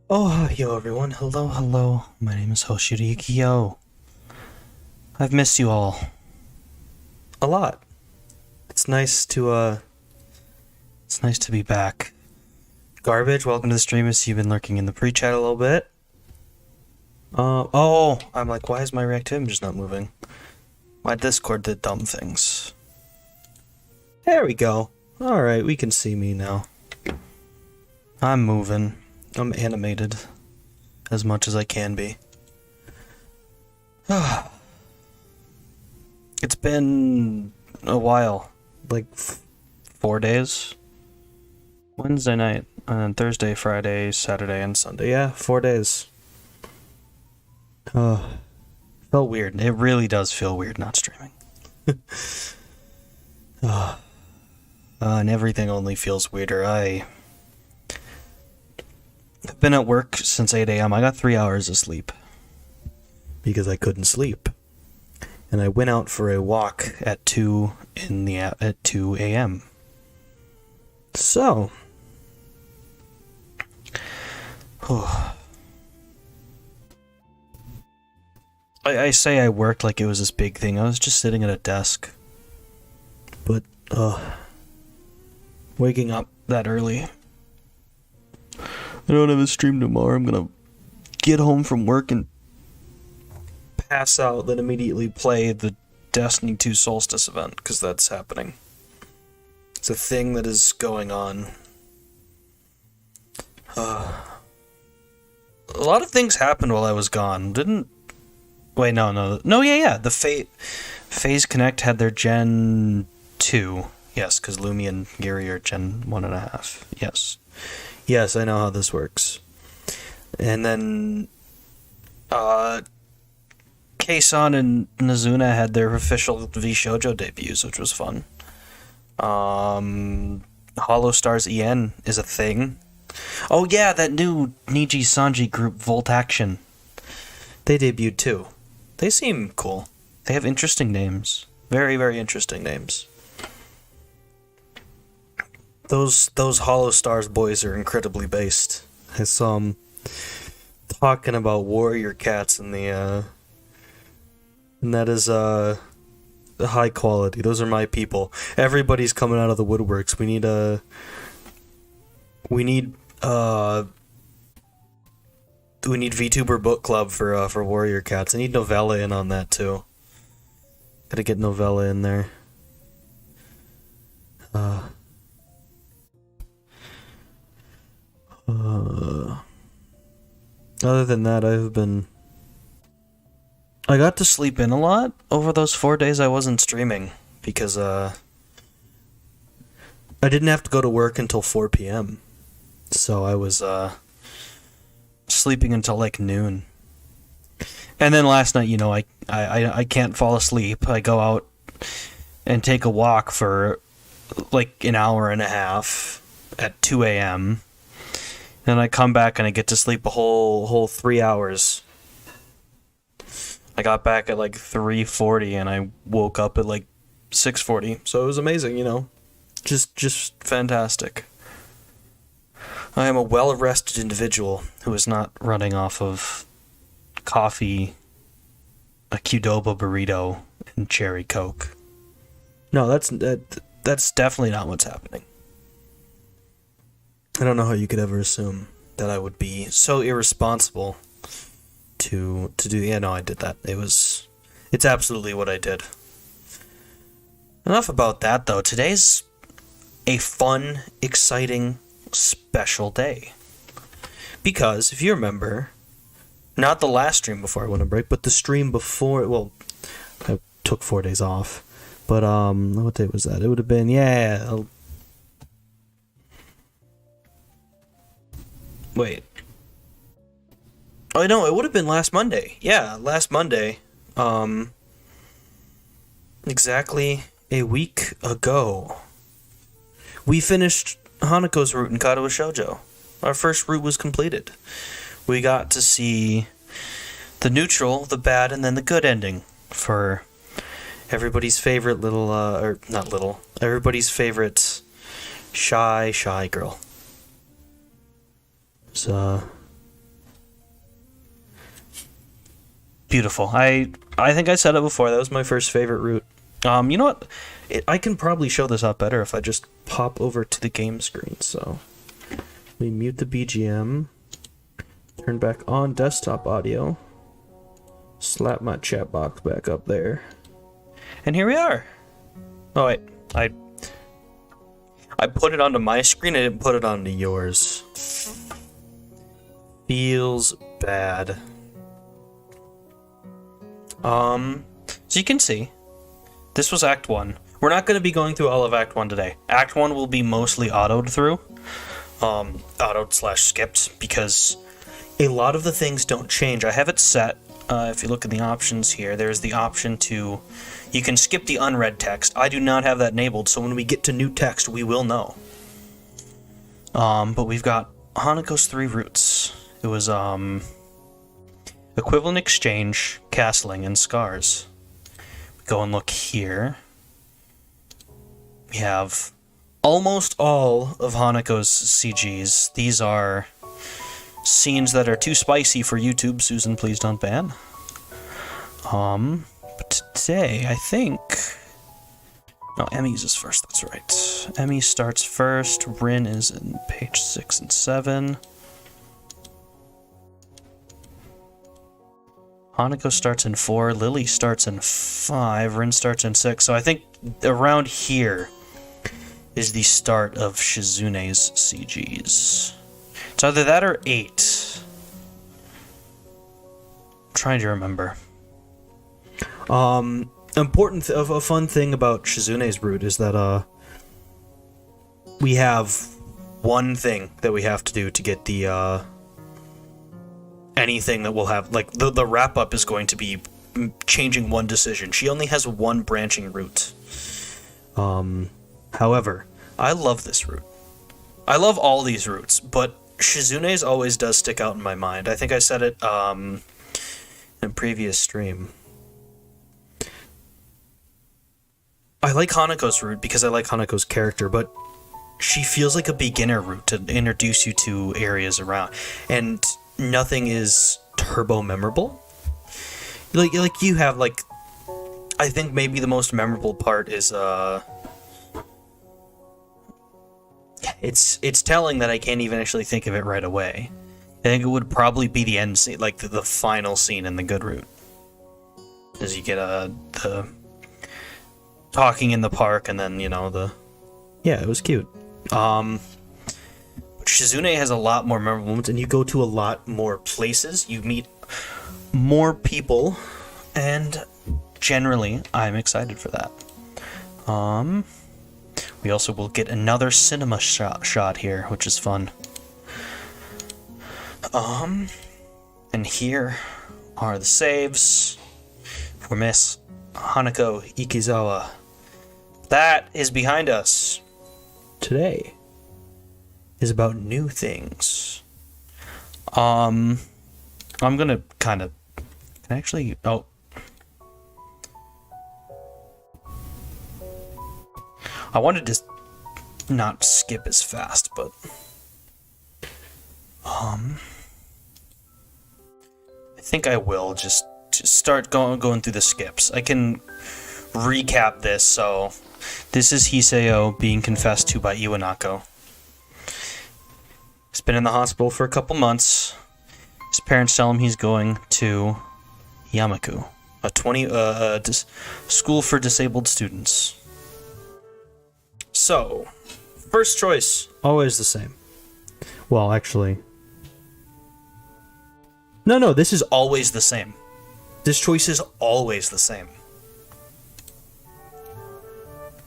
OhaHyou everyone, hello. My name is Hoshiuta Yukihyou. I've missed you all a lot. It's nice to be back. Garbage, welcome to the stream. I see you've been lurking in the pre-chat a little bit. I'm like, why is my reactivity just not moving? My Discord did dumb things. There we go. Alright, we can see me now. I'm moving. I'm animated as much as I can be. It's been a while, like 4 days. Wednesday night, and then Thursday, Friday, Saturday, and Sunday. Yeah, 4 days. Felt weird. It really does feel weird not streaming. And everything only feels weirder. I've been at work since 8 a.m. I got 3 hours of sleep because I couldn't sleep. And I went out for a walk at 2 a.m. So, I say I worked like it was this big thing. I was just sitting at a desk. But waking up that early. I don't have a stream tomorrow. I'm gonna get home from work and pass out, then immediately play the Destiny 2 Solstice event, because that's happening. It's a thing that is going on. A lot of things happened while I was gone. Wait, no. Yeah. The Phase Connect had their Gen 2. Yes, because Lumi and Gary are Gen 1.5. Yes. Yes, I know how this works. And then, Keisan and Nazuna had their official VShojo debuts, which was fun. Hollow Stars EN is a thing. Oh yeah, that new Niji Sanji group, Volt Action. They debuted too. They seem cool. They have interesting names. Very, very interesting names. Those Hollow Stars boys are incredibly based. I saw them talking about warrior cats in the and that is high quality. Those are my people. Everybody's coming out of the woodworks. We need VTuber book club for warrior cats. I need Novella in on that too. Gotta get Novella in there. Other than that, I got to sleep in a lot over those 4 days I wasn't streaming, because I didn't have to go to work until 4 p.m. So I was sleeping until like noon. And then last night, I can't fall asleep. I go out and take a walk for like an hour and a half at 2 a.m. Then I come back and I get to sleep a whole 3 hours. I got back at like 3:40 and I woke up at like 6:40. So it was amazing, Just fantastic. I am a well-rested individual who is not running off of coffee, a Qdoba burrito, and cherry Coke. No, that's definitely not what's happening. I don't know how you could ever assume that I would be so irresponsible to do. Yeah, no, I did that. It's absolutely what I did. Enough about that, though. Today's a fun, exciting, special day. Because, if you remember, not the last stream before I went on break, but the stream before, well, I took 4 days off. But, what day was that? It would have been, wait. Oh, no, it would have been last Monday. Yeah, last Monday. Exactly a week ago. We finished Hanako's route in Katawa Shoujo. Our first route was completed. We got to see the neutral, the bad, and then the good ending for everybody's favorite everybody's favorite shy girl. So, Beautiful. I think I said it before. That was my first favorite route. You know what? I can probably show this up better if I just pop over to the game screen. So, we mute the BGM, turn back on desktop audio, slap my chat box back up there, and here we are. Oh wait, I put it onto my screen. I didn't put it onto yours. Feels bad. So you can see, this was Act 1. We're not going to be going through all of Act 1 today. Act 1 will be mostly autoed through. Autoed/skipped, because a lot of the things don't change. I have it set, if you look at the options here, there's the option to, you can skip the unread text. I do not have that enabled, so when we get to new text, we will know. But we've got Hanako's 3 routes. It was, equivalent exchange, castling, and scars. Go and look here. We have almost all of Hanako's CGs. These are scenes that are too spicy for YouTube. Susan, please don't ban. But today, I think... No, Emmy's is first, that's right. Emmy starts first. Rin is in page 6 and 7. Hanako starts in 4, Lily starts in 5, Rin starts in 6. So I think around here is the start of Shizune's CGs. It's either that or 8. I'm trying to remember. A fun thing about Shizune's route is that we have one thing that we have to do to get the anything that we'll have, like, the wrap-up is going to be changing one decision. She only has one branching route. However, I love this route. I love all these routes, but Shizune's always does stick out in my mind. I think I said it in a previous stream. I like Hanako's route because I like Hanako's character, but she feels like a beginner route to introduce you to areas around, and nothing is turbo memorable. Like you have, like, I think maybe the most memorable part is it's telling that I can't even actually think of it right away. I think it would probably be the end scene, like the final scene in the good route, as you get the talking in the park, and then, you know, yeah, it was cute. Shizune has a lot more memorable moments, and you go to a lot more places, you meet more people, and generally, I'm excited for that. We also will get another cinema shot here, which is fun. And here are the saves for Miss Hanako Ikizawa. That is behind us. Today is about new things. I'm gonna kind of... Can I actually... Oh. I wanted to not skip as fast, but... I think I will just start going through the skips. I can recap this, so... This is Hiseo being confessed to by Iwanako. He's been in the hospital for a couple months. His parents tell him he's going to Yamaku, a school for disabled students. So, first choice, always the same. Well, actually... No, this is always the same. This choice is always the same.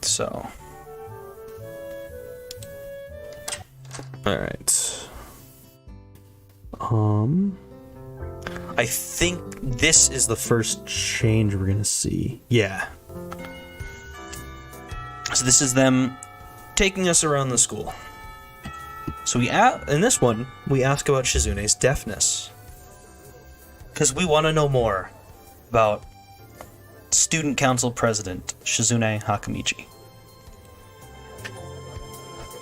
So... Alright. I think this is the first change we're gonna see. Yeah. So this is them taking us around the school. So in this one, we ask about Shizune's deafness. Because we want to know more about Student Council President Shizune Hakamichi.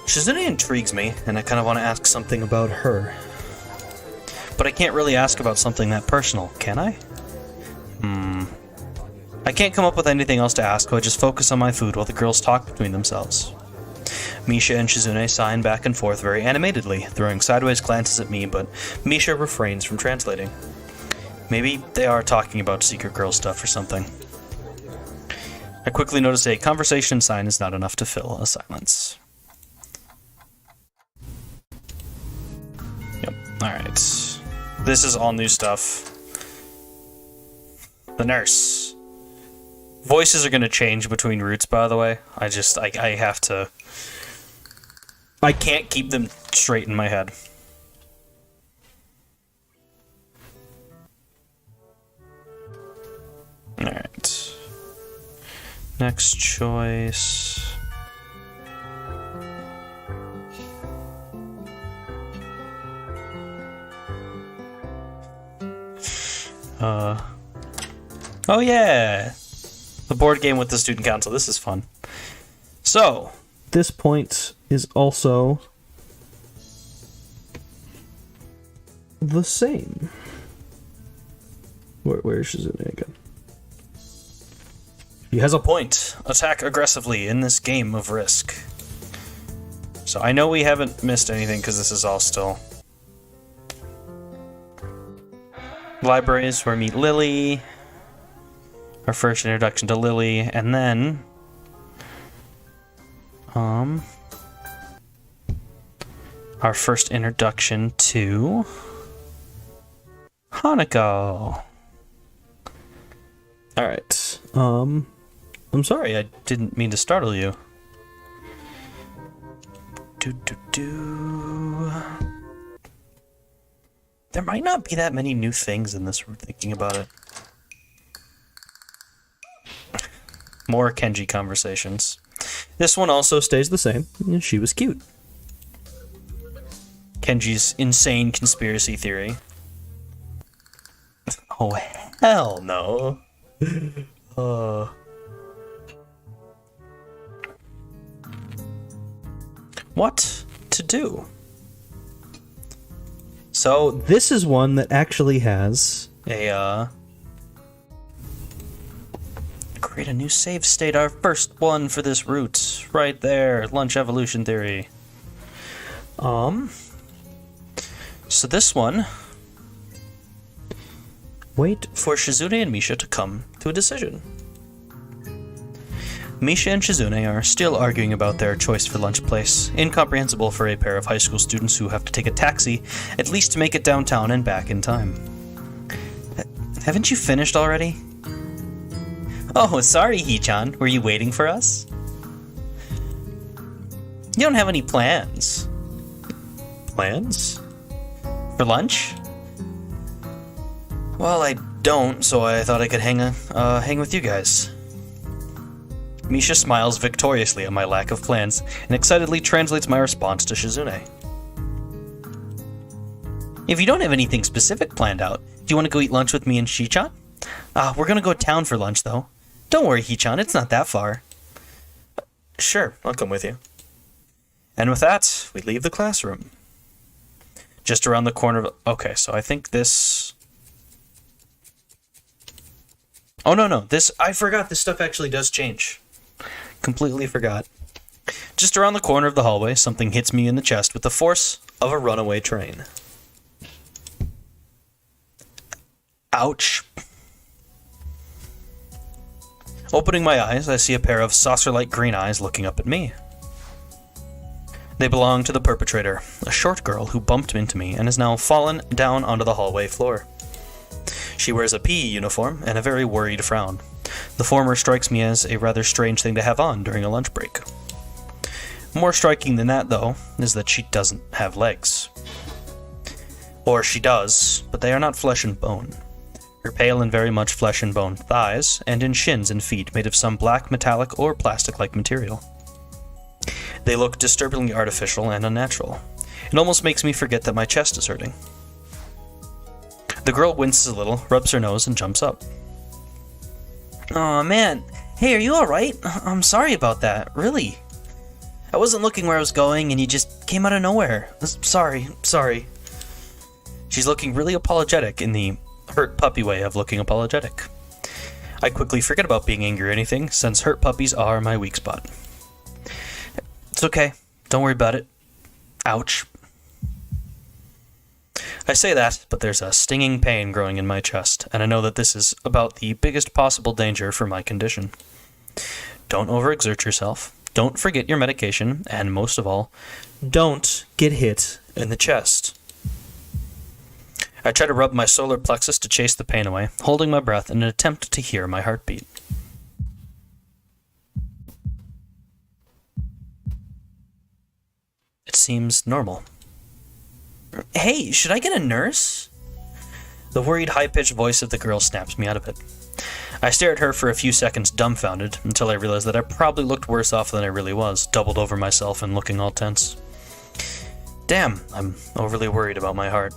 Shizune intrigues me, and I kind of want to ask something about her. But I can't really ask about something that personal, can I? I can't come up with anything else to ask, so I just focus on my food while the girls talk between themselves. Misha and Shizune sign back and forth very animatedly, throwing sideways glances at me, but Misha refrains from translating. Maybe they are talking about secret girl stuff or something. I quickly notice a conversation sign is not enough to fill a silence. Yep, alright. This is all new stuff. The nurse. Voices are going to change between routes, by the way. I have to... I can't keep them straight in my head. Alright. Next choice. Oh yeah! The board game with the student council. This is fun. So, this point is also the same. Where is Shizune again? He has a point. Attack aggressively in this game of Risk. So I know we haven't missed anything because this is all still... Libraries where we meet Lily. Our first introduction to Lily, and then... our first introduction to... Hanako. Alright. I'm sorry, I didn't mean to startle you. There might not be that many new things in this, thinking about it. More Kenji conversations. This one also stays the same. She was cute. Kenji's insane conspiracy theory. Oh, hell no. What to do? So, this is one that actually has a, create a new save state, our first one for this route. Right there, lunch evolution theory. So this one... Wait for Shizune and Misha to come to a decision. Misha and Shizune are still arguing about their choice for lunch place, incomprehensible for a pair of high school students who have to take a taxi, at least to make it downtown and back in time. Haven't you finished already? Oh, sorry, Hee-chan. Were you waiting for us? You don't have any plans. Plans? For lunch? Well, I don't, so I thought I could hang with you guys. Misha smiles victoriously at my lack of plans and excitedly translates my response to Shizune. If you don't have anything specific planned out, do you want to go eat lunch with me and Shi-chan? We're gonna go town for lunch, though. Don't worry, Hee-chan, it's not that far. Sure, I'll come with you. And with that, we leave the classroom. Just around the corner of... Okay, so I think this... Oh, no. I forgot this stuff actually does change. Completely forgot. Just around the corner of the hallway, something hits me in the chest with the force of a runaway train. Ouch. Opening my eyes, I see a pair of saucer-like green eyes looking up at me. They belong to the perpetrator, a short girl who bumped into me and has now fallen down onto the hallway floor. She wears a PE uniform and a very worried frown. The former strikes me as a rather strange thing to have on during a lunch break. More striking than that, though, is that she doesn't have legs. Or she does, but they are not flesh and bone. Her pale and very much flesh and bone thighs, and in shins and feet made of some black metallic or plastic-like material. They look disturbingly artificial and unnatural. It almost makes me forget that my chest is hurting. The girl winces a little, rubs her nose, and jumps up. Aw, man. Hey, are you alright? I'm sorry about that, really. I wasn't looking where I was going, and you just came out of nowhere. Sorry. She's looking really apologetic in the hurt puppy way of looking apologetic. I quickly forget about being angry or anything, since hurt puppies are my weak spot. It's okay. Don't worry about it. Ouch. I say that, but there's a stinging pain growing in my chest, and I know that this is about the biggest possible danger for my condition. Don't overexert yourself, don't forget your medication, and most of all, don't get hit in the chest. I try to rub my solar plexus to chase the pain away, holding my breath in an attempt to hear my heartbeat. It seems normal. Hey, should I get a nurse? The worried, high-pitched voice of the girl snaps me out of it. I stare at her for a few seconds dumbfounded, until I realize that I probably looked worse off than I really was, doubled over myself and looking all tense. Damn, I'm overly worried about my heart.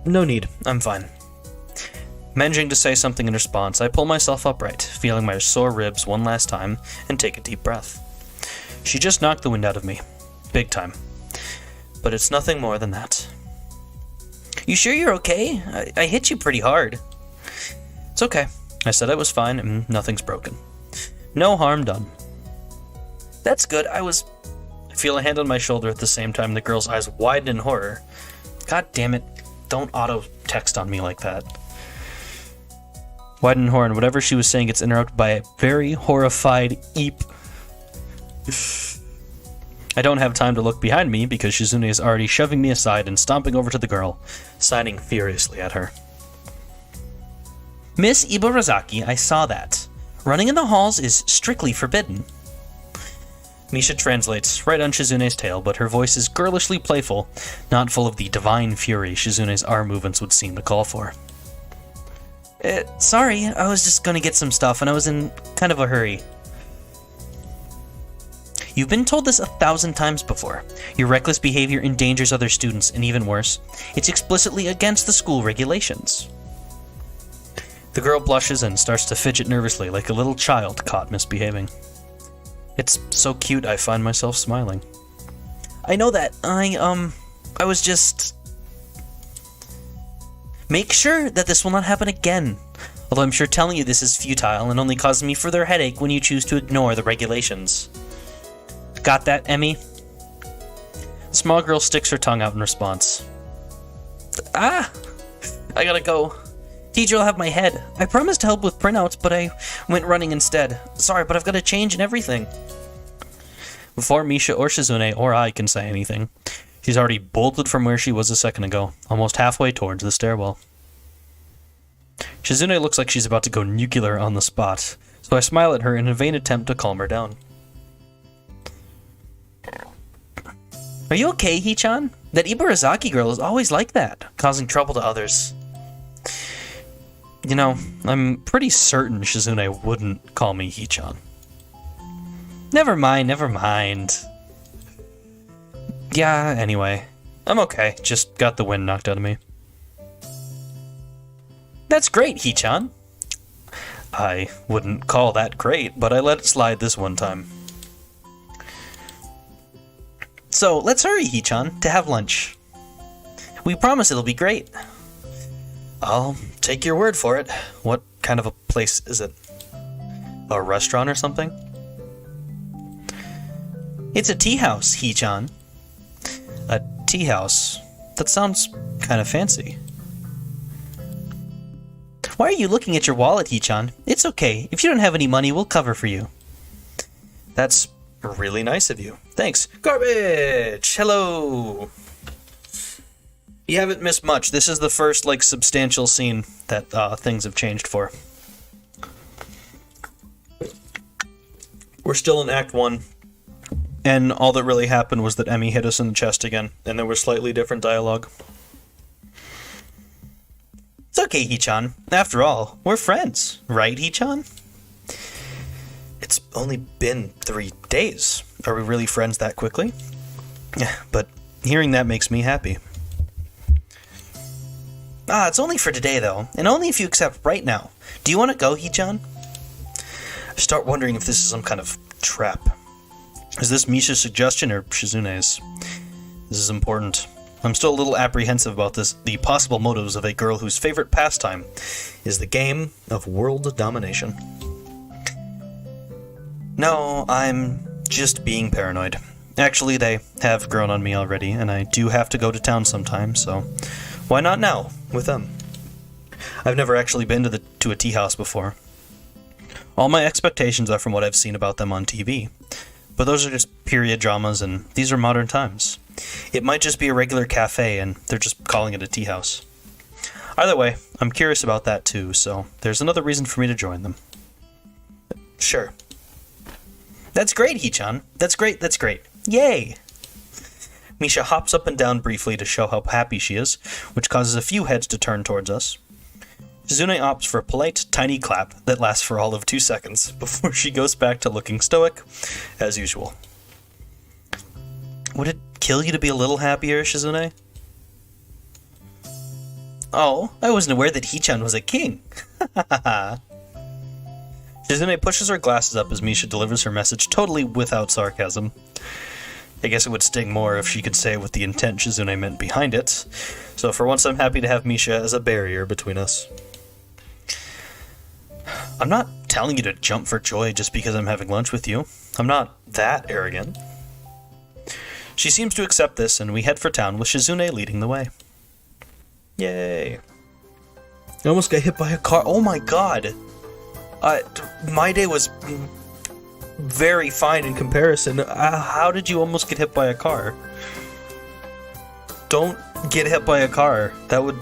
No need, I'm fine. Managing to say something in response, I pull myself upright, feeling my sore ribs one last time, and take a deep breath. She just knocked the wind out of me. Big time. But it's nothing more than that. You sure you're okay? I hit you pretty hard. It's okay. I said I was fine and nothing's broken. No harm done. That's good. I feel a hand on my shoulder at the same time the girl's eyes widen in horror. God damn it. Don't auto-text on me like that. Widen in horror, and whatever she was saying gets interrupted by a very horrified eep. I don't have time to look behind me because Shizune is already shoving me aside and stomping over to the girl, signing furiously at her. Miss Ibarazaki, I saw that. Running in the halls is strictly forbidden. Misha translates, right on Shizune's tail, but her voice is girlishly playful, not full of the divine fury Shizune's arm movements would seem to call for. Sorry, I was just gonna get some stuff and I was in kind of a hurry. You've been told this 1,000 times before. Your reckless behavior endangers other students, and even worse, it's explicitly against the school regulations. The girl blushes and starts to fidget nervously like a little child caught misbehaving. It's so cute I find myself smiling. I know that. I was just... Make sure that this will not happen again. Although I'm sure telling you this is futile and only causes me further headache when you choose to ignore the regulations. Got that, Emmy? The small girl sticks her tongue out in response. I gotta go. Teacher will have my head. I promised to help with printouts, but I went running instead. Sorry, but I've got to change and everything. Before Misha or Shizune or I can say anything, she's already bolted from where she was a second ago, almost halfway towards the stairwell. Shizune looks like she's about to go nuclear on the spot, so I smile at her in a vain attempt to calm her down. Are you okay, Hee-chan? That Ibarazaki girl is always like that, causing trouble to others. You know, I'm pretty certain Shizune wouldn't call me Hee-chan. Never mind. Yeah, anyway. I'm okay, just got the wind knocked out of me. That's great, Hee-chan. I wouldn't call that great, but I let it slide this one time. So, let's hurry, Hee-chan, to have lunch. We promise it'll be great. I'll take your word for it. What kind of a place is it? A restaurant or something? It's a tea house, Hee-chan. A tea house? That sounds kind of fancy. Why are you looking at your wallet, Hee-chan? It's okay. If you don't have any money, we'll cover for you. That's really nice of you. Thanks. Garbage! Hello! You haven't missed much. This is the first, substantial scene that things have changed for. We're still in Act 1, and all that really happened was that Emmy hit us in the chest again, and there was slightly different dialogue. It's okay, Hee-chan. After all, we're friends, right, Hee-chan? It's only been 3 days. Are we really friends that quickly? Yeah, but hearing that makes me happy. It's only for today, though, and only if you accept right now. Do you want to go, Hee-chan? I start wondering if this is some kind of trap. Is this Misha's suggestion or Shizune's? This is important. I'm still a little apprehensive about the possible motives of a girl whose favorite pastime is the game of world domination. No, I'm just being paranoid. Actually, they have grown on me already, and I do have to go to town sometime, so why not now, with them? I've never actually been to a tea house before. All my expectations are from what I've seen about them on TV, but those are just period dramas, and these are modern times. It might just be a regular cafe, and they're just calling it a tea house. Either way, I'm curious about that too, so there's another reason for me to join them. Sure. That's great, Hee-chan. That's great. Yay! Misha hops up and down briefly to show how happy she is, which causes a few heads to turn towards us. Shizune opts for a polite, tiny clap that lasts for all of 2 seconds, before she goes back to looking stoic, as usual. Would it kill you to be a little happier, Shizune? Oh, I wasn't aware that Hee-chan was a king. Shizune pushes her glasses up as Misha delivers her message totally without sarcasm. I guess it would sting more if she could say it with the intent Shizune meant behind it, so for once I'm happy to have Misha as a barrier between us. I'm not telling you to jump for joy just because I'm having lunch with you. I'm not that arrogant. She seems to accept this, and we head for town with Shizune leading the way. Yay. I almost got hit by a car. Oh my god! My day was very fine in comparison. How did you almost get hit by a car? Don't get hit by a car. That would...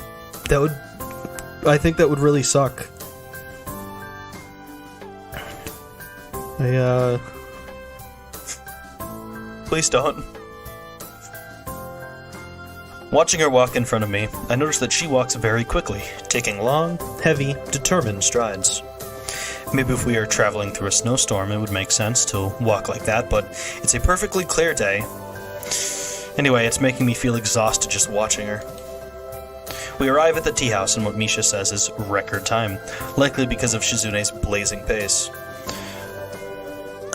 I think that would really suck. Please don't. Watching her walk in front of me, I notice that she walks very quickly, taking long, heavy, determined strides. Maybe if we are traveling through a snowstorm, it would make sense to walk like that, but it's a perfectly clear day. Anyway, it's making me feel exhausted just watching her. We arrive at the tea house in what Misha says is record time, likely because of Shizune's blazing pace.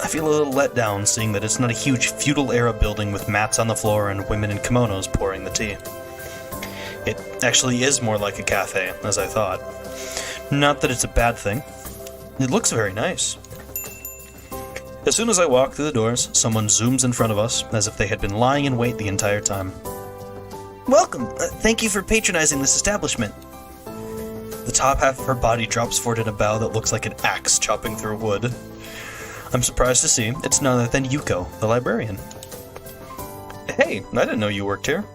I feel a little let down seeing that it's not a huge feudal-era building with mats on the floor and women in kimonos pouring the tea. It actually is more like a cafe, as I thought. Not that it's a bad thing. It looks very nice. As soon as I walk through the doors, someone zooms in front of us, as if they had been lying in wait the entire time. Welcome! Thank you for patronizing this establishment. The top half of her body drops forward in a bow that looks like an axe chopping through wood. I'm surprised to see it's none other than Yuko, the librarian. Hey, I didn't know you worked here.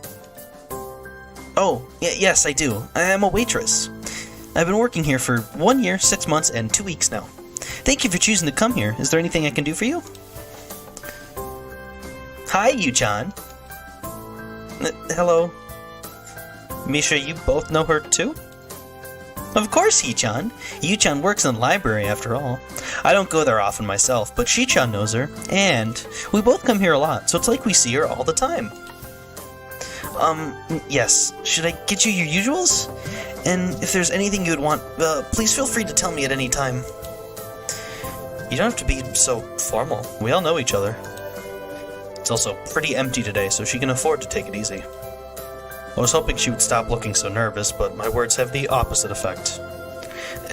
Oh, yes, I do. I am a waitress. I've been working here for 1 year, 6 months, and 2 weeks now. Thank you for choosing to come here. Is there anything I can do for you? Hi, Yu-chan. Hello. Misha, you both know her too? Of course, Hee-chan. Yu-chan works in the library after all. I don't go there often myself, but Shi-chan knows her, and we both come here a lot, so it's like we see her all the time. Yes. Should I get you your usuals? And if there's anything you would want, please feel free to tell me at any time. You don't have to be so formal. We all know each other. It's also pretty empty today, so she can afford to take it easy. I was hoping she would stop looking so nervous, but my words have the opposite effect.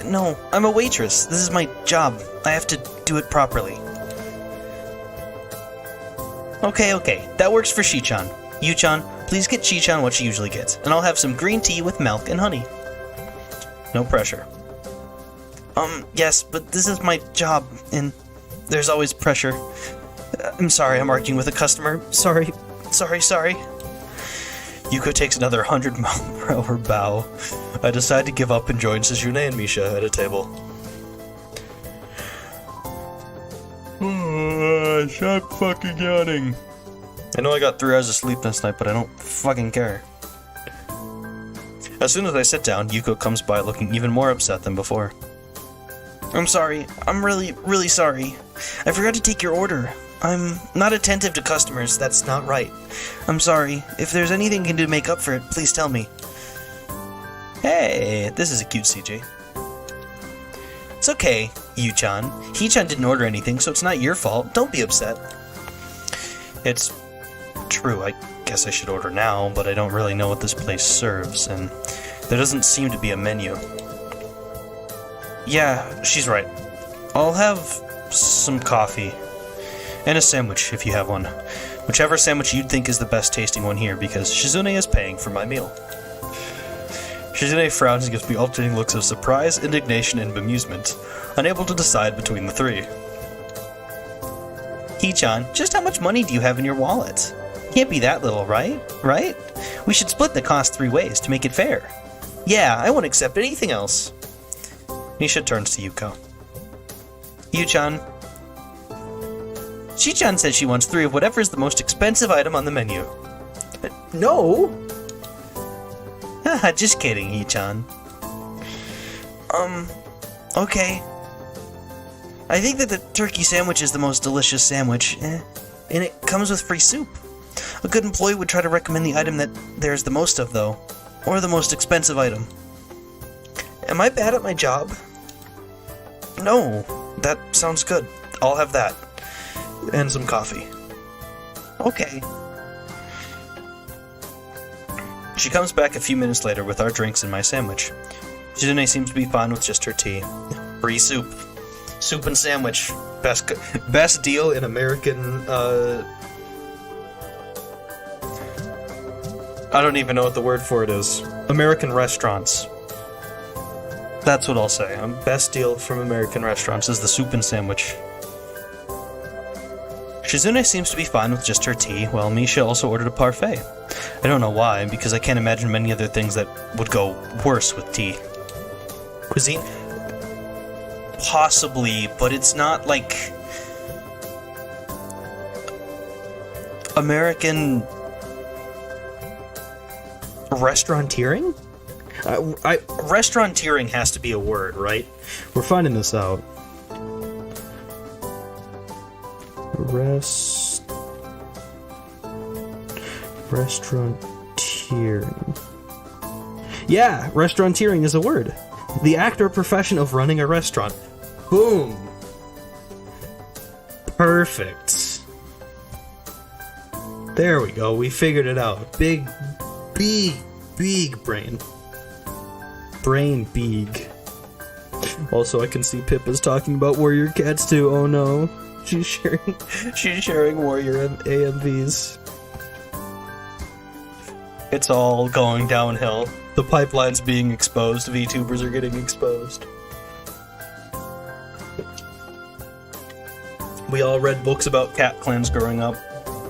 No, I'm a waitress. This is my job. I have to do it properly. Okay. That works for Shi-chan. Yu-chan, please get Shi-chan what she usually gets, and I'll have some green tea with milk and honey. No pressure. Yes, but this is my job, and there's always pressure. I'm sorry I'm arguing with a customer. Sorry. Yuko takes another 100-mile-per-hour bow. I decide to give up and join Shizune and Misha at a table. Stop fucking yawning. I know I got 3 hours of sleep last night, but I don't fucking care. As soon as I sit down, Yuko comes by looking even more upset than before. I'm sorry. I'm really, really sorry. I forgot to take your order. I'm not attentive to customers. That's not right. I'm sorry. If there's anything you can do to make up for it, please tell me. Hey, this is a cute CG. It's okay, Yu-chan. Hee-chan didn't order anything, so it's not your fault. Don't be upset. It's true. I guess I should order now, but I don't really know what this place serves, and there doesn't seem to be a menu. Yeah, she's right. I'll have some coffee. And a sandwich, if you have one. Whichever sandwich you'd think is the best tasting one here, because Shizune is paying for my meal. Shizune frowns and gives me alternating looks of surprise, indignation, and bemusement, unable to decide between the three. Hee-chan, just how much money do you have in your wallet? Can't be that little, right? Right? We should split the cost 3 ways to make it fair. Yeah, I won't accept anything else. Misha turns to Yuko. Yu-chan. Shi-chan says she wants 3 of whatever is the most expensive item on the menu. No! Haha, just kidding, Hee-chan. Okay. I think that the turkey sandwich is the most delicious sandwich, and it comes with free soup. A good employee would try to recommend the item that there's the most of, though. Or the most expensive item. Am I bad at my job? No, that sounds good. I'll have that. And some coffee. Okay. She comes back a few minutes later with our drinks and my sandwich. Shizune seems to be fine with just her tea. Free soup. Soup and sandwich. Best deal in American, I don't even know what the word for it is. American restaurants. That's what I'll say. Best deal from American restaurants is the soup and sandwich. Shizune seems to be fine with just her tea, while Misha also ordered a parfait. I don't know why, because I can't imagine many other things that would go worse with tea. Cuisine? Possibly, but it's not like American restauranteering? Restauranteering has to be a word, right? We're finding this out. Restauranteering. Yeah, restauranteering is a word. The act or profession of running a restaurant. Boom. Perfect. There we go, we figured it out. Big brain. Brain big. Also, I can see Pippa's talking about Warrior Cats too. Oh no. She's sharing Warrior AMVs. It's all going downhill. The pipeline's being exposed. VTubers are getting exposed. We all read books about cat clans growing up.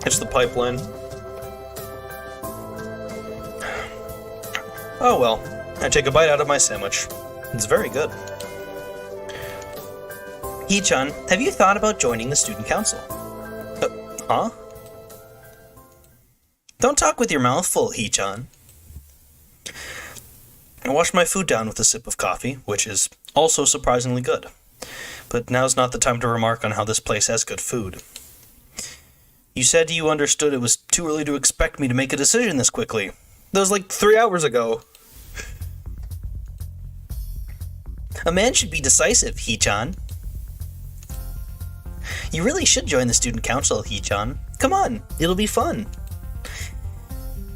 It's the pipeline. Oh well. I take a bite out of my sandwich. It's very good. Hee-chan, have you thought about joining the student council? Huh? Don't talk with your mouth full, Hee-chan. I washed my food down with a sip of coffee, which is also surprisingly good. But now's not the time to remark on how this place has good food. You said you understood it was too early to expect me to make a decision this quickly. That was like 3 hours ago. A man should be decisive, Hee-chan. You really should join the student council, Hee-chan. Come on, it'll be fun.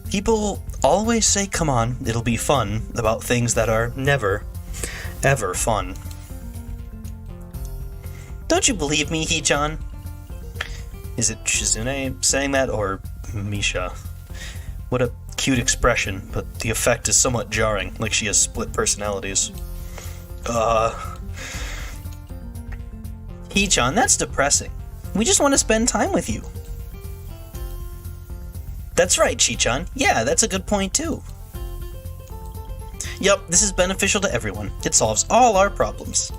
People always say, come on, it'll be fun, about things that are never, ever fun. Don't you believe me, Hee-chan? Is it Shizune saying that, or Misha? What a cute expression, but the effect is somewhat jarring, like she has split personalities. Hee-chan, that's depressing. We just want to spend time with you. That's right, Shi-chan. Yeah, that's a good point too. Yup, this is beneficial to everyone. It solves all our problems.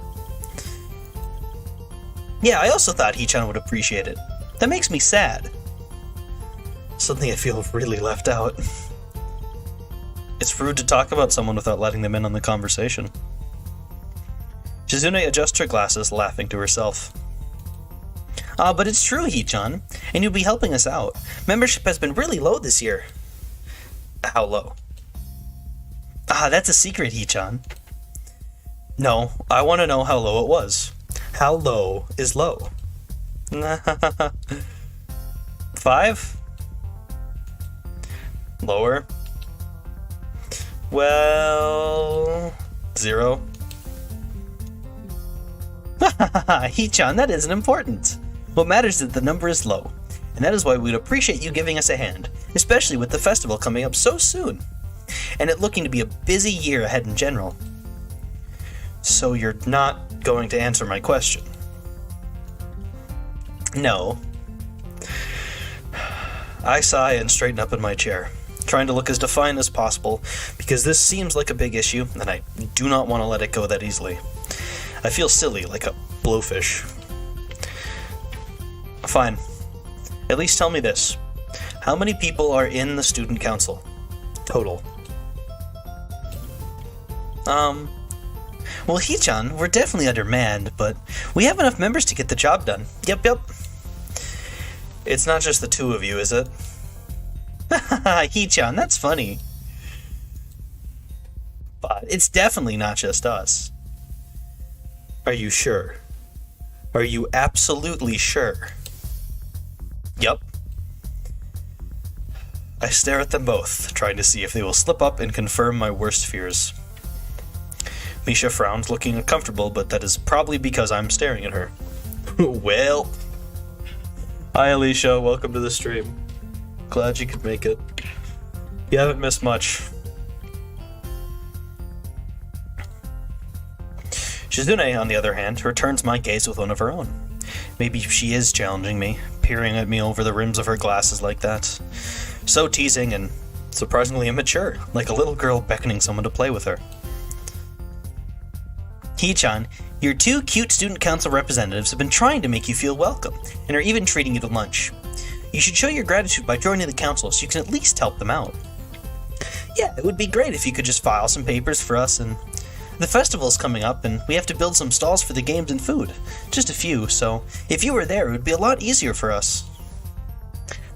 Yeah, I also thought Hee-chan would appreciate it. That makes me sad. Suddenly I feel really left out. It's rude to talk about someone without letting them in on the conversation. Shizune adjusts her glasses, laughing to herself. But it's true, Hee-chan, and you'll be helping us out. Membership has been really low this year. How low? That's a secret, Hee-chan. No, I want to know how low it was. How low is low? 5? Lower? Well... 0. Hee-chan, that isn't important. What matters is that the number is low, and that is why we'd appreciate you giving us a hand, especially with the festival coming up so soon, and it looking to be a busy year ahead in general. So you're not going to answer my question? No. I sigh and straighten up in my chair, trying to look as defiant as possible, because this seems like a big issue, and I do not want to let it go that easily. I feel silly, like a blowfish. Fine. At least tell me this. How many people are in the student council? Total. Well, Hee-chan, we're definitely undermanned, but we have enough members to get the job done. Yep. It's not just the two of you, is it? Hee-chan, that's funny. But it's definitely not just us. Are you sure? Are you absolutely sure? Yup. I stare at them both, trying to see if they will slip up and confirm my worst fears. Misha frowns, looking uncomfortable, but that is probably because I'm staring at her. Well. Hi, Alicia. Welcome to the stream. Glad you could make it. You haven't missed much. Shizune, on the other hand, returns my gaze with one of her own. Maybe she is challenging me, peering at me over the rims of her glasses like that. So teasing and surprisingly immature, like a little girl beckoning someone to play with her. Hee-chan, your two cute student council representatives have been trying to make you feel welcome, and are even treating you to lunch. You should show your gratitude by joining the council so you can at least help them out. Yeah, it would be great if you could just file some papers for us, and the festival's coming up, and we have to build some stalls for the games and food. Just a few, so if you were there, it would be a lot easier for us.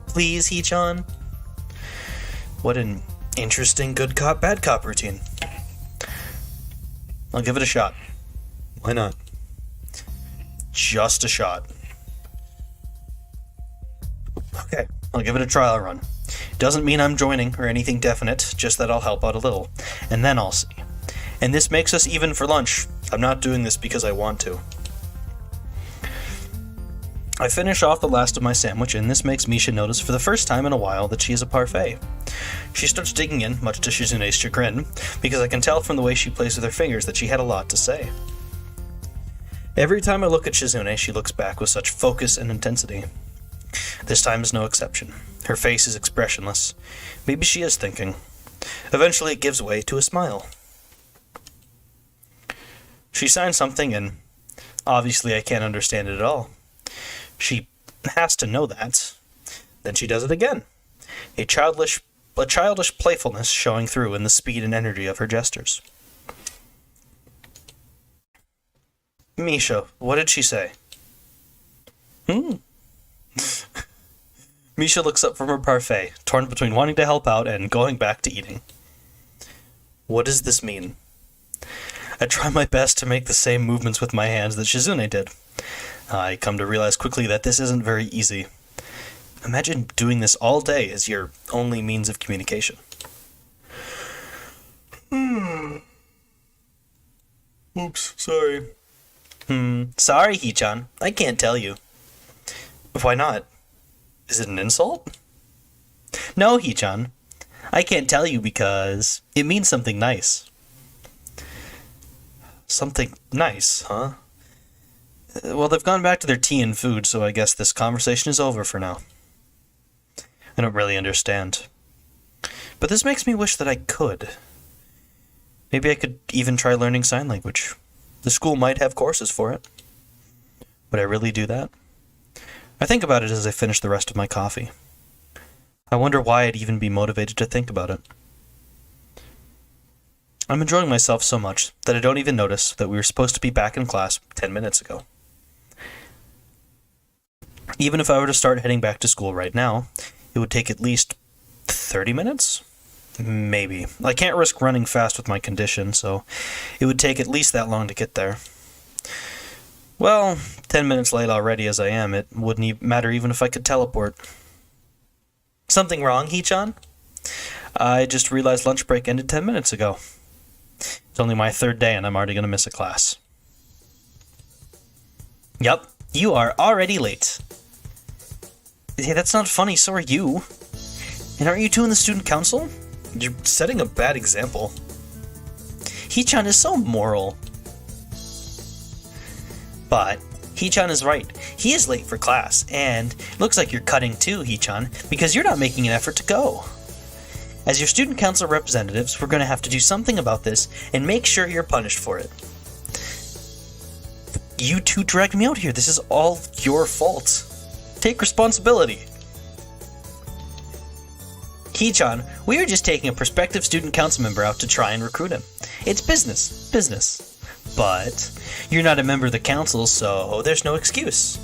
Please, Hee-chan. What an interesting good cop, bad cop routine. I'll give it a shot. Why not? Just a shot. Okay, I'll give it a trial run. Doesn't mean I'm joining or anything definite, just that I'll help out a little, and then I'll see. And this makes us even for lunch. I'm not doing this because I want to. I finish off the last of my sandwich, and this makes Misha notice for the first time in a while that she is a parfait. She starts digging in, much to Shizune's chagrin, because I can tell from the way she plays with her fingers that she had a lot to say. Every time I look at Shizune, she looks back with such focus and intensity. This time is no exception. Her face is expressionless. Maybe she is thinking. Eventually it gives way to a smile. She signs something, and obviously I can't understand it at all. She has to know that. Then she does it again. A childish playfulness showing through in the speed and energy of her gestures. Misha, what did she say? Misha looks up from her parfait, torn between wanting to help out and going back to eating. What does this mean? I try my best to make the same movements with my hands that Shizune did. I come to realize quickly that this isn't very easy. Imagine doing this all day as your only means of communication. Oops, sorry. Sorry, Hee-chan. I can't tell you. Why not? Is it an insult? No, Hee-chan. I can't tell you because it means something nice. Something nice, huh? Well, they've gone back to their tea and food, so I guess this conversation is over for now. I don't really understand. But this makes me wish that I could. Maybe I could even try learning sign language. The school might have courses for it. Would I really do that? I think about it as I finish the rest of my coffee. I wonder why I'd even be motivated to think about it. I'm enjoying myself so much that I don't even notice that we were supposed to be back in class 10 minutes ago. Even if I were to start heading back to school right now, it would take at least 30 minutes? Maybe. I can't risk running fast with my condition, so it would take at least that long to get there. Well, 10 minutes late already as I am, it wouldn't matter even if I could teleport. Something wrong, Hee-chan? I just realized lunch break ended 10 minutes ago. It's only my third day and I'm already going to miss a class. Yup, you are already late. Hey, that's not funny, so are you. And aren't you two in the student council? You're setting a bad example. Hee-chan is so moral. But Hee-chan is right. He is late for class, and it looks like you're cutting too, Hee-chan, because you're not making an effort to go. As your student council representatives, we're going to have to do something about this and make sure you're punished for it. You two dragged me out here. This is all your fault. Take responsibility. Hee-chan, we are just taking a prospective student council member out to try and recruit him. It's business. But you're not a member of the council, so there's no excuse.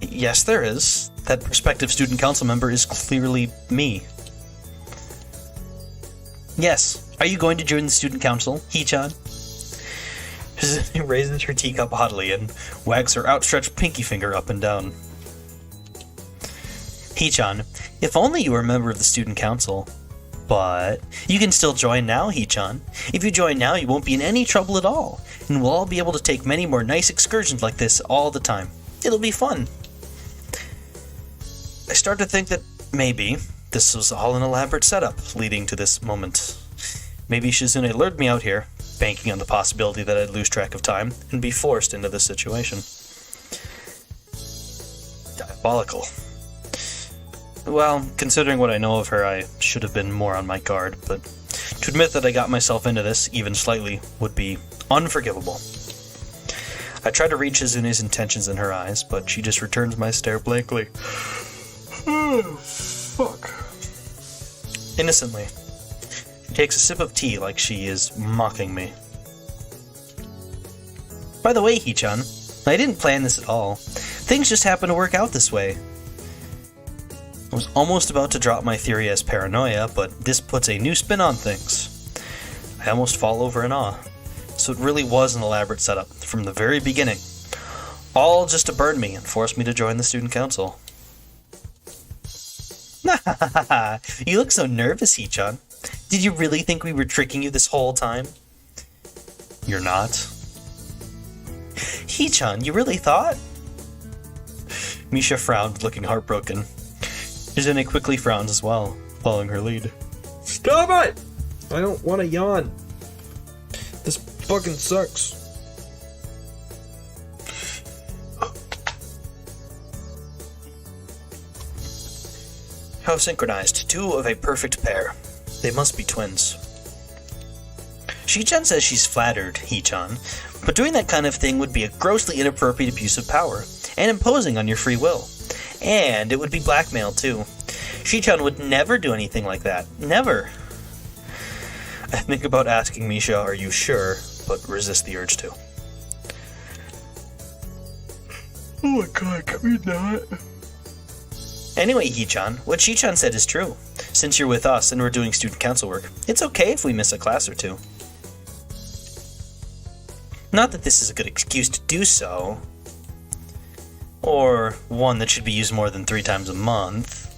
Yes, there is. That prospective student council member is clearly me. Yes. Are you going to join the student council, Hee-chan? She raises her teacup haughtily and wags her outstretched pinky finger up and down. Hee-chan, if only you were a member of the student council. But you can still join now, Hee-chan. If you join now, you won't be in any trouble at all, and we'll all be able to take many more nice excursions like this all the time. It'll be fun. I start to think that maybe this was all an elaborate setup leading to this moment. Maybe Shizune lured me out here, banking on the possibility that I'd lose track of time and be forced into this situation. Diabolical. Well, considering what I know of her, I should have been more on my guard, but to admit that I got myself into this, even slightly, would be unforgivable. I try to read Shizune's intentions in her eyes, but she just returns my stare blankly. Fuck. Innocently. She takes a sip of tea like she is mocking me. By the way, Hee-chan, I didn't plan this at all. Things just happen to work out this way. I was almost about to drop my theory as paranoia, but this puts a new spin on things. I almost fall over in awe. So it really was an elaborate setup from the very beginning. All just to burn me and force me to join the student council. You look so nervous, Hee-chan. Did you really think we were tricking you this whole time? You're not. Hee-chan, you really thought? Misha frowned, looking heartbroken. Shizune quickly frowns as well, following her lead. Stop it! I don't want to yawn. This fucking sucks. How synchronized. Two of a perfect pair. They must be twins. Shi-chan says she's flattered, Hee-chan, but doing that kind of thing would be a grossly inappropriate abuse of power, and imposing on your free will. And it would be blackmail, too. Shi-chan would never do anything like that. Never. I think about asking Misha, are you sure, but resist the urge to. Oh my god, can we not? Anyway, Hee-chan, what Shi-chan said is true. Since you're with us and we're doing student council work, it's okay if we miss a class or two. Not that this is a good excuse to do so, or one that should be used more than 3 times a month,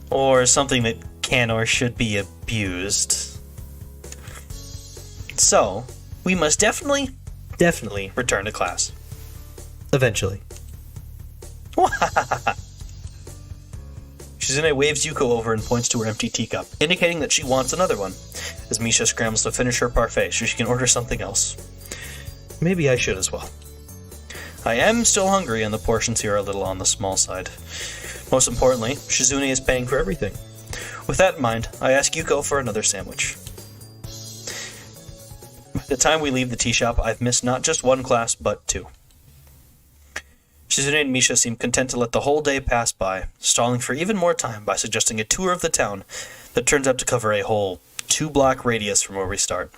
or something that can or should be abused. So, we must definitely return to class. Eventually. Shizune waves Yuko over and points to her empty teacup, indicating that she wants another one, as Misha scrambles to finish her parfait so she can order something else. Maybe I should as well. I am still hungry, and the portions here are a little on the small side. Most importantly, Shizune is paying for everything. With that in mind, I ask Yuko for another sandwich. By the time we leave the tea shop, I've missed not just one class, but 2. Shizune and Misha seem content to let the whole day pass by, stalling for even more time by suggesting a tour of the town that turns out to cover a whole 2-block radius from where we start.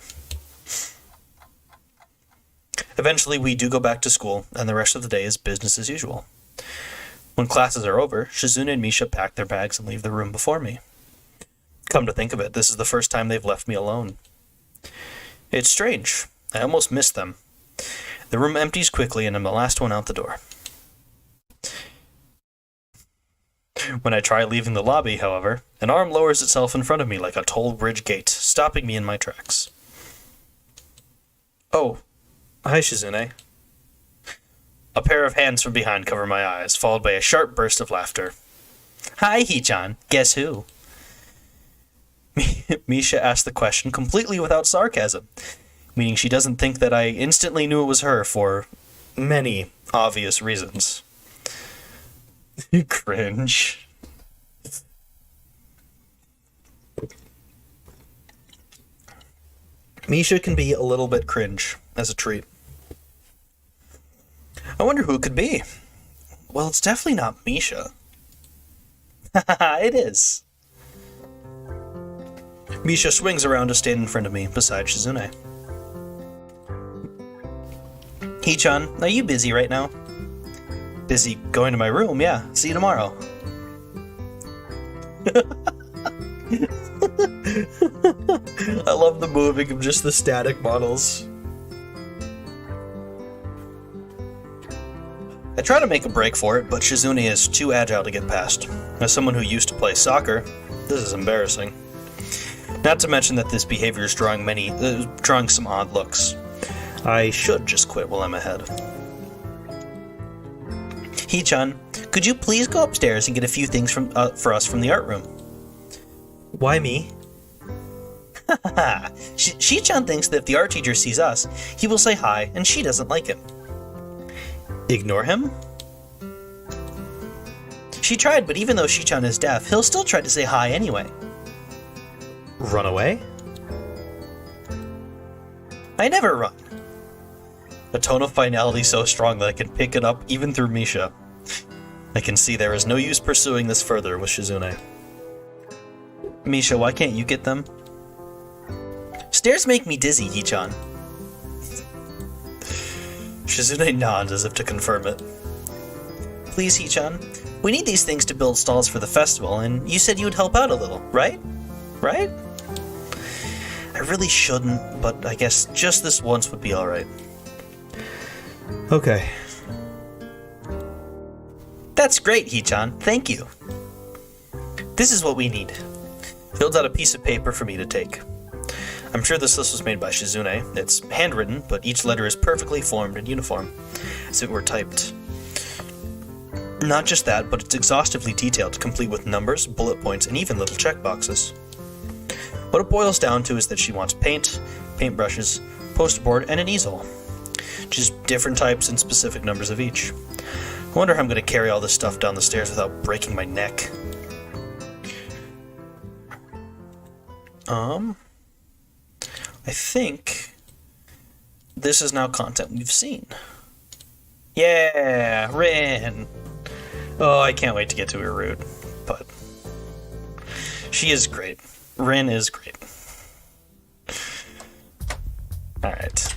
Eventually, we do go back to school, and the rest of the day is business as usual. When classes are over, Shizune and Misha pack their bags and leave the room before me. Come to think of it, this is the first time they've left me alone. It's strange. I almost missed them. The room empties quickly, and I'm the last one out the door. When I try leaving the lobby, however, an arm lowers itself in front of me like a toll bridge gate, stopping me in my tracks. Oh, hi, Shizune. A pair of hands from behind cover my eyes, followed by a sharp burst of laughter. Hi, Hee-chan. Guess who? Misha asked the question completely without sarcasm, meaning she doesn't think that I instantly knew it was her for many obvious reasons. Cringe. Misha can be a little bit cringe as a treat. I wonder who it could be. Well, it's definitely not Misha. Haha, it is. Misha swings around to stand in front of me beside Shizune. Hee-chan, are you busy right now? Busy going to my room, yeah. See you tomorrow. I love the moving of just the static models. I try to make a break for it, but Shizune is too agile to get past. As someone who used to play soccer, this is embarrassing. Not to mention that this behavior is drawing some odd looks. I should just quit while I'm ahead. Hee-chan, could you please go upstairs and get a few things for us from the art room? Why me? Shi-chan thinks that if the art teacher sees us, he will say hi, and she doesn't like him. Ignore him? She tried, but even though Shi-chan is deaf, he'll still try to say hi anyway. Run away? I never run. A tone of finality so strong that I can pick it up even through Misha. I can see there is no use pursuing this further with Shizune. Misha, why can't you get them? Stairs make me dizzy, Hee-chan. Shizune nods as if to confirm it. Please, Hee-chan, we need these things to build stalls for the festival, and you said you would help out a little, right? Right? I really shouldn't, but I guess just this once would be alright. Okay. That's great, Hee-chan. Thank you. This is what we need. Fills out a piece of paper for me to take. I'm sure this list was made by Shizune. It's handwritten, but each letter is perfectly formed and uniform, as if it were typed. Not just that, but it's exhaustively detailed, complete with numbers, bullet points, and even little checkboxes. What it boils down to is that she wants paint, paintbrushes, poster board, and an easel. Just different types and specific numbers of each. I wonder how I'm going to carry all this stuff down the stairs without breaking my neck. I think this is now content we've seen. Yeah, Rin! Oh, I can't wait to get to her route, but she is great. Rin is great. Alright.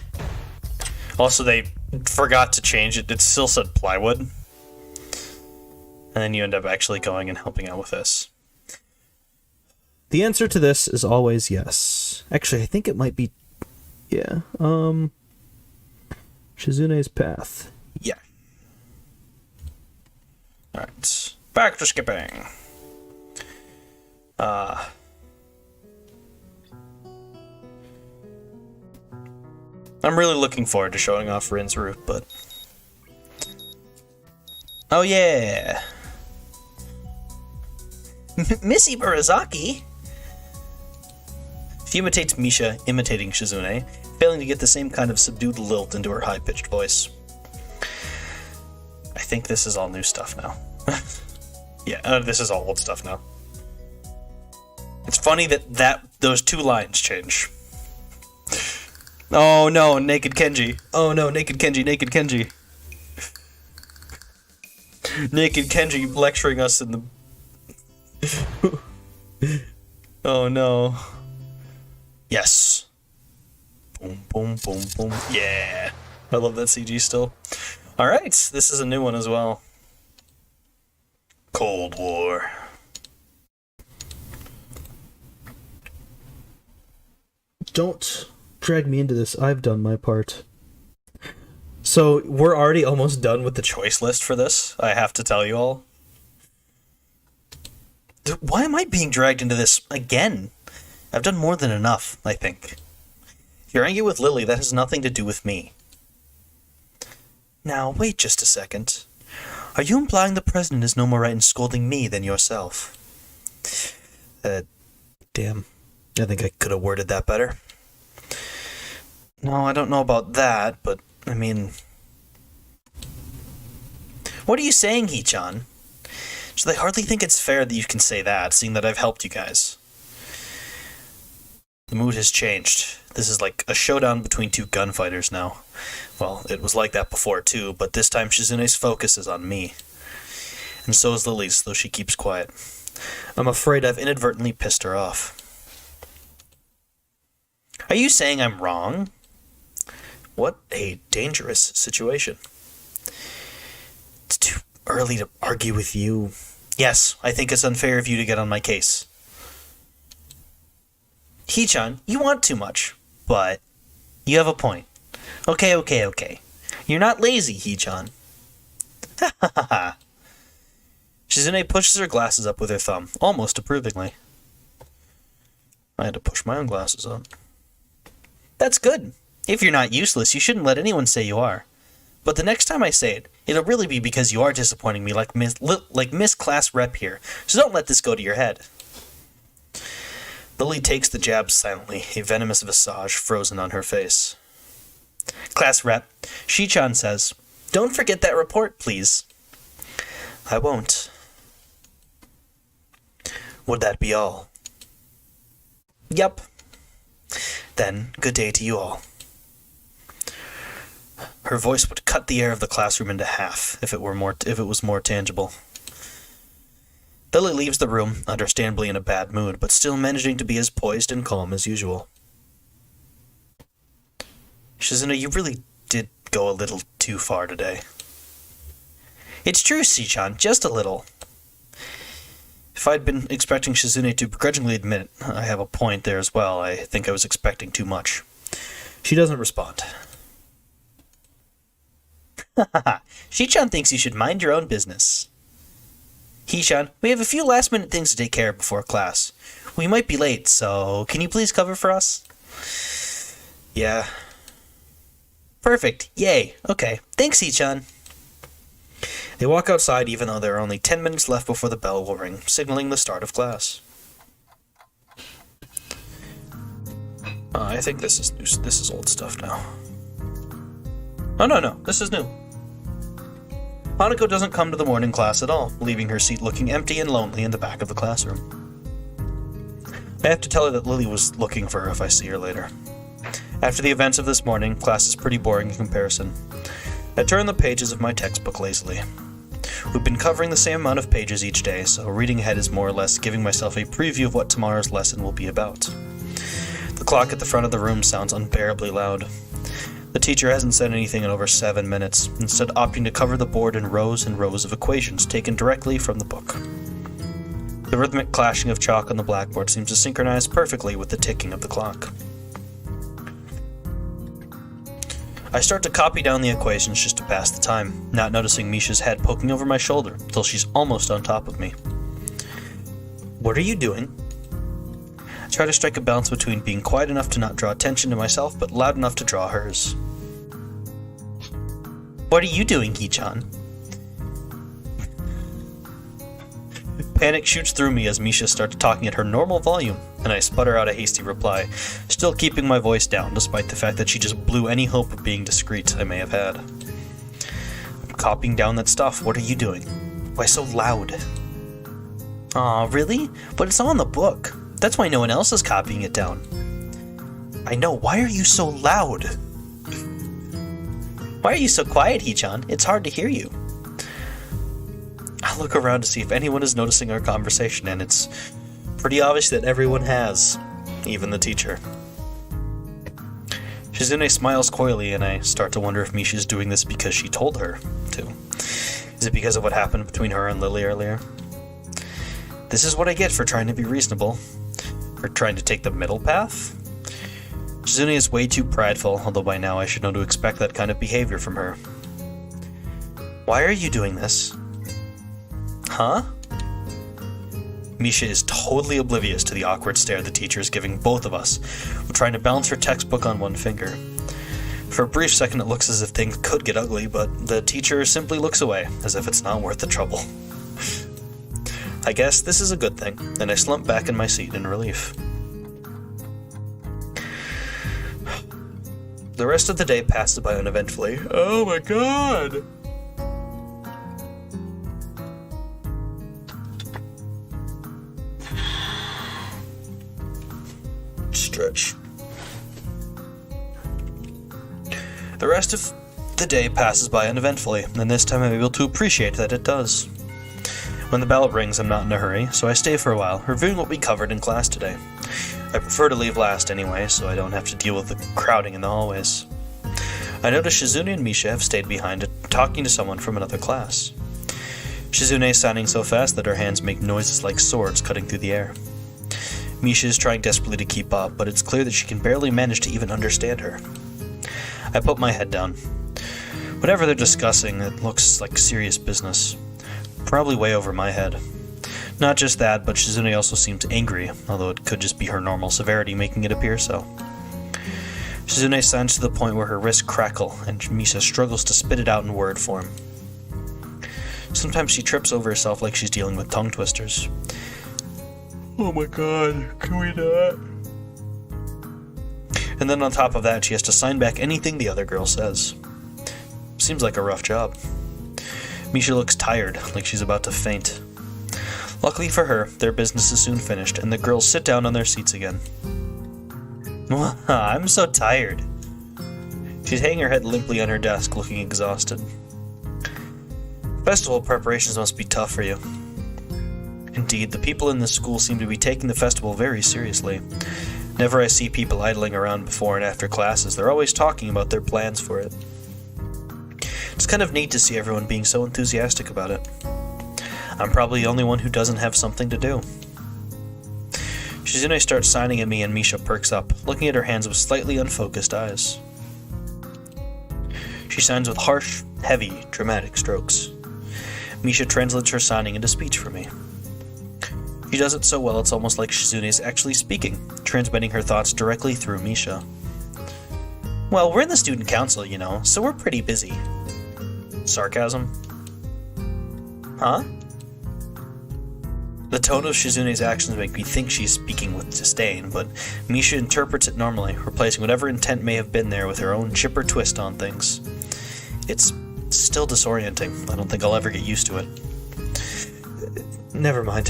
Also, they forgot to change it. It still said plywood. And then you end up actually going and helping out with this. The answer to this is always yes. Actually, I think it might be... Yeah. Shizune's path. Yeah. Alright. Back to skipping. I'm really looking forward to showing off Rin's route, but... Oh yeah! Missy Murazaki! She imitates Misha, imitating Shizune, failing to get the same kind of subdued lilt into her high-pitched voice. I think this is all new stuff now. Yeah, this is all old stuff now. It's funny that those two lines change. Oh no, Naked Kenji. Oh no, Naked Kenji, Naked Kenji. Naked Kenji lecturing us in the... Oh no. Yes. Boom, boom, boom, boom. Yeah. I love that CG still. Alright, this is a new one as well. Cold War. Don't drag me into this. I've done my part. So, we're already almost done with the choice list for this, I have to tell you all. Why am I being dragged into this again? I've done more than enough, I think. If you're angry with Lily, that has nothing to do with me. Now, wait just a second. Are you implying the president is no more right in scolding me than yourself? Damn. I think I could have worded that better. No, I don't know about that, but, I mean... What are you saying, Hee-chan? So they hardly think it's fair that you can say that, seeing that I've helped you guys. The mood has changed. This is like a showdown between two gunfighters now. Well, it was like that before too, but this time Shizune's focus is on me. And so is Lily's, though she keeps quiet. I'm afraid I've inadvertently pissed her off. Are you saying I'm wrong? What a dangerous situation. It's too early to argue with you. Yes, I think it's unfair of you to get on my case. Hee-chan, you want too much, but you have a point. Okay. You're not lazy, Hee-chan. Ha ha ha ha. Shizune pushes her glasses up with her thumb, almost approvingly. I had to push my own glasses up. That's good. If you're not useless, you shouldn't let anyone say you are. But the next time I say it, it'll really be because you are disappointing me like Miss Class Rep here, so don't let this go to your head. Lily takes the jab silently, a venomous visage frozen on her face. Class Rep, Shi-chan says, don't forget that report, please. I won't. Would that be all? Yup. Then, good day to you all. Her voice would cut the air of the classroom into half if it was more tangible. Lily leaves the room, understandably in a bad mood, but still managing to be as poised and calm as usual. Shizune, you really did go a little too far today. It's true, Shi-chan, just a little. If I'd been expecting Shizune to begrudgingly admit I have a point there as well, I think I was expecting too much. She doesn't respond. Shi-chan thinks you should mind your own business. Hee-chan, we have a few last-minute things to take care of before class. We might be late, so can you please cover for us? Yeah. Perfect. Yay. Okay. Thanks, Hee-chan. They walk outside even though there are only 10 minutes left before the bell will ring, signaling the start of class. I think this is new. This is old stuff now. Oh, no. This is new. Hanako doesn't come to the morning class at all, leaving her seat looking empty and lonely in the back of the classroom. I have to tell her that Lily was looking for her if I see her later. After the events of this morning, class is pretty boring in comparison. I turn the pages of my textbook lazily. We've been covering the same amount of pages each day, so reading ahead is more or less giving myself a preview of what tomorrow's lesson will be about. The clock at the front of the room sounds unbearably loud. The teacher hasn't said anything in over 7 minutes, instead opting to cover the board in rows and rows of equations taken directly from the book. The rhythmic clashing of chalk on the blackboard seems to synchronize perfectly with the ticking of the clock. I start to copy down the equations just to pass the time, not noticing Misha's head poking over my shoulder till she's almost on top of me. What are you doing? I try to strike a balance between being quiet enough to not draw attention to myself, but loud enough to draw hers. What are you doing, Hee-chan? Panic shoots through me as Misha starts talking at her normal volume, and I sputter out a hasty reply, still keeping my voice down despite the fact that she just blew any hope of being discreet I may have had. I'm copying down that stuff. What are you doing? Why so loud? Aw, really? But it's all in the book. That's why no one else is copying it down. I know. Why are you so loud? Why are you so quiet, Hee-chan? It's hard to hear you. I look around to see if anyone is noticing our conversation, and it's pretty obvious that everyone has, even the teacher. Shizune smiles coyly, and I start to wonder if Misha's doing this because she told her to. Is it because of what happened between her and Lily earlier? This is what I get for trying to be reasonable. For trying to take the middle path? Shizune is way too prideful, although by now I should know to expect that kind of behavior from her. Why are you doing this? Huh? Misha is totally oblivious to the awkward stare the teacher is giving both of us, while trying to balance her textbook on one finger. For a brief second it looks as if things could get ugly, but the teacher simply looks away, as if it's not worth the trouble. I guess this is a good thing, and I slump back in my seat in relief. The rest of the day passes by uneventfully. Oh my god! Stretch. The rest of the day passes by uneventfully, and this time I'm able to appreciate that it does. When the bell rings, I'm not in a hurry, so I stay for a while, reviewing what we covered in class today. I prefer to leave last anyway, so I don't have to deal with the crowding in the hallways. I notice Shizune and Misha have stayed behind, talking to someone from another class. Shizune is signing so fast that her hands make noises like swords cutting through the air. Misha is trying desperately to keep up, but it's clear that she can barely manage to even understand her. I put my head down. Whatever they're discussing, it looks like serious business. Probably way over my head. Not just that, but Shizune also seems angry, although it could just be her normal severity making it appear so. Shizune signs to the point where her wrists crackle, and Misha struggles to spit it out in word form. Sometimes she trips over herself like she's dealing with tongue twisters. Oh my god, can we not? And then on top of that, she has to sign back anything the other girl says. Seems like a rough job. Misha looks tired, like she's about to faint. Luckily for her, their business is soon finished, and the girls sit down on their seats again. I'm so tired. She's hanging her head limply on her desk, looking exhausted. Festival preparations must be tough for you. Indeed, the people in this school seem to be taking the festival very seriously. Whenever I see people idling around before and after classes, they're always talking about their plans for it. It's kind of neat to see everyone being so enthusiastic about it. I'm probably the only one who doesn't have something to do. Shizune starts signing at me and Misha perks up, looking at her hands with slightly unfocused eyes. She signs with harsh, heavy, dramatic strokes. Misha translates her signing into speech for me. She does it so well it's almost like Shizune is actually speaking, transmitting her thoughts directly through Misha. Well, we're in the student council, you know, so we're pretty busy. Sarcasm? Huh? The tone of Shizune's actions make me think she's speaking with disdain, but Misha interprets it normally, replacing whatever intent may have been there with her own chipper twist on things. It's still disorienting. I don't think I'll ever get used to it. Never mind.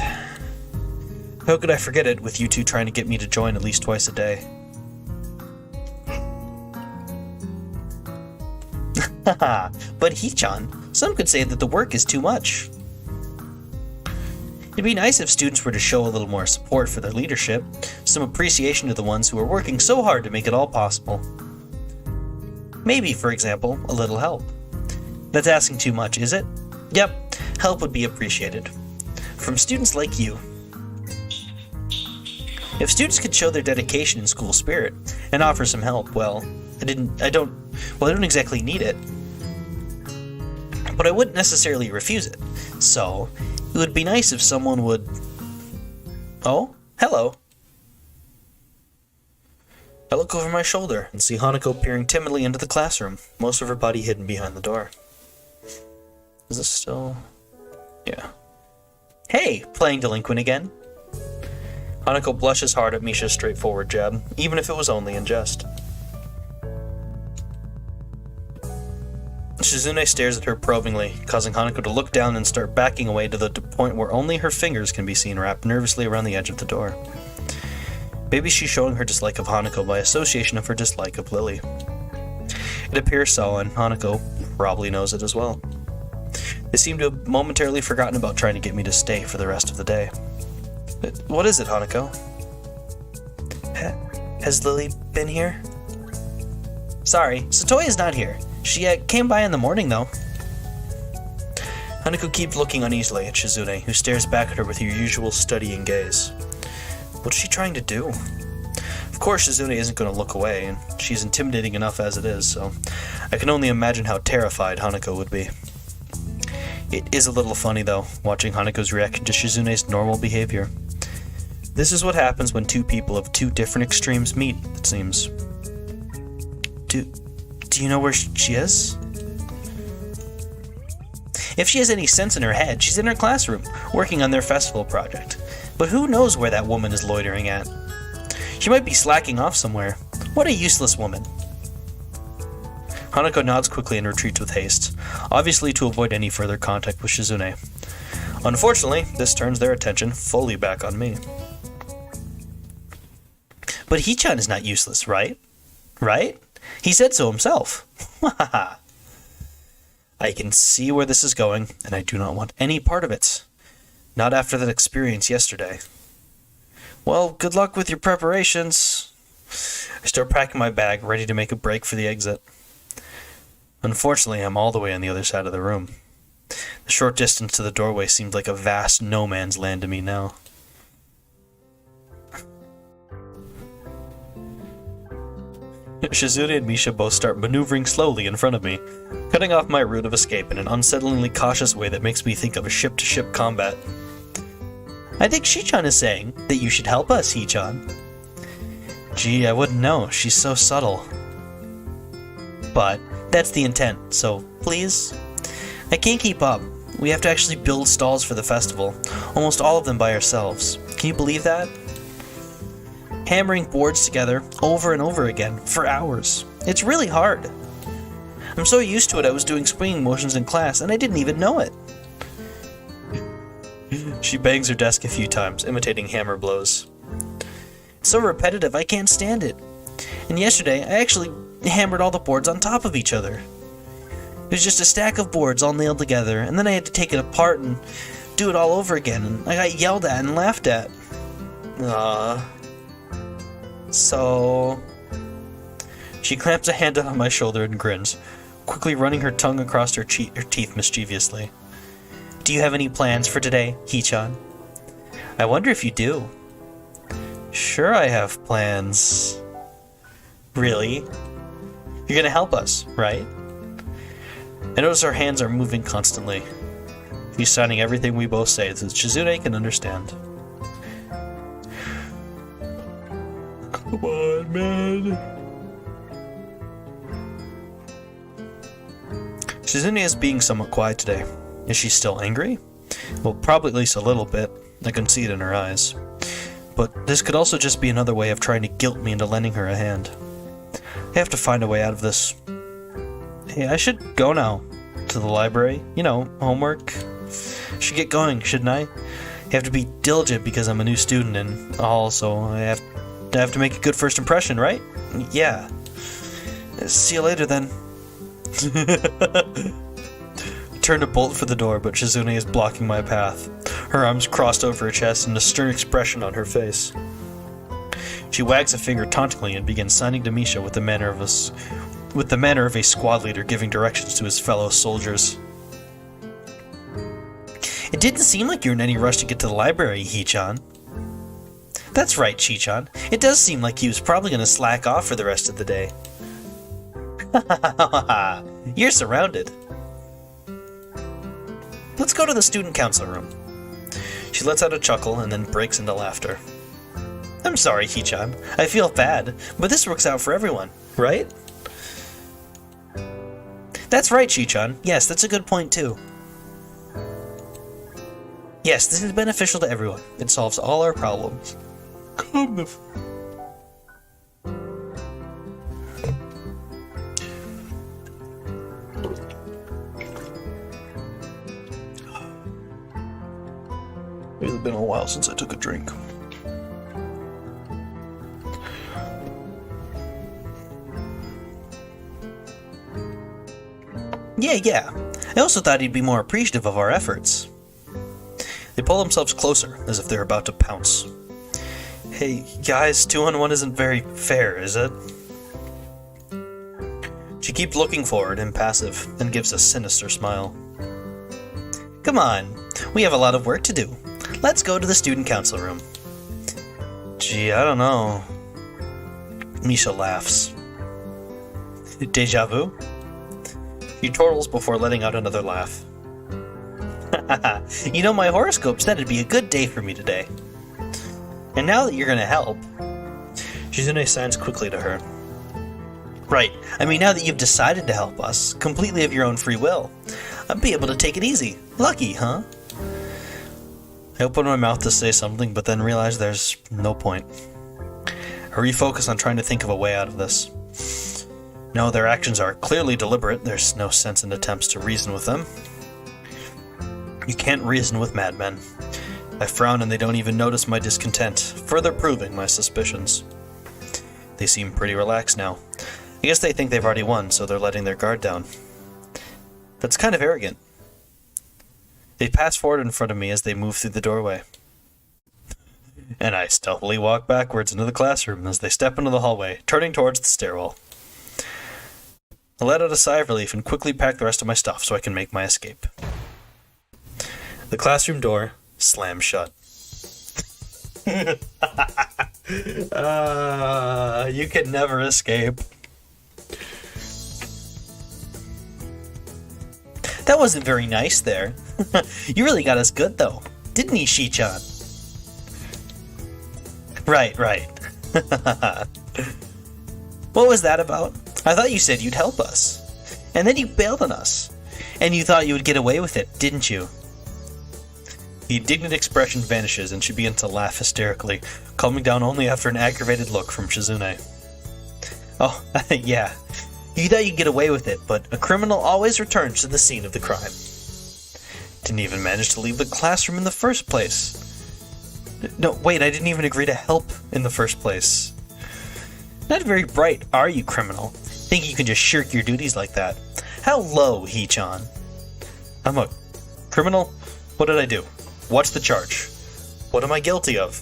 How could I forget it with you two trying to get me to join at least twice a day? Haha, but Hee-chan, some could say that the work is too much. It'd be nice if students were to show a little more support for their leadership, some appreciation to the ones who are working so hard to make it all possible. Maybe, for example, a little help. That's asking too much, is it? Yep, help would be appreciated. From students like you. If students could show their dedication and school spirit, and offer some help, well, I don't exactly need it. But I wouldn't necessarily refuse it, so it would be nice if someone would... Oh, hello. I look over my shoulder and see Hanako peering timidly into the classroom, most of her body hidden behind the door. Is this still... Yeah. Hey, playing delinquent again? Hanako blushes hard at Misha's straightforward jab, even if it was only in jest. Shizune stares at her probingly, causing Hanako to look down and start backing away to the point where only her fingers can be seen wrapped nervously around the edge of the door. Maybe she's showing her dislike of Hanako by association of her dislike of Lily. It appears so, and Hanako probably knows it as well. They seem to have momentarily forgotten about trying to get me to stay for the rest of the day. What is it, Hanako? Has Lily been here? Sorry, Satoya's not here. She came by in the morning, though. Hanako keeps looking uneasily at Shizune, who stares back at her with her usual studying gaze. What's she trying to do? Of course, Shizune isn't going to look away, and she's intimidating enough as it is, so I can only imagine how terrified Hanako would be. It is a little funny, though, watching Hanako's reaction to Shizune's normal behavior. This is what happens when two people of two different extremes meet, it seems. Do you know where she is? If she has any sense in her head, she's in her classroom, working on their festival project. But who knows where that woman is loitering at? She might be slacking off somewhere. What a useless woman. Hanako nods quickly and retreats with haste, obviously to avoid any further contact with Shizune. Unfortunately, this turns their attention fully back on me. But Hee-chan is not useless, right? Right? He said so himself. I can see where this is going, and I do not want any part of it. Not after that experience yesterday. Well, good luck with your preparations. I start packing my bag, ready to make a break for the exit. Unfortunately, I'm all the way on the other side of the room. The short distance to the doorway seemed like a vast no man's land to me now. Shizune and Misha both start maneuvering slowly in front of me, cutting off my route of escape in an unsettlingly cautious way that makes me think of a ship-to-ship combat. I think Shi-chan is saying that you should help us, Hee-chan. Gee, I wouldn't know. She's so subtle. But that's the intent, so please? I can't keep up. We have to actually build stalls for the festival, almost all of them by ourselves. Can you believe that? Hammering boards together over and over again for hours. It's really hard. I'm so used to it I was doing swinging motions in class and I didn't even know it. She bangs her desk a few times, imitating hammer blows. It's so repetitive I can't stand it. And yesterday I actually hammered all the boards on top of each other. It was just a stack of boards all nailed together, and then I had to take it apart and do it all over again, and I got yelled at and laughed at. So... She clamps a hand on my shoulder and grins, quickly running her tongue across her teeth mischievously. Do you have any plans for today, Hee-chan? I wonder if you do. Sure I have plans. Really? You're gonna help us, right? I notice our hands are moving constantly. He's signing everything we both say so that Shizune can understand. Come on, man. Shizune is being somewhat quiet today. Is she still angry? Well, probably at least a little bit. I can see it in her eyes. But this could also just be another way of trying to guilt me into lending her a hand. I have to find a way out of this. Hey, I should go now. To the library. You know, homework. Should get going, shouldn't I? I have to be diligent because I'm a new student and also I have to make a good first impression, right? Yeah. See you later then. I turn to bolt for the door, but Shizune is blocking my path. Her arms crossed over her chest and a stern expression on her face. She wags a finger tauntingly and begins signing to Misha with the manner of a squad leader giving directions to his fellow soldiers. It didn't seem like you were in any rush to get to the library, Hee-chan. That's right, Chi-chan. It does seem like he was probably going to slack off for the rest of the day. You're surrounded. Let's go to the student council room. She lets out a chuckle and then breaks into laughter. I'm sorry, Hee-chan. I feel bad, but this works out for everyone, right? That's right, Chi-chan. Yes, that's a good point too. Yes, this is beneficial to everyone. It solves all our problems. Come the It's been a while since I took a drink. Yeah. I also thought he'd be more appreciative of our efforts. They pull themselves closer, as if they're about to pounce. Hey, guys, 2-on-1 isn't very fair, is it? She keeps looking forward, impassive, and gives a sinister smile. Come on, we have a lot of work to do. Let's go to the student council room. Gee, I don't know. Misha laughs. Deja vu? She chortles before letting out another laugh. You know, my horoscope said it'd be a good day for me today. And now that you're gonna help... Shizune signs quickly to her. Right, I mean, now that you've decided to help us, completely of your own free will, I'll be able to take it easy. Lucky, huh? I open my mouth to say something, but then realize there's no point. I refocus on trying to think of a way out of this. No, their actions are clearly deliberate. There's no sense in attempts to reason with them. You can't reason with madmen. I frown and they don't even notice my discontent, further proving my suspicions. They seem pretty relaxed now. I guess they think they've already won, so they're letting their guard down. That's kind of arrogant. They pass forward in front of me as they move through the doorway. And I stealthily walk backwards into the classroom as they step into the hallway, turning towards the stairwell. I let out a sigh of relief and quickly pack the rest of my stuff so I can make my escape. The classroom door slams shut. You can never escape. That wasn't very nice there. You really got us good, though. Didn't he, Shi-chan? Right. What was that about? I thought you said you'd help us. And then you bailed on us. And you thought you would get away with it, didn't you? The indignant expression vanishes and she begins to laugh hysterically, calming down only after an aggravated look from Shizune. Oh, yeah. You thought you'd get away with it, but a criminal always returns to the scene of the crime. Didn't even manage to leave the classroom in the first place. No, wait, I didn't even agree to help in the first place. Not very bright, are you, criminal? Think you can just shirk your duties like that? How low, Hee-chan? I'm a criminal? What did I do? What's the charge? What am I guilty of?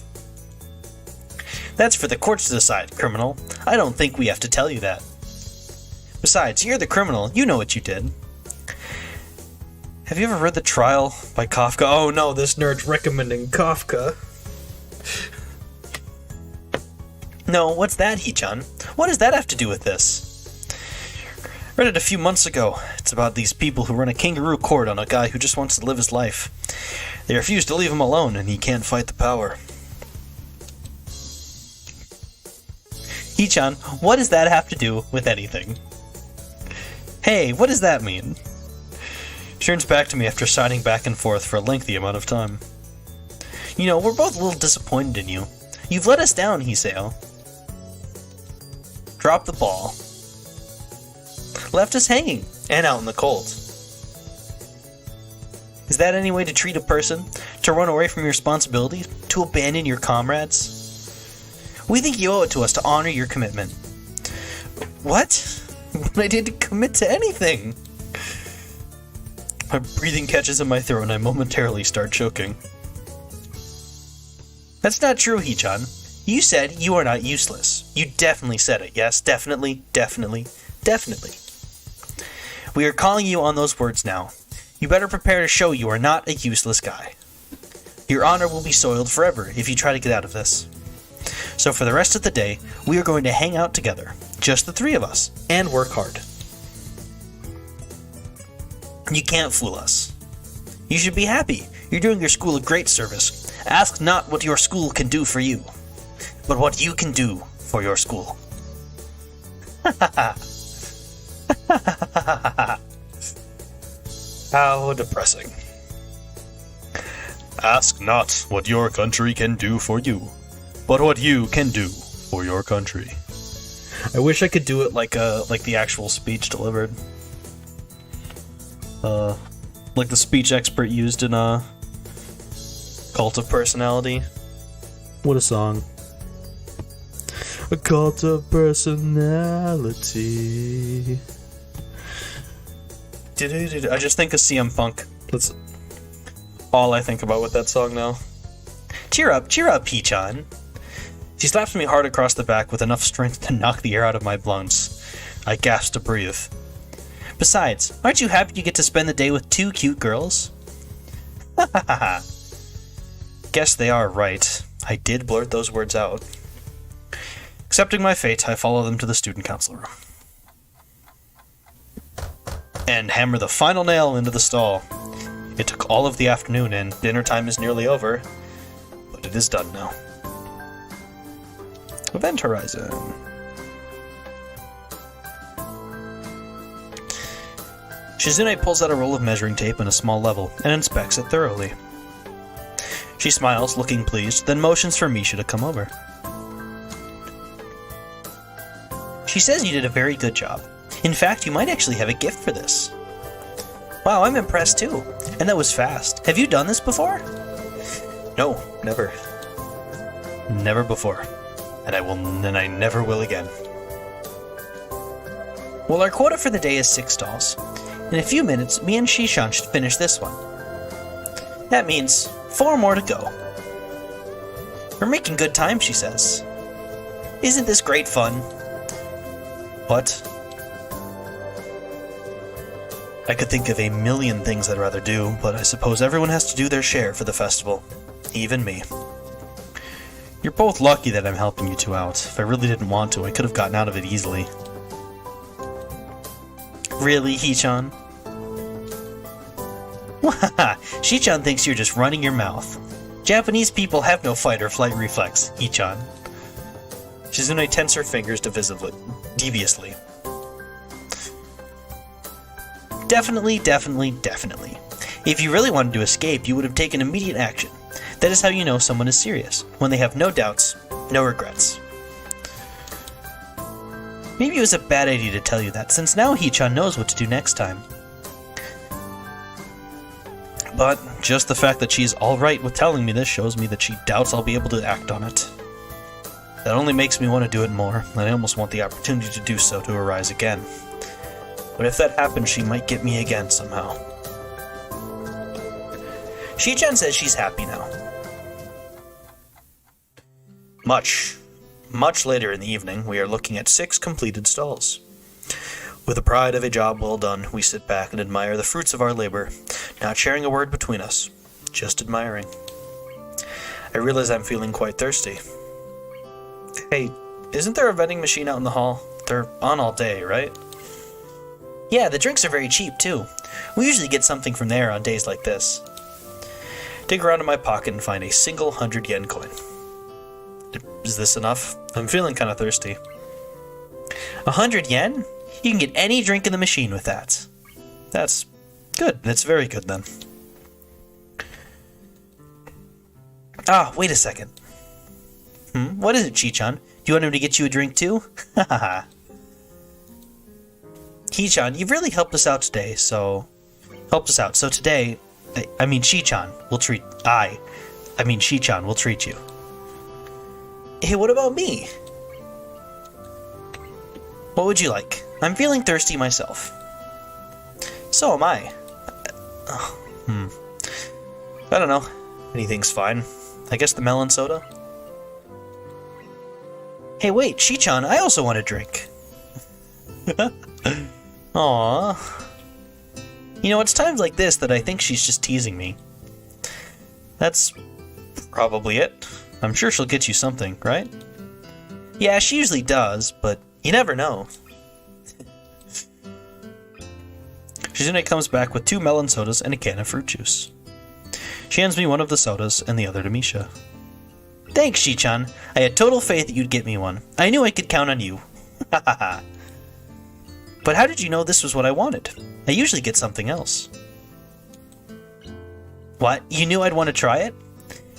That's for the courts to decide, criminal. I don't think we have to tell you that. Besides, you're the criminal. You know what you did. Have you ever read The Trial by Kafka? Oh no, this nerd's recommending Kafka. No, what's that, Hee-chan? What does that have to do with this? Read it a few months ago. It's about these people who run a kangaroo court on a guy who just wants to live his life. They refuse to leave him alone, and he can't fight the power. Hee-chan, what does that have to do with anything? Hey, what does that mean? She turns back to me after signing back and forth for a lengthy amount of time. You know, we're both a little disappointed in you. You've let us down, Hiseo. Dropped the ball. Left us hanging, and out in the cold. Is that any way to treat a person? To run away from your responsibility? To abandon your comrades? We think you owe it to us to honor your commitment. What? What I did to commit to anything? My breathing catches in my throat and I momentarily start choking. That's not true, Hee-chan. You said you are not useless. You definitely said it, yes? Definitely. We are calling you on those words now. You better prepare to show you are not a useless guy. Your honor will be soiled forever if you try to get out of this. So for the rest of the day, we are going to hang out together, just the three of us, and work hard. You can't fool us. You should be happy. You're doing your school a great service. Ask not what your school can do for you, but what you can do for your school. How depressing. Ask not what your country can do for you, but what you can do for your country. I wish I could do it like the actual speech delivered. Like the speech expert used in Cult of Personality. What a song. A Cult of Personality. I just think of CM Punk. That's all I think about with that song now. Cheer up, Hee-chan. She slaps me hard across the back with enough strength to knock the air out of my lungs. I gasp to breathe. Besides, aren't you happy you get to spend the day with two cute girls? Guess they are right. I did blurt those words out. Accepting my fate, I follow them to the student council room. And hammer the final nail into the stall. It took all of the afternoon, and dinner time is nearly over, but it is done now. Event Horizon. Shizune pulls out a roll of measuring tape and a small level, and inspects it thoroughly. She smiles, looking pleased, then motions for Misha to come over. She says you did a very good job. In fact, you might actually have a gift for this. Wow, I'm impressed too. And that was fast. Have you done this before? No, never. Never before. And I never will again. Well, our quota for the day is 6 stalls. In a few minutes, me and Shishan should finish this one. That means 4 more to go. We're making good time, she says. Isn't this great fun? What? I could think of a million things I'd rather do, but I suppose everyone has to do their share for the festival. Even me. You're both lucky that I'm helping you two out. If I really didn't want to, I could have gotten out of it easily. Really, Hee-chan? Wahaha! Shi-chan thinks you're just running your mouth. Japanese people have no fight or flight reflex, Hee-chan. Shizune tenses her fingers deviously. Definitely. If you really wanted to escape, you would have taken immediate action. That is how you know someone is serious, when they have no doubts, no regrets. Maybe it was a bad idea to tell you that, since now Hee-chan knows what to do next time. But just the fact that she's alright with telling me this shows me that she doubts I'll be able to act on it. That only makes me want to do it more, and I almost want the opportunity to do so to arise again. But if that happens, she might get me again somehow. Shi-chan says she's happy now. Much later in the evening, we are looking at 6 completed stalls. With the pride of a job well done, we sit back and admire the fruits of our labor, not sharing a word between us, just admiring. I realize I'm feeling quite thirsty. Hey, isn't there a vending machine out in the hall? They're on all day, right? Yeah, the drinks are very cheap, too. We usually get something from there on days like this. Dig around in my pocket and find a single 100 yen coin. Is this enough? I'm feeling kind of thirsty. 100 yen? You can get any drink in the machine with that. That's good. That's very good, then. Ah, wait a second. What is it, Chi-chan? Do you want him to get you a drink, too? Hahaha. Hee-chan, you've really helped us out today, so... So today... Shi-chan will treat... Shi-chan will treat you. Hey, what about me? What would you like? I'm feeling thirsty myself. So am I. I don't know. Anything's fine. I guess the melon soda? Hey, wait, Shi-chan, I also want a drink. Aww. You know, it's times like this that I think she's just teasing me. That's probably it. I'm sure she'll get you something, right? Yeah, she usually does, but you never know. Shizune comes back with 2 melon sodas and a can of fruit juice. She hands me one of the sodas and the other to Misha. Thanks, Shi-chan. I had total faith that you'd get me one. I knew I could count on you. Hahaha. But how did you know this was what I wanted? I usually get something else. What? You knew I'd want to try it?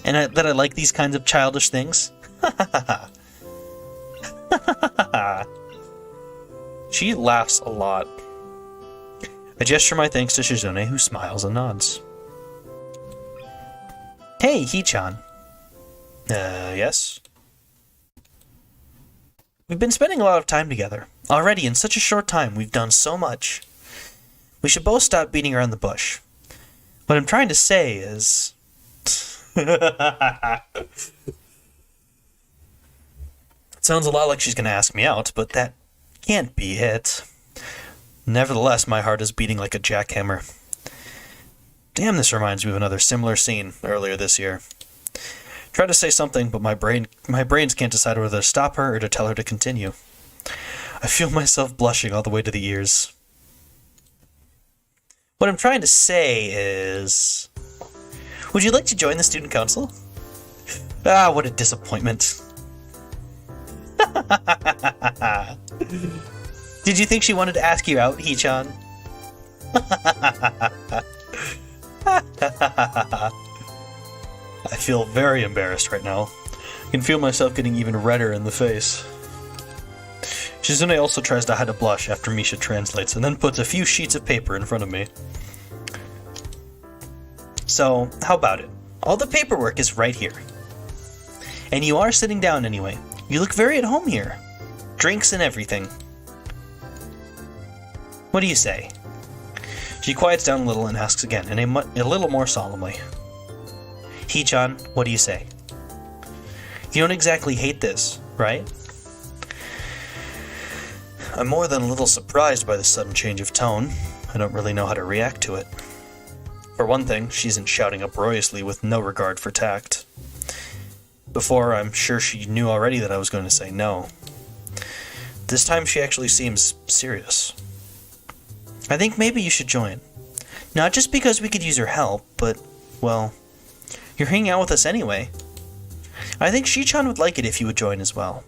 And that I like these kinds of childish things? She laughs a lot. I gesture my thanks to Shizune, who smiles and nods. Hey, Hee-chan. Yes? We've been spending a lot of time together. Already, in such a short time, we've done so much. We should both stop beating around the bush. What I'm trying to say is... It sounds a lot like she's going to ask me out, but that can't be it. Nevertheless, my heart is beating like a jackhammer. Damn, this reminds me of another similar scene earlier this year. Tried to say something, but my brains can't decide whether to stop her or to tell her to continue. I feel myself blushing all the way to the ears. What I'm trying to say is... Would you like to join the student council? Ah, what a disappointment. Did you think she wanted to ask you out, Hee-chan? I feel very embarrassed right now. I can feel myself getting even redder in the face. Shizune also tries to hide a blush after Misha translates, and then puts a few sheets of paper in front of me. So, how about it? All the paperwork is right here. And you are sitting down anyway. You look very at home here. Drinks and everything. What do you say? She quiets down a little and asks again, and a little more solemnly. Hee-chan, what do you say? You don't exactly hate this, right? I'm more than a little surprised by the sudden change of tone. I don't really know how to react to it. For one thing, she isn't shouting uproariously with no regard for tact. Before, I'm sure she knew already that I was going to say no. This time she actually seems serious. I think maybe you should join. Not just because we could use your help, but, well, you're hanging out with us anyway. I think Shi-chan would like it if you would join as well.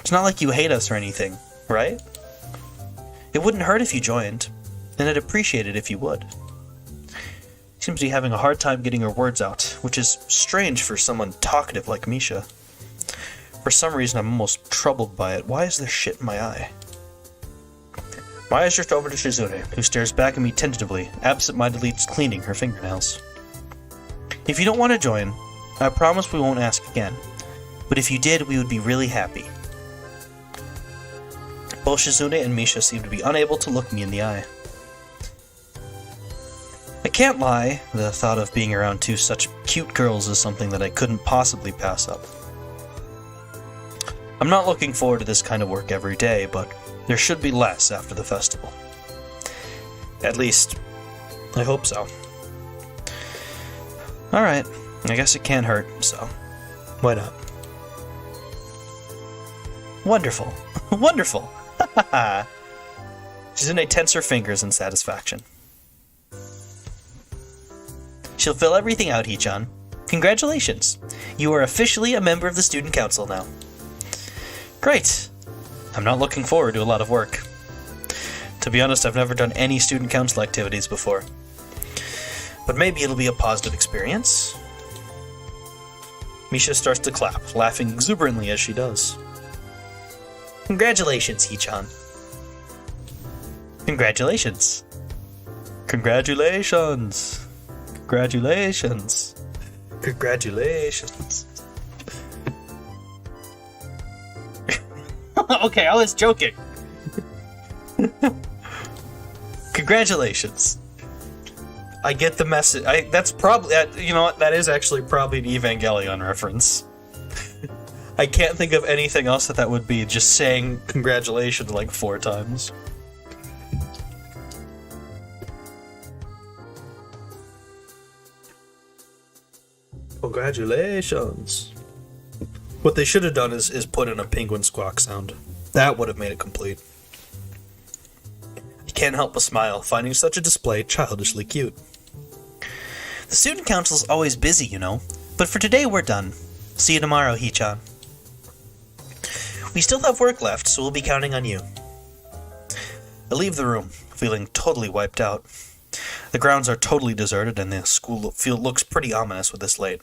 It's not like you hate us or anything, right? It wouldn't hurt if you joined, and I'd appreciate it if you would. She seems to be having a hard time getting her words out, which is strange for someone talkative like Misha. For some reason, I'm almost troubled by it. Why is there shit in my eye? My eyes drift over to Shizune, who stares back at me tentatively, absent-mindedly cleaning her fingernails. If you don't want to join, I promise we won't ask again. But if you did, we would be really happy. Both Shizune and Misha seem to be unable to look me in the eye. I can't lie, the thought of being around two such cute girls is something that I couldn't possibly pass up. I'm not looking forward to this kind of work every day, but there should be less after the festival. At least, I hope so. Alright, I guess it can't hurt, so why not? Wonderful. Wonderful! Shizune tenses her fingers in satisfaction. She'll fill everything out, Hee-chan. Congratulations! You are officially a member of the student council now. Great! I'm not looking forward to a lot of work. To be honest, I've never done any student council activities before. But maybe it'll be a positive experience. Misha starts to clap, laughing exuberantly as she does. Congratulations, Hee-chan. Congratulations. Congratulations. Congratulations. Congratulations. Okay, I was joking. Congratulations. I get the message. That's probably, you know what, that is actually probably an Evangelion reference. I can't think of anything else that would be, just saying congratulations like 4 times. Congratulations. What they should have done is put in a penguin squawk sound. That would have made it complete. You can't help but smile, finding such a display childishly cute. The student council's always busy, you know, but for today we're done. See you tomorrow, Hee-chan. We still have work left, so we'll be counting on you. I leave the room, feeling totally wiped out. The grounds are totally deserted, and the school looks pretty ominous with this late.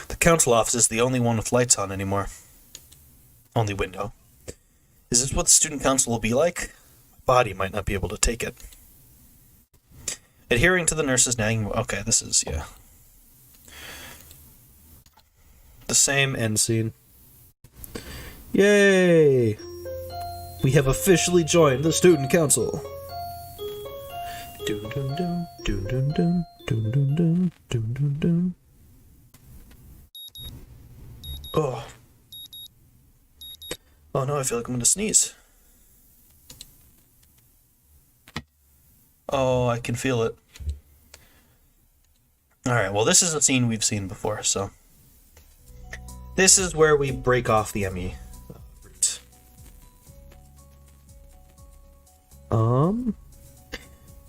The council office is the only one with lights on anymore. Only window. Is this what the student council will be like? My body might not be able to take it. Adhering to the nurse's nagging... Okay, this is, yeah. The same end scene. Yay! We have officially joined the student council. Dun dun dun dun dun dun dun dun dun dun dun dun. Oh. Oh no, I feel like I'm gonna sneeze. Oh, I can feel it. Alright, well this is a scene we've seen before, so... This is where we break off the ME route.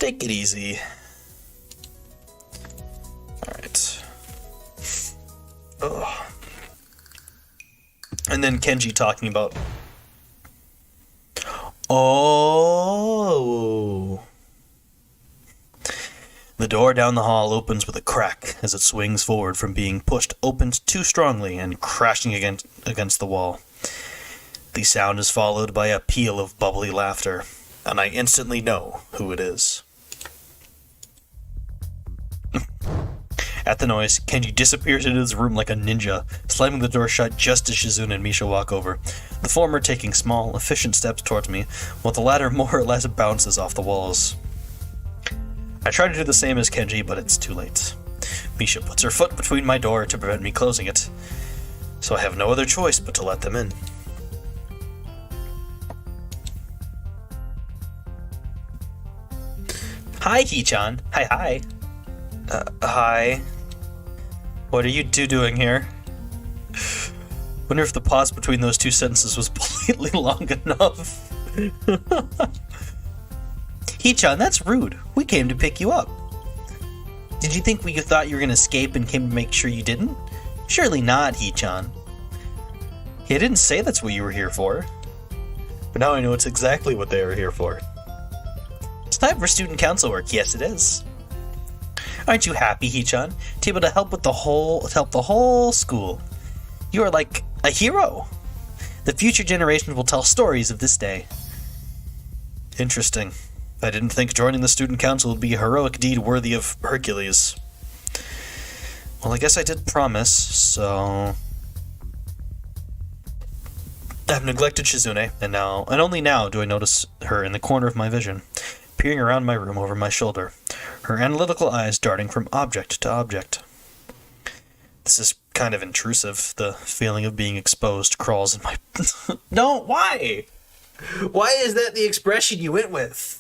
Take it easy. Alright. Ugh. And then Kenji talking about... Oh... The door down the hall opens with a crack as it swings forward from being pushed open too strongly and crashing against the wall. The sound is followed by a peal of bubbly laughter, and I instantly know who it is. At the noise, Kenji disappears into his room like a ninja, slamming the door shut just as Shizune and Misha walk over, the former taking small, efficient steps towards me, while the latter more or less bounces off the walls. I try to do the same as Kenji, but it's too late. Misha puts her foot between my door to prevent me closing it, so I have no other choice but to let them in. Hi, Hee-chan. Hi. Hi. What are you two doing here? Wonder if the pause between those two sentences was politely long enough. Hee-chan, that's rude. We came to pick you up. Did you think we thought you were going to escape and came to make sure you didn't? Surely not, Hee-chan. He didn't say that's what you were here for. But now I know it's exactly what they were here for. It's time for student council work. Yes, it is. Aren't you happy, Hee-chan, to be able to help the whole school? You are like a hero. The future generations will tell stories of this day. Interesting. I didn't think joining the student council would be a heroic deed worthy of Hercules. Well, I guess I did promise, so... I've neglected Shizune, and only now do I notice her in the corner of my vision, peering around my room over my shoulder, her analytical eyes darting from object to object. This is kind of intrusive. The feeling of being exposed crawls in my... No, why? Why is that the expression you went with?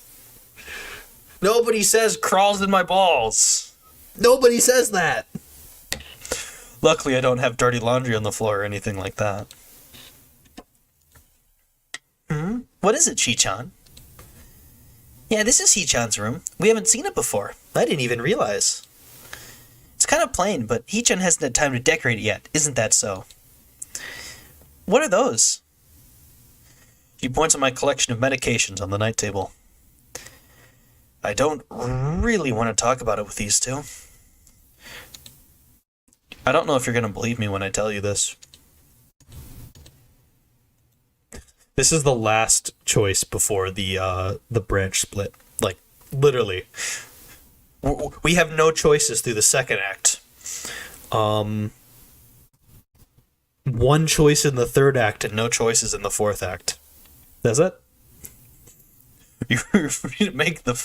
Nobody says crawls in my balls. Nobody says that. Luckily, I don't have dirty laundry on the floor or anything like that. What is it, Hee-chan? Yeah, this is Hee-chan's room. We haven't seen it before. I didn't even realize. It's kind of plain, but Hee-chan hasn't had time to decorate it yet. Isn't that so? What are those? She points at my collection of medications on the night table. I don't really want to talk about it with these two. I don't know if you're going to believe me when I tell you this. This is the last choice before the branch split. Like, literally. We have no choices through the second act. One choice in the third act and no choices in the fourth act. That's it? You're free to make the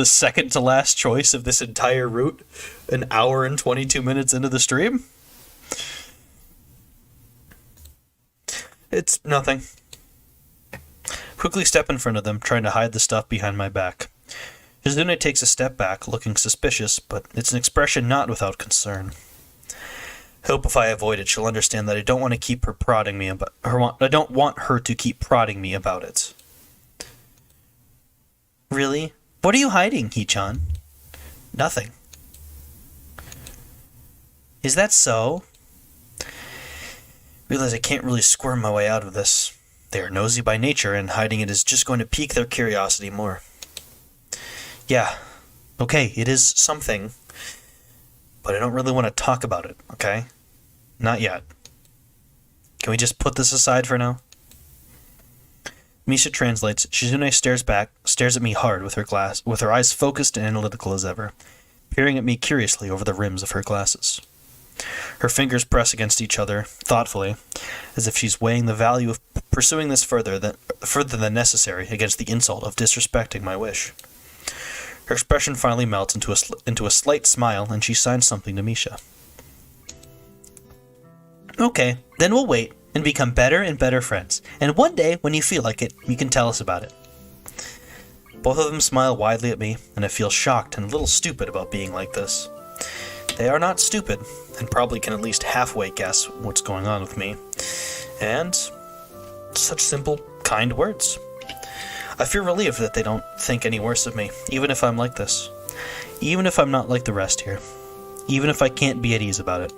second to last choice of this entire route an hour and 22 minutes into the stream? It's nothing. Quickly step in front of them, trying to hide the stuff behind my back. Shizune takes a step back, looking suspicious, but it's an expression not without concern. Hope if I avoid it, she'll understand that I don't want to keep her prodding me about I don't want her to keep prodding me about it. Really? What are you hiding, Hee-chan? Nothing. Is that so? Realize I can't really squirm my way out of this. They are nosy by nature, and hiding it is just going to pique their curiosity more. Yeah, okay, it is something, but I don't really want to talk about it, okay? Not yet. Can we just put this aside for now? Misha translates. Shizune stares at me hard with her eyes focused and analytical as ever, peering at me curiously over the rims of her glasses. Her fingers press against each other, thoughtfully, as if she's weighing the value of pursuing this further than necessary against the insult of disrespecting my wish. Her expression finally melts into a slight smile, and she signs something to Misha. Okay, then we'll wait and become better and better friends, and one day, when you feel like it, you can tell us about it. Both of them smile widely at me, and I feel shocked and a little stupid about being like this. They are not stupid, and probably can at least halfway guess what's going on with me. And such simple, kind words. I feel relieved that they don't think any worse of me, even if I'm like this. Even if I'm not like the rest here. Even if I can't be at ease about it.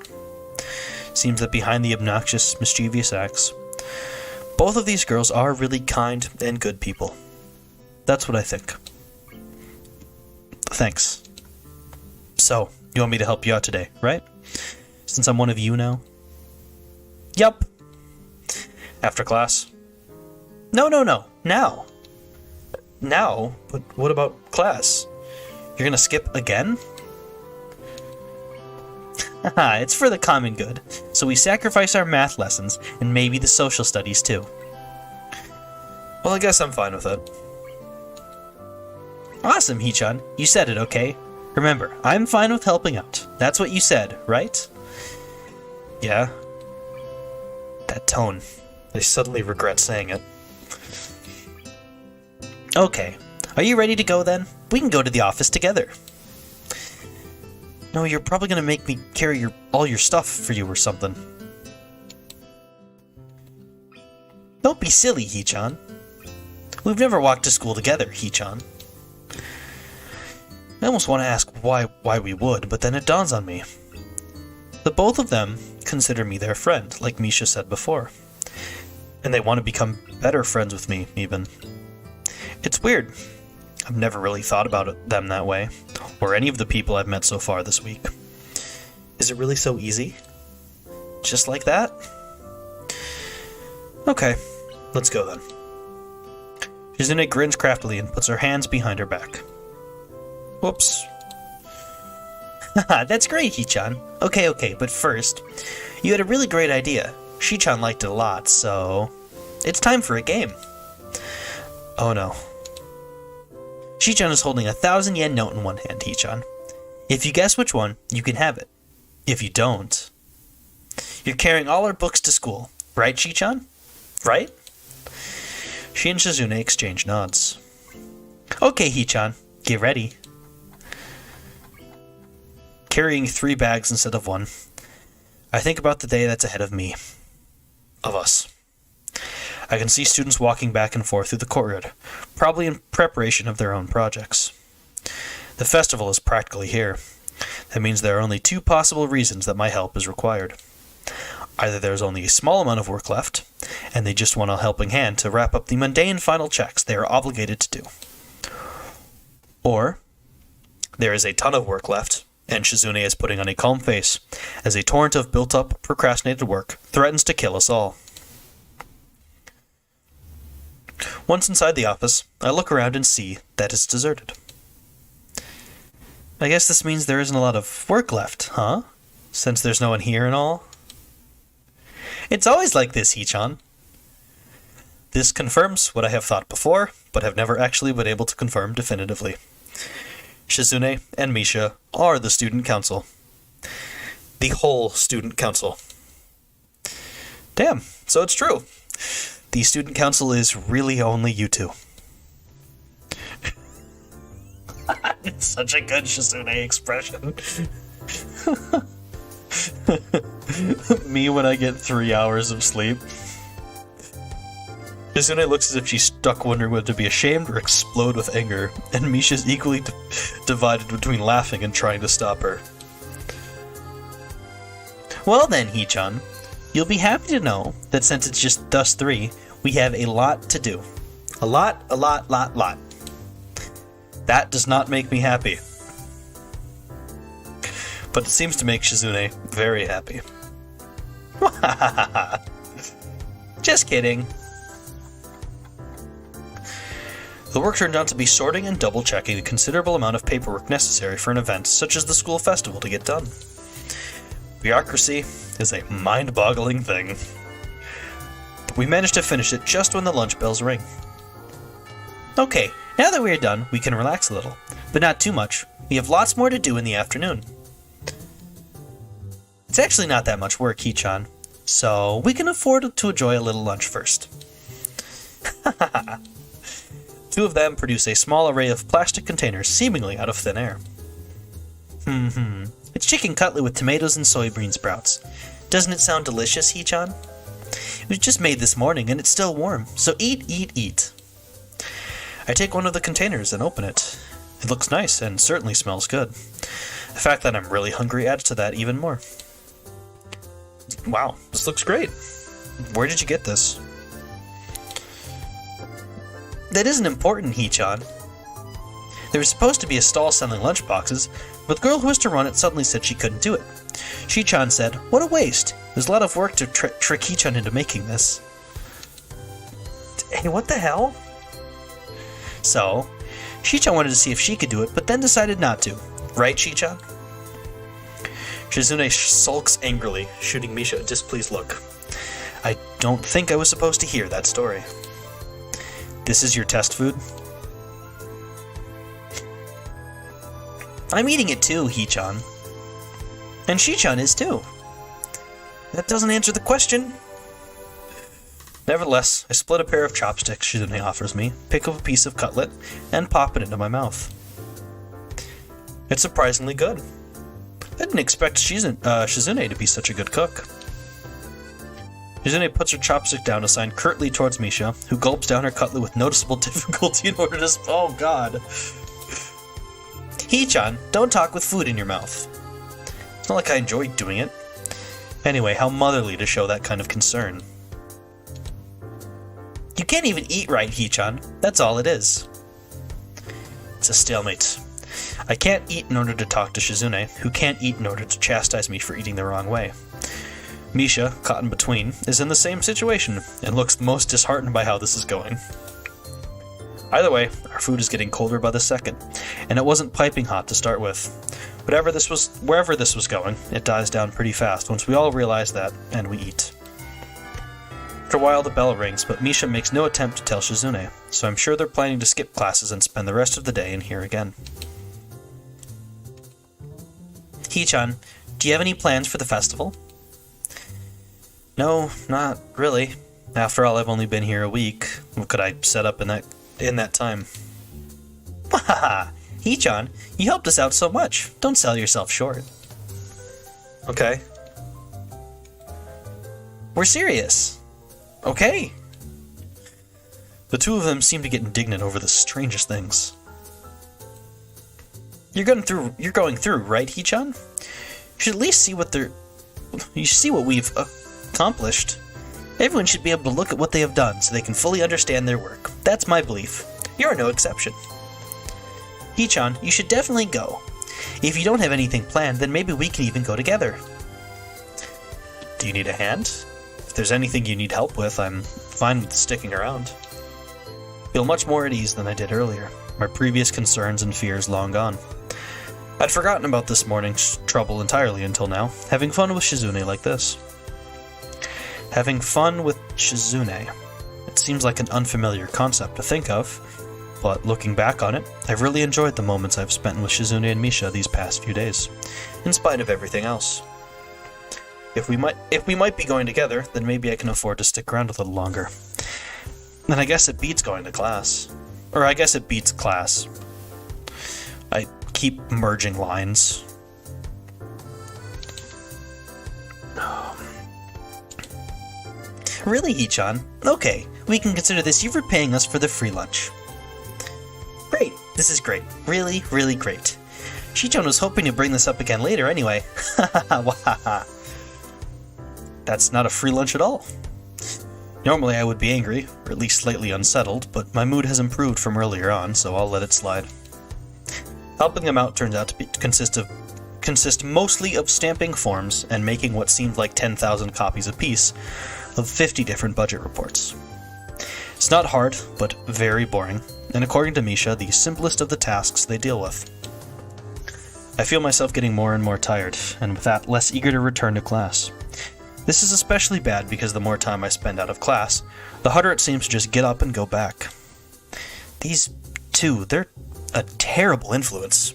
Seems that behind the obnoxious, mischievous acts, both of these girls are really kind and good people. That's what I think. Thanks. So, you want me to help you out today, right? Since I'm one of you now? Yup. After class? No. Now. Now? But what about class? You're gonna skip again? Haha, it's for the common good. So we sacrifice our math lessons, and maybe the social studies too. Well, I guess I'm fine with it. Awesome, Hee-chan. You said it, okay? Remember, I'm fine with helping out. That's what you said, right? Yeah. That tone. I suddenly regret saying it. Okay. Are you ready to go then? We can go to the office together. No, you're probably gonna make me carry all your stuff for you or something. Don't be silly, Hee-chan. We've never walked to school together, Hee-chan. I almost want to ask why we would, but then it dawns on me. The both of them consider me their friend, like Misha said before. And they want to become better friends with me, even. It's weird. I've never really thought about them that way, or any of the people I've met so far this week. Is it really so easy? Just like that? Okay, let's go then. Shizune grins craftily and puts her hands behind her back. Whoops. Haha, that's great, Hee-chan. Okay, but first, you had a really great idea. Shi-chan liked it a lot, so... It's time for a game. Oh no. Shi-chan is holding a 1,000 yen note in one hand, Hee-chan. If you guess which one, you can have it. If you don't... You're carrying all our books to school, right, Shi-chan? Right? She and Shizune exchange nods. Okay, Hee-chan, get ready. Carrying 3 bags instead of 1. I think about the day that's ahead of me. Of us. I can see students walking back and forth through the courtyard, probably in preparation of their own projects. The festival is practically here. That means there are only 2 possible reasons that my help is required. Either there's only a small amount of work left, and they just want a helping hand to wrap up the mundane final checks they are obligated to do. Or, there is a ton of work left, and Shizune is putting on a calm face, as a torrent of built-up, procrastinated work threatens to kill us all. Once inside the office, I look around and see that it's deserted. I guess this means there isn't a lot of work left, huh? Since there's no one here and all? It's always like this, Hee-chan. This confirms what I have thought before, but have never actually been able to confirm definitively. Shizune and Misha are the student council. The whole student council. Damn, so it's true. The student council is really only you two. It's such a good Shizune expression. Me when I get 3 hours of sleep. Shizune looks as if she's stuck wondering whether to be ashamed or explode with anger, and Misha's equally divided between laughing and trying to stop her. Well then, Hee-chan, you'll be happy to know that since it's just us 3, we have a lot to do. A lot. That does not make me happy. But it seems to make Shizune very happy. Just kidding. The work turned out to be sorting and double-checking a considerable amount of paperwork necessary for an event such as the school festival to get done. Bureaucracy is a mind-boggling thing. But we managed to finish it just when the lunch bells ring. Okay, now that we are done, we can relax a little, but not too much. We have lots more to do in the afternoon. It's actually not that much work, Hee-chan, so we can afford to enjoy a little lunch first. 2 of them produce a small array of plastic containers seemingly out of thin air. It's chicken cutlet with tomatoes and soybean sprouts. Doesn't it sound delicious, Hee-chan? It was just made this morning and it's still warm, so eat. I take one of the containers and open it. It looks nice and certainly smells good. The fact that I'm really hungry adds to that even more. Wow, this looks great. Where did you get this? That isn't important, Hee-chan. There was supposed to be a stall selling lunchboxes, but the girl who was to run it suddenly said she couldn't do it. Shi-chan said, "What a waste. There's a lot of work to trick Hee-chan into making this." Hey, what the hell? So, Shi-chan wanted to see if she could do it, but then decided not to. Right, Shi-chan? Shizune sulks angrily, shooting Misha a displeased look. I don't think I was supposed to hear that story. This is your test food? I'm eating it too, Hee-chan. And Shi-chan is too. That doesn't answer the question. Nevertheless, I split a pair of chopsticks Shizune offers me, pick up a piece of cutlet, and pop it into my mouth. It's surprisingly good. I didn't expect Shizune to be such a good cook. Shizune puts her chopstick down, assigned curtly towards Misha, who gulps down her cutlet with noticeable difficulty in order to... Oh god. Hee-chan, don't talk with food in your mouth. It's not like I enjoy doing it. Anyway, how motherly to show that kind of concern. You can't even eat right, Hee-chan. That's all it is. It's a stalemate. I can't eat in order to talk to Shizune, who can't eat in order to chastise me for eating the wrong way. Misha, caught in between, is in the same situation, and looks most disheartened by how this is going. Either way, our food is getting colder by the second, and it wasn't piping hot to start with. Wherever this was going, it dies down pretty fast once we all realize that, and we eat. After a while the bell rings, but Misha makes no attempt to tell Shizune, so I'm sure they're planning to skip classes and spend the rest of the day in here again. Hee-chan, do you have any plans for the festival? No, not really. After all, I've only been here a week. What could I set up in that time? Wahaha! Hee-chan, you helped us out so much. Don't sell yourself short. Okay. We're serious. Okay. The two of them seem to get indignant over the strangest things. You're going through, right, Hee-chan? You should at least see what we've accomplished. Everyone should be able to look at what they have done so they can fully understand their work. That's my belief. You're no exception. Hee-chan, you should definitely go. If you don't have anything planned, then maybe we can even go together. Do you need a hand? If there's anything you need help with, I'm fine with sticking around. Feel much more at ease than I did earlier. My previous concerns and fears long gone. I'd forgotten about this morning's trouble entirely until now, having fun with Shizune like this. Having fun with Shizune. It seems like an unfamiliar concept to think of, but looking back on it, I've really enjoyed the moments I've spent with Shizune and Misha these past few days, in spite of everything else. If we might be going together, then maybe I can afford to stick around a little longer. Then I guess it beats going to class. Or I guess it beats class. I keep merging lines. Really, Hee-chan? Okay, we can consider this you repaying us for the free lunch. Great, this is great. Really, really great. Shi-chan was hoping to bring this up again later anyway. Wahaha. That's not a free lunch at all. Normally I would be angry, or at least slightly unsettled, but my mood has improved from earlier on, so I'll let it slide. Helping them out turns out to consist mostly of stamping forms and making what seemed like 10,000 copies apiece of 50 different budget reports. It's not hard, but very boring, and according to Misha, the simplest of the tasks they deal with. I feel myself getting more and more tired, and with that, less eager to return to class. This is especially bad because the more time I spend out of class, the harder it seems to just get up and go back. These two, they're a terrible influence.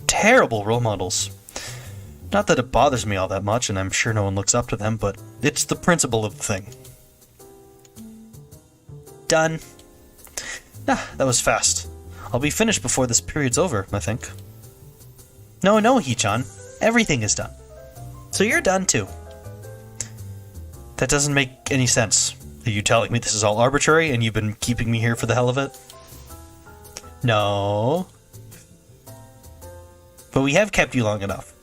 Terrible role models. Not that it bothers me all that much, and I'm sure no one looks up to them, but it's the principle of the thing. Done. That was fast. I'll be finished before this period's over, I think. No, Hee-chan. Everything is done. So you're done too. That doesn't make any sense. Are you telling me this is all arbitrary and you've been keeping me here for the hell of it? No. But we have kept you long enough.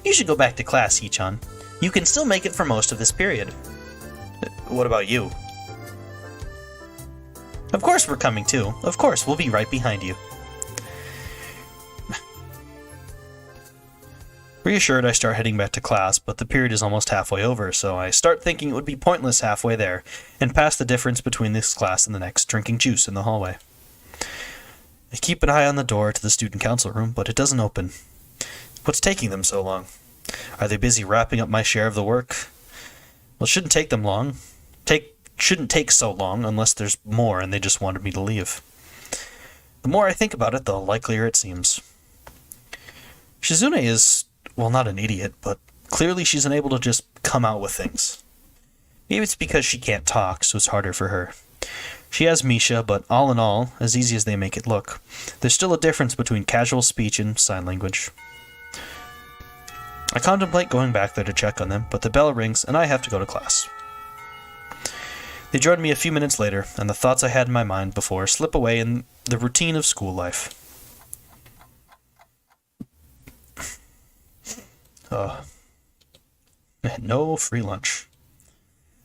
You should go back to class, Hee-chan. You can still make it for most of this period. What about you? Of course we're coming too. Of course, we'll be right behind you. Reassured, I start heading back to class, but the period is almost halfway over, so I start thinking it would be pointless halfway there, and pass the difference between this class and the next, drinking juice in the hallway. I keep an eye on the door to the student council room, but it doesn't open. What's taking them so long? Are they busy wrapping up my share of the work? Well, it shouldn't take them long. Shouldn't take so long unless there's more and they just wanted me to leave. The more I think about it, the likelier it seems. Shizune is, well, not an idiot, but clearly she's unable to just come out with things. Maybe it's because she can't talk, so it's harder for her. She has Misha, but all in all, as easy as they make it look, there's still a difference between casual speech and sign language. I contemplate going back there to check on them, but the bell rings and I have to go to class. They join me a few minutes later, and the thoughts I had in my mind before slip away in the routine of school life. No free lunch.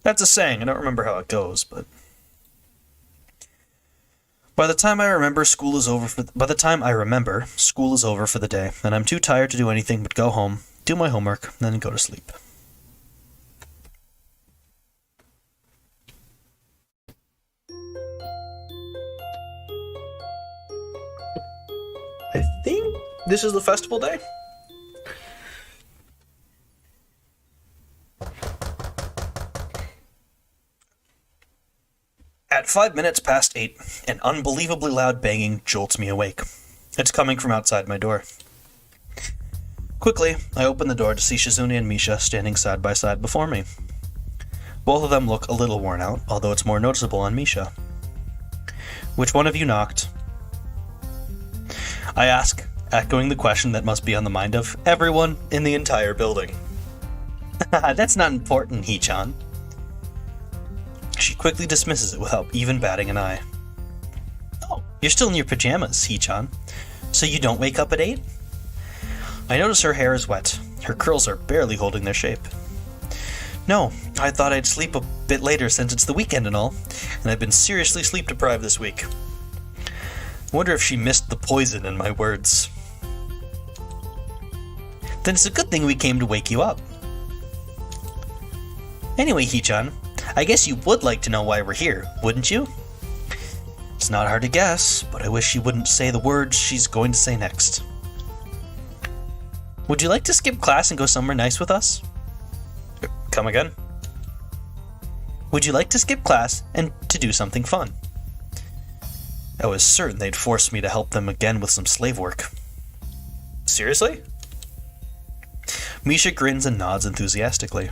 That's a saying, I don't remember how it goes, but... By the time I remember, school is over for the day, and I'm too tired to do anything but go home, do my homework, and then go to sleep. I think this is the festival day. At 5 minutes past 8, an unbelievably loud banging jolts me awake. It's coming from outside my door. Quickly, I open the door to see Shizune and Misha standing side by side before me. Both of them look a little worn out, although it's more noticeable on Misha. Which one of you knocked? I ask, echoing the question that must be on the mind of everyone in the entire building. That's not important, Hee-chan. She quickly dismisses it without even batting an eye. Oh, you're still in your pajamas, Hee-chan. So you don't wake up at 8? I notice her hair is wet. Her curls are barely holding their shape. No, I thought I'd sleep a bit later since it's the weekend and all, and I've been seriously sleep deprived this week. I wonder if she missed the poison in my words. Then it's a good thing we came to wake you up. Anyway, Hee-chan, I guess you would like to know why we're here, wouldn't you? It's not hard to guess, but I wish she wouldn't say the words she's going to say next. Would you like to skip class and go somewhere nice with us? Come again? Would you like to skip class and to do something fun? I was certain they'd force me to help them again with some slave work. Seriously? Misha grins and nods enthusiastically.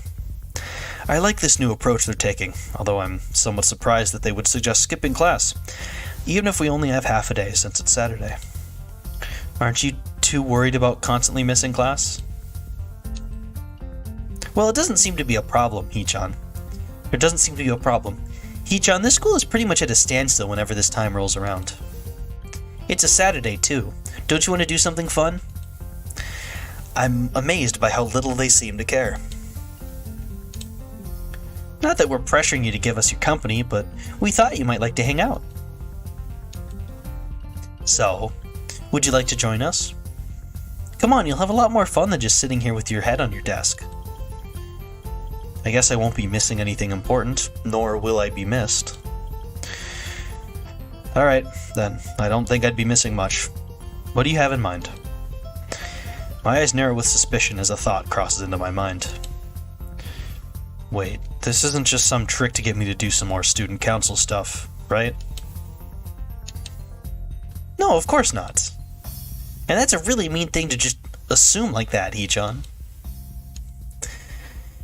I like this new approach they're taking, although I'm somewhat surprised that they would suggest skipping class, even if we only have half a day since it's Saturday. Aren't you too worried about constantly missing class? Well, it doesn't seem to be a problem, Hee-chan. There doesn't seem to be a problem. Hee-chan, this school is pretty much at a standstill whenever this time rolls around. It's a Saturday, too. Don't you want to do something fun? I'm amazed by how little they seem to care. Not that we're pressuring you to give us your company, but we thought you might like to hang out. So, would you like to join us? Come on, you'll have a lot more fun than just sitting here with your head on your desk. I guess I won't be missing anything important, nor will I be missed. Alright, then. I don't think I'd be missing much. What do you have in mind? My eyes narrow with suspicion as a thought crosses into my mind. Wait, this isn't just some trick to get me to do some more student council stuff, right? No, of course not. And that's a really mean thing to just assume like that, Hee-chan.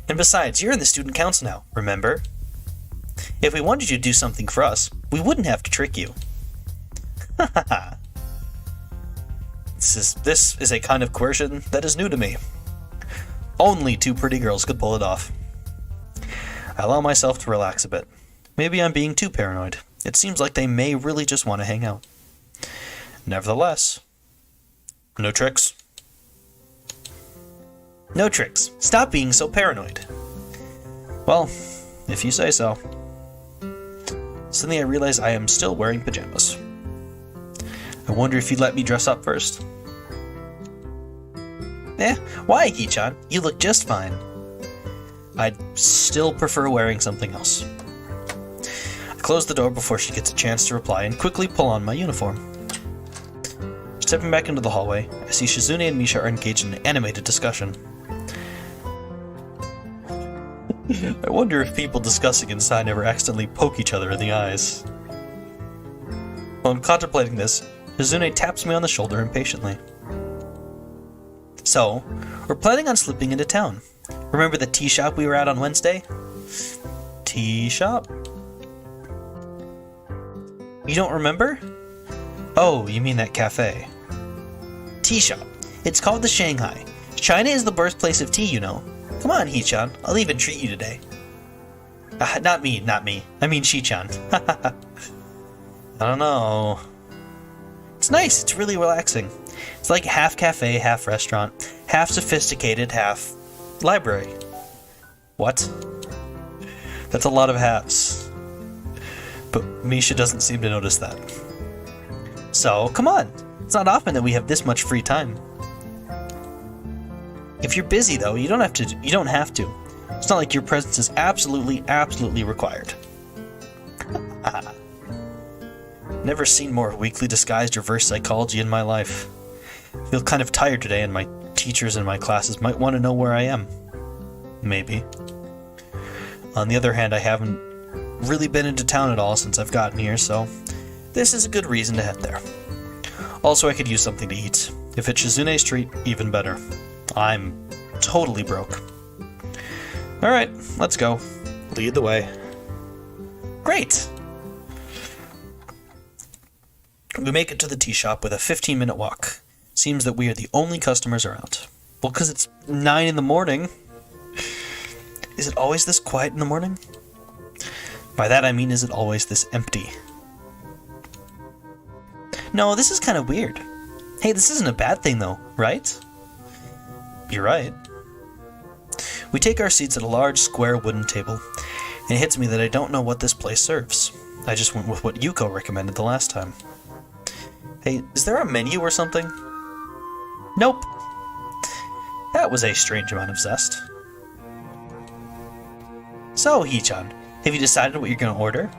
And besides, you're in the student council now, remember? If we wanted you to do something for us, we wouldn't have to trick you. Ha ha ha. This is a kind of coercion that is new to me. Only two pretty girls could pull it off. I allow myself to relax a bit. Maybe I'm being too paranoid. It seems like they may really just want to hang out. Nevertheless, no tricks. No tricks. Stop being so paranoid. Well, if you say so. Suddenly I realize I am still wearing pajamas. I wonder if you'd let me dress up first. Why, Hichan? You look just fine. I'd still prefer wearing something else. I close the door before she gets a chance to reply and quickly pull on my uniform. Stepping back into the hallway, I see Shizune and Misha are engaged in an animated discussion. I wonder if people discussing inside ever accidentally poke each other in the eyes. While I'm contemplating this, Shizune taps me on the shoulder impatiently. So, we're planning on slipping into town. Remember the tea shop we were at on Wednesday? Tea shop? You don't remember? Oh, you mean that cafe. Tea shop. It's called the Shanghai. China is the birthplace of tea, you know. Come on, Hichan. I'll even treat you today. Not me. I mean Shichan. I don't know. It's nice. It's really relaxing. It's like half cafe, half restaurant, half sophisticated, half library. What? That's a lot of halves. But Misha doesn't seem to notice that. So, come on. It's not often that we have this much free time. If you're busy, though, you don't have to. It's not like your presence is absolutely required. Never seen more weakly disguised reverse psychology in my life. I feel kind of tired today, and my teachers in my classes might want to know where I am. Maybe. On the other hand, I haven't really been into town at all since I've gotten here, so this is a good reason to head there. Also, I could use something to eat. If it's Shizune's treat, even better. I'm totally broke. Alright, let's go. Lead the way. Great! We make it to the tea shop with a 15-minute walk. Seems that we are the only customers around. Well, because it's 9 in the morning. Is it always this quiet in the morning? By that I mean, is it always this empty? No, this is kind of weird. Hey, this isn't a bad thing though, right? You're right. We take our seats at a large square wooden table, and it hits me that I don't know what this place serves. I just went with what Yuko recommended the last time. Hey, is there a menu or something? Nope. That was a strange amount of zest. So, Hichan, have you decided what you're going to order?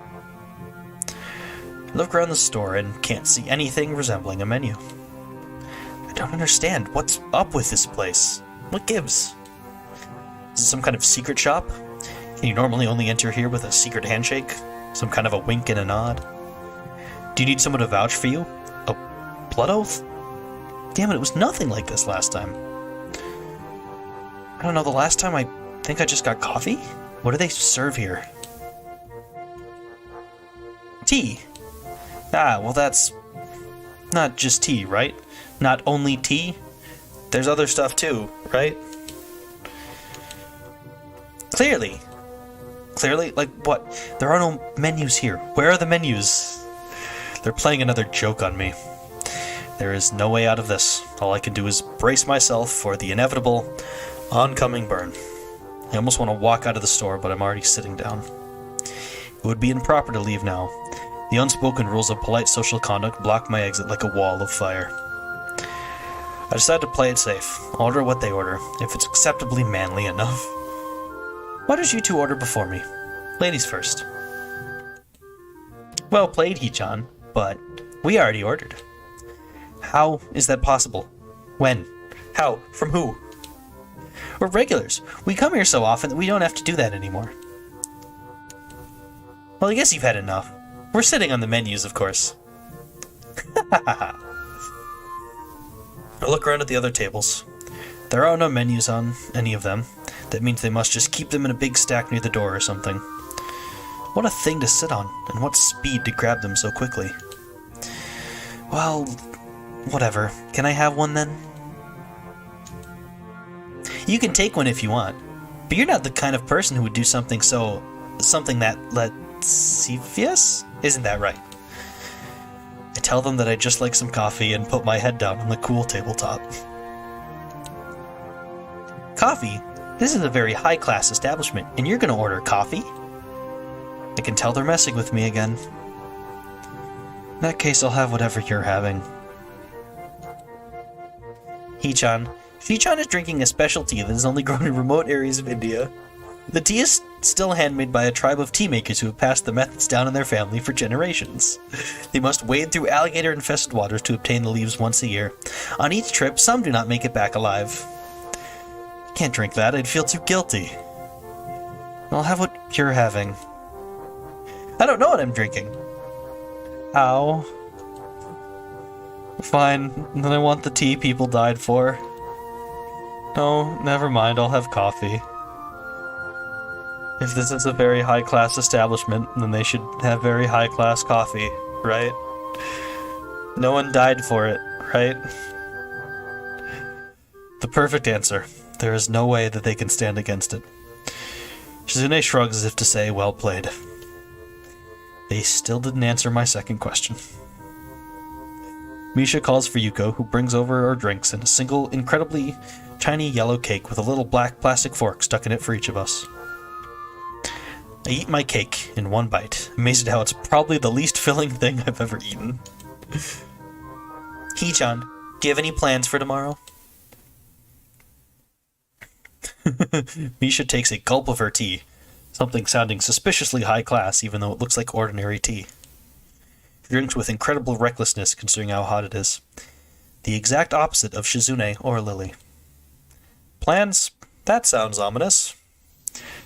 I look around the store and can't see anything resembling a menu. I don't understand. What's up with this place? What gives? Is it some kind of secret shop? Can you normally only enter here with a secret handshake? Some kind of a wink and a nod? Do you need someone to vouch for you? A blood oath? Damn it was nothing like this last time. I don't know, the last time I think I just got coffee? What do they serve here? Tea. Ah, well that's not just tea, right? Not only tea. There's other stuff too, right? Clearly. Clearly? Like what? There are no menus here. Where are the menus? They're playing another joke on me. There is no way out of this. All I can do is brace myself for the inevitable oncoming burn. I almost want to walk out of the store, but I'm already sitting down. It would be improper to leave now. The unspoken rules of polite social conduct block my exit like a wall of fire. I decide to play it safe. Order what they order, if it's acceptably manly enough. Why don't you two order before me? Ladies first. Well played, Hichan, but we already ordered. How is that possible? When? How? From who? We're regulars. We come here so often that we don't have to do that anymore. Well, I guess you've had enough. We're sitting on the menus, of course. I look around at the other tables. There are no menus on any of them. That means they must just keep them in a big stack near the door or something. What a thing to sit on, and what speed to grab them so quickly. Well, whatever. Can I have one then? You can take one if you want, but you're not the kind of person who would do something that lascivious? Isn't that right? I tell them that I'd just like some coffee and put my head down on the cool tabletop. Coffee? This is a very high-class establishment, and you're gonna order coffee? I can tell they're messing with me again. In that case, I'll have whatever you're having. Hee-chan. Hee-chan is drinking a special tea that is only grown in remote areas of India. The tea is still handmade by a tribe of tea makers who have passed the methods down in their family for generations. They must wade through alligator-infested waters to obtain the leaves once a year. On each trip, some do not make it back alive. I can't drink that, I'd feel too guilty. I'll have what you're having. I don't know what I'm drinking. Ow. Fine, then I want the tea people died for. No, never mind, I'll have coffee. If this is a very high-class establishment, then they should have very high-class coffee, right? No one died for it, right? The perfect answer. There is no way that they can stand against it. Shizune shrugs as if to say, well played. They still didn't answer my second question. Misha calls for Yuko, who brings over our drinks and a single, incredibly tiny yellow cake with a little black plastic fork stuck in it for each of us. I eat my cake in one bite, amazed at how it's probably the least filling thing I've ever eaten. Hee-chan, do you have any plans for tomorrow? Misha takes a gulp of her tea, something sounding suspiciously high class even though it looks like ordinary tea. She drinks with incredible recklessness considering how hot it is. The exact opposite of Shizune or Lily. Plans? That sounds ominous.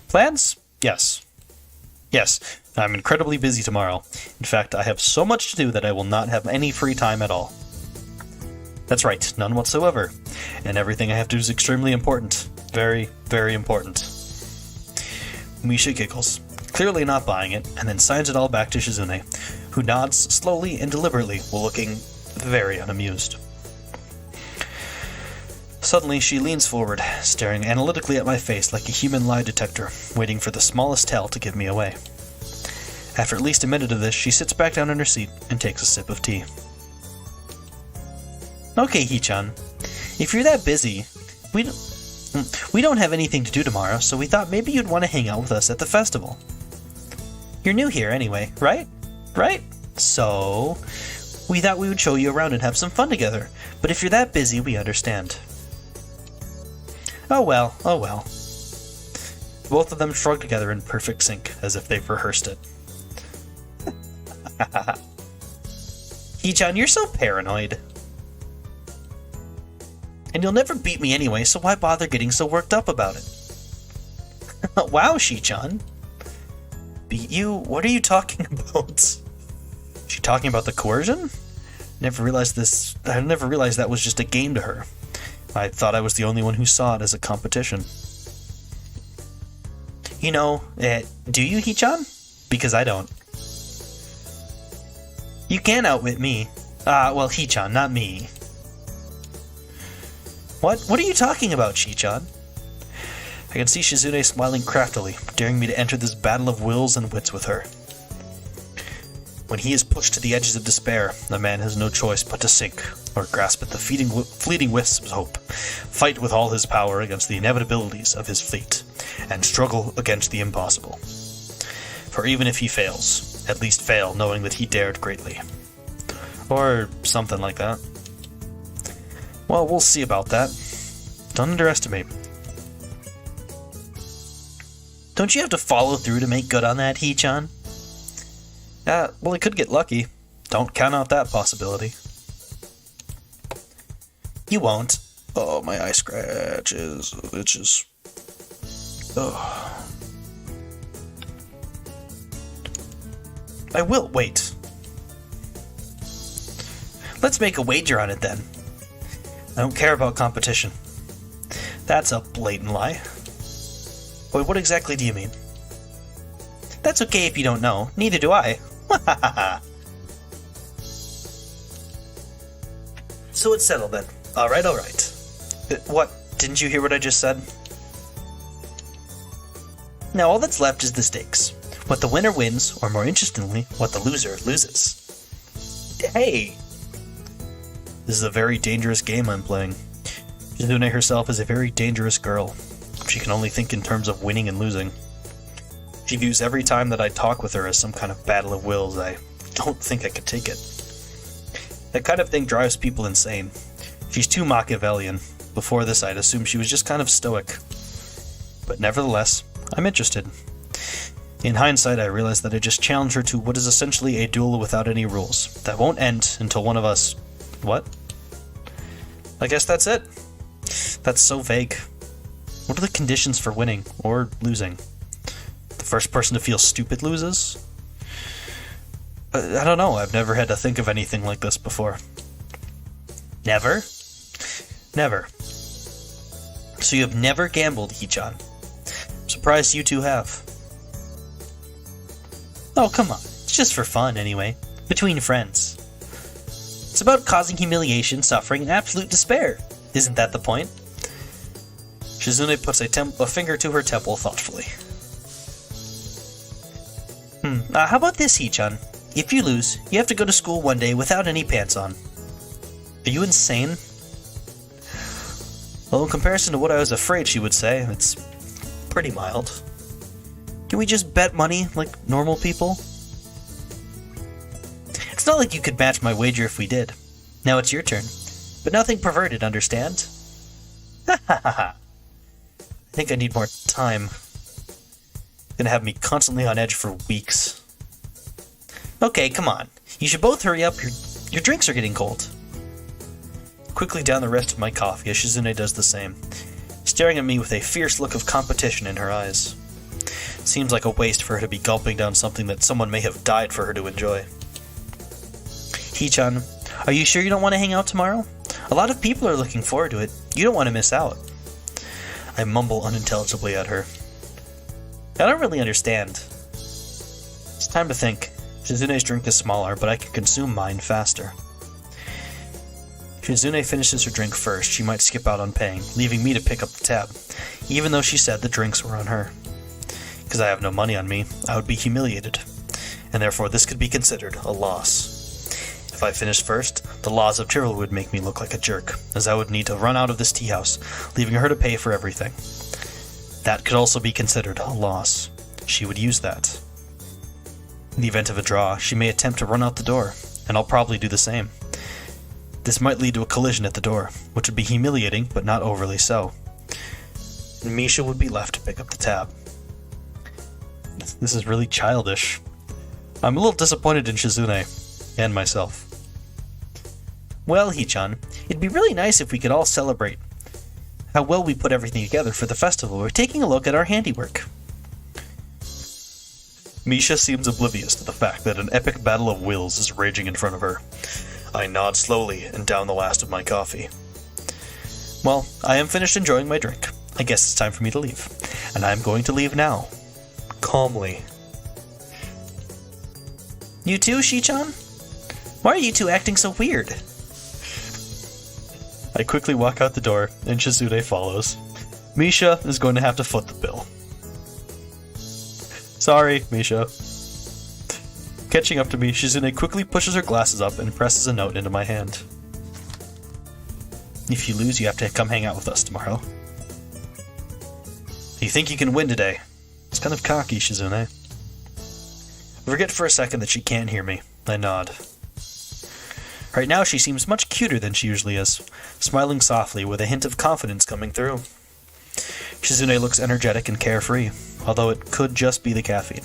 Plans? Yes. Yes, I'm incredibly busy tomorrow. In fact, I have so much to do that I will not have any free time at all. That's right, none whatsoever. And everything I have to do is extremely important. Very, very important. Misha giggles, clearly not buying it, and then signs it all back to Shizune, who nods slowly and deliberately while looking very unamused. Suddenly, she leans forward, staring analytically at my face like a human lie detector, waiting for the smallest tell to give me away. After at least a minute of this, she sits back down in her seat and takes a sip of tea. Okay, Hee-chan, if you're that busy, we don't have anything to do tomorrow, so we thought maybe you'd want to hang out with us at the festival. You're new here anyway, right? Right? So, we thought we would show you around and have some fun together, but if you're that busy, we understand. Oh well, oh well. Both of them shrug together in perfect sync, as if they've rehearsed it. Hee-chan, you're so paranoid. And you'll never beat me anyway, so why bother getting so worked up about it? Wow, Shi-chan. Beat you? What are you talking about? Is she talking about the coercion? I never realized that was just a game to her. I thought I was the only one who saw it as a competition. You know, do you, Hee-chan? Because I don't. You can outwit me. Well, Hee-chan, not me. What? What are you talking about, Shi-chan? I can see Shizune smiling craftily, daring me to enter this battle of wills and wits with her. When he is pushed to the edges of despair, a man has no choice but to sink, or grasp at the fleeting wisps of hope, fight with all his power against the inevitabilities of his fate, and struggle against the impossible. For even if he fails, at least fail knowing that he dared greatly. Or something like that. Well, we'll see about that. Don't underestimate. Don't you have to follow through to make good on that, Hee-chan? Well, I could get lucky. Don't count out that possibility. You won't. Oh, my eye scratches. Itches. Oh. I will. Wait. Let's make a wager on it then. I don't care about competition. That's a blatant lie. Wait, what exactly do you mean? That's okay if you don't know. Neither do I. So it's settled then. Alright, alright. What? Didn't you hear what I just said? Now all that's left is the stakes. What the winner wins, or more interestingly, what the loser loses. Hey! This is a very dangerous game I'm playing. Shizune herself is a very dangerous girl. She can only think in terms of winning and losing. She views every time that I talk with her as some kind of battle of wills. I don't think I could take it. That kind of thing drives people insane. She's too Machiavellian. Before this, I'd assumed she was just kind of stoic. But nevertheless, I'm interested. In hindsight, I realized that I just challenged her to what is essentially a duel without any rules. That won't end until one of us... What? I guess that's it. That's so vague. What are the conditions for winning or losing? The first person to feel stupid loses? I don't know. I've never had to think of anything like this before. Never? Never. So you have never gambled, Hichan. I'm surprised you two have. Oh, come on. It's just for fun, anyway. Between friends. It's about causing humiliation, suffering, and absolute despair. Isn't that the point? Shizune puts a finger to her temple thoughtfully. How about this, Hichan? If you lose, you have to go to school one day without any pants on. Are you insane? Well, in comparison to what I was afraid she would say, it's pretty mild. Can we just bet money like normal people? It's not like you could match my wager if we did. Now it's your turn. But nothing perverted, understand? Ha ha ha ha. I think I need more time. Gonna have me constantly on edge for weeks. Okay, come on. You should both hurry up. Your drinks are getting cold. Quickly down the rest of my coffee as Shizune does the same, staring at me with a fierce look of competition in her eyes. Seems like a waste for her to be gulping down something that someone may have died for her to enjoy. Hichan, are you sure you don't want to hang out tomorrow? A lot of people are looking forward to it. You don't want to miss out. I mumble unintelligibly at her. I don't really understand. It's time to think. Shizune's drink is smaller, but I can consume mine faster. Shizune finishes her drink first. She might skip out on paying, leaving me to pick up the tab, even though she said the drinks were on her. Because I have no money on me, I would be humiliated, and therefore this could be considered a loss. If I finished first, the laws of chivalry would make me look like a jerk, as I would need to run out of this tea house, leaving her to pay for everything. That could also be considered a loss. She would use that. In the event of a draw, she may attempt to run out the door, and I'll probably do the same. This might lead to a collision at the door, which would be humiliating, but not overly so. And Misha would be left to pick up the tab. This is really childish. I'm a little disappointed in Shizune, and myself. Well, Hichan, it'd be really nice if we could all celebrate how well we put everything together for the festival. We're taking a look at our handiwork. Misha seems oblivious to the fact that an epic battle of wills is raging in front of her. I nod slowly and down the last of my coffee. Well, I am finished enjoying my drink. I guess it's time for me to leave. And I'm going to leave now. Calmly. You too, Shichan? Why are you two acting so weird? I quickly walk out the door, and Shizune follows. Misha is going to have to foot the bill. Sorry, Misha. Catching up to me, Shizune quickly pushes her glasses up and presses a note into my hand. If you lose, you have to come hang out with us tomorrow. You think you can win today? It's kind of cocky, Shizune. I forget for a second that she can't hear me. I nod. Right now she seems much cuter than she usually is, smiling softly with a hint of confidence coming through. Shizune looks energetic and carefree, although it could just be the caffeine.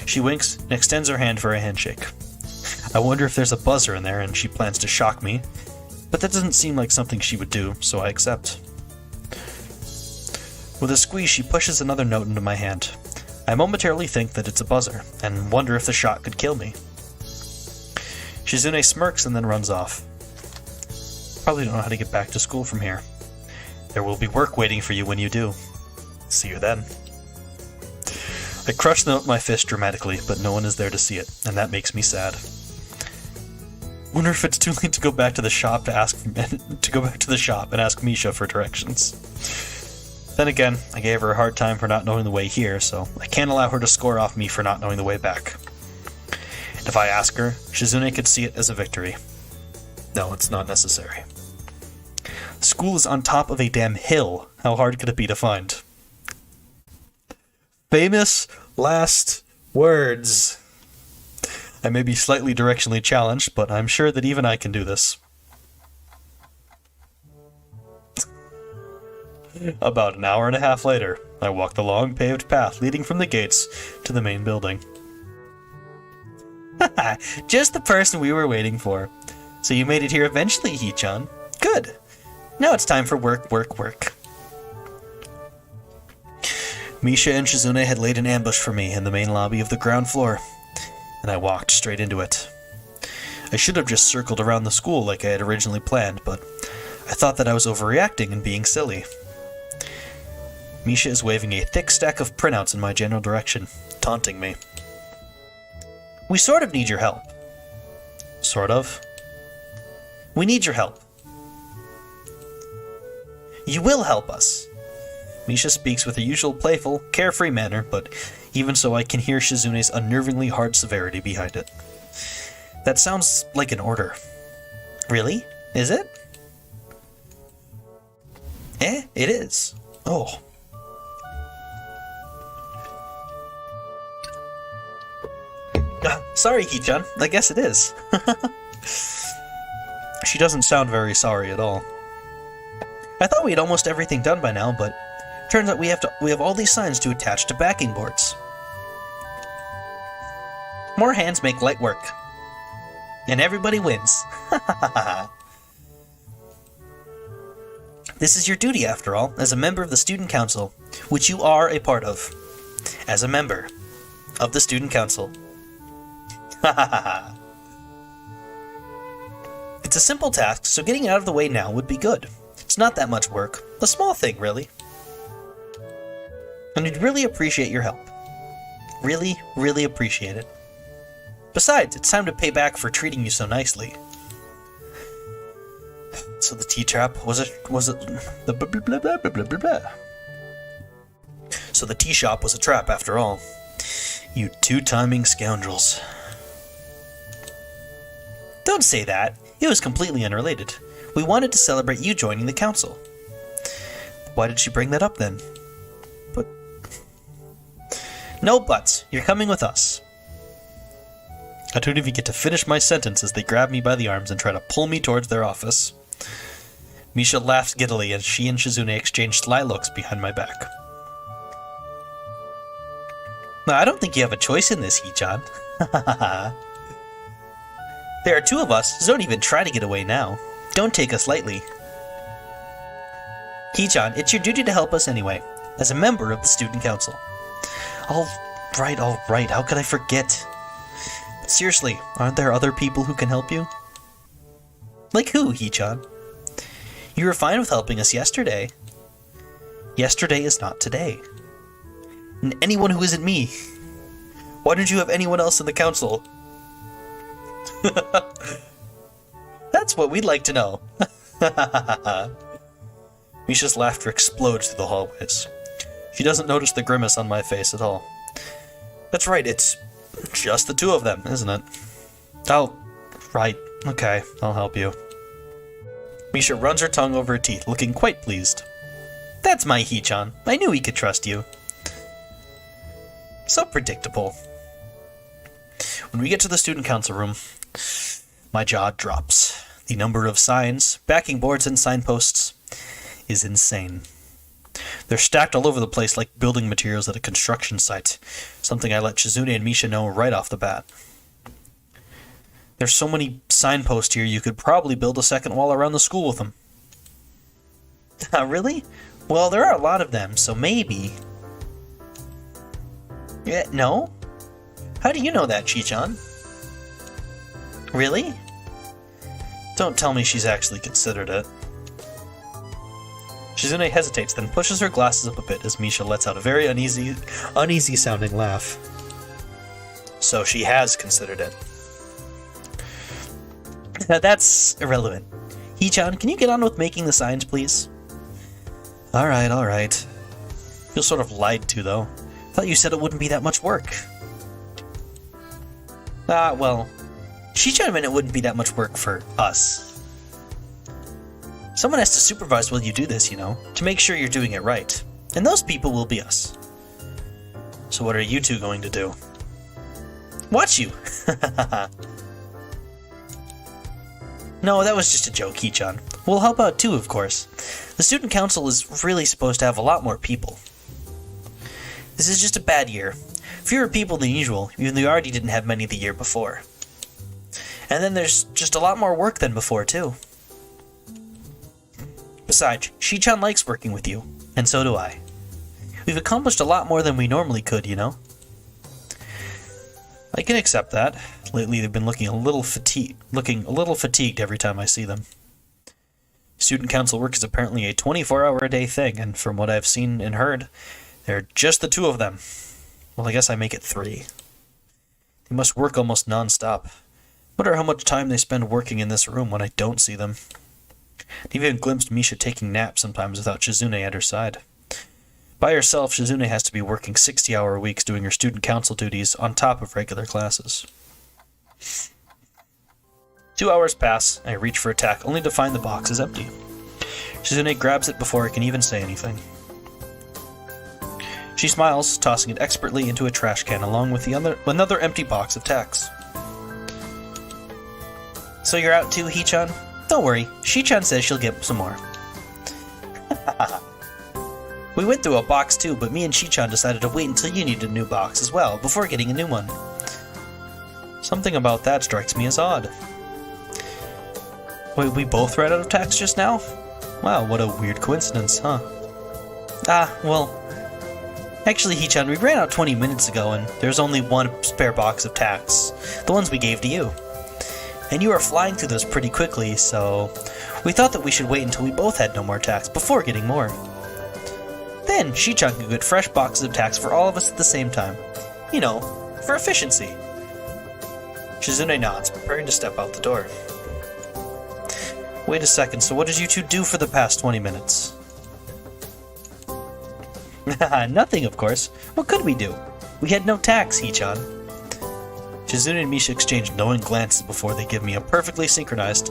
She winks and extends her hand for a handshake. I wonder if there's a buzzer in there and she plans to shock me, but that doesn't seem like something she would do, so I accept. With a squeeze, she pushes another note into my hand. I momentarily think that it's a buzzer, and wonder if the shot could kill me. Shizune smirks and then runs off. Probably don't know how to get back to school from here. There will be work waiting for you when you do. See you then. I crush the note in my fist dramatically, but no one is there to see it, and that makes me sad. Wonder if it's too late to go back to the shop and ask Misha for directions. Then again, I gave her a hard time for not knowing the way here, so I can't allow her to score off me for not knowing the way back. If I ask her, Shizune could see it as a victory. No, it's not necessary. School is on top of a damn hill. How hard could it be to find? Famous last words. I may be slightly directionally challenged, but I'm sure that even I can do this. About an hour and a half later, I walked the long paved path leading from the gates to the main building. Haha, just the person we were waiting for. So you made it here eventually, Hee-chan. Good. Now it's time for work, work, work. Misha and Shizune had laid an ambush for me in the main lobby of the ground floor, and I walked straight into it. I should have just circled around the school like I had originally planned, but I thought that I was overreacting and being silly. Misha is waving a thick stack of printouts in my general direction, taunting me. We sort of need your help. Sort of? We need your help. You will help us. Misha speaks with her usual playful, carefree manner, but even so I can hear Shizune's unnervingly hard severity behind it. That sounds like an order. Really? Is it? It is. Oh. Sorry, Hee-chan. I guess it is. She doesn't sound very sorry at all. I thought we had almost everything done by now, but turns out we have all these signs to attach to backing boards. More hands make light work. And everybody wins. This is your duty, after all, as a member of the student council, which you are a part of. As a member of the student council. It's a simple task, so getting out of the way now would be good. It's not that much work. A small thing, really. And we'd really appreciate your help. Really, really appreciate it. Besides, it's time to pay back for treating you so nicely. So the tea-trap was it the blah, blah, blah, blah, blah, blah. So the tea shop was a trap after all. You two-timing scoundrels. Don't say that. It was completely unrelated. We wanted to celebrate you joining the council. Why did she bring that up then? But... No buts. You're coming with us. I don't even get to finish my sentence as they grab me by the arms and try to pull me towards their office. Misha laughs giddily as she and Shizune exchange sly looks behind my back. I don't think you have a choice in this, Hee-chan. There are two of us, so don't even try to get away now. Don't take us lightly. Hee-chan, it's your duty to help us anyway, as a member of the student council. All right, how could I forget? But seriously, aren't there other people who can help you? Like who, Hee-chan? You were fine with helping us yesterday. Yesterday is not today. And anyone who isn't me. Why don't you have anyone else in the council? That's what we'd like to know. Misha's laughter explodes through the hallways. She doesn't notice the grimace on my face at all. That's right, it's just the two of them, isn't it? Oh, right. Okay, I'll help you. Misha runs her tongue over her teeth, looking quite pleased. That's my Hee-chan. I knew he could trust you. So predictable. When we get to the student council room, my jaw drops. The number of signs, backing boards, and signposts is insane. They're stacked all over the place like building materials at a construction site, something I let Shizune and Misha know right off the bat. There's so many signposts here you could probably build a second wall around the school with them. Really? Well, there are a lot of them, so maybe... Yeah, no? How do you know that, Chi-chan? Really? Don't tell me she's actually considered it. Shizune hesitates, then pushes her glasses up a bit as Misha lets out a very uneasy-sounding laugh. So she has considered it. That's irrelevant. Hee-chan, can you get on with making the signs, please? Alright. Feel sort of lied to, though. Thought you said it wouldn't be that much work. Well, Shichan meant it wouldn't be that much work for us. Someone has to supervise while you do this, you know, to make sure you're doing it right. And those people will be us. So what are you two going to do? Watch you! No, that was just a joke, Hichan. We'll help out too, of course. The student council is really supposed to have a lot more people. This is just a bad year. Fewer people than usual, even though we already didn't have many the year before. And then there's just a lot more work than before, too. Besides, Shichan likes working with you, and so do I. We've accomplished a lot more than we normally could, you know? I can accept that. Lately they've been looking a little fatigued every time I see them. Student council work is apparently a 24-hour-a-day thing, and from what I've seen and heard, there are just the two of them. Well, I guess I make it 3. They must work almost non-stop. Wonder how much time they spend working in this room when I don't see them. I've even glimpsed Misha taking naps sometimes without Shizune at her side. By herself, Shizune has to be working 60-hour weeks doing her student council duties on top of regular classes. 2 hours pass, I reach for attack, only to find the box is empty. Shizune grabs it before I can even say anything. She smiles, tossing it expertly into a trash can along with another empty box of tacks. So you're out too, Hichan? Don't worry, Shichan says she'll get some more. We went through a box too, but me and Shichan decided to wait until you needed a new box as well, before getting a new one. Something about that strikes me as odd. Wait, we both ran out of tacks just now? Wow, what a weird coincidence, huh? Well... Actually, Hichan, we ran out 20 minutes ago, and there's only one spare box of tacks. The ones we gave to you. And you were flying through those pretty quickly, so... We thought that we should wait until we both had no more tacks before getting more. Then, Shichan could get fresh boxes of tacks for all of us at the same time. You know, for efficiency. Shizune nods, preparing to step out the door. Wait a second, so what did you two do for the past 20 minutes? Nothing, of course. What could we do? We had no tacks, Hichan. Shizune and Misha exchange knowing glances before they give me a perfectly synchronized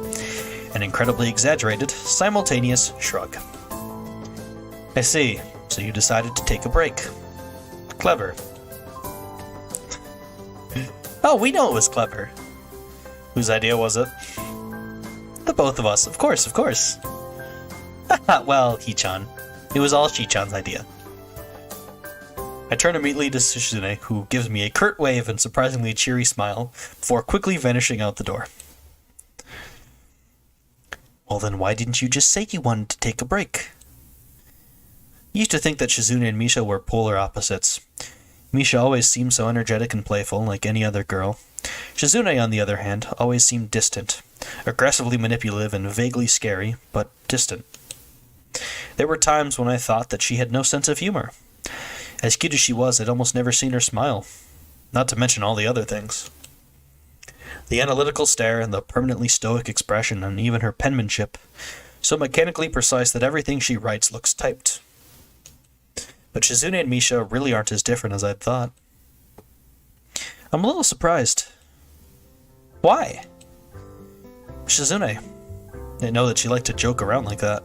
and incredibly exaggerated, simultaneous shrug. I see. So you decided to take a break. Clever. Oh, we know it was clever. Whose idea was it? The both of us, of course, of course. Well, Hichan. It was all Shichan's idea. I turn immediately to Shizune, who gives me a curt wave and surprisingly cheery smile, before quickly vanishing out the door. Well then, why didn't you just say you wanted to take a break? I used to think that Shizune and Misha were polar opposites. Misha always seemed so energetic and playful, like any other girl. Shizune, on the other hand, always seemed distant, aggressively manipulative and vaguely scary, but distant. There were times when I thought that she had no sense of humor. As cute as she was, I'd almost never seen her smile, not to mention all the other things. The analytical stare and the permanently stoic expression and even her penmanship, so mechanically precise that everything she writes looks typed. But Shizune and Misha really aren't as different as I'd thought. I'm a little surprised. Why? Shizune. I know that she liked to joke around like that.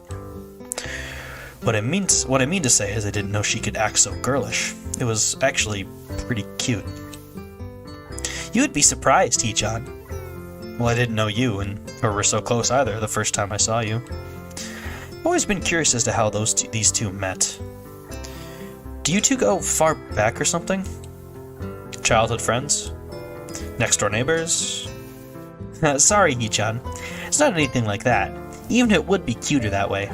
What I mean to say is I didn't know she could act so girlish. It was actually pretty cute. You would be surprised, Hichan. Well, I didn't know you, or were so close either the first time I saw you. I've always been curious as to how these two met. Do you two go far back or something? Childhood friends? Next door neighbors? Sorry, Hichan. It's not anything like that. Even it would be cuter that way.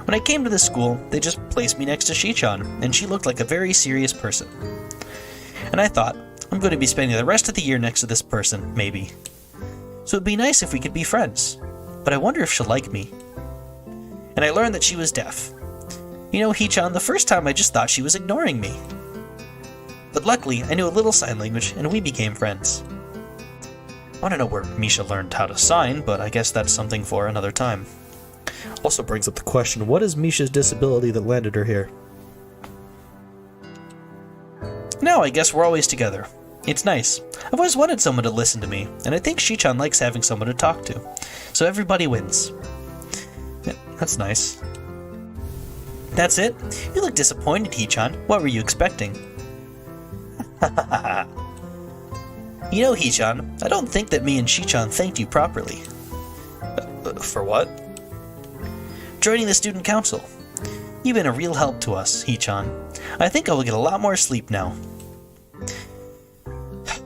When I came to this school, they just placed me next to Shichan, and she looked like a very serious person. And I thought, I'm going to be spending the rest of the year next to this person, maybe. So it'd be nice if we could be friends. But I wonder if she'll like me. And I learned that she was deaf. You know, Hichan, the first time I just thought she was ignoring me. But luckily, I knew a little sign language, and we became friends. I want to know where Misha learned how to sign, but I guess that's something for another time. Also brings up the question, what is Misha's disability that landed her here? No, I guess we're always together. It's nice. I've always wanted someone to listen to me, and I think Shi-chan likes having someone to talk to. So everybody wins. Yeah, that's nice. That's it? You look disappointed, Hee-chan. What were you expecting? You know, Hee-chan, I don't think that me and Shi-chan thanked you properly. For what? Joining the student council. You've been a real help to us, Hee-chan. I think I will get a lot more sleep now.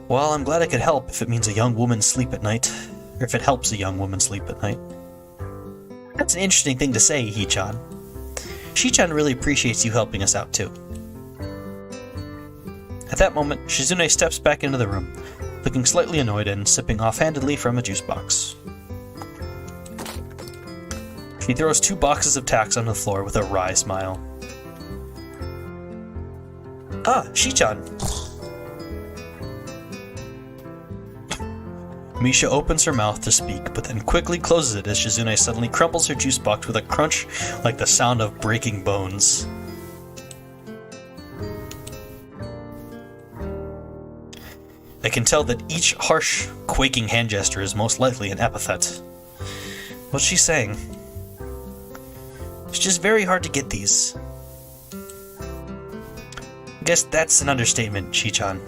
Well, I'm glad I could help if it means a young woman sleep at night. Or if it helps a young woman sleep at night. That's an interesting thing to say, Hee-chan. Shi-chan really appreciates you helping us out too. At that moment, Shizune steps back into the room, looking slightly annoyed and sipping offhandedly from a juice box. She throws 2 boxes of tacks on the floor with a wry smile. Ah, Shi-chan! Misha opens her mouth to speak, but then quickly closes it as Shizune suddenly crumples her juice box with a crunch like the sound of breaking bones. I can tell that each harsh, quaking hand gesture is most likely an epithet. What's she saying? It's just very hard to get these. I guess that's an understatement, Shi-chan.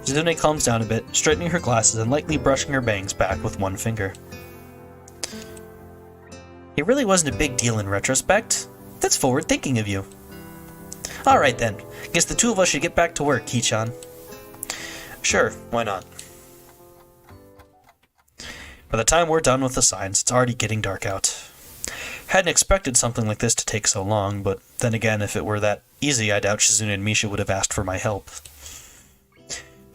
Shizune calms down a bit, straightening her glasses and lightly brushing her bangs back with one finger. It really wasn't a big deal in retrospect. That's forward thinking of you. Alright then, guess the 2 of us should get back to work, Hee-chan. Sure, why not? By the time we're done with the signs, it's already getting dark out. Hadn't expected something like this to take so long, but then again, if it were that easy, I doubt Shizune and Misha would have asked for my help.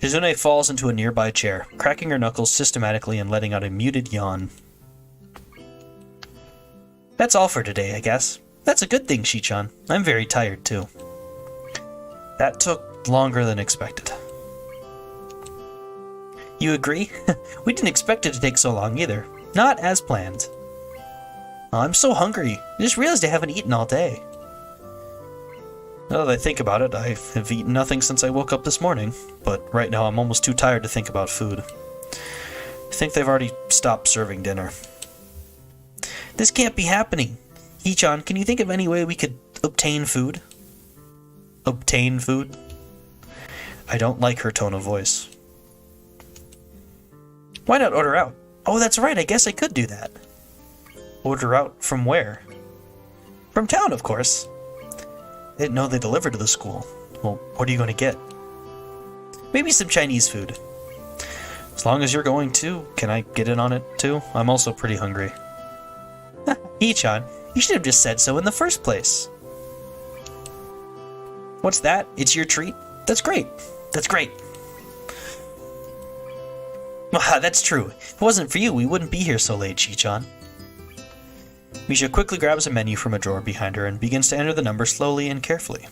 Shizune falls into a nearby chair, cracking her knuckles systematically and letting out a muted yawn. That's all for today, I guess. That's a good thing, Shi-chan. I'm very tired, too. That took longer than expected. You agree? We didn't expect it to take so long either. Not as planned. Oh, I'm so hungry. I just realized I haven't eaten all day. Now that I think about it, I have eaten nothing since I woke up this morning, but right now I'm almost too tired to think about food. I think they've already stopped serving dinner. This can't be happening. Hee-chan, can you think of any way we could obtain food? Obtain food? I don't like her tone of voice. Why not order out? Oh, that's right, I guess I could do that. Order out from where? From town, of course. I didn't know they delivered to the school. Well, what are you going to get? Maybe some Chinese food. As long as you're going too, can I get in on it too? I'm also pretty hungry. Hee-chan, you should have just said so in the first place. What's that? It's your treat? That's great. That's great. That's true. If it wasn't for you, we wouldn't be here so late, Shi-chan. Misha quickly grabs a menu from a drawer behind her and begins to enter the number slowly and carefully,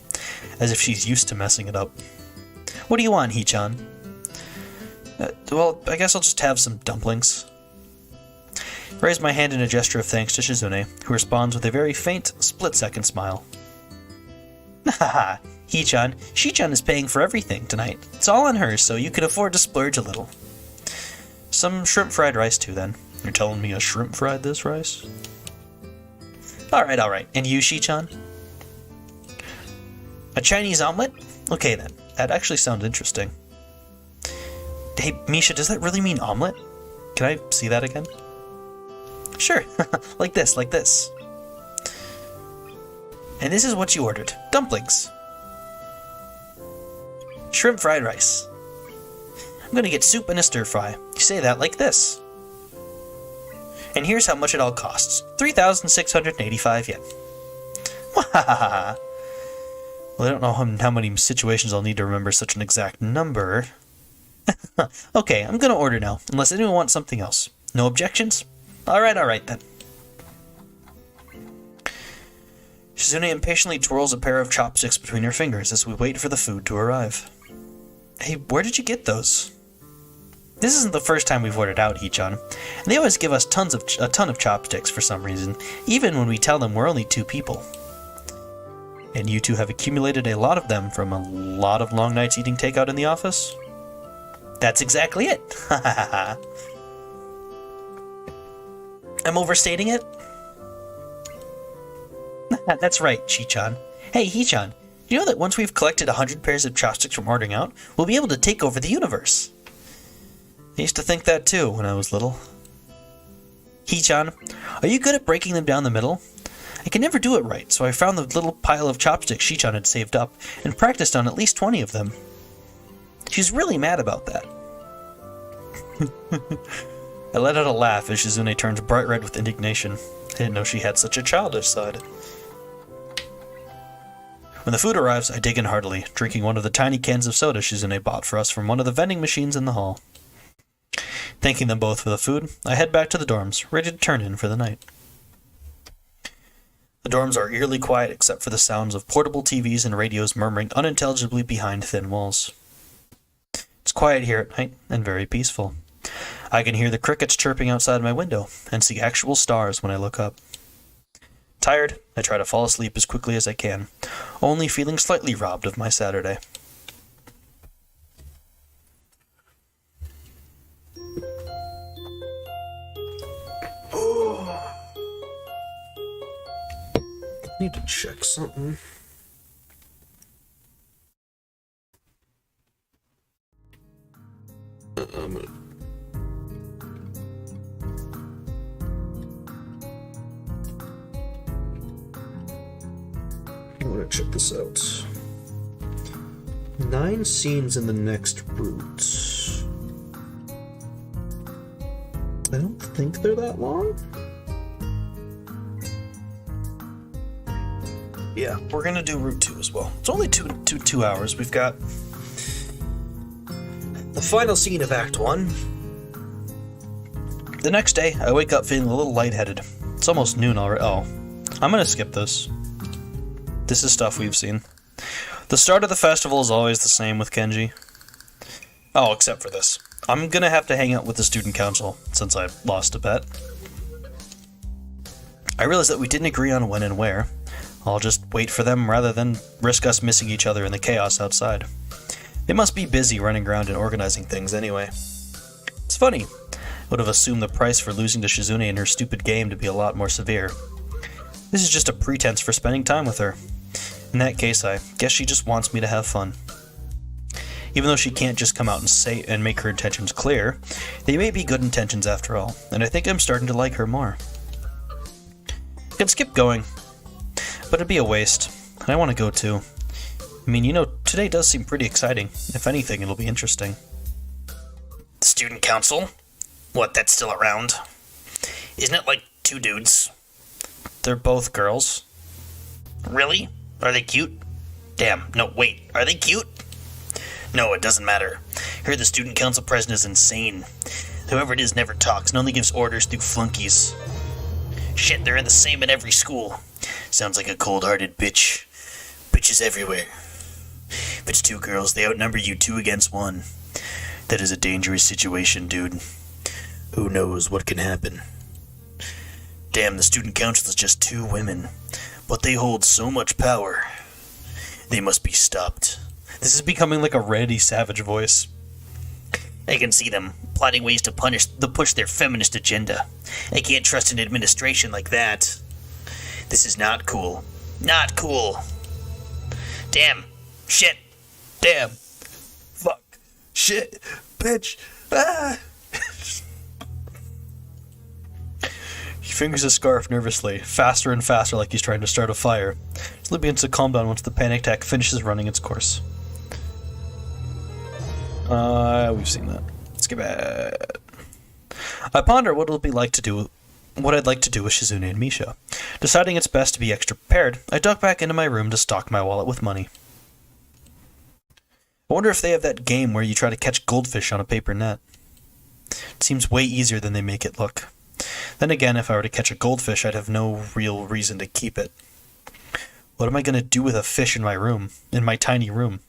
as if she's used to messing it up. What do you want, Hee-chan? Well, I guess I'll just have some dumplings. I raise my hand in a gesture of thanks to Shizune, who responds with a very faint, split-second smile. Haha, Hee-chan, Shi-chan is paying for everything tonight. It's all on her, so you can afford to splurge a little. Some shrimp fried rice too, then. You're telling me a shrimp fried this rice? Alright. And you, Shi-chan? A Chinese omelet? Okay then, that actually sounds interesting. Hey, Misha, does that really mean omelet? Can I see that again? Sure, like this. And this is what you ordered. Dumplings. Shrimp fried rice. I'm gonna get soup and a stir fry. You say that like this. And here's how much it all costs. 3,685 yen. Wahahaha. Well, I don't know how many situations I'll need to remember such an exact number. Okay, I'm gonna order now, unless anyone wants something else. No objections? Alright then. Shizune impatiently twirls a pair of chopsticks between her fingers as we wait for the food to arrive. Hey, where did you get those? This isn't the first time we've ordered out, Hee-chan. And they always give us a ton of chopsticks for some reason, even when we tell them we're only 2 people. And you two have accumulated a lot of them from a lot of long nights eating takeout in the office? That's exactly it. I'm overstating it? That's right, Chi-chan. Hey, Hee-chan, you know that once we've collected 100 pairs of chopsticks from ordering out, we'll be able to take over the universe? I used to think that too when I was little. Hee-chan, are you good at breaking them down the middle? I can never do it right, so I found the little pile of chopsticks Shi-chan had saved up and practiced on at least 20 of them. She's really mad about that. I let out a laugh as Shizune turned bright red with indignation. I didn't know she had such a childish side. When the food arrives, I dig in heartily, drinking one of the tiny cans of soda Shizune bought for us from one of the vending machines in the hall. Thanking them both for the food, I head back to the dorms, ready to turn in for the night. The dorms are eerily quiet except for the sounds of portable TVs and radios murmuring unintelligibly behind thin walls. It's quiet here at night and very peaceful. I can hear the crickets chirping outside my window and see actual stars when I look up. Tired, I try to fall asleep as quickly as I can, only feeling slightly robbed of my Saturday. Need to check something. I'm gonna check this out. 9 scenes in the next route. I don't think they're that long. Yeah, we're gonna do Route 2 as well. It's only two hours. We've got the final scene of Act 1. The next day, I wake up feeling a little lightheaded. It's almost noon already. Oh, I'm gonna skip this. This is stuff we've seen. The start of the festival is always the same with Kenji. Oh, except for this. I'm gonna have to hang out with the student council, since I lost a bet. I realize that we didn't agree on when and where. I'll just wait for them rather than risk us missing each other in the chaos outside. They must be busy running around and organizing things anyway. It's funny. I would have assumed the price for losing to Shizune in her stupid game to be a lot more severe. This is just a pretense for spending time with her. In that case, I guess she just wants me to have fun. Even though she can't just come out and say and make her intentions clear, they may be good intentions after all, and I think I'm starting to like her more. I can skip going, but it'd be a waste. I want to go too. I mean, you know, today does seem pretty exciting. If anything, it'll be interesting. The student council? What, that's still around? Isn't it like 2 dudes? They're both girls. Really? Are they cute? Damn, no, wait, are they cute? No, it doesn't matter. Here the student council president is insane. Whoever it is never talks and only gives orders through flunkies. Shit, they're the same in every school. Sounds like a cold-hearted bitch. Bitches everywhere. If it's 2 girls, they outnumber you 2 against 1. That is a dangerous situation, dude. Who knows what can happen. Damn, the student council is just 2 women. But they hold so much power. They must be stopped. This is becoming like a Randy Savage voice. I can see them plotting ways to push their feminist agenda. I can't trust an administration like that. This is not cool. Not cool. Damn. Shit. Damn. Fuck. Shit. Bitch. Ah. He fingers his scarf nervously, faster and faster like he's trying to start a fire. Slowly begins to calm down once the panic attack finishes running its course. We've seen that. Skip it. I ponder what I'd like to do with Shizune and Misha. Deciding it's best to be extra prepared, I duck back into my room to stock my wallet with money. I wonder if they have that game where you try to catch goldfish on a paper net. It seems way easier than they make it look. Then again, if I were to catch a goldfish, I'd have no real reason to keep it. What am I going to do with a fish in my room? In my tiny room?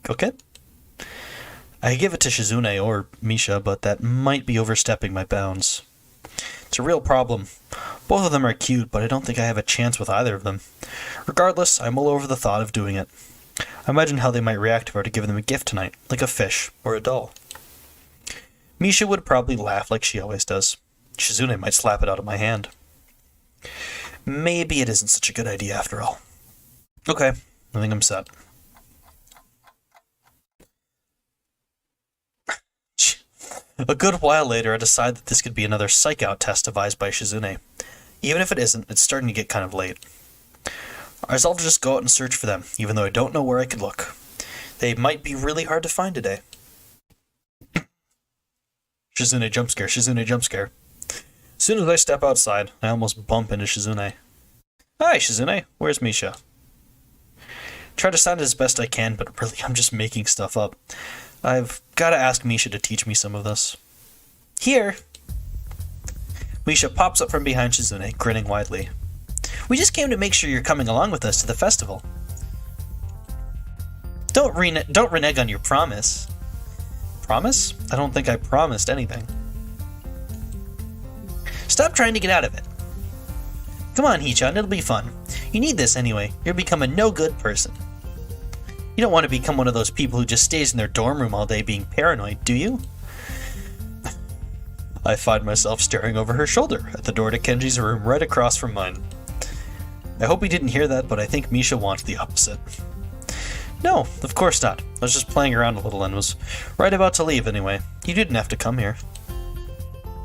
Cook it? I could give it to Shizune or Misha, but that might be overstepping my bounds. It's a real problem. Both of them are cute, but I don't think I have a chance with either of them. Regardless, I mull over the thought of doing it. I imagine how they might react if I were to give them a gift tonight, like a fish or a doll. Misha would probably laugh like she always does. Shizune might slap it out of my hand. Maybe it isn't such a good idea after all. Okay, I think I'm set. A good while later, I decide that this could be another psych-out test devised by Shizune. Even if it isn't, it's starting to get kind of late. I resolve to just go out and search for them, even though I don't know where I could look. They might be really hard to find today. Shizune jump scare, Shizune jump scare. As soon as I step outside, I almost bump into Shizune. Hi, Shizune. Where's Misha? Try to sound as best I can, but really I'm just making stuff up. I've got to ask Misha to teach me some of this. Here! Misha pops up from behind Shizune, grinning widely. We just came to make sure you're coming along with us to the festival. Don't renege on your promise. Promise? I don't think I promised anything. Stop trying to get out of it. Come on, Hee-chan, it'll be fun. You need this anyway. You'll become a no-good person. You don't want to become one of those people who just stays in their dorm room all day being paranoid, do you? I find myself staring over her shoulder at the door to Kenji's room right across from mine. I hope he didn't hear that, but I think Misha wants the opposite. No, of course not. I was just playing around a little and was right about to leave anyway. You didn't have to come here.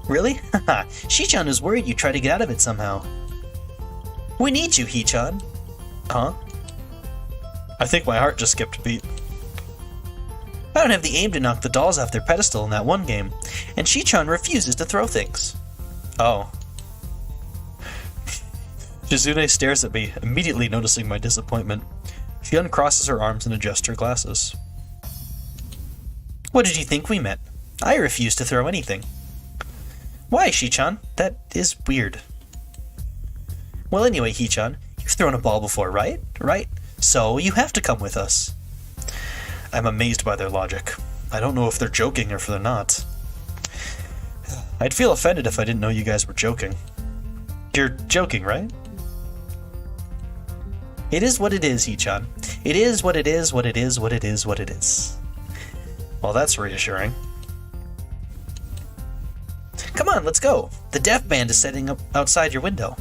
Really? Haha, Shi-chan is worried you try to get out of it somehow. We need you, Hee-chan. Huh? I think my heart just skipped a beat. I don't have the aim to knock the dolls off their pedestal in that one game, and Shi-chan refuses to throw things. Oh. Shizune stares at me, immediately noticing my disappointment. She uncrosses her arms and adjusts her glasses. What did you think we meant? I refuse to throw anything. Why, Shi-chan? That is weird. Well, anyway, Hee-chan, you've thrown a ball before, right? Right? So, you have to come with us. I'm amazed by their logic. I don't know if they're joking or if they're not. I'd feel offended if I didn't know you guys were joking. You're joking, right? It is what it is, Hee-chan. It is what it is, what it is, what it is, what it is. Well, that's reassuring. Come on, let's go. The deaf band is setting up outside your window.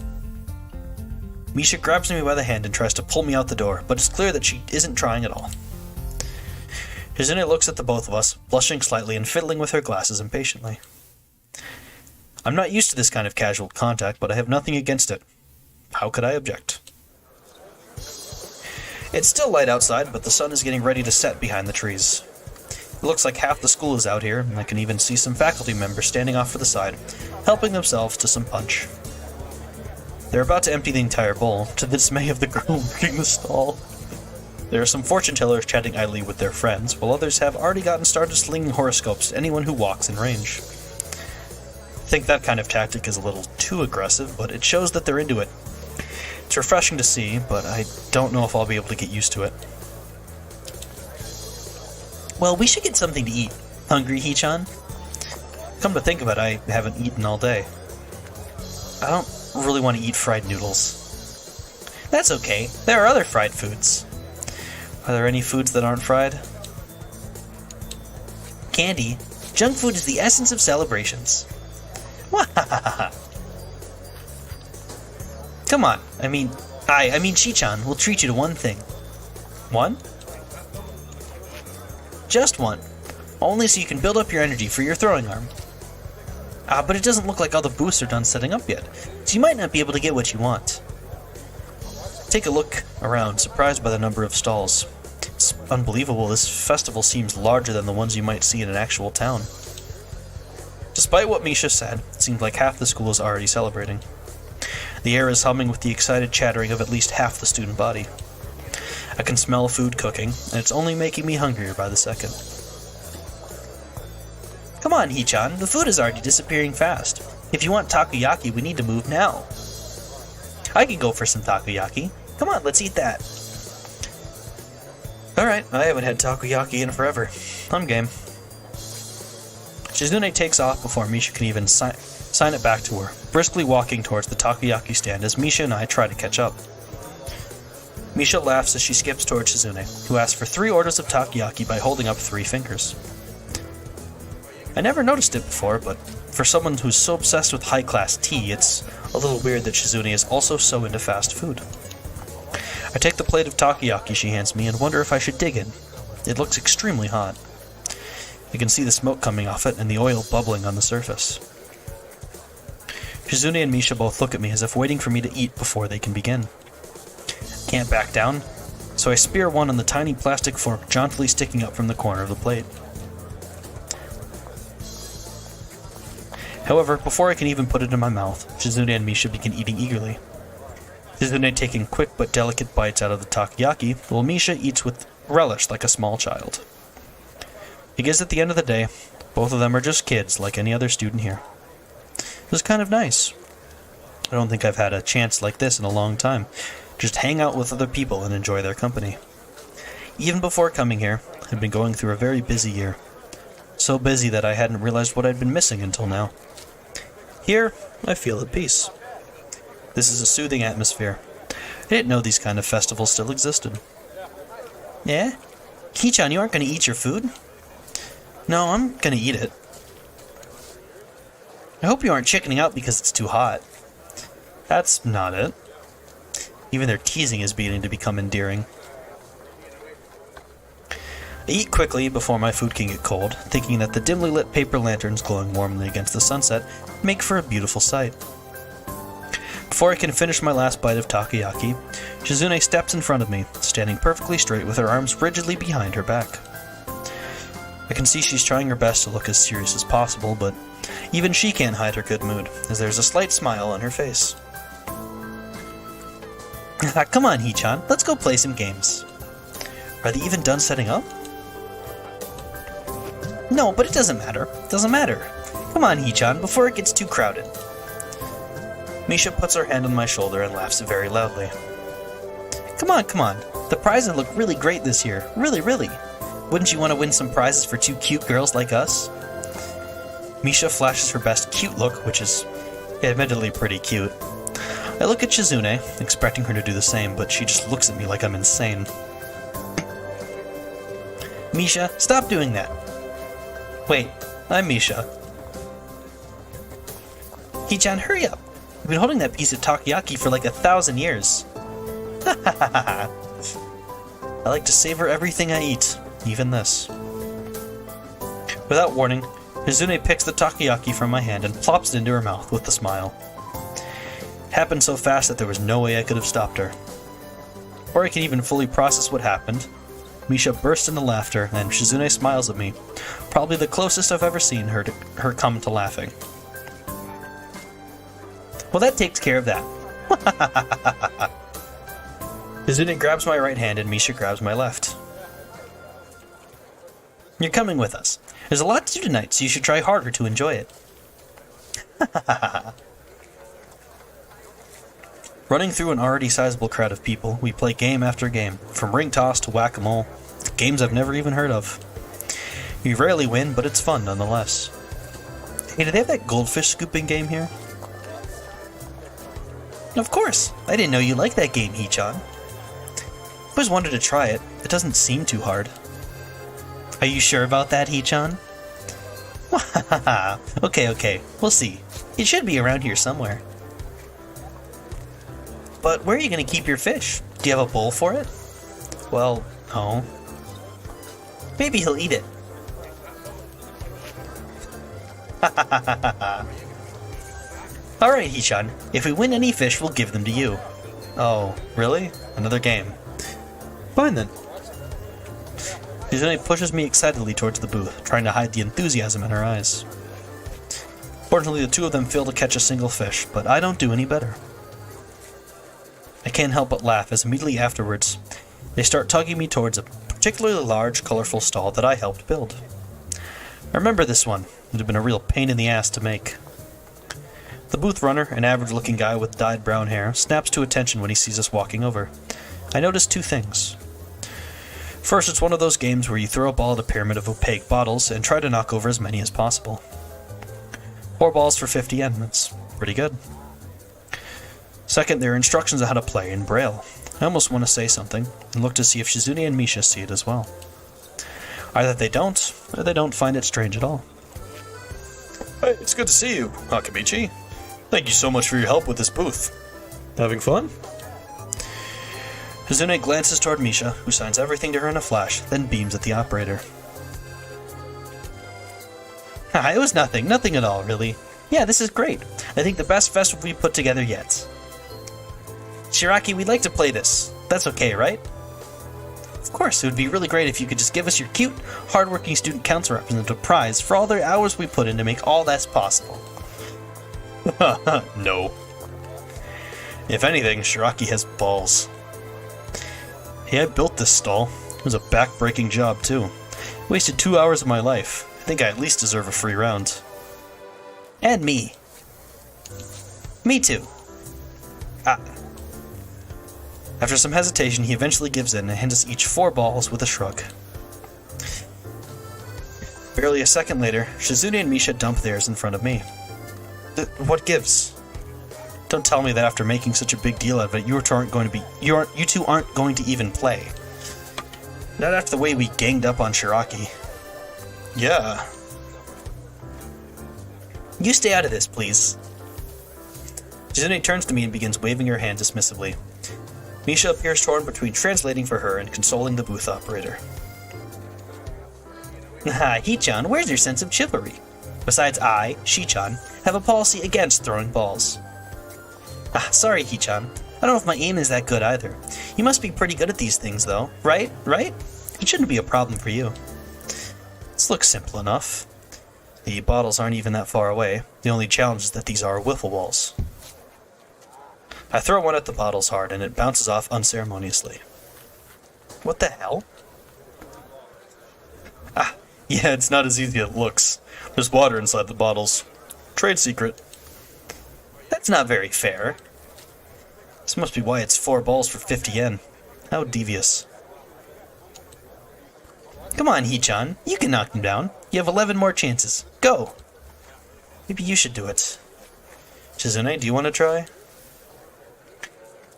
Misha grabs me by the hand and tries to pull me out the door, but it's clear that she isn't trying at all. Shizune looks at the both of us, blushing slightly and fiddling with her glasses impatiently. I'm not used to this kind of casual contact, but I have nothing against it. How could I object? It's still light outside, but the sun is getting ready to set behind the trees. It looks like half the school is out here, and I can even see some faculty members standing off to the side, helping themselves to some punch. They're about to empty the entire bowl, to the dismay of the girl working the stall. There are some fortune tellers chatting idly with their friends, while others have already gotten started slinging horoscopes to anyone who walks in range. I think that kind of tactic is a little too aggressive, but it shows that they're into it. It's refreshing to see, but I don't know if I'll be able to get used to it. Well, we should get something to eat. Hungry, Hee-chan? Come to think of it, I haven't eaten all day. I don't really want to eat fried noodles. That's okay. There are other fried foods. Are there any foods that aren't fried? Candy. Junk food is the essence of celebrations. Wahahaha. Come on. I mean Shi-chan will treat you to one thing. One? Just one. Only so you can build up your energy for your throwing arm. But it doesn't look like all the booths are done setting up yet, so you might not be able to get what you want. Take a look around, surprised by the number of stalls. It's unbelievable, this festival seems larger than the ones you might see in an actual town. Despite what Misha said, it seems like half the school is already celebrating. The air is humming with the excited chattering of at least half the student body. I can smell food cooking, and it's only making me hungrier by the second. Come on, Hee-chan, the food is already disappearing fast. If you want takoyaki, we need to move now. I can go for some takoyaki. Come on, let's eat that. Alright, I haven't had takoyaki in forever. I'm game. Shizune takes off before Misha can even Sign it back to her, briskly walking towards the takoyaki stand as Misha and I try to catch up. Misha laughs as she skips towards Shizune, who asks for 3 orders of takoyaki by holding up 3 fingers. I never noticed it before, but for someone who's so obsessed with high-class tea, it's a little weird that Shizune is also so into fast food. I take the plate of takoyaki she hands me and wonder if I should dig in. It looks extremely hot. I can see the smoke coming off it and the oil bubbling on the surface. Shizune and Misha both look at me as if waiting for me to eat before they can begin. Can't back down, so I spear one on the tiny plastic fork jauntily sticking up from the corner of the plate. However, before I can even put it in my mouth, Shizune and Misha begin eating eagerly. Shizune taking quick but delicate bites out of the takoyaki, while Misha eats with relish like a small child. Because at the end of the day, both of them are just kids like any other student here. It was kind of nice. I don't think I've had a chance like this in a long time. Just hang out with other people and enjoy their company. Even before coming here, I'd been going through a very busy year. So busy that I hadn't realized what I'd been missing until now. Here, I feel at peace. This is a soothing atmosphere. I didn't know these kind of festivals still existed. Yeah? Kichan, you aren't going to eat your food? No, I'm going to eat it. I hope you aren't chickening out because it's too hot. That's not it. Even their teasing is beginning to become endearing. I eat quickly before my food can get cold, thinking that the dimly lit paper lanterns glowing warmly against the sunset make for a beautiful sight. Before I can finish my last bite of takoyaki, Shizune steps in front of me, standing perfectly straight with her arms rigidly behind her back. I can see she's trying her best to look as serious as possible, but even she can't hide her good mood, as there's a slight smile on her face. Come on, Hee-chan, let's go play some games. Are they even done setting up? No, but it doesn't matter. Doesn't matter. Come on, Hee-chan, before it gets too crowded. Misha puts her hand on my shoulder and laughs very loudly. Come on, come on. The prizes look really great this year. Really, really. Wouldn't you want to win some prizes for 2 cute girls like us? Misha flashes her best cute look, which is admittedly pretty cute. I look at Shizune, expecting her to do the same, but she just looks at me like I'm insane. Misha, stop doing that. Wait, I'm Misha. Hee-chan, hurry up. I've been holding that piece of takoyaki for like 1,000 years. I like to savor everything I eat, even this. Without warning, Shizune picks the takoyaki from my hand and plops it into her mouth with a smile. It happened so fast that there was no way I could have stopped her. Before I can even fully process what happened, Misha bursts into laughter and Shizune smiles at me, probably the closest I've ever seen her come to laughing. Well, that takes care of that. Shizune grabs my right hand and Misha grabs my left. You're coming with us. There's a lot to do tonight, so you should try harder to enjoy it. Running through an already sizable crowd of people, we play game after game, from ring toss to whack-a-mole, games I've never even heard of. We rarely win, but it's fun nonetheless. Hey, do they have that goldfish scooping game here? Of course! I didn't know you liked that game, Hee-chan. I always wanted to try it. It doesn't seem too hard. Are you sure about that, Hee-chan? Okay, we'll see. It should be around here somewhere. But where are you going to keep your fish? Do you have a bowl for it? Well, no. Maybe he'll eat it. Alright, Hee-chan. If we win any fish, we'll give them to you. Oh, really? Another game. Fine then. Shizune pushes me excitedly towards the booth, trying to hide the enthusiasm in her eyes. Fortunately, the two of them fail to catch a single fish, but I don't do any better. I can't help but laugh as immediately afterwards, they start tugging me towards a particularly large, colorful stall that I helped build. I remember this one. It had been a real pain in the ass to make. The booth runner, an average-looking guy with dyed brown hair, snaps to attention when he sees us walking over. I notice 2 things. First, it's one of those games where you throw a ball at a pyramid of opaque bottles and try to knock over as many as possible. 4 balls for 50 yen. That's pretty good. Second, there are instructions on how to play in Braille. I almost want to say something, and look to see if Shizune and Misha see it as well. Either they don't, or they don't find it strange at all. Hey, it's good to see you, Hakamichi. Thank you so much for your help with this booth. Having fun? Shizune glances toward Misha, who signs everything to her in a flash, then beams at the operator. It was nothing at all, really. Yeah, this is great. I think the best festival we put together yet. Shiraki, we'd like to play this. That's okay, right? Of course, it would be really great if you could just give us your cute, hardworking student council representative prize for all the hours we put in to make all that's possible. No. If anything, Shiraki has balls. Hey, I built this stall. It was a back-breaking job, too. Wasted 2 hours of my life. I think I at least deserve a free round. And me. Me too. After some hesitation, he eventually gives in and hands us each 4 balls with a shrug. Barely a second later, Shizune and Misha dump theirs in front of me. What gives? Don't tell me that after making such a big deal out of it, you two aren't going to even play. Not after the way we ganged up on Shiraki. Yeah. You stay out of this, please. Shizune turns to me and begins waving her hand dismissively. Misha appears torn between translating for her and consoling the booth operator. Hee-chan, where's your sense of chivalry? Besides, I, Shi-chan, have a policy against throwing balls. Sorry, Hee-chan. I don't know if my aim is that good either. You must be pretty good at these things, though, right? Right? It shouldn't be a problem for you. This looks simple enough. The bottles aren't even that far away. The only challenge is that these are wiffle balls. I throw one at the bottles hard, and it bounces off unceremoniously. What the hell? Yeah, it's not as easy as it looks. There's water inside the bottles. Trade secret. That's not very fair. This must be why it's 4 balls for 50 yen. How devious. Come on, Hee-chan. You can knock them down. You have 11 more chances. Go! Maybe you should do it. Shizune, do you want to try?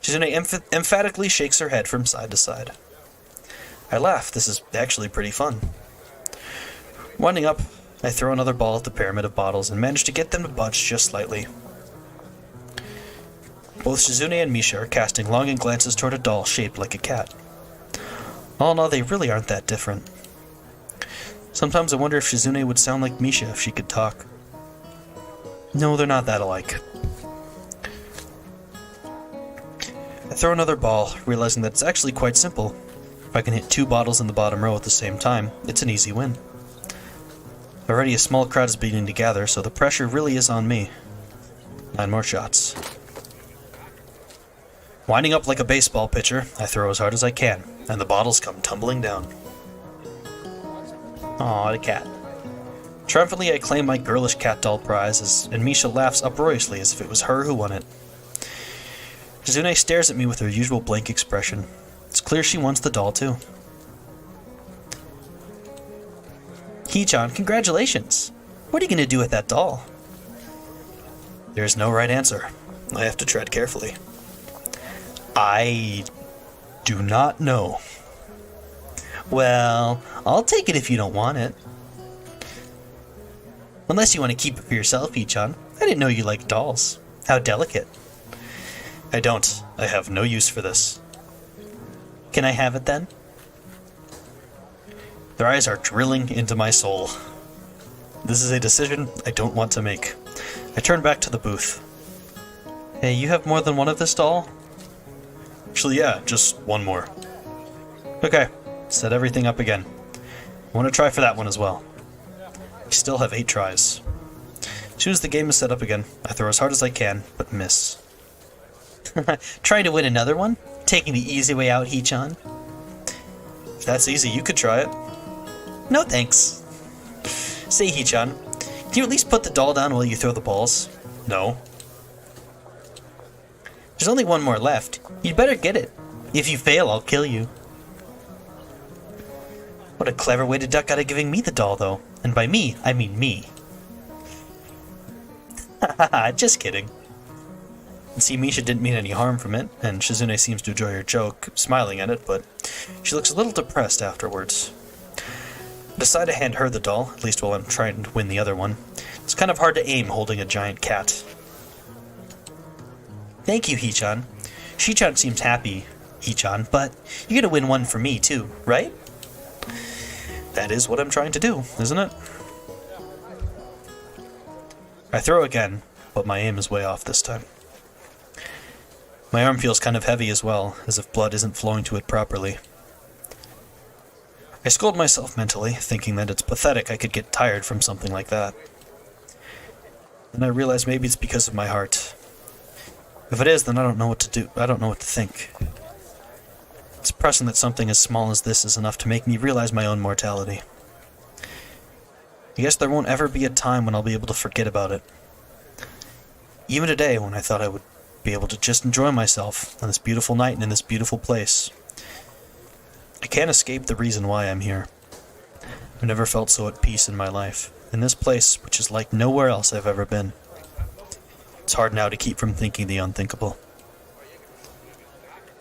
Shizune emphatically shakes her head from side to side. I laugh. This is actually pretty fun. Winding up, I throw another ball at the pyramid of bottles and manage to get them to budge just slightly. Both Shizune and Misha are casting longing glances toward a doll shaped like a cat. All in all, they really aren't that different. Sometimes I wonder if Shizune would sound like Misha if she could talk. No, they're not that alike. I throw another ball, realizing that it's actually quite simple. If I can hit 2 bottles in the bottom row at the same time, it's an easy win. Already a small crowd is beginning to gather, so the pressure really is on me. 9 more shots. Winding up like a baseball pitcher, I throw as hard as I can, and the bottles come tumbling down. Aw, the cat. Triumphantly, I claim my girlish cat doll prize, and Misha laughs uproariously as if it was her who won it. Shizune stares at me with her usual blank expression. It's clear she wants the doll too. Hee-chan, congratulations! What are you going to do with that doll? There's no right answer. I have to tread carefully. I do not know. Well, I'll take it if you don't want it. Unless you want to keep it for yourself, Hee-chan. I didn't know you liked dolls. How delicate. I don't. I have no use for this. Can I have it then? Their eyes are drilling into my soul. This is a decision I don't want to make. I turn back to the booth. Hey, you have more than one of this doll? Actually, yeah, just one more. Okay, set everything up again. I want to try for that one as well. I still have 8 tries. As soon as the game is set up again, I throw as hard as I can, but miss. Trying to win another one? Taking the easy way out, Hee-chan? If that's easy, you could try it. No thanks. Say, Hee-chan, can you at least put the doll down while you throw the balls? No. There's only one more left. You'd better get it. If you fail, I'll kill you. What a clever way to duck out of giving me the doll, though. And by me, I mean me. Haha, just kidding. See, Misha didn't mean any harm from it, and Shizune seems to enjoy her joke, smiling at it, but she looks a little depressed afterwards. I decide to hand her the doll, at least while I'm trying to win the other one. It's kind of hard to aim holding a giant cat. Thank you, Hee-chan. Shi-chan seems happy, Hee-chan, but you're gonna win one for me too, right? That is what I'm trying to do, isn't it? I throw again, but my aim is way off this time. My arm feels kind of heavy as well, as if blood isn't flowing to it properly. I scold myself mentally, thinking that it's pathetic I could get tired from something like that. Then I realize maybe it's because of my heart. If it is, then I don't know what to do. I don't know what to think. It's pressing that something as small as this is enough to make me realize my own mortality. I guess there won't ever be a time when I'll be able to forget about it. Even today, when I thought I would be able to just enjoy myself on this beautiful night and in this beautiful place, I can't escape the reason why I'm here. I've never felt so at peace in my life, in this place which is like nowhere else I've ever been. It's hard now to keep from thinking the unthinkable.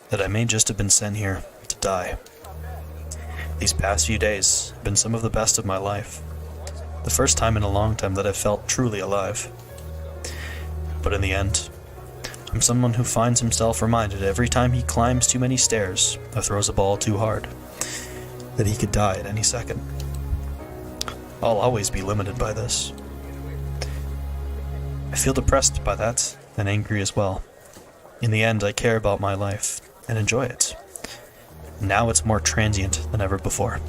That I may just have been sent here to die. These past few days have been some of the best of my life. The first time in a long time that I've felt truly alive. But in the end, I'm someone who finds himself reminded every time he climbs too many stairs or throws a ball too hard that he could die at any second. I'll always be limited by this. I feel depressed by that, and angry as well. In the end, I care about my life, and enjoy it. Now it's more transient than ever before.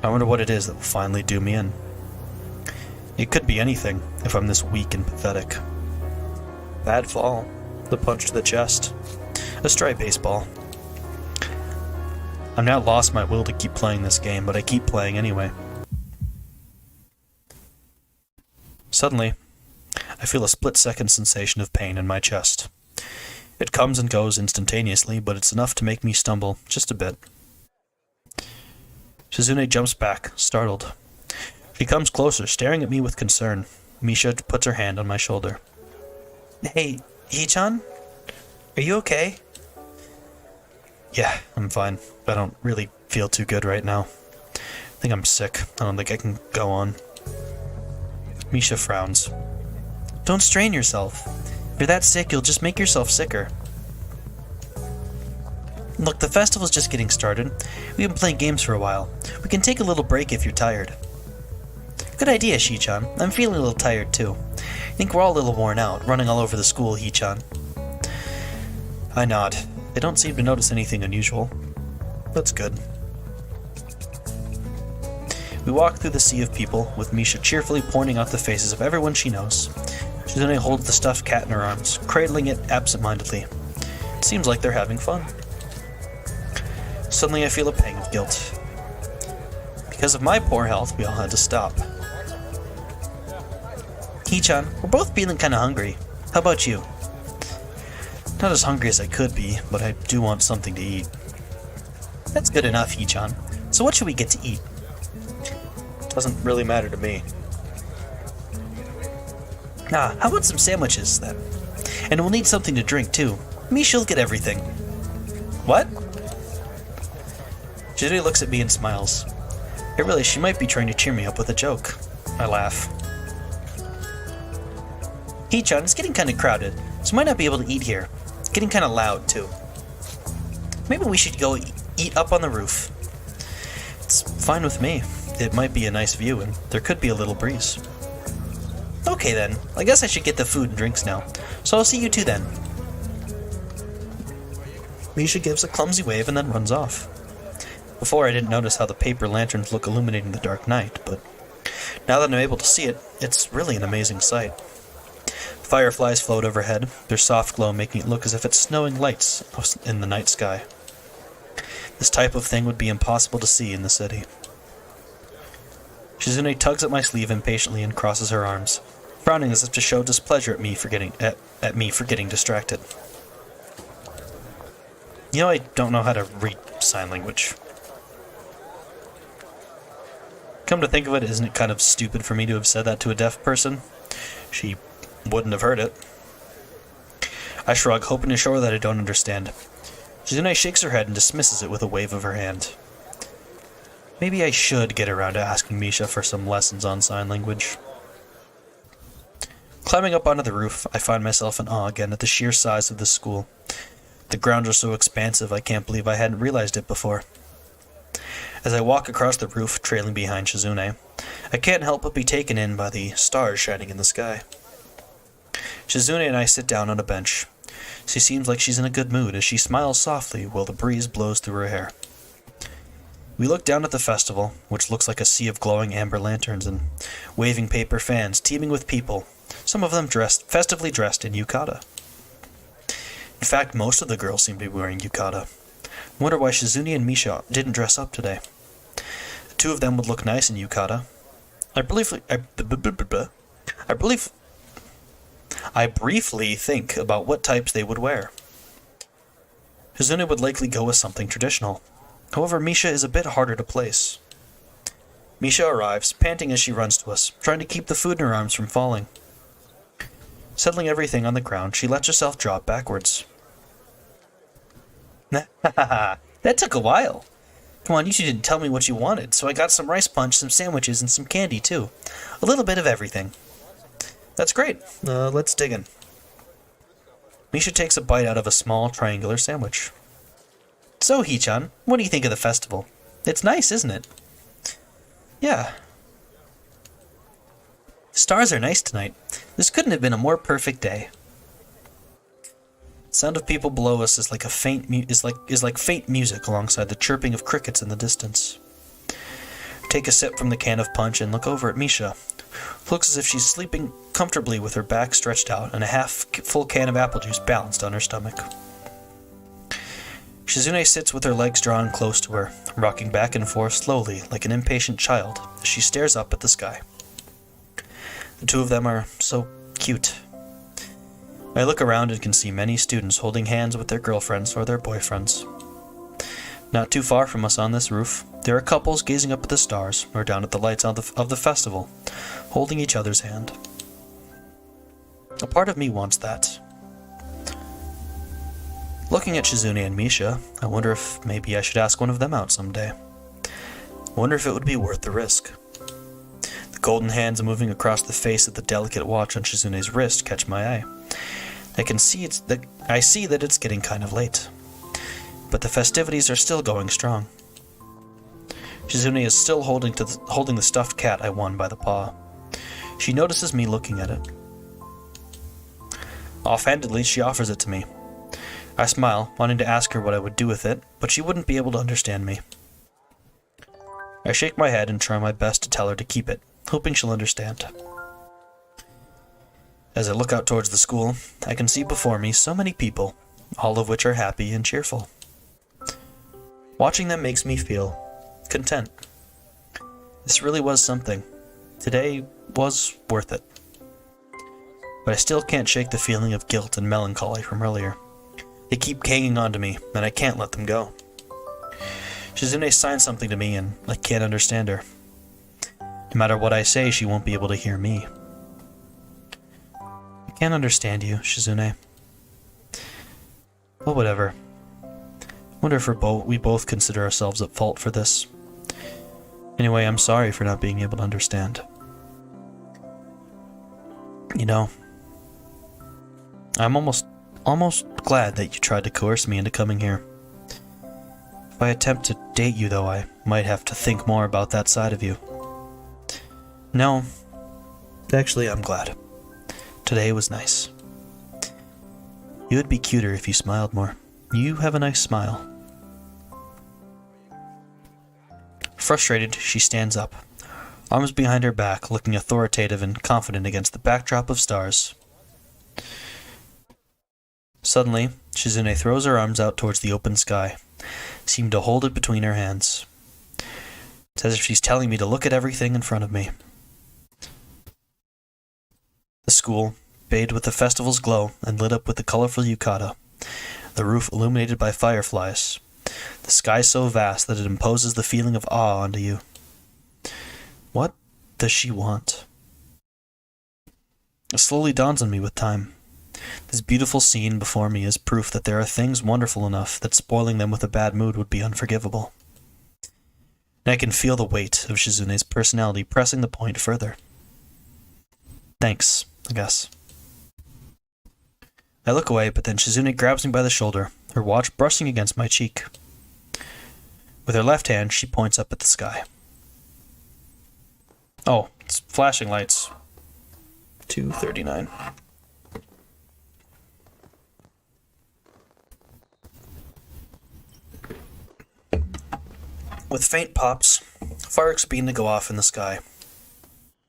I wonder what it is that will finally do me in. It could be anything, if I'm this weak and pathetic. Bad fall, the punch to the chest, a stray baseball. I've now lost my will to keep playing this game, but I keep playing anyway. Suddenly, I feel a split-second sensation of pain in my chest. It comes and goes instantaneously, but it's enough to make me stumble just a bit. Shizune jumps back, startled. She comes closer, staring at me with concern. Misha puts her hand on my shoulder. Hey, Hee-chan? Are you okay? Yeah, I'm fine. I don't really feel too good right now. I think I'm sick. I don't think I can go on. Misha frowns. Don't strain yourself. If you're that sick, you'll just make yourself sicker. Look, the festival's just getting started. We've been playing games for a while. We can take a little break if you're tired. Good idea, Shi-chan. I'm feeling a little tired, too. I think we're all a little worn out, running all over the school, Hee-chan. I nod. They don't seem to notice anything unusual. That's good. We walk through the sea of people, with Misha cheerfully pointing out the faces of everyone she knows. Shizune holds the stuffed cat in her arms, cradling it absent-mindedly. It seems like they're having fun. Suddenly I feel a pang of guilt. Because of my poor health, we all had to stop. Hee-chan, we're both feeling kinda hungry. How about you? Not as hungry as I could be, but I do want something to eat. That's good enough, Hee-chan. So what should we get to eat? Doesn't really matter to me. How about some sandwiches, then? And we'll need something to drink, too. Misha'll get everything. What? Shizune looks at me and smiles. Really, she might be trying to cheer me up with a joke. I laugh. Hee-chan, it's getting kinda crowded, so we might not be able to eat here. It's getting kinda loud, too. Maybe we should go eat up on the roof. It's fine with me. It might be a nice view, and there could be a little breeze. Okay then, I guess I should get the food and drinks now, so I'll see you two then. Misha gives a clumsy wave and then runs off. Before I didn't notice how the paper lanterns look illuminating the dark night, but now that I'm able to see it, it's really an amazing sight. Fireflies float overhead, their soft glow making it look as if it's snowing lights in the night sky. This type of thing would be impossible to see in the city. Shizune tugs at my sleeve impatiently and crosses her arms, frowning as if to show displeasure at me for getting distracted. You know, I don't know how to read sign language. Come to think of it, isn't it kind of stupid for me to have said that to a deaf person? She wouldn't have heard it. I shrug, hoping to show her that I don't understand. Shizune shakes her head and dismisses it with a wave of her hand. Maybe I should get around to asking Misha for some lessons on sign language. Climbing up onto the roof, I find myself in awe again at the sheer size of this school. The grounds are so expansive I can't believe I hadn't realized it before. As I walk across the roof, trailing behind Shizune, I can't help but be taken in by the stars shining in the sky. Shizune and I sit down on a bench. She seems like she's in a good mood as she smiles softly while the breeze blows through her hair. We look down at the festival, which looks like a sea of glowing amber lanterns and waving paper fans teeming with people, some of them festively dressed in yukata. In fact, most of the girls seem to be wearing yukata. I wonder why Shizune and Misha didn't dress up today. The two of them would look nice in yukata. I briefly think about what types they would wear. Shizune would likely go with something traditional. However, Misha is a bit harder to place. Misha arrives, panting as she runs to us, trying to keep the food in her arms from falling. Settling everything on the ground, she lets herself drop backwards. That took a while. Come on, you two didn't tell me what you wanted, so I got some rice punch, some sandwiches, and some candy, too. A little bit of everything. That's great. Let's dig in. Misha takes a bite out of a small, triangular sandwich. So, Hee-chan, what do you think of the festival? It's nice, isn't it? Yeah. Stars are nice tonight. This couldn't have been a more perfect day. The sound of people below us is like faint music alongside the chirping of crickets in the distance. Take a sip from the can of punch and look over at Misha. Looks as if she's sleeping comfortably with her back stretched out and a half-full can of apple juice balanced on her stomach. Shizune sits with her legs drawn close to her, rocking back and forth slowly like an impatient child as she stares up at the sky. The two of them are so cute. I look around and can see many students holding hands with their girlfriends or their boyfriends. Not too far from us on this roof, there are couples gazing up at the stars or down at the lights of the festival, holding each other's hand. A part of me wants that. Looking at Shizune and Misha, I wonder if maybe I should ask one of them out someday. I wonder if it would be worth the risk. The golden hands moving across the face of the delicate watch on Shizune's wrist catch my eye. I see that it's getting kind of late. But the festivities are still going strong. Shizune is still holding the stuffed cat I won by the paw. She notices me looking at it. Offhandedly, she offers it to me. I smile, wanting to ask her what I would do with it, but she wouldn't be able to understand me. I shake my head and try my best to tell her to keep it, hoping she'll understand. As I look out towards the school, I can see before me so many people, all of which are happy and cheerful. Watching them makes me feel content. This really was something. Today was worth it. But I still can't shake the feeling of guilt and melancholy from earlier. They keep hanging on to me, and I can't let them go. Shizune signs something to me, and I can't understand her. No matter what I say, she won't be able to hear me. I can't understand you, Shizune. Well, whatever. Wonder if we both consider ourselves at fault for this. Anyway, I'm sorry for not being able to understand. You know, I'm almost glad that you tried to coerce me into coming here. If I attempt to date you, though, I might have to think more about that side of you. No, actually, I'm glad. Today was nice. You would be cuter if you smiled more. You have a nice smile. Frustrated, she stands up, arms behind her back, looking authoritative and confident against the backdrop of stars. Suddenly, Shizune throws her arms out towards the open sky, seeming to hold it between her hands. It's as if she's telling me to look at everything in front of me. The school, bathed with the festival's glow and lit up with the colorful yukata, the roof illuminated by fireflies, the sky so vast that it imposes the feeling of awe onto you. What does she want? It slowly dawns on me with time. This beautiful scene before me is proof that there are things wonderful enough that spoiling them with a bad mood would be unforgivable. And I can feel the weight of Shizune's personality pressing the point further. Thanks, I guess. I look away, but then Shizune grabs me by the shoulder, her watch brushing against my cheek. With her left hand, she points up at the sky. Oh, it's flashing lights. 2:39. With faint pops, fireworks begin to go off in the sky,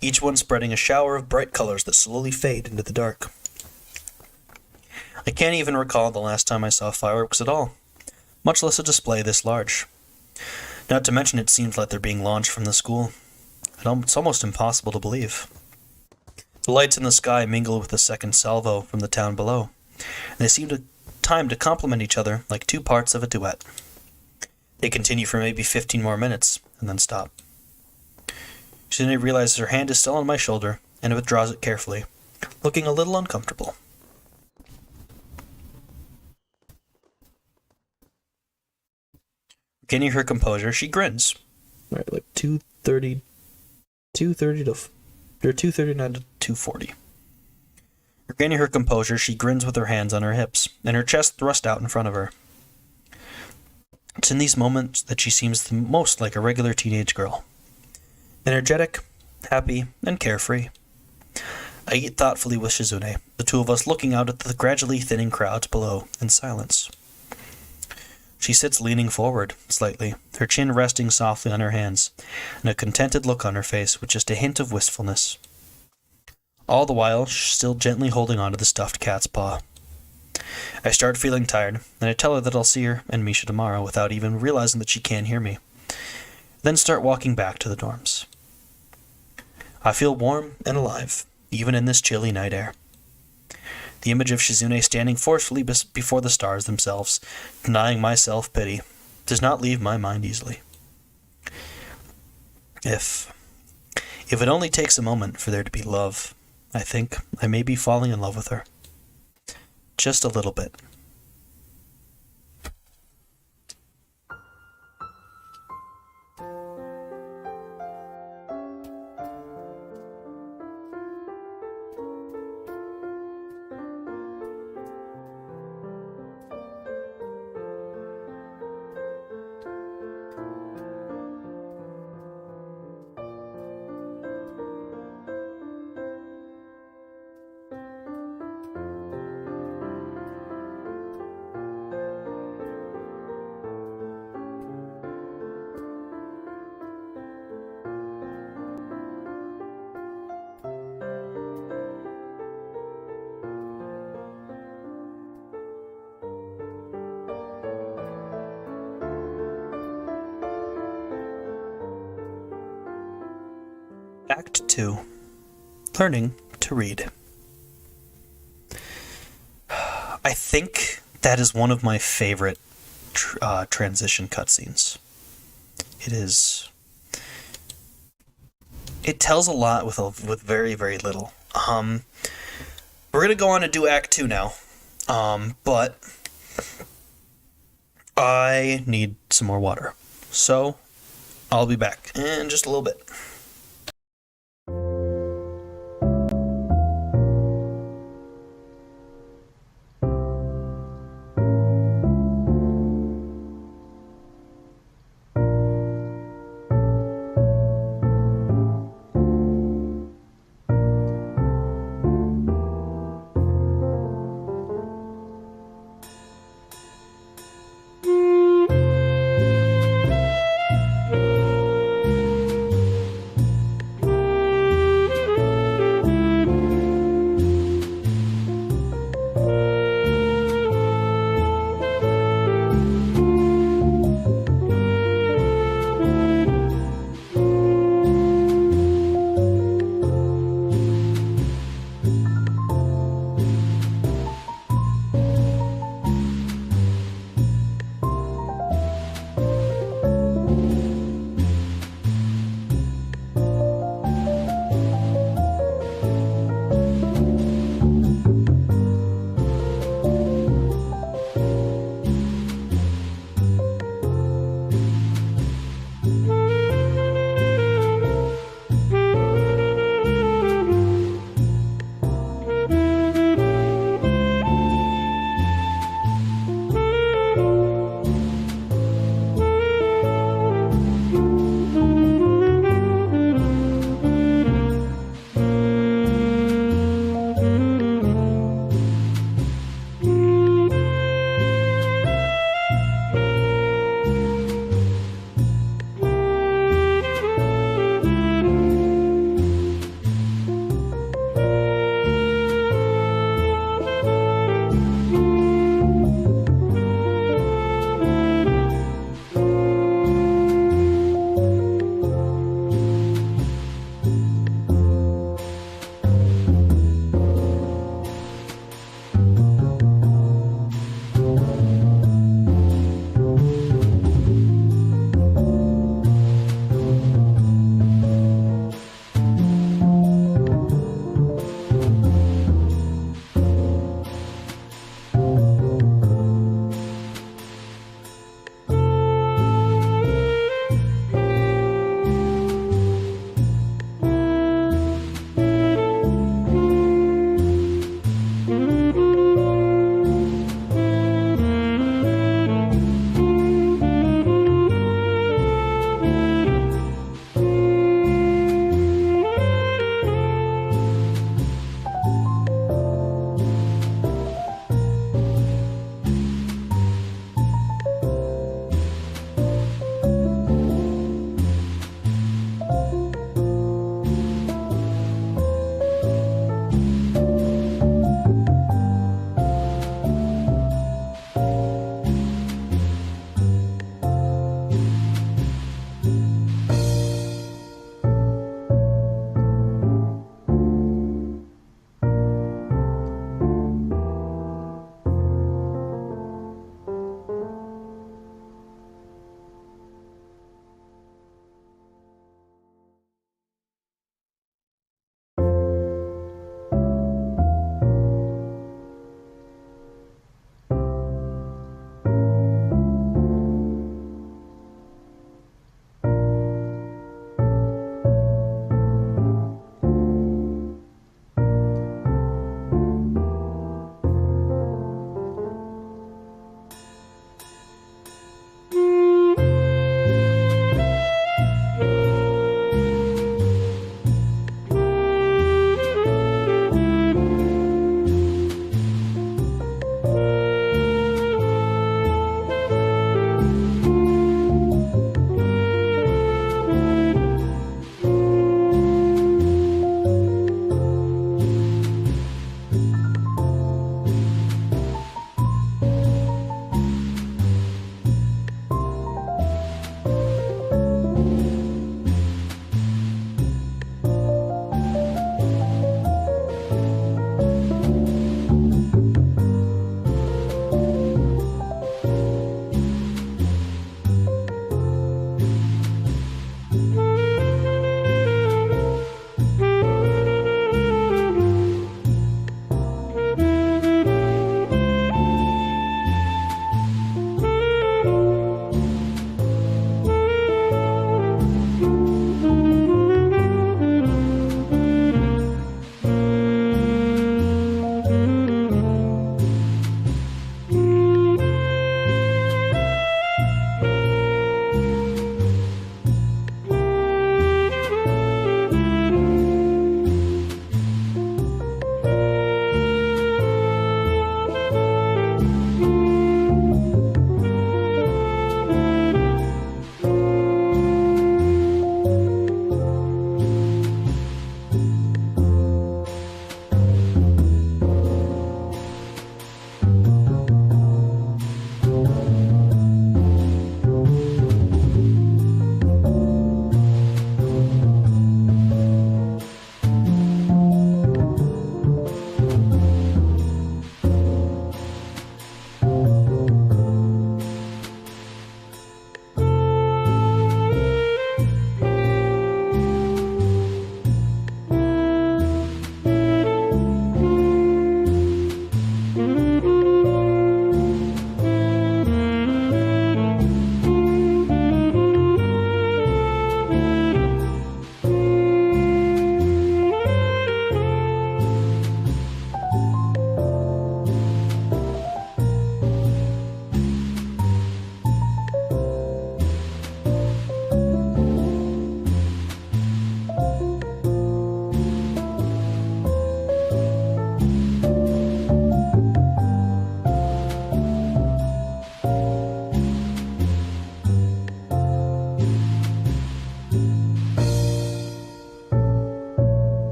each one spreading a shower of bright colors that slowly fade into the dark. I can't even recall the last time I saw fireworks at all, much less a display this large. Not to mention it seems like they're being launched from the school. It's almost impossible to believe. The lights in the sky mingle with the second salvo from the town below, and they seem to time to complement each other like two parts of a duet. They continue for maybe 15 more minutes, and then stop. Shizune realizes her hand is still on my shoulder, and withdraws it carefully, looking a little uncomfortable. Regaining her composure, she grins. Alright, like 2:39 to 2:40. Regaining her composure, she grins with her hands on her hips, and her chest thrust out in front of her. It's in these moments that she seems the most like a regular teenage girl. Energetic, happy, and carefree. I eat thoughtfully with Shizune, the two of us looking out at the gradually thinning crowds below in silence. She sits leaning forward, slightly, her chin resting softly on her hands, and a contented look on her face with just a hint of wistfulness. All the while, she's still gently holding onto the stuffed cat's paw. I start feeling tired, and I tell her that I'll see her and Misha tomorrow without even realizing that she can't hear me. Then start walking back to the dorms. I feel warm and alive, even in this chilly night air. The image of Shizune standing forcefully before the stars themselves, denying my self-pity, does not leave my mind easily. If it only takes a moment for there to be love, I think I may be falling in love with her. Just a little bit. Act 2. Learning to read. I think that is one of my favorite transition cutscenes. It tells a lot with very, very little. We're gonna go on to do Act 2 now, but I need some more water, so I'll be back in just a little bit.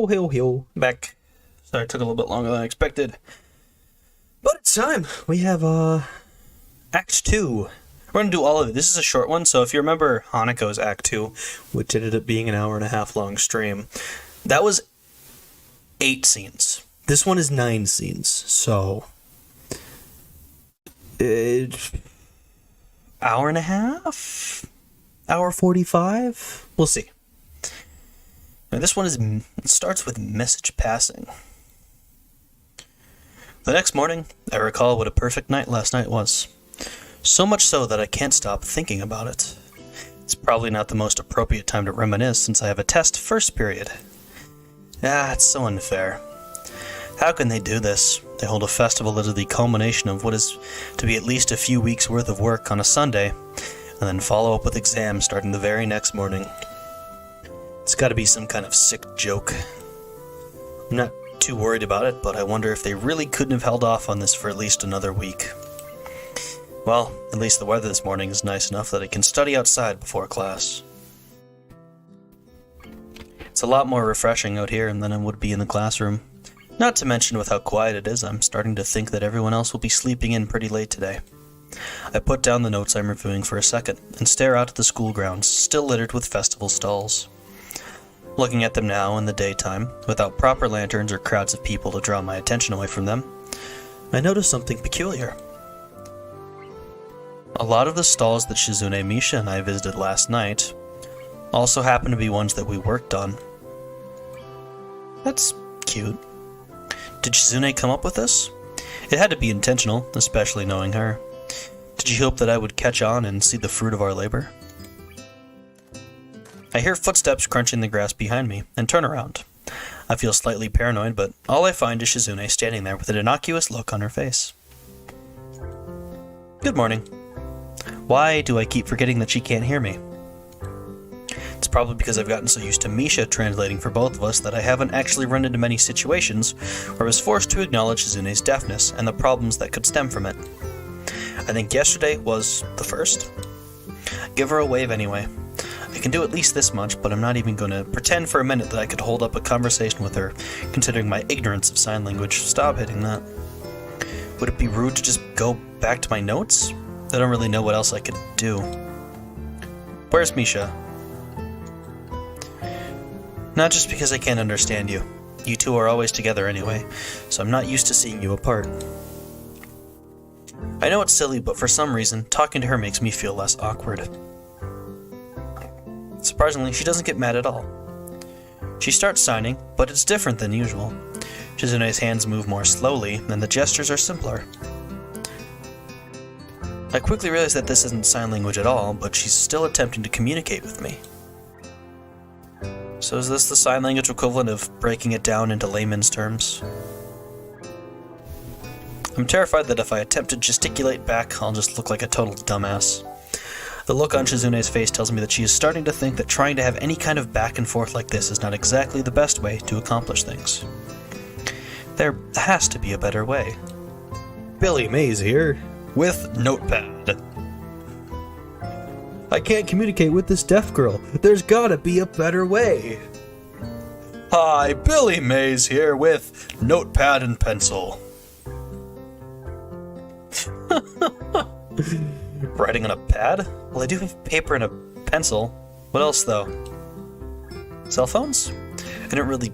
OhaHyou. Back. Sorry, it took a little bit longer than I expected. But it's time. We have, Act 2. We're going to do all of it. This is a short one, so if you remember Hanako's Act 2, which ended up being an hour and a half long stream, that was 8 scenes. This one is 9 scenes, so... hour and a half? Hour 45? We'll see. Now, this one starts with message passing. The next morning, I recall what a perfect night last night was. So much so that I can't stop thinking about it. It's probably not the most appropriate time to reminisce since I have a test first period. It's so unfair. How can they do this? They hold a festival that is the culmination of what is to be at least a few weeks' worth of work on a Sunday, and then follow up with exams starting the very next morning. It's gotta be some kind of sick joke. I'm not too worried about it, but I wonder if they really couldn't have held off on this for at least another week. Well, at least the weather this morning is nice enough that I can study outside before class. It's a lot more refreshing out here than it would be in the classroom. Not to mention with how quiet it is, I'm starting to think that everyone else will be sleeping in pretty late today. I put down the notes I'm reviewing for a second and stare out at the school grounds, still littered with festival stalls. Looking at them now in the daytime, without proper lanterns or crowds of people to draw my attention away from them, I notice something peculiar. A lot of the stalls that Shizune, Misha, and I visited last night also happen to be ones that we worked on. That's cute. Did Shizune come up with this? It had to be intentional, especially knowing her. Did she hope that I would catch on and see the fruit of our labor? I hear footsteps crunching the grass behind me, and turn around. I feel slightly paranoid, but all I find is Shizune standing there with an innocuous look on her face. Good morning. Why do I keep forgetting that she can't hear me? It's probably because I've gotten so used to Misha translating for both of us that I haven't actually run into many situations where I was forced to acknowledge Shizune's deafness and the problems that could stem from it. I think yesterday was the first. Give her a wave anyway. I can do at least this much, but I'm not even going to pretend for a minute that I could hold up a conversation with her, considering my ignorance of sign language. Stop hitting that. Would it be rude to just go back to my notes? I don't really know what else I could do. Where's Misha? Not just because I can't understand you. You two are always together anyway, so I'm not used to seeing you apart. I know it's silly, but for some reason, talking to her makes me feel less awkward. Surprisingly, she doesn't get mad at all. She starts signing, but it's different than usual. Shizune's hands move more slowly, and the gestures are simpler. I quickly realize that this isn't sign language at all, but she's still attempting to communicate with me. So is this the sign language equivalent of breaking it down into layman's terms? I'm terrified that if I attempt to gesticulate back, I'll just look like a total dumbass. The look on Shizune's face tells me that she is starting to think that trying to have any kind of back and forth like this is not exactly the best way to accomplish things. There has to be a better way. Billy Mays here. With Notepad. I can't communicate with this deaf girl. There's gotta be a better way. Hi, Billy Mays here with Notepad and pencil. Writing on a pad? Well, I do have paper and a pencil. What else, though? Cell phones? I don't really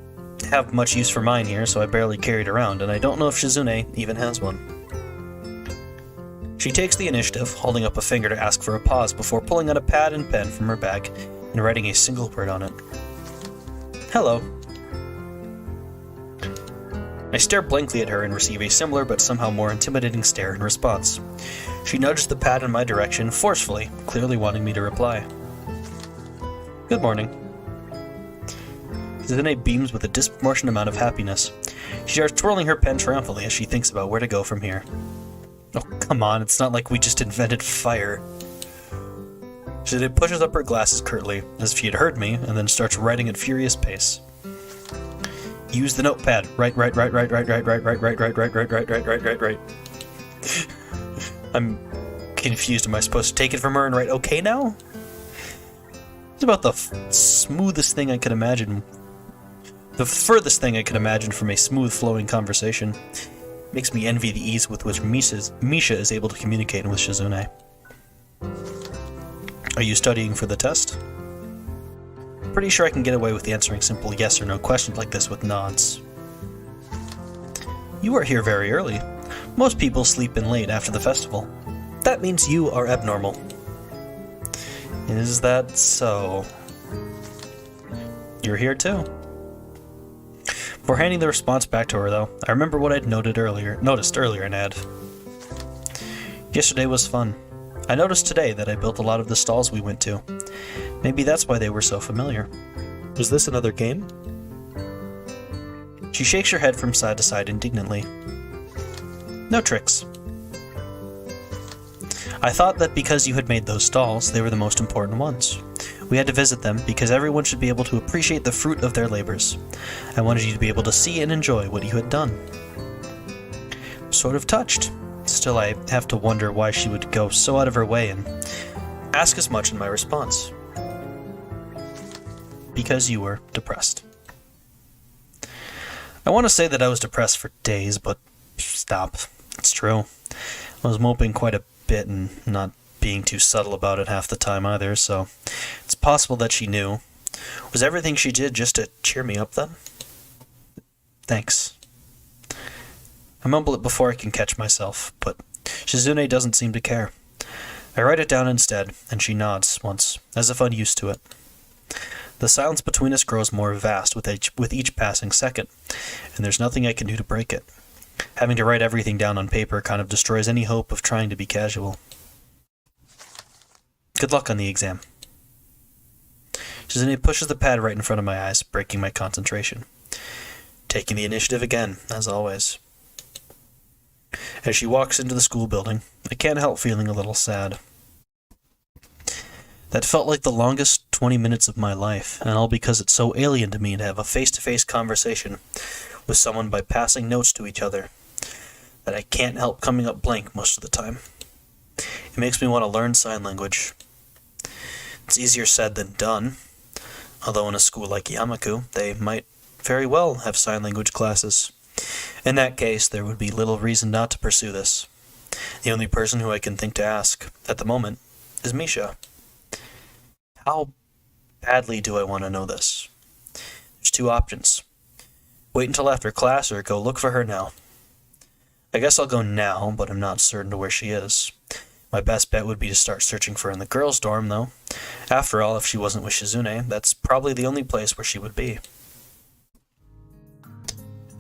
have much use for mine here, so I barely carry it around, and I don't know if Shizune even has one. She takes the initiative, holding up a finger to ask for a pause before pulling out a pad and pen from her bag and writing a single word on it. Hello. I stare blankly at her and receive a similar but somehow more intimidating stare in response. She nudged the pad in my direction forcefully, clearly wanting me to reply. Good morning. Shizune beams with a disproportionate amount of happiness. She starts twirling her pen triumphantly as she thinks about where to go from here. Oh, come on, it's not like we just invented fire. Shizune pushes up her glasses curtly, as if she had heard me, and then starts writing at furious pace. Use the notepad. Right. I'm confused. Am I supposed to take it from her and write okay now? It's about the smoothest thing I could imagine The furthest thing I could imagine from a smooth-flowing conversation. Makes me envy the ease with which Misha is able to communicate with Shizune. Are you studying for the test? Pretty sure I can get away with answering simple yes or no questions like this with nods. You are here very early. Most people sleep in late after the festival. That means you are abnormal. Is that so? You're here too. Before handing the response back to her, though, I remember what I'd noticed earlier in Ad. Yesterday was fun. I noticed today that I built a lot of the stalls we went to. Maybe that's why they were so familiar. Was this another game? She shakes her head from side to side indignantly. No tricks. I thought that because you had made those stalls, they were the most important ones. We had to visit them because everyone should be able to appreciate the fruit of their labors. I wanted you to be able to see and enjoy what you had done. Sort of touched. Still, I have to wonder why she would go so out of her way and ask as much in my response. Because you were depressed. I want to say that I was depressed for days, but stop. It's true. I was moping quite a bit and not being too subtle about it half the time either, so it's possible that she knew. Was everything she did just to cheer me up then? Thanks. I mumble it before I can catch myself, but Shizune doesn't seem to care. I write it down instead, and she nods once, as if unused to it. The silence between us grows more vast with each passing second, and there's nothing I can do to break it. Having to write everything down on paper kind of destroys any hope of trying to be casual. Good luck on the exam. Shizune pushes the pad right in front of my eyes, breaking my concentration. Taking the initiative again, as always. As she walks into the school building, I can't help feeling a little sad. That felt like the longest 20 minutes of my life, and all because it's so alien to me to have a face-to-face conversation with someone by passing notes to each other, that I can't help coming up blank most of the time. It makes me want to learn sign language. It's easier said than done, although in a school like Yamaku, they might very well have sign language classes. In that case, there would be little reason not to pursue this. The only person who I can think to ask, at the moment, is Misha. How badly do I want to know this? There's two options. Wait until after class or go look for her now. I guess I'll go now, but I'm not certain to where she is. My best bet would be to start searching for her in the girls' dorm, though. After all, if she wasn't with Shizune, that's probably the only place where she would be.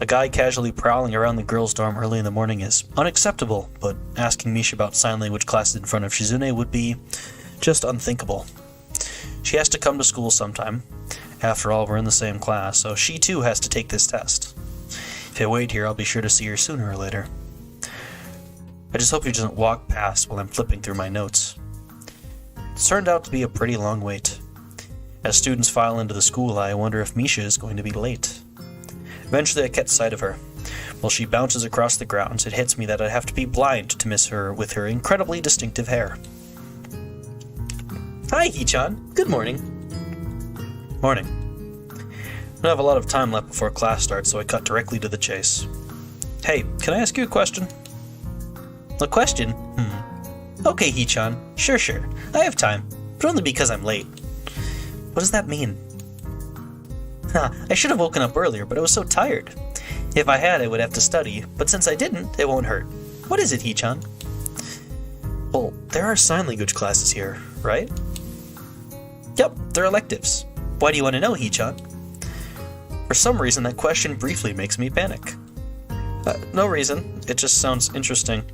A guy casually prowling around the girls' dorm early in the morning is unacceptable, but asking Misha about sign language classes in front of Shizune would be just unthinkable. She has to come to school sometime. After all, we're in the same class, so she too has to take this test. If I wait here, I'll be sure to see her sooner or later. I just hope he doesn't walk past while I'm flipping through my notes. It's turned out to be a pretty long wait. As students file into the school, I wonder if Misha is going to be late. Eventually I catch sight of her. While she bounces across the grounds, it hits me that I'd have to be blind to miss her with her incredibly distinctive hair. Hi, Hee-chan. Good morning. Morning. I don't have a lot of time left before class starts, so I cut directly to the chase. Hey, can I ask you a question? A question? Okay, Hee-chan. Sure. I have time, but only because I'm late. What does that mean? I should have woken up earlier, but I was so tired. If I had, I would have to study, but since I didn't, it won't hurt. What is it, Hee-chan? Well, there are sign language classes here, right? Yep, they're electives. Why do you want to know, Hee-chan? For some reason, that question briefly makes me panic. No reason, it just sounds interesting.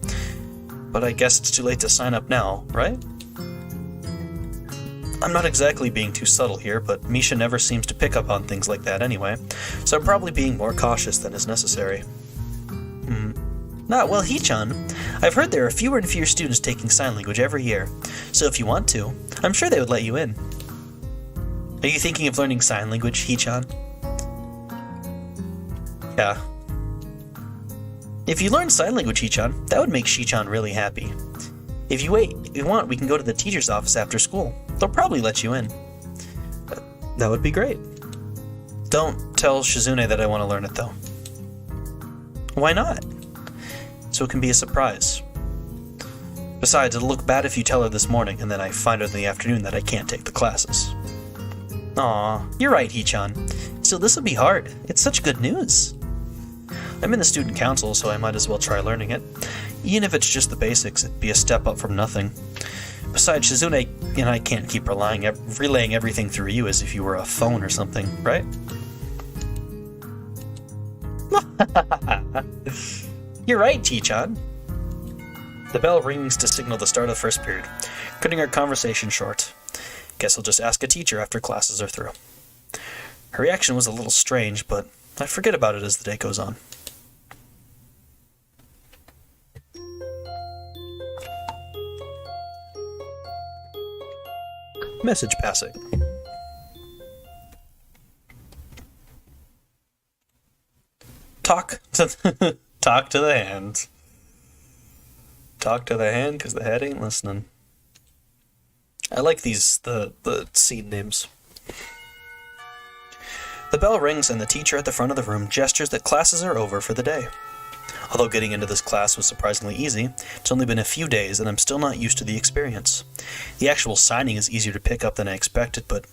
But I guess it's too late to sign up now, right? I'm not exactly being too subtle here, but Misha never seems to pick up on things like that anyway, so I'm probably being more cautious than is necessary. Well, Hee-chan, I've heard there are fewer and fewer students taking sign language every year, so if you want to, I'm sure they would let you in. Are you thinking of learning sign language, Hee-chan? Yeah. If you learn sign language, Hee-chan, that would make Shi-chan really happy. If you want, we can go to the teacher's office after school. They'll probably let you in. That would be great. Don't tell Shizune that I want to learn it, though. Why not? So it can be a surprise. Besides, it'll look bad if you tell her this morning, and then I find out in the afternoon that I can't take the classes. Aw, you're right, Hee-chan. Still, this will be hard. It's such good news. I'm in the student council, so I might as well try learning it. Even if it's just the basics, it'd be a step up from nothing. Besides, Shizune and I can't keep relaying everything through you as if you were a phone or something, right? You're right, Hee-chan. The bell rings to signal the start of the first period, cutting our conversation short. Guess I'll just ask a teacher after classes are through. Her reaction was a little strange, but I forget about it as the day goes on. Message passing. Talk to the hand. Talk to the hand, because the head ain't listening. I like these, the scene names. The bell rings and the teacher at the front of the room gestures that classes are over for the day. Although getting into this class was surprisingly easy, it's only been a few days and I'm still not used to the experience. The actual signing is easier to pick up than I expected, but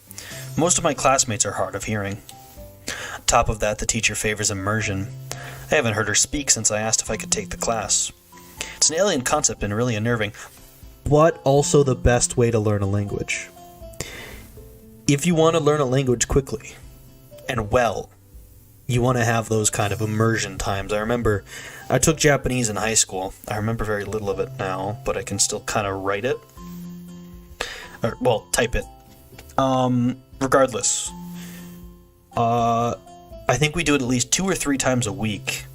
most of my classmates are hard of hearing. On top of that, the teacher favors immersion. I haven't heard her speak since I asked if I could take the class. It's an alien concept and really unnerving, but also the best way to learn a language. If you want to learn a language quickly and well, you want to have those kind of immersion times. I remember I took Japanese in high school. I remember very little of it now, but I can still kind of write it. Or, well, type it. Regardless. I think we do it at least 2 or 3 times a week.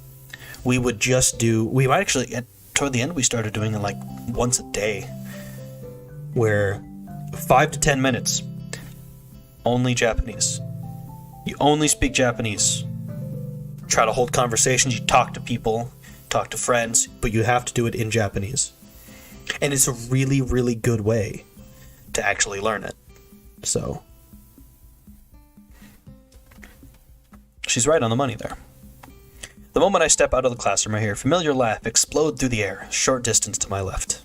We might actually, toward the end, we started doing it like once a day. Where 5 to 10 minutes, only Japanese. You only speak Japanese. Try to hold conversations, you talk to people, talk to friends, but you have to do it in Japanese. And it's a really, really good way to actually learn it. So, she's right on the money there. The moment I step out of the classroom, I hear a familiar laugh explode through the air, a short distance to my left.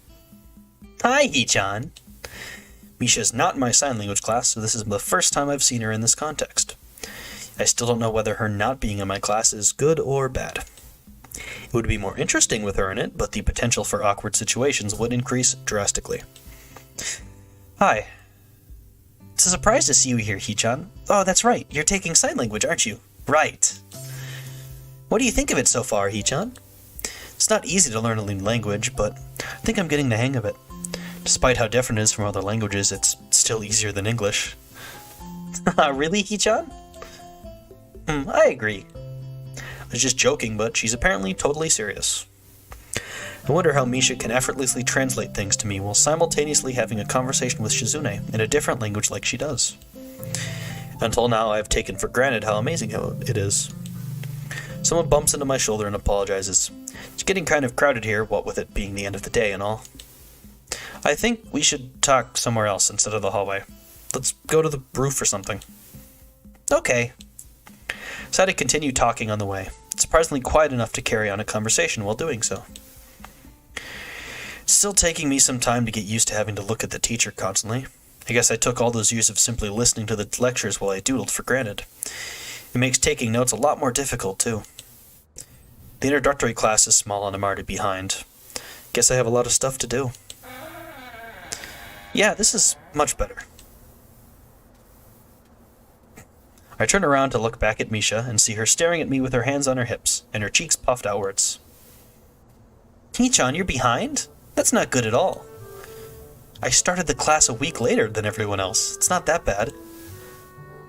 Hi, Hee-chan. Misha's not in my sign language class, so this is the first time I've seen her in this context. I still don't know whether her not being in my class is good or bad. It would be more interesting with her in it, but the potential for awkward situations would increase drastically. Hi. It's a surprise to see you here, Hee-chan. Oh, that's right. You're taking sign language, aren't you? Right. What do you think of it so far, Hee-chan? It's not easy to learn a new language, but I think I'm getting the hang of it. Despite how different it is from other languages, it's still easier than English. Really, Hee-chan? I agree. I was just joking, but she's apparently totally serious. I wonder how Misha can effortlessly translate things to me while simultaneously having a conversation with Shizune in a different language like she does. Until now, I've taken for granted how amazing it is. Someone bumps into my shoulder and apologizes. It's getting kind of crowded here, what with it being the end of the day and all. I think we should talk somewhere else instead of the hallway. Let's go to the roof or something. Okay. So I had to continue talking on the way. It's surprisingly quiet enough to carry on a conversation while doing so. It's still taking me some time to get used to having to look at the teacher constantly. I guess I took all those years of simply listening to the lectures while I doodled for granted. It makes taking notes a lot more difficult, too. The introductory class is small and I'm already behind. Guess I have a lot of stuff to do. Yeah, this is much better. I turn around to look back at Misha and see her staring at me with her hands on her hips and her cheeks puffed outwards. Hee-chan, you're behind? That's not good at all. I started the class a week later than everyone else. It's not that bad.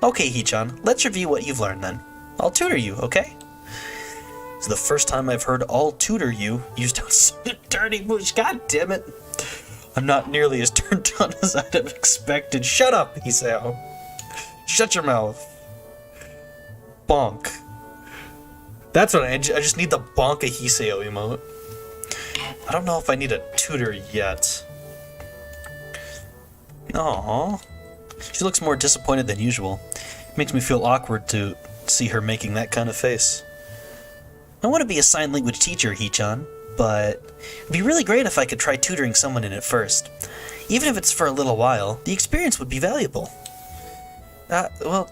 Okay, Hee-chan, let's review what you've learned then. I'll tutor you, okay? It's the first time I've heard "I'll tutor you" used outside of dirty English. God damn it. I'm not nearly as turned on as I'd have expected. Shut up, Hisao. Shut your mouth. Bonk. That's what I just need the bonk a Hisao emote. I don't know if I need a tutor yet. Aww. She looks more disappointed than usual. It makes me feel awkward to see her making that kind of face. I want to be a sign language teacher, Hee-chan, but it'd be really great if I could try tutoring someone in it first. Even if it's for a little while, the experience would be valuable. Well,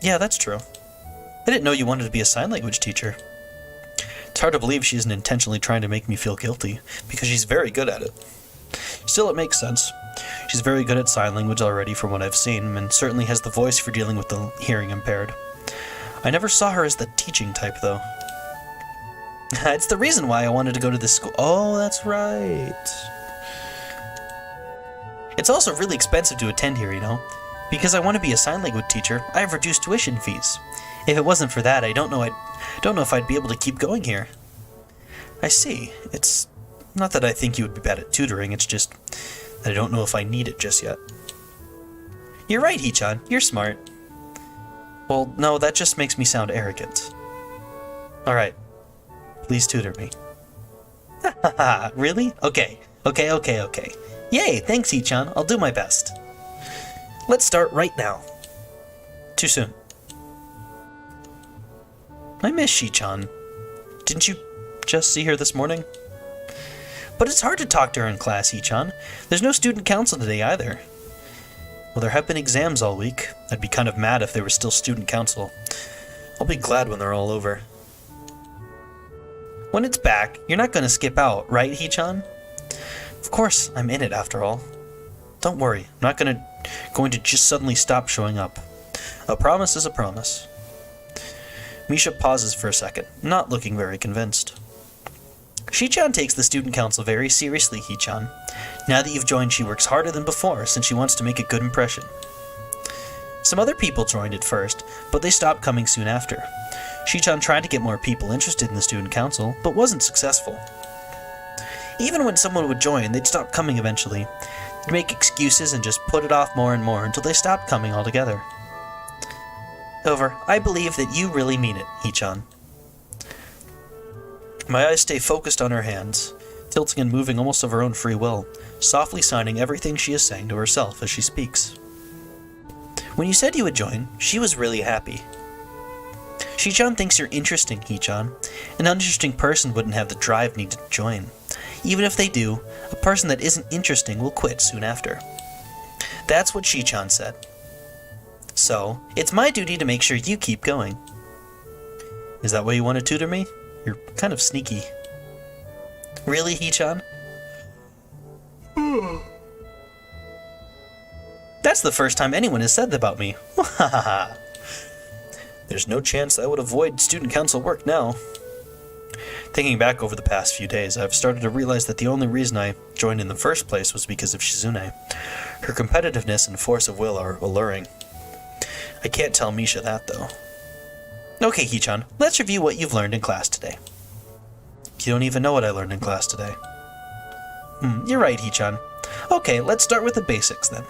yeah, that's true. I didn't know you wanted to be a sign language teacher. It's hard to believe she isn't intentionally trying to make me feel guilty, because she's very good at it. Still, it makes sense. She's very good at sign language already from what I've seen, and certainly has the voice for dealing with the hearing impaired. I never saw her as the teaching type, though. It's the reason why I wanted to go to this school. Oh, that's right. It's also really expensive to attend here, you know? Because I want to be a sign language teacher, I have reduced tuition fees. If it wasn't for that, I don't know if I'd be able to keep going here. I see. It's not that I think you would be bad at tutoring, it's just that I don't know if I need it just yet. You're right, Hee-chan. You're smart. Well, no, that just makes me sound arrogant. Alright. Please tutor me. Haha, really? Okay. Yay, thanks, Hee-chan. I'll do my best. Let's start right now. Too soon. I miss Hee-chan. Didn't you just see her this morning? But it's hard to talk to her in class, Hee-chan. There's no student council today either. Well, there have been exams all week. I'd be kind of mad if there was still student council. I'll be glad when they're all over. When it's back, you're not going to skip out, right, Hee-chan? Of course, I'm in it after all. Don't worry, I'm not going to just suddenly stop showing up. A promise is a promise. Misha pauses for a second, not looking very convinced. Shi-chan takes the student council very seriously, Hee-chan. Now that you've joined, she works harder than before, since she wants to make a good impression. Some other people joined at first, but they stopped coming soon after. Shi-chan tried to get more people interested in the student council, but wasn't successful. Even when someone would join, they'd stop coming eventually. They'd make excuses and just put it off more and more until they stopped coming altogether. However, I believe that you really mean it, Hee-chan. My eyes stay focused on her hands, tilting and moving almost of her own free will, softly signing everything she is saying to herself as she speaks. When you said you would join, she was really happy. Shi-chan thinks you're interesting, Hee-chan. An uninteresting person wouldn't have the drive needed to join. Even if they do, a person that isn't interesting will quit soon after. That's what Shi-chan said. So, it's my duty to make sure you keep going. Is that why you want to tutor me? You're kind of sneaky. Really, Hee-chan? That's the first time anyone has said that about me. There's no chance I would avoid student council work now. Thinking back over the past few days, I've started to realize that the only reason I joined in the first place was because of Shizune. Her competitiveness and force of will are alluring. I can't tell Misha that, though. Okay, Hee-chan, let's review what you've learned in class today. You don't even know what I learned in class today. You're right, Hee-chan. Okay, let's start with the basics, then.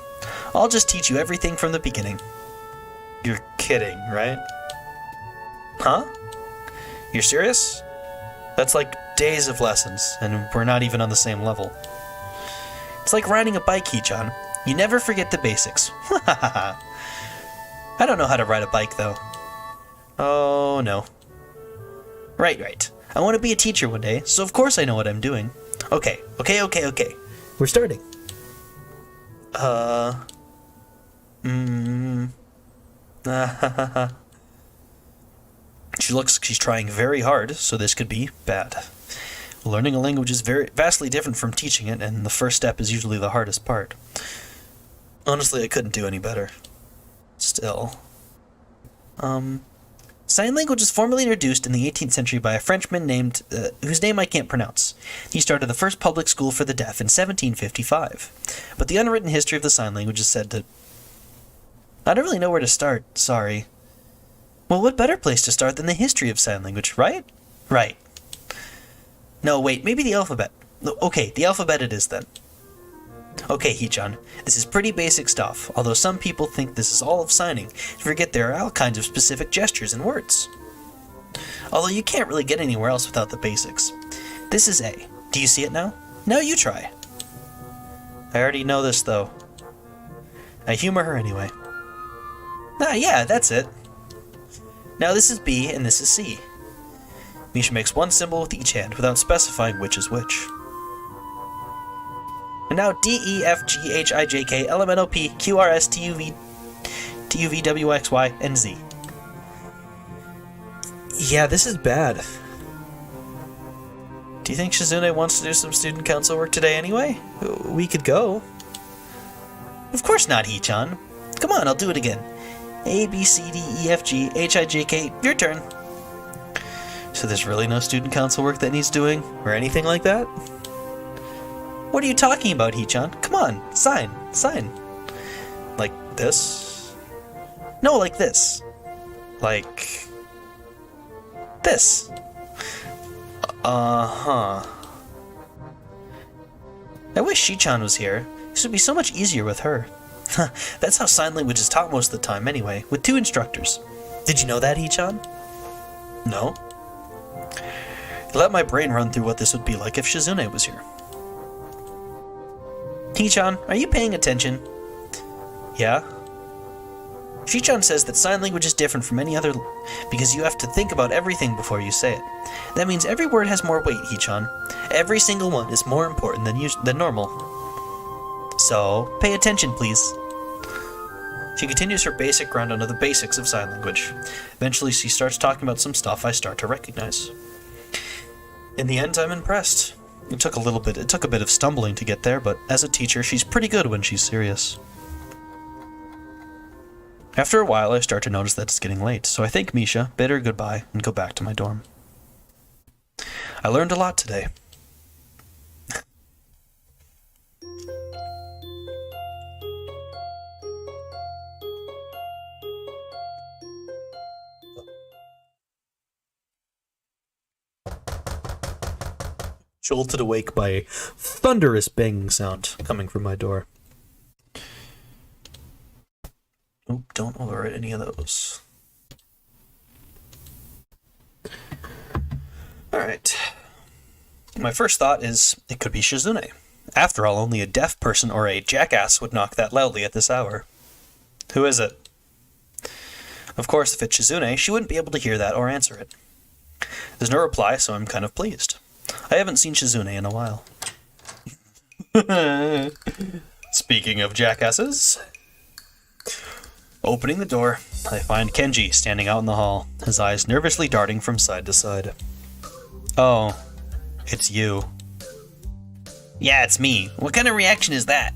I'll just teach you everything from the beginning. You're kidding, right? Huh? You're serious? That's like days of lessons, and we're not even on the same level. It's like riding a bike, Hee-chan. You never forget the basics. I don't know how to ride a bike, though. Oh, no. Right. I want to be a teacher one day, so of course I know what I'm doing. Okay. We're starting. She looks like she's trying very hard, so this could be bad. Learning a language is vastly different from teaching it, and the first step is usually the hardest part. Honestly, I couldn't do any better. Still. Sign language was formally introduced in the 18th century by a Frenchman named, whose name I can't pronounce. He started the first public school for the deaf in 1755. But the unwritten history of the sign language is said to... I don't really know where to start, sorry. Well, what better place to start than the history of sign language, right? Right. No, wait, maybe the alphabet. Okay, the alphabet it is then. Okay, Hee-chan, this is pretty basic stuff, although some people think this is all of signing and forget there are all kinds of specific gestures and words. Although you can't really get anywhere else without the basics. This is A. Do you see it now? Now you try. I already know this, though. I humor her anyway. Ah, yeah, that's it. Now this is B and this is C. Misha makes one symbol with each hand without specifying which is which. And now D, E, F, G, H, I, J, K, L, M, N, O, P, Q, R, S, T, U, V, W, X, Y, and Z. Yeah, this is bad. Do you think Shizune wants to do some student council work today anyway? We could go. Of course not, Hee-chan. Come on, I'll do it again. A, B, C, D, E, F, G, H, I, J, K, your turn. So there's really no student council work that needs doing? Or anything like that? What are you talking about, Hee-chan? Come on, sign. Like this? No, like this. Like... this. Uh-huh. I wish Shi-chan was here. This would be so much easier with her. That's how sign language is taught most of the time anyway, with 2 instructors. Did you know that, Hee-chan? No. Let my brain run through what this would be like if Shizune was here. Hee-chan, are you paying attention? Yeah? Shi-chan says that sign language is different from any other because you have to think about everything before you say it. That means every word has more weight, Hee-chan. Every single one is more important than normal. So, pay attention, please. She continues her basic rundown of the basics of sign language. Eventually, she starts talking about some stuff I start to recognize. In the end, I'm impressed. It took a bit of stumbling to get there, but as a teacher, she's pretty good when she's serious. After a while, I start to notice that it's getting late, so I thank Misha, bid her goodbye, and go back to my dorm. I learned a lot today. Jolted awake by a thunderous banging sound coming from my door. Oop, don't overwrite any of those. Alright. My first thought is, it could be Shizune. After all, only a deaf person or a jackass would knock that loudly at this hour. Who is it? Of course, if it's Shizune, she wouldn't be able to hear that or answer it. There's no reply, so I'm kind of pleased. I haven't seen Shizune in a while. Speaking of jackasses... Opening the door, I find Kenji standing out in the hall, his eyes nervously darting from side to side. Oh, it's you. Yeah, it's me. What kind of reaction is that?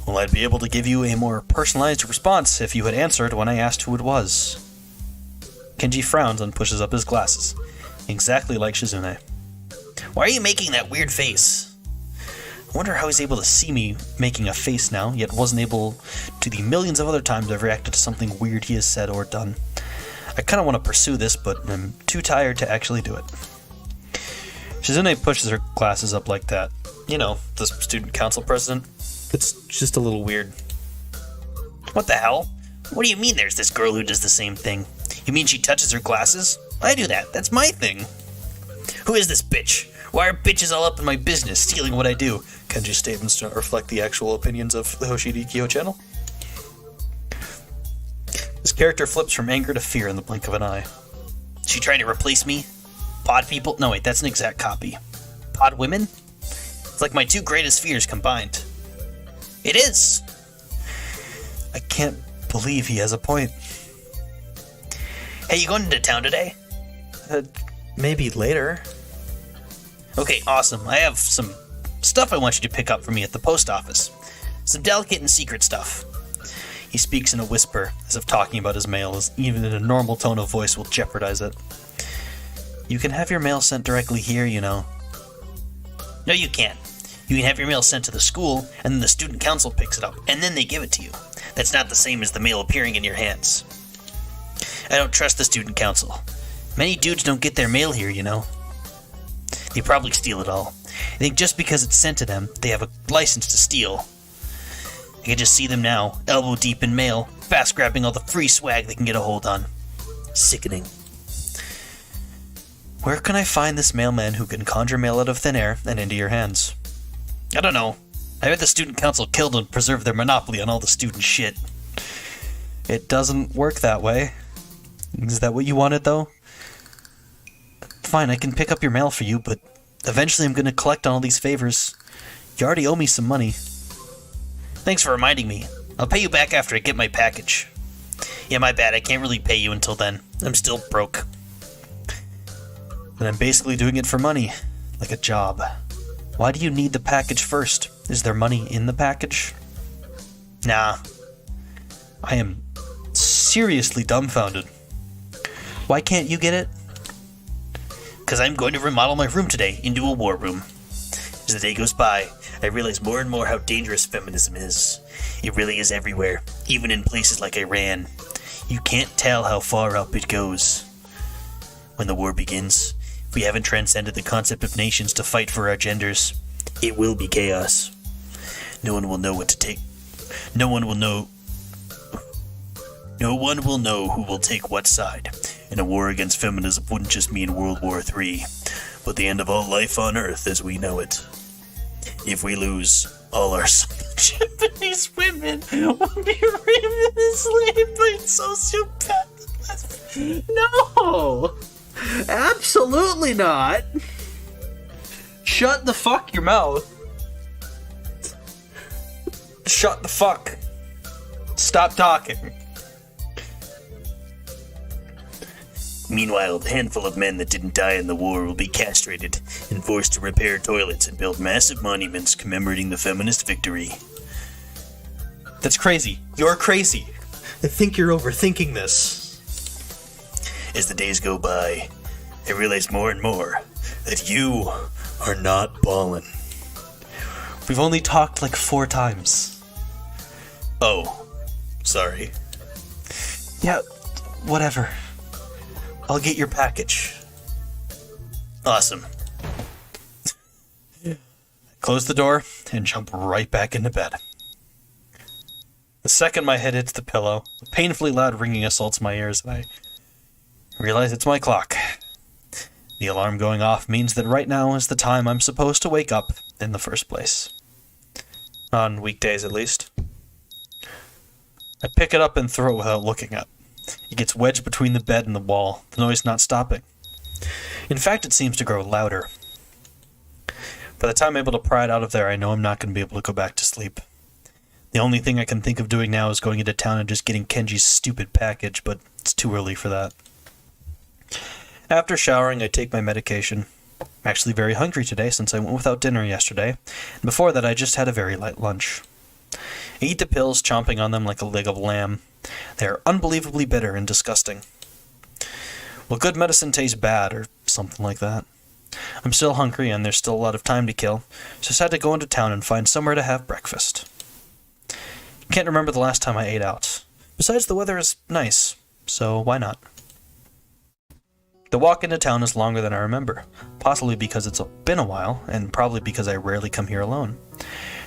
Well, I'd be able to give you a more personalized response if you had answered when I asked who it was. Kenji frowns and pushes up his glasses, exactly like Shizune. Why are you making that weird face? I wonder how he's able to see me making a face now, yet wasn't able to the millions of other times I've reacted to something weird he has said or done. I kind of want to pursue this, but I'm too tired to actually do it. Shizune pushes her glasses up like that. You know, the student council president. It's just a little weird. What the hell? What do you mean there's this girl who does the same thing? You mean she touches her glasses? I do that. That's my thing. Who is this bitch? Why are bitches all up in my business, stealing what I do? Kenji's statements do not reflect the actual opinions of the Hoshiuta Yukihyou channel. His character flips from anger to fear in the blink of an eye. She trying to replace me? Pod people? No, wait, that's an exact copy. Pod women? It's like my 2 greatest fears combined. It is! I can't believe he has a point. Hey, you going into town today? Maybe later. Okay, awesome. I have some stuff I want you to pick up for me at the post office. Some delicate and secret stuff. He speaks in a whisper, as if talking about his mail, as even in a normal tone of voice will jeopardize it. You can have your mail sent directly here, you know. No, you can't. You can have your mail sent to the school, and then the student council picks it up, and then they give it to you. That's not the same as the mail appearing in your hands. I don't trust the student council. Many dudes don't get their mail here, you know. They probably steal it all. I think just because it's sent to them, they have a license to steal. I can just see them now, elbow deep in mail, fast grabbing all the free swag they can get a hold on. Sickening. Where can I find this mailman who can conjure mail out of thin air and into your hands? I don't know. I heard the student council killed and preserved their monopoly on all the student shit. It doesn't work that way. Is that what you wanted, though? Fine, I can pick up your mail for you, but eventually I'm going to collect on all these favors. You already owe me some money. Thanks for reminding me. I'll pay you back after I get my package. Yeah, my bad, I can't really pay you until then. I'm still broke. And I'm basically doing it for money, like a job. Why do you need the package first? Is there money in the package? Nah. I am seriously dumbfounded. Why can't you get it? Because I'm going to remodel my room today into a war room. As the day goes by, I realize more and more how dangerous feminism is. It really is everywhere, even in places like Iran. You can't tell how far up it goes. When the war begins, if we haven't transcended the concept of nations to fight for our genders, it will be chaos. No one will know what to take. No one will know who will take what side. And a war against feminism wouldn't just mean World War III, but the end of all life on Earth as we know it. If we lose, all our Japanese women will be raped and enslaved by sociopaths. No! Absolutely not! Shut the fuck your mouth. Shut the fuck. Stop talking. Meanwhile, the handful of men that didn't die in the war will be castrated and forced to repair toilets and build massive monuments commemorating the feminist victory. That's crazy. You're crazy. I think you're overthinking this. As the days go by, I realize more and more that you are not ballin'. We've only talked like 4 times. Oh, sorry. Yeah, whatever. I'll get your package. Awesome. Close the door and jump right back into bed. The second my head hits the pillow, a painfully loud ringing assaults my ears, and I realize it's my clock. The alarm going off means that right now is the time I'm supposed to wake up in the first place. On weekdays, at least. I pick it up and throw it without looking up. It gets wedged between the bed and the wall, the noise not stopping. In fact, it seems to grow louder. By the time I'm able to pry it out of there, I know I'm not going to be able to go back to sleep. The only thing I can think of doing now is going into town and just getting Kenji's stupid package, but it's too early for that. After showering, I take my medication. I'm actually very hungry today since I went without dinner yesterday, and before that I just had a very light lunch. I eat the pills, chomping on them like a leg of lamb. They are unbelievably bitter and disgusting. Well, good medicine tastes bad, or something like that. I'm still hungry, and there's still a lot of time to kill, so I decided to go into town and find somewhere to have breakfast. Can't remember the last time I ate out. Besides, the weather is nice, so why not? The walk into town is longer than I remember, possibly because it's been a while, and probably because I rarely come here alone.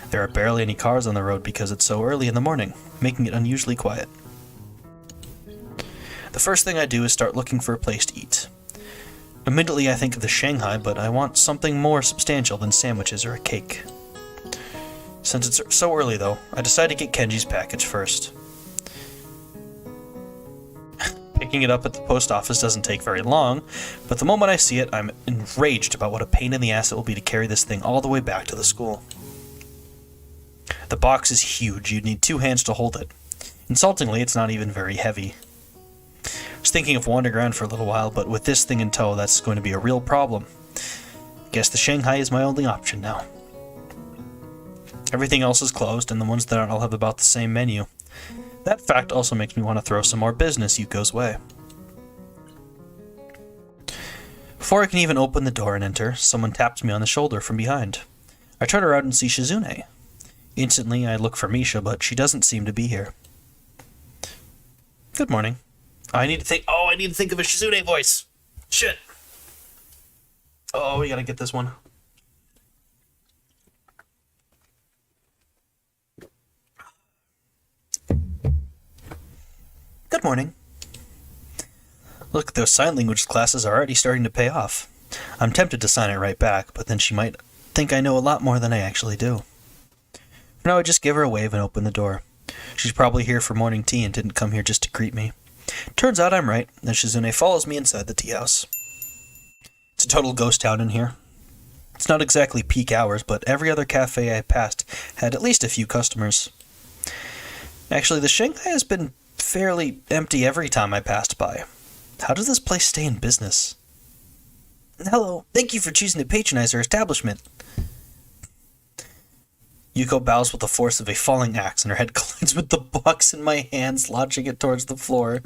There are barely any cars on the road because it's so early in the morning, making it unusually quiet. The first thing I do is start looking for a place to eat. Immediately I think of the Shanghai, but I want something more substantial than sandwiches or a cake. Since it's so early though, I decide to get Kenji's package first. Picking it up at the post office doesn't take very long, but the moment I see it, I'm enraged about what a pain in the ass it will be to carry this thing all the way back to the school. The box is huge, you'd need 2 hands to hold it. Insultingly, it's not even very heavy. I was thinking of wandering around for a little while, but with this thing in tow, that's going to be a real problem. Guess the Shanghai is my only option now. Everything else is closed, and the ones that aren't all have about the same menu. That fact also makes me want to throw some more business Yuko's way. Before I can even open the door and enter, someone taps me on the shoulder from behind. I turn around and see Shizune. Instantly, I look for Misha, but she doesn't seem to be here. Good morning. I need to think of a Shizune voice. Shit. Oh, we gotta get this one. Good morning. Look, those sign language classes are already starting to pay off. I'm tempted to sign it right back, but then she might think I know a lot more than I actually do. For now, I just give her a wave and open the door. She's probably here for morning tea and didn't come here just to greet me. Turns out I'm right, and Shizune follows me inside the tea house. It's a total ghost town in here. It's not exactly peak hours, but every other cafe I passed had at least a few customers. Actually, the Shanghai has been fairly empty every time I passed by. How does this place stay in business? Hello, thank you for choosing to patronize our establishment. Yuko bows with the force of a falling axe, and her head collides with the box in my hands, launching it towards the floor.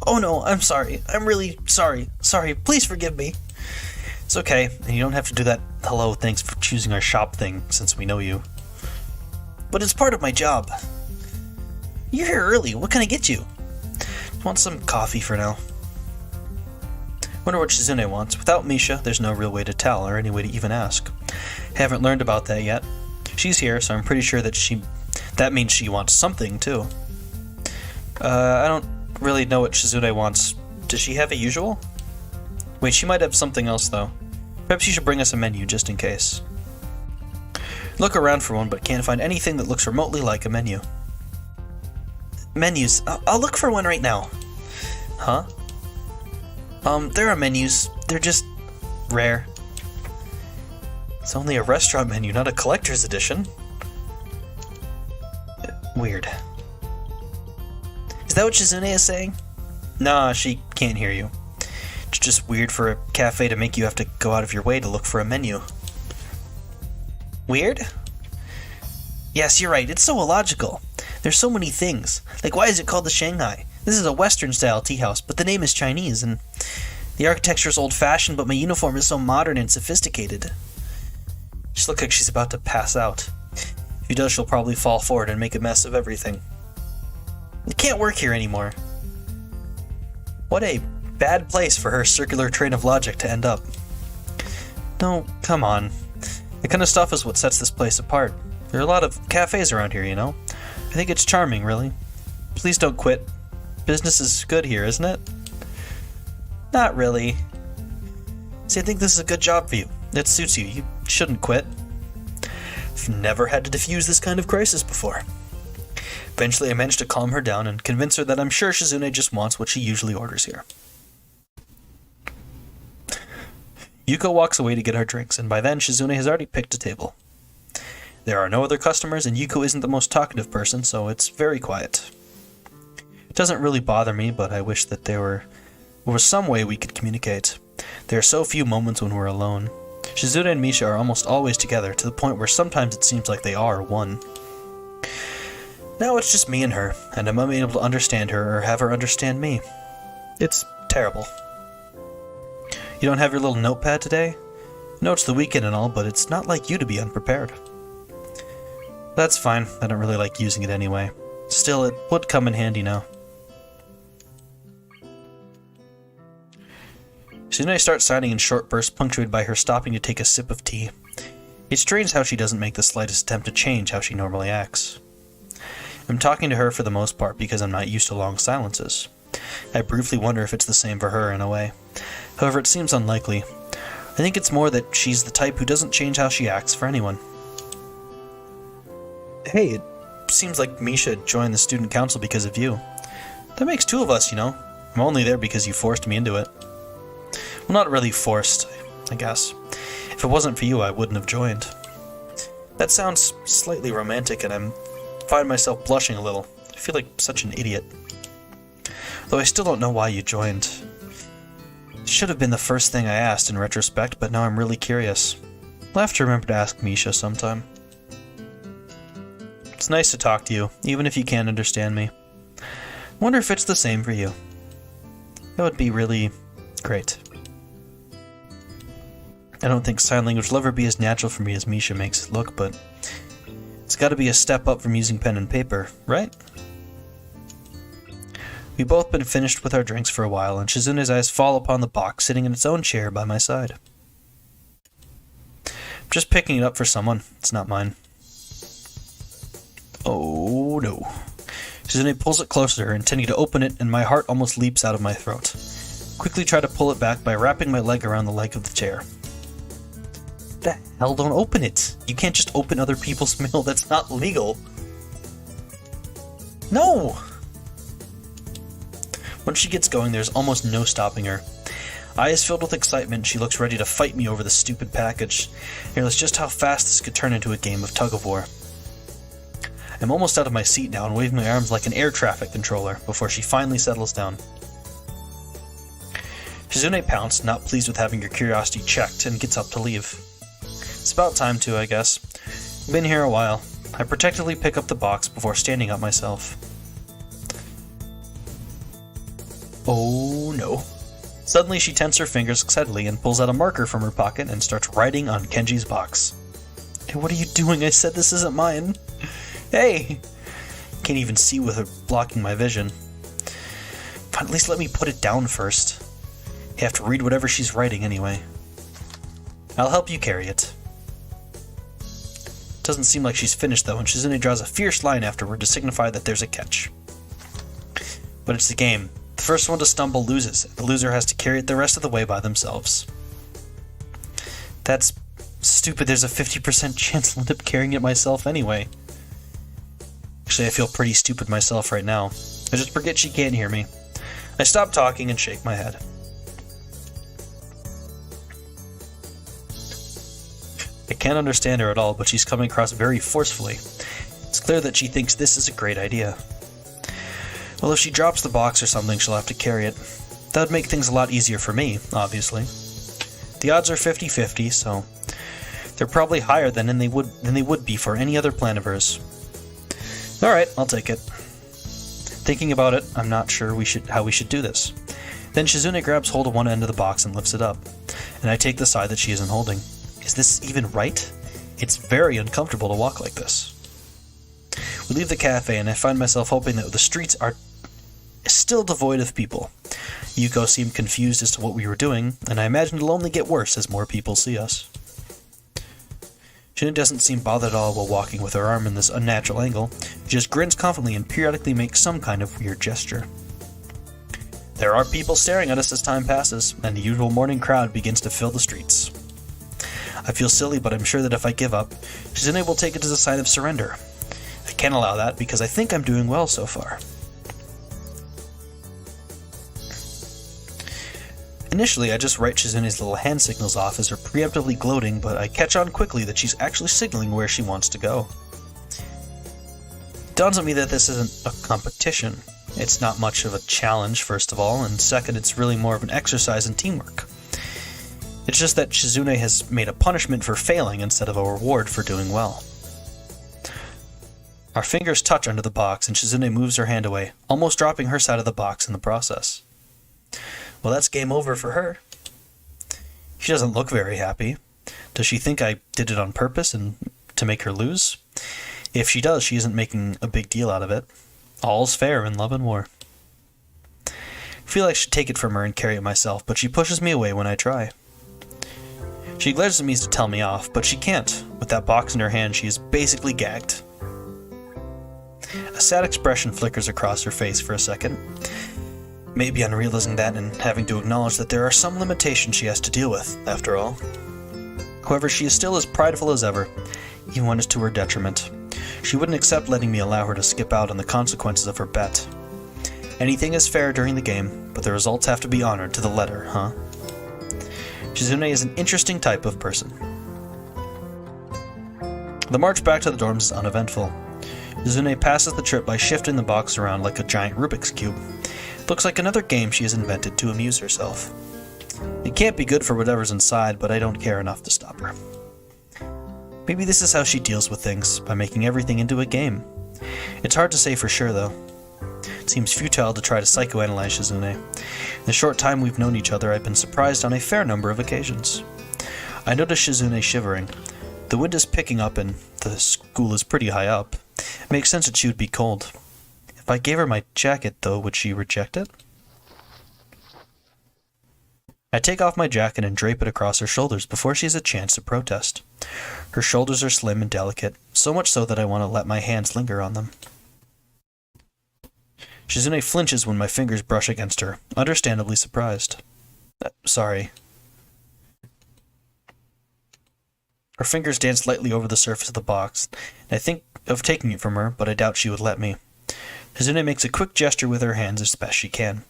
Oh no, I'm sorry. I'm really sorry. Sorry, please forgive me. It's okay, and you don't have to do that hello, thanks for choosing our shop thing, since we know you. But it's part of my job. You're here early, what can I get you? Want some coffee for now. Wonder what Shizune wants. Without Misha, there's no real way to tell, or any way to even ask. Haven't learned about that yet. She's here, so I'm pretty sure that means she wants something, too. I don't really know what Shizune wants. Does she have a usual? Wait, she might have something else, though. Perhaps she should bring us a menu, just in case. Look around for one, but can't find anything that looks remotely like a menu. Menus. I'll look for one right now. Huh? There are menus. They're just rare. It's only a restaurant menu, not a collector's edition. Weird. Is that what Shizune is saying? Nah, she can't hear you. It's just weird for a cafe to make you have to go out of your way to look for a menu. Weird? Yes, you're right. It's so illogical. There's so many things. Like, why is it called the Shanghai? This is a Western-style tea house, but the name is Chinese, and the architecture is old-fashioned, but my uniform is so modern and sophisticated. She looks like she's about to pass out. If she does, she'll probably fall forward and make a mess of everything. It can't work here anymore. What a bad place for her circular train of logic to end up. No, come on. The kind of stuff is what sets this place apart. There are a lot of cafes around here, you know? I think it's charming, really. Please don't quit. Business is good here, isn't it? Not really. See, I think this is a good job for you. It suits you. You shouldn't quit. I've never had to defuse this kind of crisis before. Eventually, I managed to calm her down and convince her that I'm sure Shizune just wants what she usually orders here. Yuko walks away to get her drinks, and by then, Shizune has already picked a table. There are no other customers, and Yuko isn't the most talkative person, so it's very quiet. It doesn't really bother me, but I wish that there was some way we could communicate. There are so few moments when we're alone. Shizune and Misha are almost always together, to the point where sometimes it seems like they are one. Now it's just me and her, and I'm unable to understand her or have her understand me. It's terrible. You don't have your little notepad today? I know it's the weekend and all, but it's not like you to be unprepared. That's fine, I don't really like using it anyway. Still, it would come in handy now. Shizune starts signing in short bursts punctuated by her stopping to take a sip of tea. It's strange how she doesn't make the slightest attempt to change how she normally acts. I'm talking to her for the most part because I'm not used to long silences. I briefly wonder if it's the same for her in a way. However, it seems unlikely. I think it's more that she's the type who doesn't change how she acts for anyone. Hey, it seems like Misha joined the student council because of you. That makes two of us, you know. I'm only there because you forced me into it. Well, not really forced, I guess. If it wasn't for you, I wouldn't have joined. That sounds slightly romantic, and I find myself blushing a little. I feel like such an idiot. Though I still don't know why you joined. It should have been the first thing I asked in retrospect, but now I'm really curious. I'll have to remember to ask Misha sometime. It's nice to talk to you, even if you can't understand me. I wonder if it's the same for you. That would be really great. I don't think sign language will ever be as natural for me as Misha makes it look, but it's gotta be a step up from using pen and paper, right? We've both been finished with our drinks for a while, and Shizune's eyes fall upon the box sitting in its own chair by my side. I'm just picking it up for someone. It's not mine. Oh no. Shizune pulls it closer to her, intending to open it, and my heart almost leaps out of my throat. Quickly try to pull it back by wrapping my leg around the leg of the chair. The hell, don't open it! You can't just open other people's mail, that's not legal. No! When she gets going, there's almost no stopping her. Eyes filled with excitement, she looks ready to fight me over the stupid package. Here's just how fast this could turn into a game of tug-of-war. I'm almost out of my seat now and waving my arms like an air traffic controller before she finally settles down. Shizune pounced, not pleased with having her curiosity checked, and gets up to leave. It's about time to, I guess. Been here a while. I protectively pick up the box before standing up myself. Oh no. Suddenly she tenses her fingers excitedly and pulls out a marker from her pocket and starts writing on Kenji's box. Hey, what are you doing? I said this isn't mine. Hey! Can't even see with her blocking my vision. Fine, at least let me put it down first. You have to read whatever she's writing anyway. I'll help you carry it. Doesn't seem like she's finished though, and Shizune draws a fierce line afterward to signify that there's a catch. But it's a game. The first one to stumble loses. The loser has to carry it the rest of the way by themselves. That's stupid. There's a 50% chance I'll end up carrying it myself anyway. Actually, I feel pretty stupid myself right now. I just forget she can't hear me. I stop talking and shake my head. I can't understand her at all, but she's coming across very forcefully. It's clear that she thinks this is a great idea. Well, if she drops the box or something, she'll have to carry it. That would make things a lot easier for me, obviously. The odds are 50-50, so they're probably higher than they would be for any other plan of hers. Alright, I'll take it. Thinking about it, I'm not sure how we should do this. Then Shizune grabs hold of one end of the box and lifts it up, and I take the side that she isn't holding. Is this even right? It's very uncomfortable to walk like this. We leave the cafe, and I find myself hoping that the streets are still devoid of people. Yuko seemed confused as to what we were doing, and I imagine it'll only get worse as more people see us. Shizune doesn't seem bothered at all while walking with her arm in this unnatural angle. She just grins confidently and periodically makes some kind of weird gesture. There are people staring at us as time passes, and the usual morning crowd begins to fill the streets. I feel silly, but I'm sure that if I give up, Shizune will take it as a sign of surrender. I can't allow that because I think I'm doing well so far. Initially, I just write Shizune's little hand signals off as her preemptively gloating, but I catch on quickly that she's actually signaling where she wants to go. It dawns on me that this isn't a competition. It's not much of a challenge, first of all, and second, it's really more of an exercise in teamwork. It's just that Shizune has made a punishment for failing instead of a reward for doing well. Our fingers touch under the box, and Shizune moves her hand away, almost dropping her side of the box in the process. Well, that's game over for her. She doesn't look very happy. Does she think I did it on purpose and to make her lose? If she does, she isn't making a big deal out of it. All's fair in love and war. I feel like I should take it from her and carry it myself, but she pushes me away when I try. She glares at me to tell me off, but she can't. With that box in her hand, she is basically gagged. A sad expression flickers across her face for a second. Maybe on realizing that and having to acknowledge that there are some limitations she has to deal with, after all. However, she is still as prideful as ever, even when it's to her detriment. She wouldn't accept letting me allow her to skip out on the consequences of her bet. Anything is fair during the game, but the results have to be honored to the letter, huh? Shizune is an interesting type of person. The march back to the dorms is uneventful. Shizune passes the trip by shifting the box around like a giant Rubik's Cube. Looks like another game she has invented to amuse herself. It can't be good for whatever's inside, but I don't care enough to stop her. Maybe this is how she deals with things, by making everything into a game. It's hard to say for sure, though. It seems futile to try to psychoanalyze Shizune. In the short time we've known each other, I've been surprised on a fair number of occasions. I notice Shizune shivering. The wind is picking up and the school is pretty high up. It makes sense that she would be cold. If I gave her my jacket, though, would she reject it? I take off my jacket and drape it across her shoulders before she has a chance to protest. Her shoulders are slim and delicate, so much so that I want to let my hands linger on them. Shizune flinches when my fingers brush against her, understandably surprised. Sorry. Her fingers dance lightly over the surface of the box, and I think of taking it from her, but I doubt she would let me. Shizune makes a quick gesture with her hands as best she can,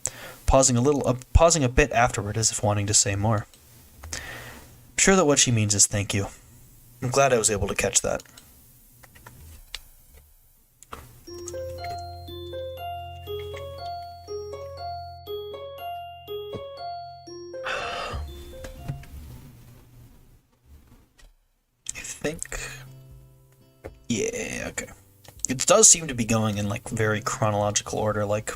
pausing a bit afterward as if wanting to say more. I'm sure that what she means is thank you. I'm glad I was able to catch that. Yeah, okay. It does seem to be going in, like, very chronological order, like...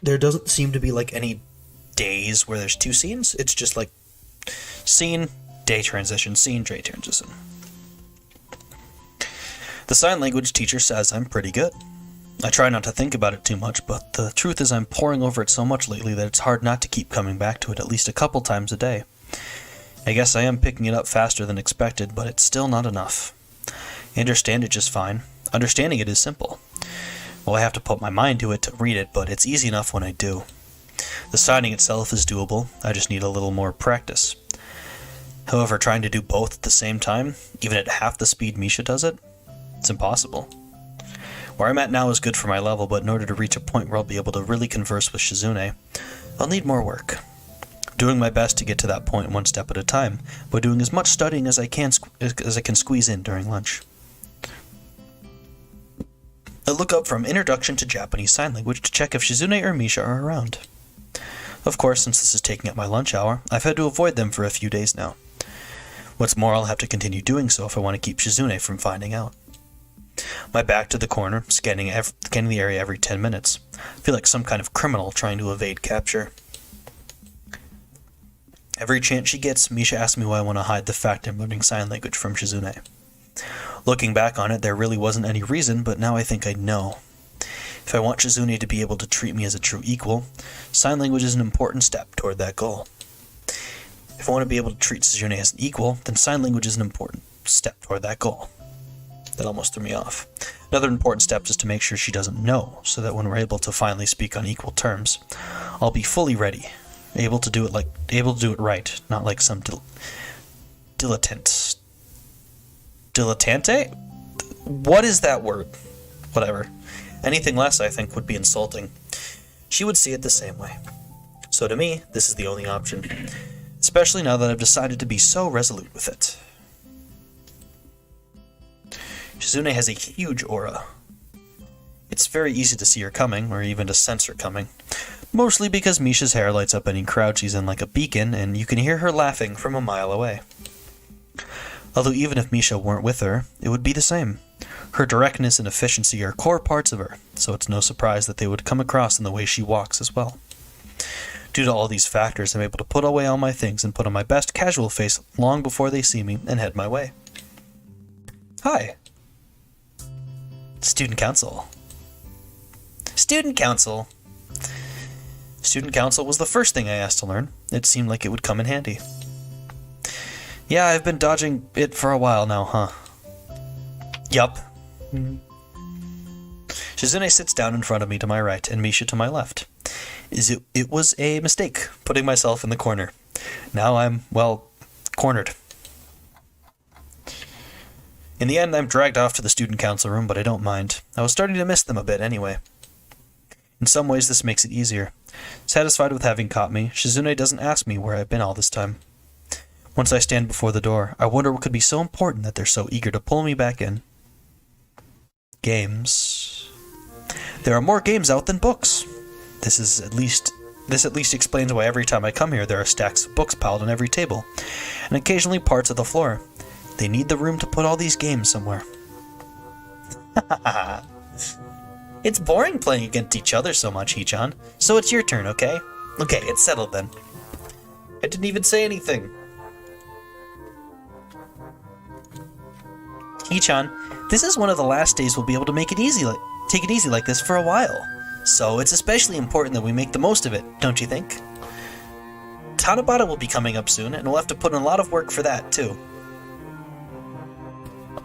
There doesn't seem to be, like, any days where there's two scenes. It's just, like, scene, day transition, scene, day transition. The sign language teacher says I'm pretty good. I try not to think about it too much, but the truth is I'm poring over it so much lately that it's hard not to keep coming back to it at least a couple times a day. I guess I am picking it up faster than expected, but it's still not enough. I understand it just fine. Understanding it is simple. Well, I have to put my mind to it to read it, but it's easy enough when I do. The signing itself is doable, I just need a little more practice. However, trying to do both at the same time, even at half the speed Misha does it, it's impossible. Where I'm at now is good for my level, but in order to reach a point where I'll be able to really converse with Shizune, I'll need more work. Doing my best to get to that point one step at a time, by doing as much studying as I can squeeze in during lunch. I look up from Introduction to Japanese Sign Language to check if Shizune or Misha are around. Of course, since this is taking up my lunch hour, I've had to avoid them for a few days now. What's more, I'll have to continue doing so if I want to keep Shizune from finding out. My back to the corner, scanning the area every 10 minutes. I feel like some kind of criminal trying to evade capture. Every chance she gets, Misha asks me why I want to hide the fact I'm learning sign language from Shizune. Looking back on it, there really wasn't any reason, but now I think I know. If I want Shizune to be able to treat me as a true equal, sign language is an important step toward that goal. If I want to be able to treat Shizune as an equal, then sign language is an important step toward that goal. That almost threw me off. Another important step is to make sure she doesn't know, so that when we're able to finally speak on equal terms, I'll be fully ready. Able to do it right, not like some dilettante? What is that word? Whatever. Anything less, I think, would be insulting. She would see it the same way. So to me, this is the only option. Especially now that I've decided to be so resolute with it. Shizune has a huge aura. It's very easy to see her coming, or even to sense her coming. Mostly because Misha's hair lights up any crowd she's in like a beacon, and you can hear her laughing from a mile away. Although even if Misha weren't with her, it would be the same. Her directness and efficiency are core parts of her, so it's no surprise that they would come across in the way she walks as well. Due to all these factors, I'm able to put away all my things and put on my best casual face long before they see me and head my way. Hi. Student Council. Student Council. Student Council was the first thing I asked to learn. It seemed like it would come in handy. Yeah, I've been dodging it for a while now, huh? Yup. Shizune sits down in front of me to my right, and Misha to my left. It was a mistake, putting myself in the corner. Now I'm, well, cornered. In the end, I'm dragged off to the student council room, but I don't mind. I was starting to miss them a bit anyway. In some ways, this makes it easier. Satisfied with having caught me, Shizune doesn't ask me where I've been all this time. Once I stand before the door, I wonder what could be so important that they're so eager to pull me back in. Games. There are more games out than books. This at least explains why every time I come here there are stacks of books piled on every table, and occasionally parts of the floor. They need the room to put all these games somewhere. It's boring playing against each other so much, Hee-chan. So it's your turn, okay? Okay, it's settled then. I didn't even say anything. Hee-chan, this is one of the last days we'll be able to take it easy like this for a while. So it's especially important that we make the most of it, don't you think? Tanabata will be coming up soon, and we'll have to put in a lot of work for that, too.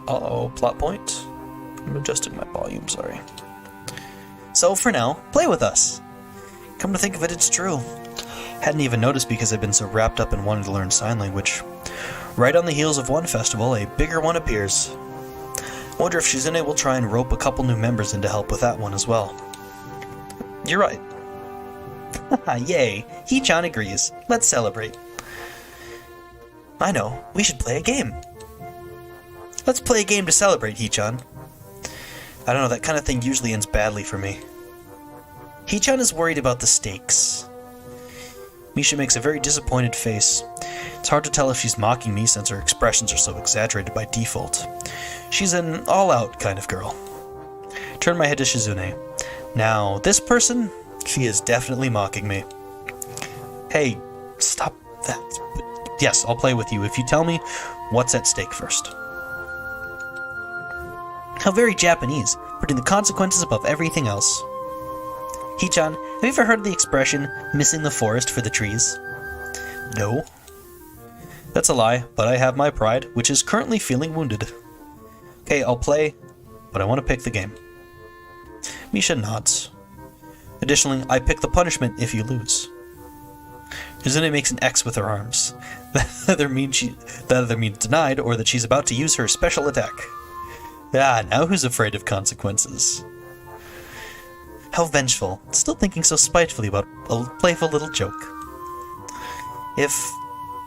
Uh-oh, plot point? I'm adjusting my volume, sorry. So for now, play with us. Come to think of it, it's true. Hadn't even noticed because I've been so wrapped up in wanting to learn sign language. Right on the heels of one festival, a bigger one appears. Wonder if Shizune will try and rope a couple new members in to help with that one as well. You're right. Yay! Hee-chan agrees. Let's celebrate. I know. We should play a game. Let's play a game to celebrate, Hee-chan. I don't know, that kind of thing usually ends badly for me. Hee-chan is worried about the stakes. Misha makes a very disappointed face. It's hard to tell if she's mocking me since her expressions are so exaggerated by default. She's an all-out kind of girl. Turn my head to Shizune. Now, this person, she is definitely mocking me. Hey, stop that. But yes, I'll play with you if you tell me what's at stake first. How very Japanese, putting the consequences above everything else. Hee-chan, have you ever heard of the expression, missing the forest for the trees? No. That's a lie, but I have my pride, which is currently feeling wounded. Okay, I'll play, but I want to pick the game. Misha nods. Additionally, I pick the punishment if you lose. Izune makes an X with her arms. That either means denied, or that she's about to use her special attack. Ah, now who's afraid of consequences? How vengeful. Still thinking so spitefully about a playful little joke. If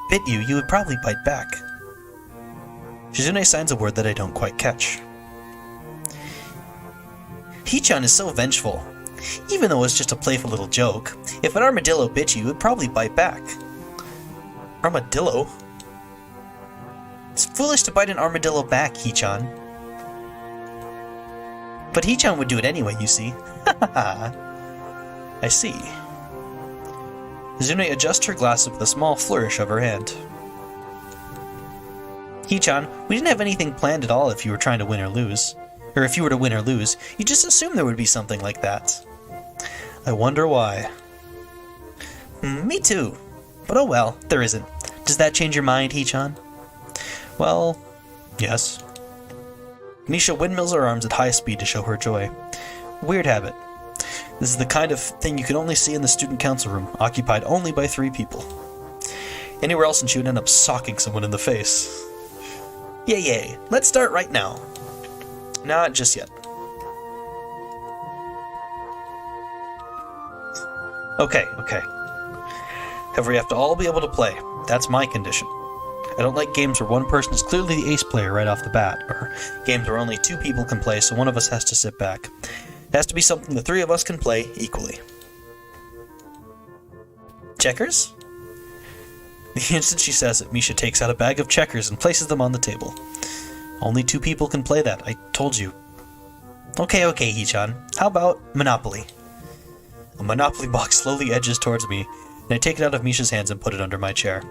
bit you, you would probably bite back. Shizune signs a word that I don't quite catch. Hee-chan is so vengeful. Even though it's just a playful little joke, if an armadillo bit you, it would probably bite back. Armadillo? It's foolish to bite an armadillo back, Hee-chan. But Hee-chan would do it anyway, you see. I see. Izune adjusts her glasses with a small flourish of her hand. Hee-chan, we didn't have anything planned at all if you were trying to win or lose. Or if you were to win or lose, you just assumed there would be something like that. I wonder why. Me too. But oh well, there isn't. Does that change your mind, Hee-chan? Well, yes. Misha windmills her arms at high speed to show her joy. Weird habit. This is the kind of thing you can only see in the student council room, occupied only by 3 people. Anywhere else and she would end up socking someone in the face. Yay, let's start right now. Not just yet. Okay. However, you have to all be able to play. That's my condition. I don't like games where one person is clearly the ace player right off the bat, or games where only 2 people can play, so one of us has to sit back. It has to be something the 3 of us can play equally. Checkers? The instant she says it, Misha takes out a bag of checkers and places them on the table. Only 2 people can play that, I told you. Okay, Hee-chan. How about Monopoly? A Monopoly box slowly edges towards me, and I take it out of Misha's hands and put it under my chair.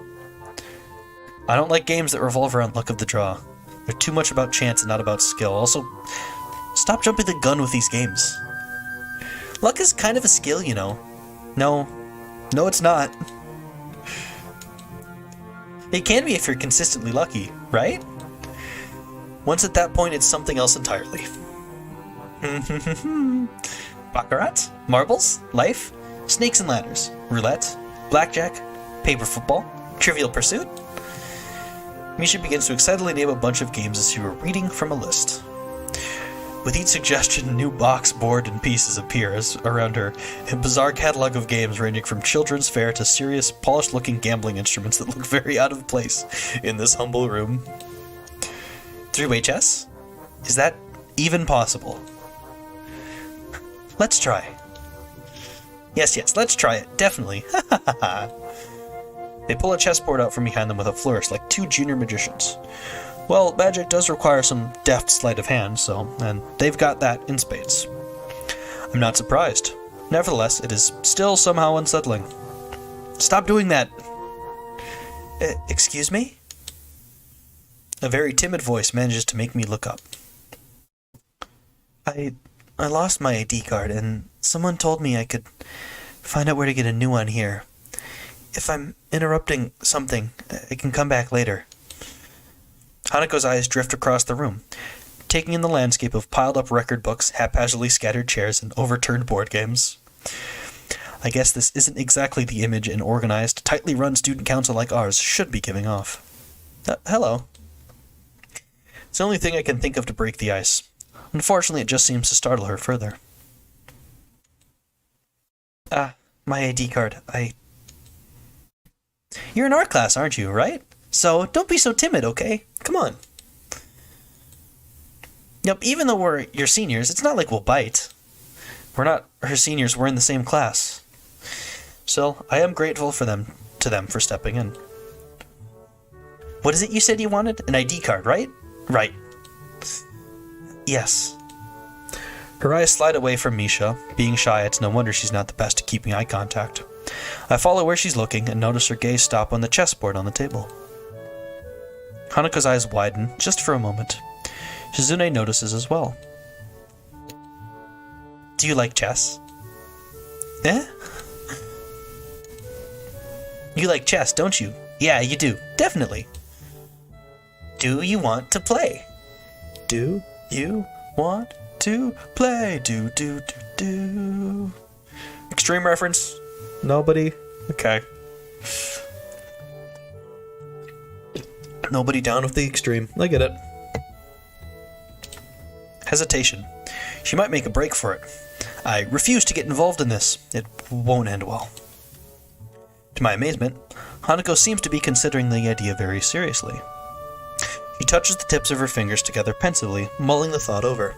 I don't like games that revolve around luck of the draw. They're too much about chance and not about skill. Also, stop jumping the gun with these games. Luck is kind of a skill, you know. No, it's not. It can be if you're consistently lucky, right? Once at that point, it's something else entirely. Baccarat, marbles, life, snakes and ladders, roulette, blackjack, paper football, Trivial Pursuit. Misha begins to excitedly name a bunch of games as she were reading from a list. With each suggestion, a new box, board, and pieces appears around her, a bizarre catalog of games ranging from children's fare to serious, polished-looking gambling instruments that look very out of place in this humble room. 3-way chess? Is that even possible? Let's try. Yes, let's try it, definitely. They pull a chessboard out from behind them with a flourish, like 2 junior magicians. Well, magic does require some deft sleight of hand, and they've got that in spades. I'm not surprised. Nevertheless, it is still somehow unsettling. Stop doing that! Excuse me? A very timid voice manages to make me look up. I lost my ID card, and someone told me I could find out where to get a new one here. If I'm interrupting something, I can come back later. Hanako's eyes drift across the room, taking in the landscape of piled-up record books, haphazardly scattered chairs, and overturned board games. I guess this isn't exactly the image an organized, tightly run student council like ours should be giving off. Hello. It's the only thing I can think of to break the ice. Unfortunately, it just seems to startle her further. My ID card. You're in art class, aren't you, right? So, don't be so timid, okay? Come on. Yep, even though we're your seniors, it's not like we'll bite. We're not her seniors, we're in the same class. So, I am grateful to them for stepping in. What is it you said you wanted? An ID card, right? Right. Yes. Her eyes slide away from Misha. Being shy, it's no wonder she's not the best at keeping eye contact. I follow where she's looking and notice her gaze stop on the chessboard on the table. Hanuko's eyes widen, just for a moment. Shizune notices as well. Do you like chess? Eh? You like chess, don't you? Yeah, you do. Definitely. Do you want to play? Do you want to play? Do. Extreme reference? Nobody? Okay. Nobody down with the extreme. I get it. Hesitation. She might make a break for it. I refuse to get involved in this. It won't end well. To my amazement, Hanako seems to be considering the idea very seriously. She touches the tips of her fingers together pensively, mulling the thought over.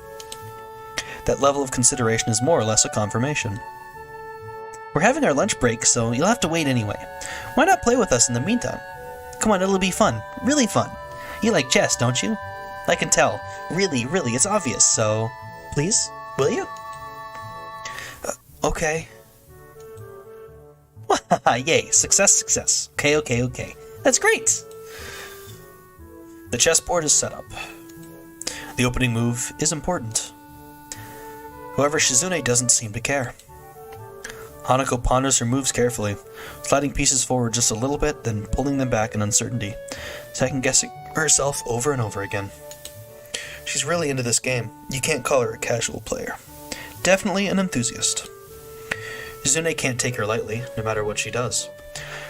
That level of consideration is more or less a confirmation. We're having our lunch break, so you'll have to wait anyway. Why not play with us in the meantime? Come on, it'll be fun. Really fun. You like chess, don't you? I can tell. Really, it's obvious, so... Please? Will you? Okay. Yay, success. Okay. That's great! The chessboard is set up. The opening move is important. However, Shizune doesn't seem to care. Hanako ponders her moves carefully, sliding pieces forward just a little bit, then pulling them back in uncertainty, second-guessing herself over and over again. She's really into this game. You can't call her a casual player. Definitely an enthusiast. Shizune can't take her lightly, no matter what she does.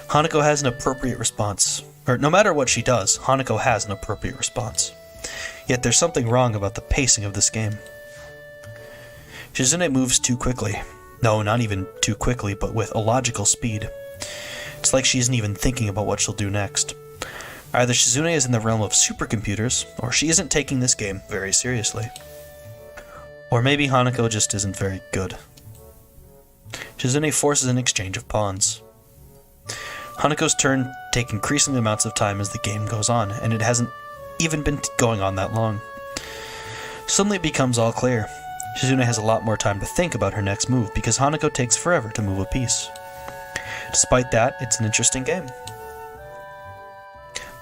Hanako has an appropriate response. No matter what she does, Hanako has an appropriate response. Yet there's something wrong about the pacing of this game. Shizune moves too quickly. No, not even too quickly, but with illogical speed. It's like she isn't even thinking about what she'll do next. Either Shizune is in the realm of supercomputers, or she isn't taking this game very seriously. Or maybe Hanako just isn't very good. Shizune forces an exchange of pawns. Hanako's turn takes increasing amounts of time as the game goes on, and it hasn't even been going on that long. Suddenly it becomes all clear. Shizune has a lot more time to think about her next move because Hanako takes forever to move a piece. Despite that, it's an interesting game.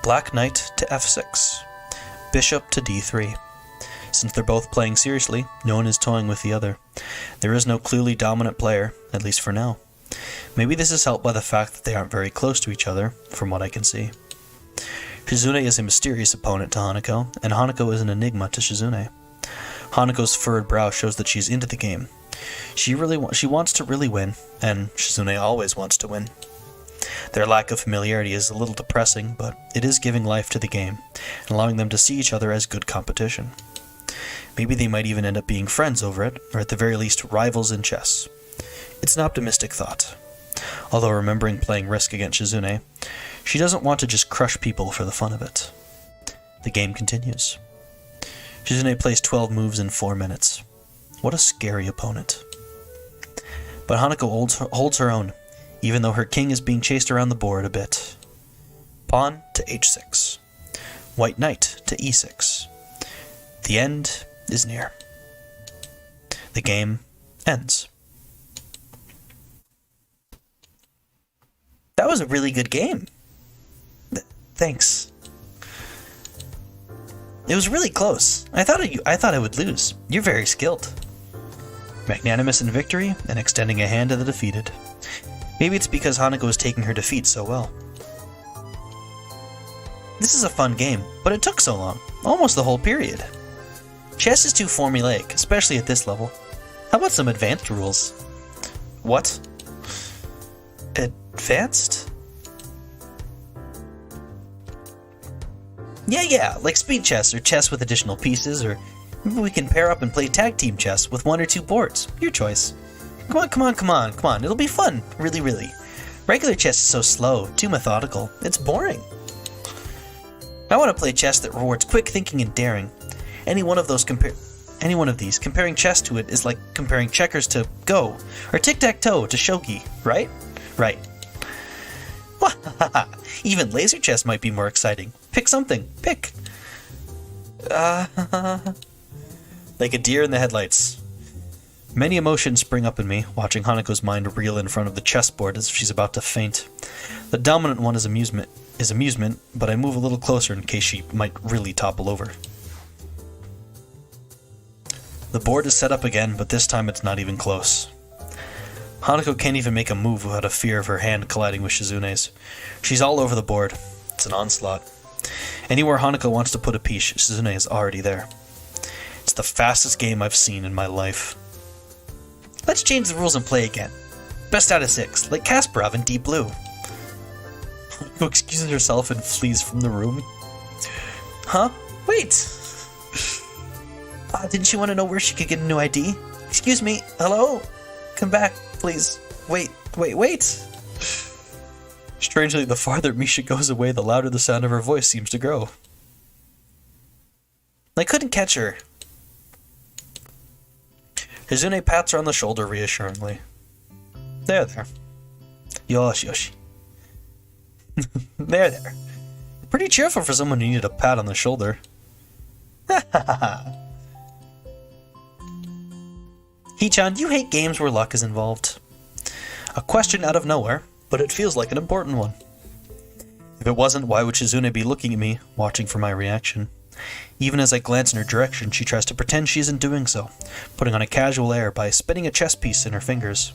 Black Knight to f6. Bishop to d3. Since they're both playing seriously, no one is toying with the other. There is no clearly dominant player, at least for now. Maybe this is helped by the fact that they aren't very close to each other, from what I can see. Shizune is a mysterious opponent to Hanako, and Hanako is an enigma to Shizune. Hanako's furrowed brow shows that she's into the game. She wants to really win, and Shizune always wants to win. Their lack of familiarity is a little depressing, but it is giving life to the game, and allowing them to see each other as good competition. Maybe they might even end up being friends over it, or at the very least rivals in chess. It's an optimistic thought. Although remembering playing Risk against Shizune, she doesn't want to just crush people for the fun of it. The game continues. Shizune plays 12 moves in 4 minutes. What a scary opponent. But Hanako holds her own, even though her king is being chased around the board a bit. Pawn to h6. White knight to e6. The end is near. The game ends. That was a really good game. Thanks. It was really close. I thought I would lose. You're very skilled. Magnanimous in victory and extending a hand to the defeated. Maybe it's because Hanako is taking her defeat so well. This is a fun game, but it took so long. Almost the whole period. Chess is too formulaic, especially at this level. How about some advanced rules? What? Advanced? Yeah, like speed chess or chess with additional pieces, or maybe we can pair up and play tag team chess with 1 or 2 boards. Your choice. Come on. It'll be fun. Really. Regular chess is so slow, too methodical. It's boring. I want to play chess that rewards quick thinking and daring. Any one of these, comparing chess to it is like comparing checkers to Go, or tic-tac-toe to shogi, right? Right. Even laser chess might be more exciting. Pick something. Pick. Like a deer in the headlights. Many emotions spring up in me, watching Hanako's mind reel in front of the chessboard as if she's about to faint. The dominant one is amusement, but I move a little closer in case she might really topple over. The board is set up again, but this time it's not even close. Hanako can't even make a move without a fear of her hand colliding with Shizune's. She's all over the board. It's an onslaught. Anywhere Hanako wants to put a piece, Shizune is already there. It's the fastest game I've seen in my life. Let's change the rules and play again. Best out of 6, like Kasparov in Deep Blue. Hanako excuses herself and flees from the room. Huh? Wait! Didn't she want to know where she could get a new ID? Excuse me, hello? Come back, please. Wait. Strangely, the farther Misha goes away, the louder the sound of her voice seems to grow. I couldn't catch her. Hizune pats her on the shoulder reassuringly. There. Yoshi. There. Pretty cheerful for someone who needed a pat on the shoulder. Hee-chan, you hate games where luck is involved. A question out of nowhere, but it feels like an important one. If it wasn't, why would Shizune be looking at me, watching for my reaction? Even as I glance in her direction, she tries to pretend she isn't doing so, putting on a casual air by spinning a chess piece in her fingers.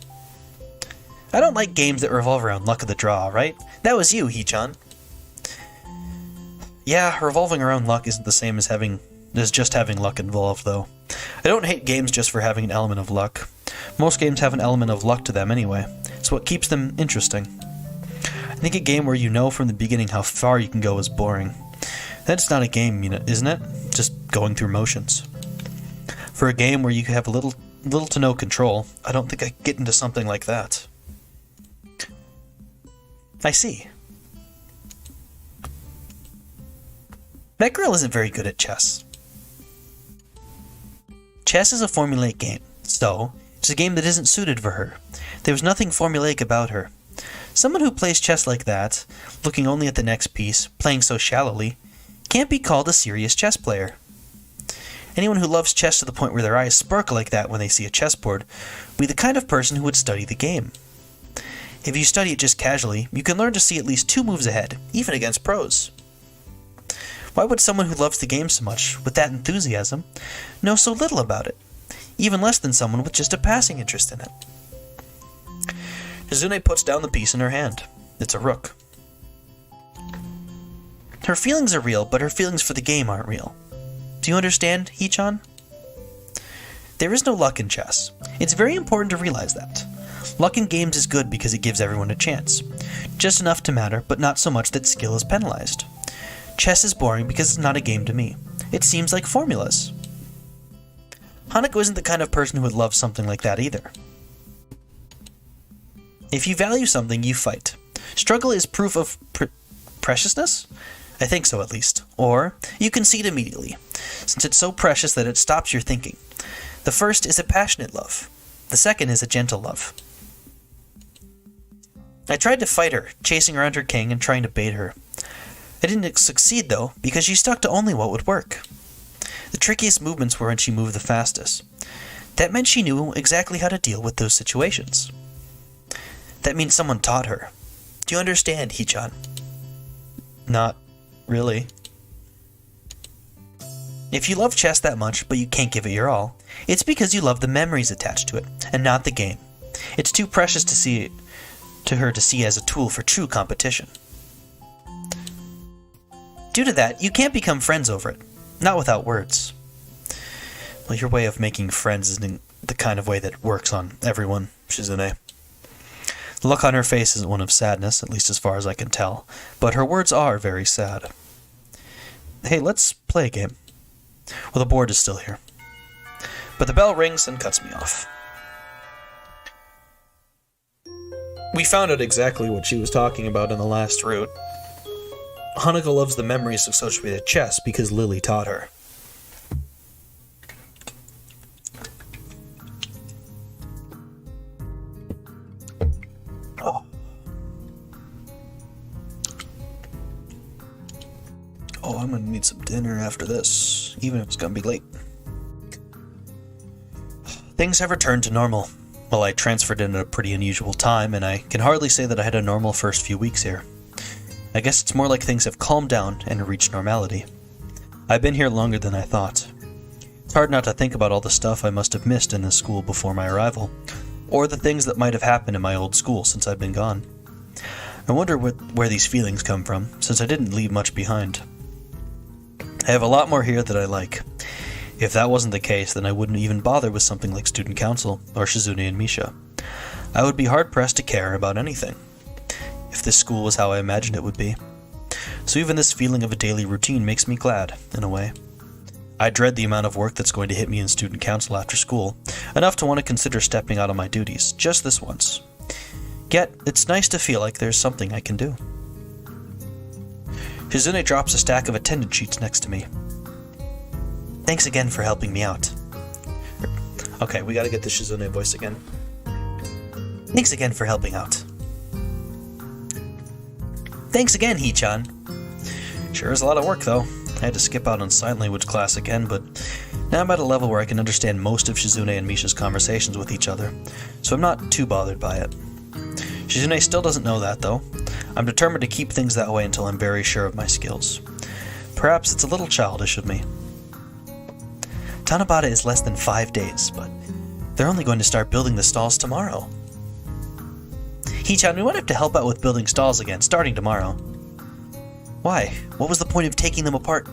I don't like games that revolve around luck of the draw, right? That was you, Hee-chan. Yeah, revolving around luck isn't the same as just having luck involved, though. I don't hate games just for having an element of luck. Most games have an element of luck to them anyway. It's what keeps them interesting. I think a game where you know from the beginning how far you can go is boring. That's not a game, isn't it? Just going through motions. For a game where you have little to no control, I don't think I could get into something like that. I see. That girl isn't very good at chess. Chess is a formulaic game, so it's a game that isn't suited for her. There's nothing formulaic about her. Someone who plays chess like that, looking only at the next piece, playing so shallowly, can't be called a serious chess player. Anyone who loves chess to the point where their eyes sparkle like that when they see a chessboard will be the kind of person who would study the game. If you study it just casually, you can learn to see at least 2 moves ahead, even against pros. Why would someone who loves the game so much, with that enthusiasm, know so little about it? Even less than someone with just a passing interest in it. Hizune puts down the piece in her hand. It's a rook. Her feelings are real, but her feelings for the game aren't real. Do you understand, Hee-chan? There is no luck in chess. It's very important to realize that. Luck in games is good because it gives everyone a chance. Just enough to matter, but not so much that skill is penalized. Chess is boring because it's not a game to me. It seems like formulas. Hanako isn't the kind of person who would love something like that either. If you value something, you fight. Struggle is proof of preciousness? I think so, at least. Or, you concede immediately, since it's so precious that it stops your thinking. The first is a passionate love. The second is a gentle love. I tried to fight her, chasing around her king and trying to bait her. I didn't succeed, though, because she stuck to only what would work. The trickiest movements were when she moved the fastest. That meant she knew exactly how to deal with those situations. That means someone taught her. Do you understand, Hee-chan? Not really. If you love chess that much, but you can't give it your all, it's because you love the memories attached to it, and not the game. It's too precious to her to see as a tool for true competition. Due to that, you can't become friends over it. Not without words. Well, your way of making friends isn't the kind of way that works on everyone, Shizune. The look on her face isn't one of sadness, at least as far as I can tell, but her words are very sad. Hey, let's play a game. Well, the board is still here. But the bell rings and cuts me off. We found out exactly what she was talking about in the last route. Hanuko loves the memories associated with chess because Lily taught her. Oh, I'm gonna need some dinner after this, even if it's gonna be late. Things have returned to normal. Well, I transferred in at a pretty unusual time, and I can hardly say that I had a normal first few weeks here. I guess it's more like things have calmed down and reached normality. I've been here longer than I thought. It's hard not to think about all the stuff I must have missed in this school before my arrival, or the things that might have happened in my old school since I've been gone. I wonder where these feelings come from, since I didn't leave much behind. I have a lot more here that I like. If that wasn't the case, then I wouldn't even bother with something like Student Council, or Shizune and Misha. I would be hard-pressed to care about anything, if this school was how I imagined it would be. So even this feeling of a daily routine makes me glad, in a way. I dread the amount of work that's going to hit me in Student Council after school, enough to want to consider stepping out on my duties, just this once. Yet, it's nice to feel like there's something I can do. Shizune drops a stack of attendance sheets next to me. Thanks again for helping me out. Okay, we gotta get the Shizune voice again. Thanks again for helping out. Thanks again, Hee-chan. Sure is a lot of work, though. I had to skip out on sign language class again, but now I'm at a level where I can understand most of Shizune and Misha's conversations with each other, so I'm not too bothered by it. Shizune still doesn't know that, though. I'm determined to keep things that way until I'm very sure of my skills. Perhaps it's a little childish of me. Tanabata is less than 5 days, but they're only going to start building the stalls tomorrow. Hee-chan, we might have to help out with building stalls again, starting tomorrow. Why? What was the point of taking them apart?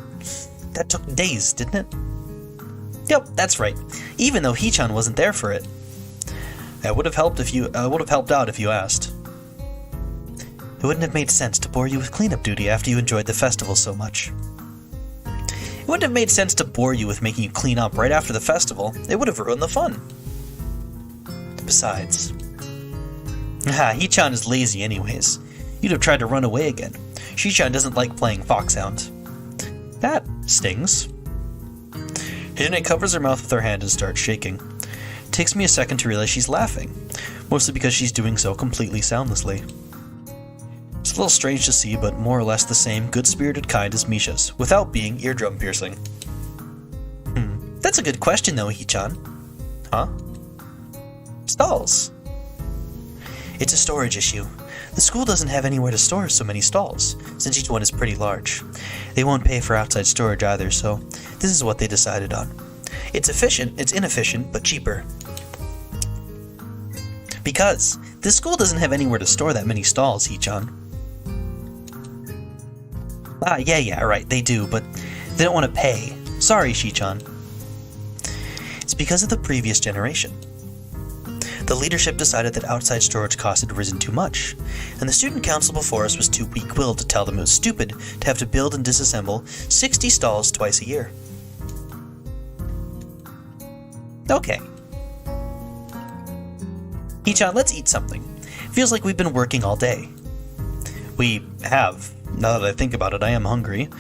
That took days, didn't it? Yep, that's right. Even though Hee-chan wasn't there for it. I would have helped out if you asked. It wouldn't have made sense to bore you with cleanup duty after you enjoyed the festival so much. It wouldn't have made sense to bore you with making you clean up right after the festival. It would have ruined the fun. Besides... Hee-chan is lazy anyways. You'd have tried to run away again. Shi-chan doesn't like playing Foxhound. That stings. Hijine covers her mouth with her hand and starts shaking. It takes me a second to realize she's laughing, mostly because she's doing so completely soundlessly. It's a little strange to see, but more or less the same good-spirited kind as Misha's, without being eardrum piercing. That's a good question though, Hee-chan. Huh? Stalls. It's a storage issue. The school doesn't have anywhere to store so many stalls, since each one is pretty large. They won't pay for outside storage either, so this is what they decided on. It's inefficient, but cheaper. Because this school doesn't have anywhere to store that many stalls, Hee-chan. Yeah, right, they do, but they don't want to pay. Sorry, Shi-chan. It's because of the previous generation. The leadership decided that outside storage costs had risen too much, and the student council before us was too weak-willed to tell them it was stupid to have to build and disassemble 60 stalls twice a year. Okay. Hee-chan, let's eat something. Feels like we've been working all day. We have. Now that I think about it, I am hungry.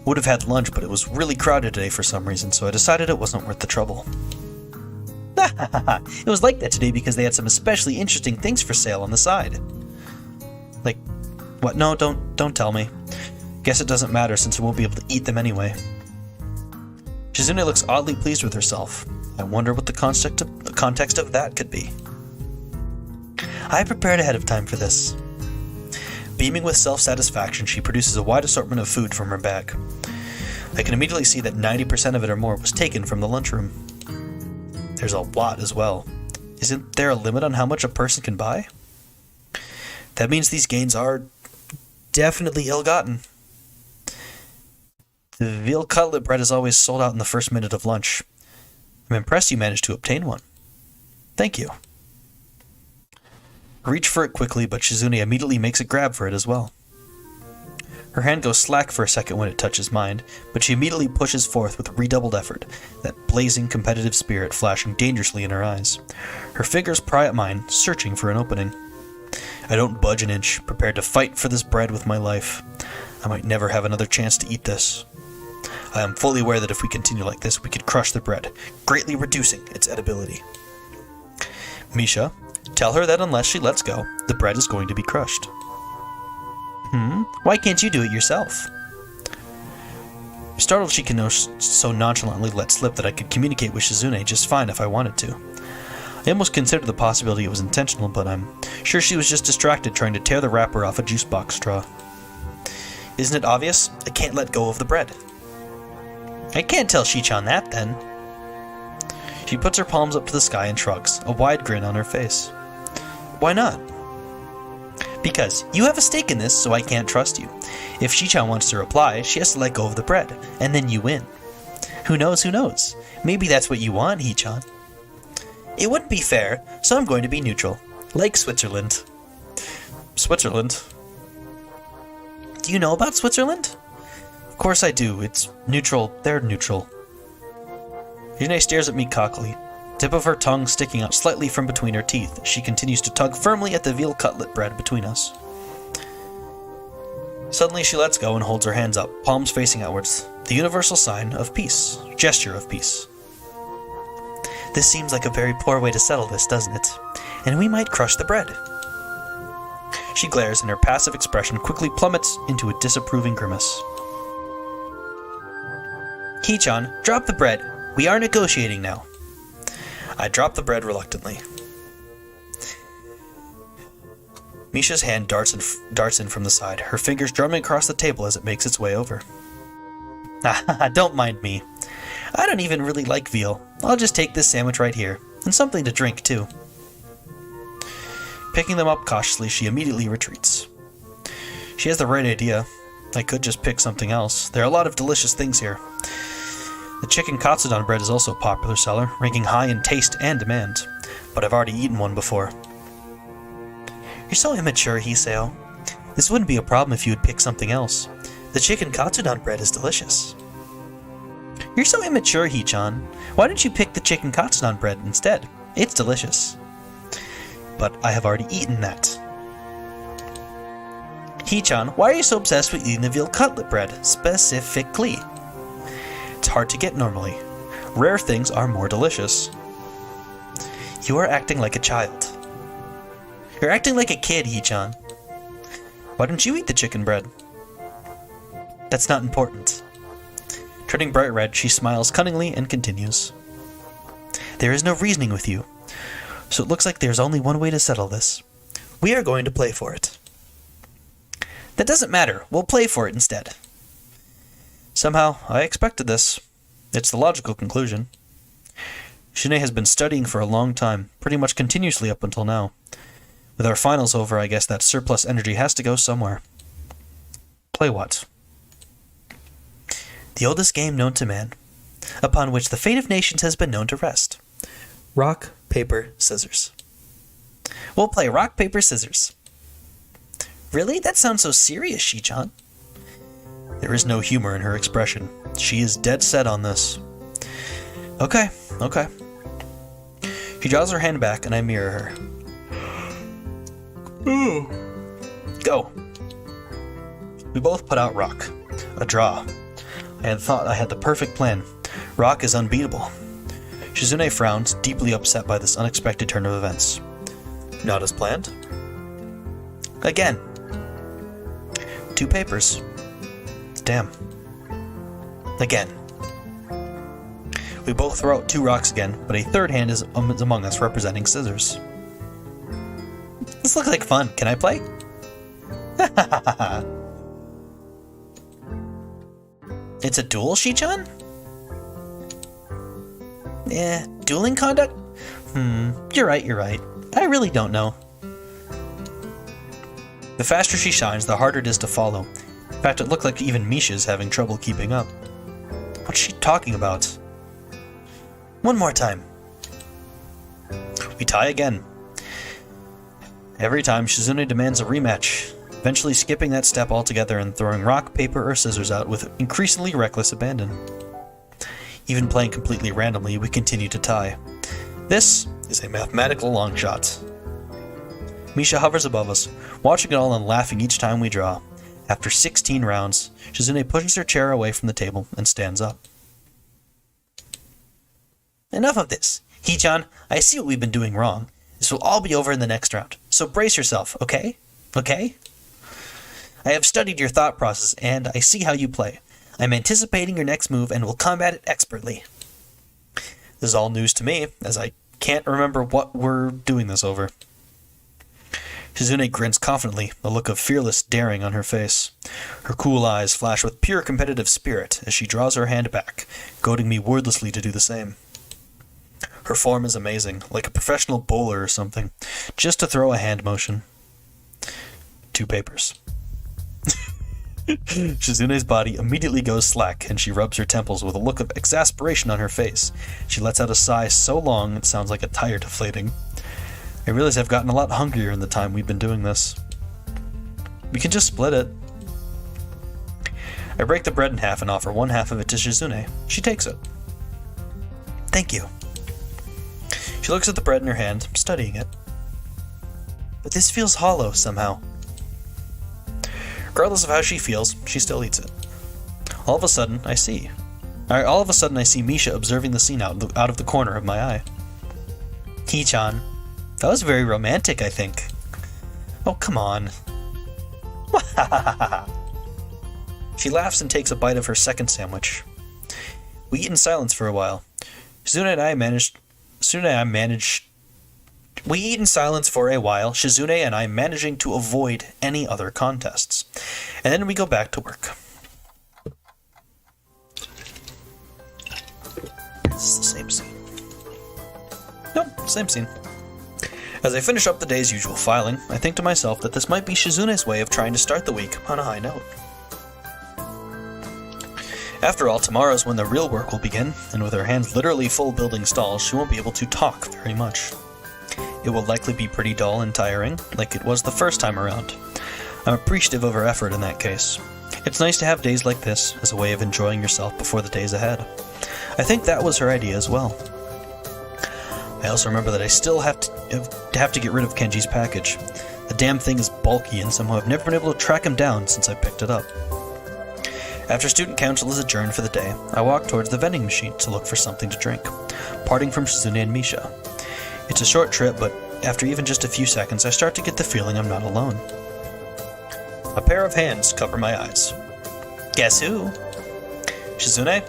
Would have had lunch, but it was really crowded today for some reason, so I decided it wasn't worth the trouble. It was like that today because they had some especially interesting things for sale on the side. Like, what? No, don't tell me. Guess it doesn't matter since we won't be able to eat them anyway. Shizune looks oddly pleased with herself. I wonder what the context of that could be. I prepared ahead of time for this. Beaming with self-satisfaction, she produces a wide assortment of food from her bag. I can immediately see that 90% of it or more was taken from the lunchroom. There's a lot as well. Isn't there a limit on how much a person can buy? That means these gains are definitely ill-gotten. The veal cutlet bread is always sold out in the first minute of lunch. I'm impressed you managed to obtain one. Thank you. I reach for it quickly, but Shizune immediately makes a grab for it as well. Her hand goes slack for a second when it touches mine, but she immediately pushes forth with redoubled effort, that blazing competitive spirit flashing dangerously in her eyes. Her fingers pry at mine, searching for an opening. I don't budge an inch, prepared to fight for this bread with my life. I might never have another chance to eat this. I am fully aware that if we continue like this, we could crush the bread, greatly reducing its edibility. Misha, tell her that unless she lets go, the bread is going to be crushed. Why can't you do it yourself? Startled, Shikino so nonchalantly let slip that I could communicate with Shizune just fine if I wanted to. I almost considered the possibility it was intentional, but I'm sure she was just distracted trying to tear the wrapper off a juice box straw. Isn't it obvious? I can't let go of the bread. I can't tell Shichan that, then. She puts her palms up to the sky and shrugs, a wide grin on her face. Why not? Because you have a stake in this, so I can't trust you. If Shichan wants to reply, she has to let go of the bread, and then you win. Who knows, who knows? Maybe that's what you want, Hichan. It wouldn't be fair, so I'm going to be neutral. Like Switzerland. Switzerland? Do you know about Switzerland? Of course I do. It's neutral. They're neutral. Yune stares at me cockily, tip of her tongue sticking out slightly from between her teeth as she continues to tug firmly at the veal cutlet bread between us. Suddenly she lets go and holds her hands up, palms facing outwards, the universal sign of peace, gesture of peace. This seems like a very poor way to settle this, doesn't it? And we might crush the bread. She glares and her passive expression quickly plummets into a disapproving grimace. Hichan, drop the bread. We are negotiating now. I drop the bread reluctantly. Misha's hand darts in from the side, her fingers drumming across the table as it makes its way over. Don't mind me. I don't even really like veal. I'll just take this sandwich right here, and something to drink too. Picking them up cautiously, she immediately retreats. She has the right idea. I could just pick something else. There are a lot of delicious things here. The chicken katsudon bread is also a popular seller, ranking high in taste and demand, but I've already eaten one before. You're so immature, Hiseo. This wouldn't be a problem if you would pick something else. The chicken katsudon bread is delicious. You're so immature, Hichan. Why don't you pick the chicken katsudon bread instead? It's delicious. But I have already eaten that. Hichan, why are you so obsessed with eating the veal cutlet bread, specifically? It's hard to get normally. Rare things are more delicious. You are acting like a child. You're acting like a kid, Hichan. Why don't you eat the chicken bread? That's not important. Turning bright red, she smiles cunningly and continues. There is no reasoning with you, so it looks like there's only one way to settle this. We are going to play for it. That doesn't matter. We'll play for it instead. Somehow, I expected this. It's the logical conclusion. Shune has been studying for a long time, pretty much continuously up until now. With our finals over, I guess that surplus energy has to go somewhere. Play what? The oldest game known to man, upon which the fate of nations has been known to rest. Rock, paper, scissors. We'll play rock, paper, scissors. Really? That sounds so serious, Shichan. There is no humor in her expression. She is dead set on this. Okay. She draws her hand back and I mirror her. Go. We both put out rock. A draw. I had thought I had the perfect plan. Rock is unbeatable. Shizune frowns, deeply upset by this unexpected turn of events. Not as planned? Again. 2 papers. Damn. Again. We both throw out 2 rocks again, but a third hand is among us representing scissors. This looks like fun. Can I play? It's a duel, Shichan? Dueling conduct? You're right. I really don't know. The faster she shines, the harder it is to follow. In fact, it looked like even Misha's having trouble keeping up. What's she talking about? One more time. We tie again. Every time, Shizune demands a rematch. eventually skipping that step altogether and throwing rock, paper, or scissors out with increasingly reckless abandon. Even playing completely randomly, we continue to tie. This is a mathematical long shot. Misha hovers above us, watching it all and laughing each time we draw. After 16 rounds, Shizune pushes her chair away from the table and stands up. Enough of this. Hee-chan, I see what we've been doing wrong. This will all be over in the next round, so brace yourself, okay? Okay? I have studied your thought process, and I see how you play. I'm anticipating your next move and will combat it expertly. This is all news to me, as I can't remember what we're doing this over. Shizune grins confidently, a look of fearless daring on her face. Her cool eyes flash with pure competitive spirit as she draws her hand back, goading me wordlessly to do the same. Her form is amazing, like a professional bowler or something, just to throw a hand motion. 2 papers. Shizune's body immediately goes slack, and she rubs her temples with a look of exasperation on her face. She lets out a sigh so long it sounds like a tire deflating. I realize I've gotten a lot hungrier in the time we've been doing this. We can just split it. I break the bread in half and offer one half of it to Shizune. She takes it. Thank you. She looks at the bread in her hand, studying it. But this feels hollow somehow. Regardless of how she feels, she still eats it. All of a sudden, I see Misha observing the scene out of the corner of my eye. Hee-chan, that was very romantic, I think. Oh, come on. She laughs and takes a bite of her second sandwich. We eat in silence for a while. Shizune and I managed to avoid any other contests. And then we go back to work. This is the same scene. Nope, same scene. As I finish up the day's usual filing, I think to myself that this might be Shizune's way of trying to start the week on a high note. After all, tomorrow's when the real work will begin, and with her hands literally full building stalls, she won't be able to talk very much. It will likely be pretty dull and tiring, like it was the first time around. I'm appreciative of her effort in that case. It's nice to have days like this, as a way of enjoying yourself before the days ahead. I think that was her idea as well. I also remember that I still have to get rid of Kenji's package. The damn thing is bulky, and somehow I've never been able to track him down since I picked it up. After student council is adjourned for the day, I walk towards the vending machine to look for something to drink, parting from Shizune and Misha. It's a short trip, but after even just a few seconds, I start to get the feeling I'm not alone. A pair of hands cover my eyes. Guess who? Shizune?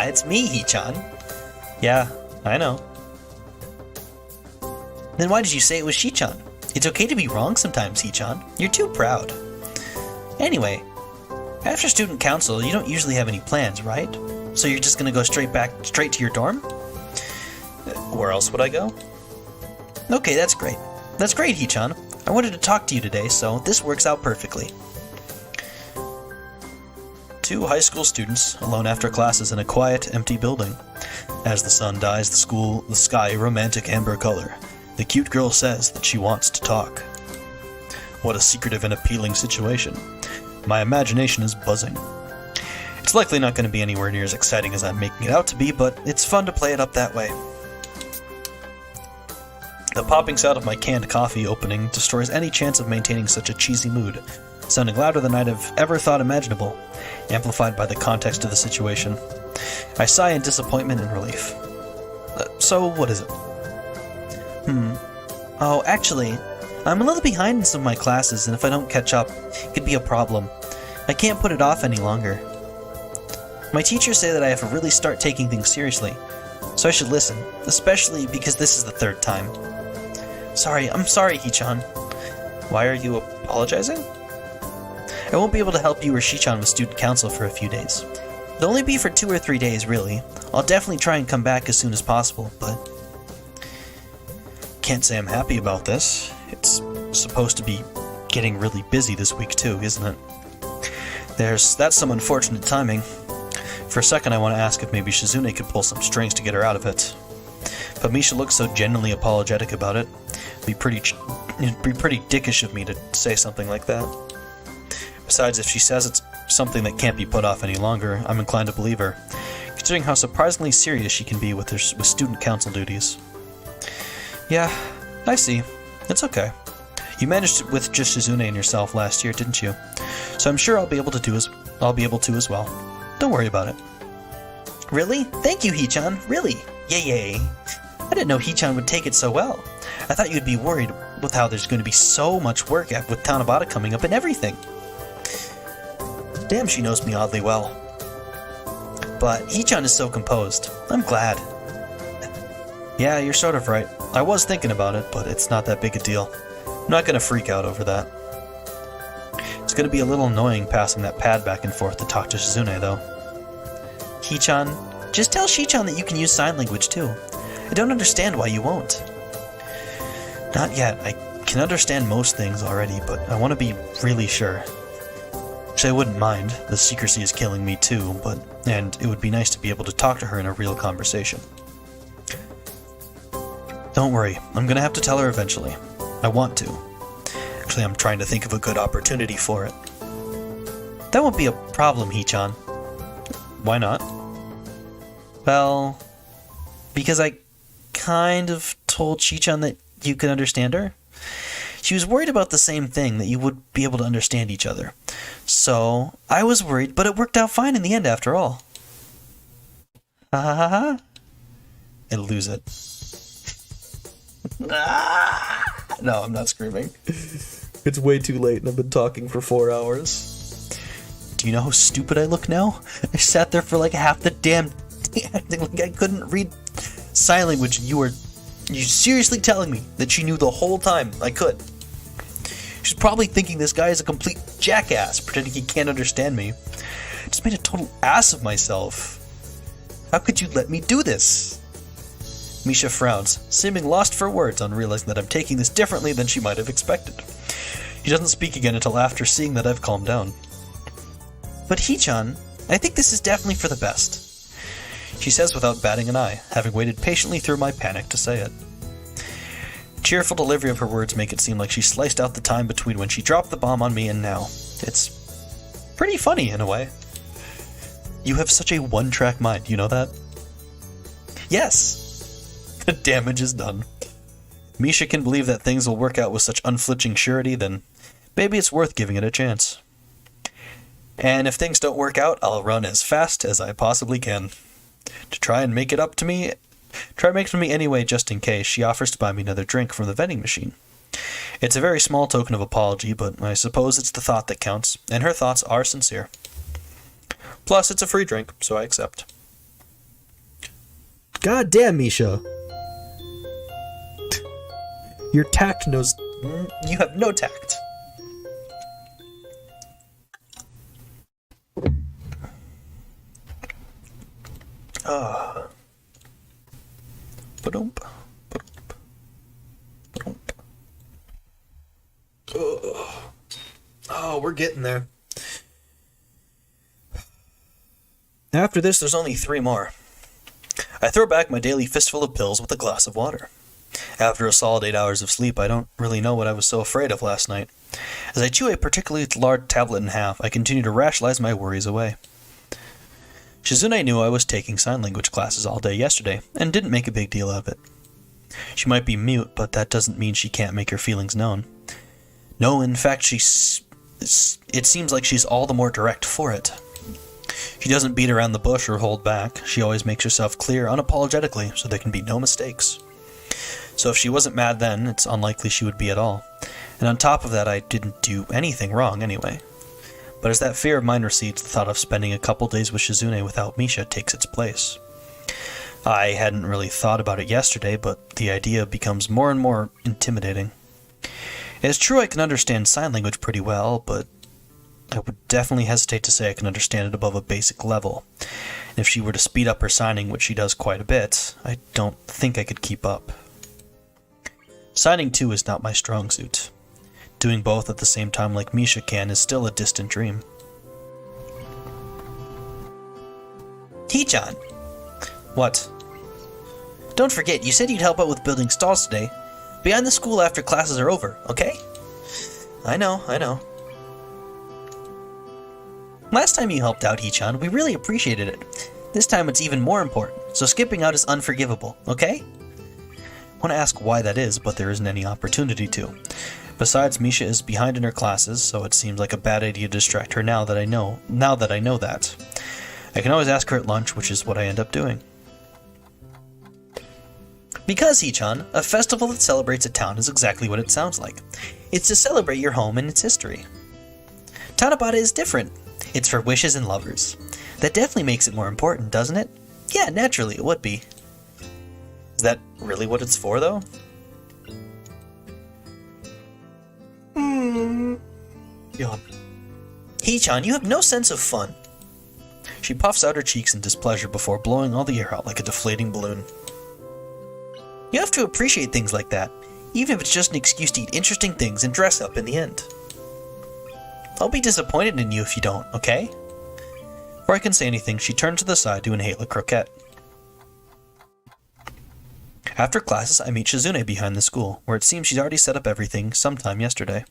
It's me, Hee-chan. Yeah, I know. Then why did you say it was Shi-chan? It's okay to be wrong sometimes, Hee-chan. You're too proud. Anyway, after student council, you don't usually have any plans, right? So you're just gonna go straight to your dorm? Where else would I go? Okay, that's great. That's great, Hee-chan. I wanted to talk to you today, so this works out perfectly. 2 high school students, alone after classes in a quiet, empty building. As the sun dyes the sky a romantic amber color, the cute girl says that she wants to talk. What a secretive and appealing situation. My imagination is buzzing. It's likely not going to be anywhere near as exciting as I'm making it out to be, but it's fun to play it up that way. The popping sound of my canned coffee opening destroys any chance of maintaining such a cheesy mood, sounding louder than I'd have ever thought imaginable, amplified by the context of the situation. I sigh in disappointment and relief. So, what is it? Oh, actually, I'm a little behind in some of my classes, and if I don't catch up, it could be a problem. I can't put it off any longer. My teachers say that I have to really start taking things seriously, so I should listen, especially because this is the 3rd time. I'm sorry, Hee-chan. Why are you apologizing? I won't be able to help you or Shi-chan with student council for a few days. It'll only be for 2 or 3 days, really. I'll definitely try and come back as soon as possible, but can't say I'm happy about this. It's supposed to be getting really busy this week too, isn't it? That's some unfortunate timing. For a second I want to ask if maybe Shizune could pull some strings to get her out of it. But Misha looks so genuinely apologetic about it. It'd be pretty It'd be pretty dickish of me to say something like that. Besides, if she says it's something that can't be put off any longer, I'm inclined to believe her, considering how surprisingly serious she can be with student council duties. Yeah, I see. It's okay. You managed it with just Shizune and yourself last year, didn't you? So I'm sure I'll be able to as well. Don't worry about it. Really? Thank you, Hee-chan. Really? Yay. I didn't know Hee-chan would take it so well. I thought you'd be worried with how there's going to be so much work with Tanabata coming up and everything. Damn, she knows me oddly well. But Hee-chan is so composed. I'm glad. Yeah, you're sort of right. I was thinking about it, but it's not that big a deal. I'm not going to freak out over that. It's going to be a little annoying passing that pad back and forth to talk to Shizune, though. Hee-chan, just tell Shi-chan that you can use sign language, too. I don't understand why you won't. Not yet. I can understand most things already, but I want to be really sure. Actually, I wouldn't mind. The secrecy is killing me, too, and it would be nice to be able to talk to her in a real conversation. Don't worry. I'm going to have to tell her eventually. I want to. Actually, I'm trying to think of a good opportunity for it. That won't be a problem, Hee-chan. Why not? Well, because I kind of told Shi-chan that you could understand her. She was worried about the same thing, that you would be able to understand each other. So, I was worried, but it worked out fine in the end after all. Ha ha ha ha. And lose it. No, I'm not screaming. It's way too late and I've been talking for 4 hours. Do you know how stupid I look now? I sat there for like half the damn acting like I couldn't read sign language. You seriously telling me that she knew the whole time I could? She's probably thinking this guy is a complete jackass, pretending he can't understand me. I just made a total ass of myself. How could you let me do this? Misha frowns, seeming lost for words on realizing that I'm taking this differently than she might have expected. He doesn't speak again until after seeing that I've calmed down. But Hee-chan, I think this is definitely for the best, she says without batting an eye, having waited patiently through my panic to say it. Cheerful delivery of her words make it seem like she sliced out the time between when she dropped the bomb on me and now. It's pretty funny in a way. You have such a one-track mind, you know that? Yes! The damage is done. Misha can believe that things will work out with such unflinching surety, then maybe it's worth giving it a chance. And if things don't work out, I'll run as fast as I possibly can. To try and make it up to me anyway, just in case, she offers to buy me another drink from the vending machine. It's a very small token of apology, but I suppose it's the thought that counts, and her thoughts are sincere. Plus, it's a free drink, so I accept. God damn, Misha. Your tact knows... You have no tact. Ba-dump. Ba-dump. Ba-dump. Oh, we're getting there. After this, there's only 3 more. I throw back my daily fistful of pills with a glass of water. After a solid 8 hours of sleep, I don't really know what I was so afraid of last night. As I chew a particularly large tablet in half, I continue to rationalize my worries away. Shizune knew I was taking sign language classes all day yesterday, and didn't make a big deal of it. She might be mute, but that doesn't mean she can't make her feelings known. No, in fact, it seems like she's all the more direct for it. She doesn't beat around the bush or hold back. She always makes herself clear unapologetically, so there can be no mistakes. So if she wasn't mad then, it's unlikely she would be at all. And on top of that, I didn't do anything wrong anyway. But as that fear of mine recedes, the thought of spending a couple days with Shizune without Misha takes its place. I hadn't really thought about it yesterday, but the idea becomes more and more intimidating. It's true I can understand sign language pretty well, but I would definitely hesitate to say I can understand it above a basic level. And if she were to speed up her signing, which she does quite a bit, I don't think I could keep up. Signing too is not my strong suit. Doing both at the same time like Misha can is still a distant dream. Hee-chan! What? Don't forget, you said you'd help out with building stalls today. Behind the school after classes are over, okay? I know. Last time you helped out, Hee-chan, we really appreciated it. This time it's even more important, so skipping out is unforgivable, okay? I want to ask why that is, but there isn't any opportunity to. Besides, Misha is behind in her classes, so it seems like a bad idea to distract her now that I know that. I can always ask her at lunch, which is what I end up doing. Because, Hee-chan, a festival that celebrates a town is exactly what it sounds like. It's to celebrate your home and its history. Tanabata is different. It's for wishes and lovers. That definitely makes it more important, doesn't it? Yeah, naturally it would be. Is that really what it's for, though? Yawn. Hee-chan, you have no sense of fun. She puffs out her cheeks in displeasure before blowing all the air out like a deflating balloon. You have to appreciate things like that, even if it's just an excuse to eat interesting things and dress up in the end. I'll be disappointed in you if you don't, okay? Before I can say anything, she turns to the side to inhale a croquette. After classes, I meet Shizune behind the school, where it seems she's already set up everything sometime yesterday.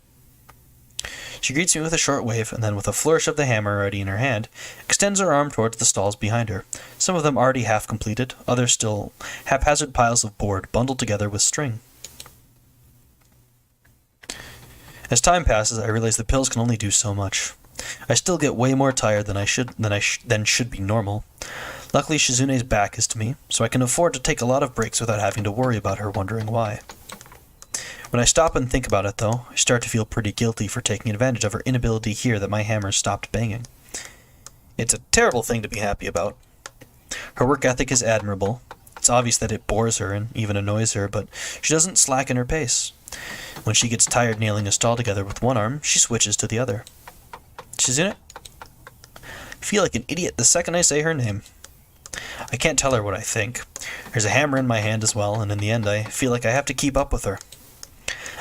She greets me with a short wave, and then with a flourish of the hammer already in her hand, extends her arm towards the stalls behind her, some of them already half completed, others still haphazard piles of board bundled together with string. As time passes, I realize the pills can only do so much. I still get way more tired than should be normal. Luckily, Shizune's back is to me, so I can afford to take a lot of breaks without having to worry about her wondering why. When I stop and think about it, though, I start to feel pretty guilty for taking advantage of her inability to hear that my hammer stopped banging. It's a terrible thing to be happy about. Her work ethic is admirable. It's obvious that it bores her and even annoys her, but she doesn't slacken her pace. When she gets tired nailing a stall together with one arm, she switches to the other. Shizune? I feel like an idiot the second I say her name. I can't tell her what I think. There's a hammer in my hand as well, and in the end I feel like I have to keep up with her.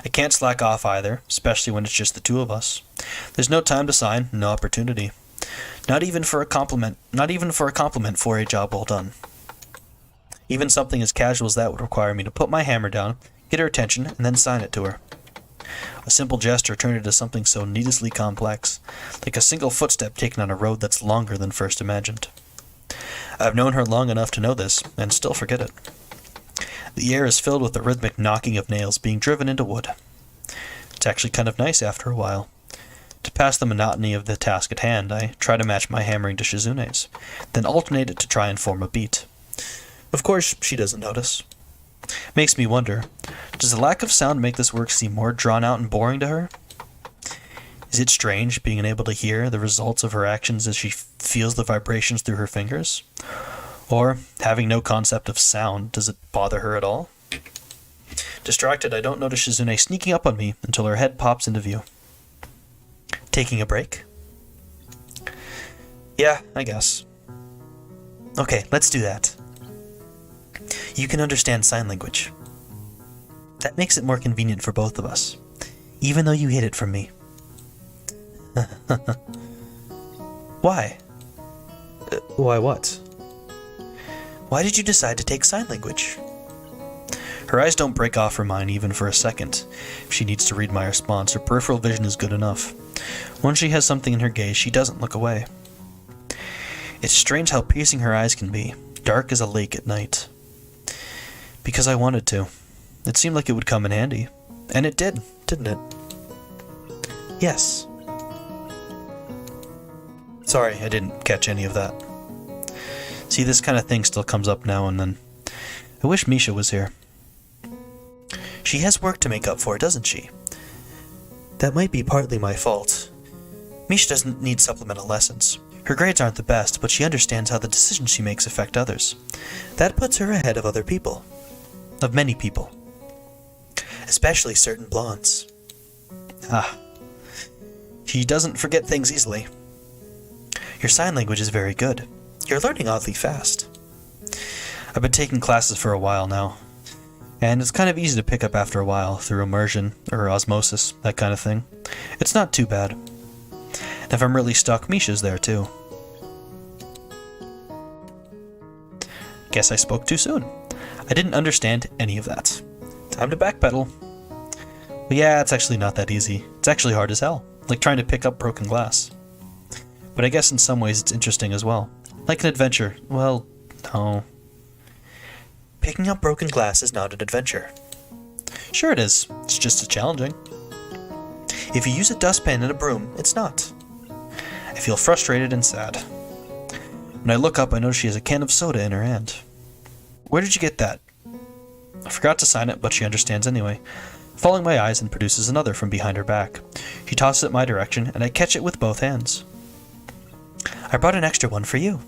I can't slack off either, especially when it's just the two of us. There's no time to sign, no opportunity. Not even for a compliment for a job well done. Even something as casual as that would require me to put my hammer down, get her attention, and then sign it to her. A simple gesture turned into something so needlessly complex, like a single footstep taken on a road that's longer than first imagined. I've known her long enough to know this, and still forget it. The air is filled with the rhythmic knocking of nails being driven into wood. It's actually kind of nice after a while. To pass the monotony of the task at hand, I try to match my hammering to Shizune's, then alternate it to try and form a beat. Of course, she doesn't notice. Makes me wonder, does the lack of sound make this work seem more drawn out and boring to her? Is it strange being unable to hear the results of her actions as she feels the vibrations through her fingers? Or, having no concept of sound, does it bother her at all? Distracted, I don't notice Shizune sneaking up on me until her head pops into view. Taking a break? Yeah, I guess. Okay, let's do that. You can understand sign language. That makes it more convenient for both of us, even though you hid it from me. Why? Why what? Why did you decide to take sign language? Her eyes don't break off her mind even for a second. If she needs to read my response, her peripheral vision is good enough. Once she has something in her gaze, she doesn't look away. It's strange how piercing her eyes can be, dark as a lake at night. Because I wanted to. It seemed like it would come in handy. And it did, didn't it? Yes. Sorry, I didn't catch any of that. See, this kind of thing still comes up now and then. I wish Misha was here. She has work to make up for, doesn't she? That might be partly my fault. Misha doesn't need supplemental lessons. Her grades aren't the best, but she understands how the decisions she makes affect others. That puts her ahead of other people. Of many people. Especially certain blondes. Ah. She doesn't forget things easily. Your sign language is very good. You're learning oddly fast. I've been taking classes for a while now, and it's kind of easy to pick up after a while through immersion or osmosis, that kind of thing. It's not too bad. And if I'm really stuck, Misha's there too. Guess I spoke too soon. I didn't understand any of that. Time to backpedal. But yeah, it's actually not that easy. It's actually hard as hell, like trying to pick up broken glass. But I guess in some ways it's interesting as well. Like an adventure. Well, no. Picking up broken glass is not an adventure. Sure it is. It's just as challenging. If you use a dustpan and a broom, it's not. I feel frustrated and sad. When I look up, I notice she has a can of soda in her hand. Where did you get that? I forgot to sign it, but she understands anyway. Following my eyes and produces another from behind her back. She tosses it my direction, and I catch it with both hands. I brought an extra one for you.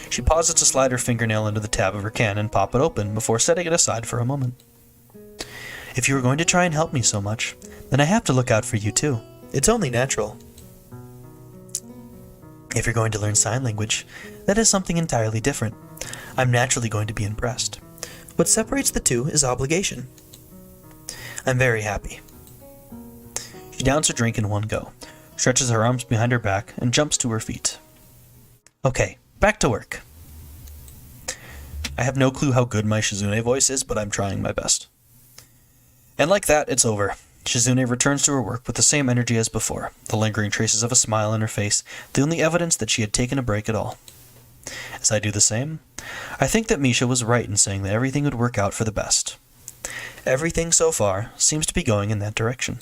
She pauses to slide her fingernail into the tab of her can and pop it open before setting it aside for a moment. If you were going to try and help me so much, then I have to look out for you too. It's only natural. If you're going to learn sign language, that is something entirely different. I'm naturally going to be impressed. What separates the two is obligation. I'm very happy. She downs her drink in one go, stretches her arms behind her back, and jumps to her feet. Okay, back to work. I have no clue how good my Shizune voice is, but I'm trying my best. And like that, it's over. Shizune returns to her work with the same energy as before, the lingering traces of a smile on her face, the only evidence that she had taken a break at all. As I do the same, I think that Misha was right in saying that everything would work out for the best. Everything so far seems to be going in that direction.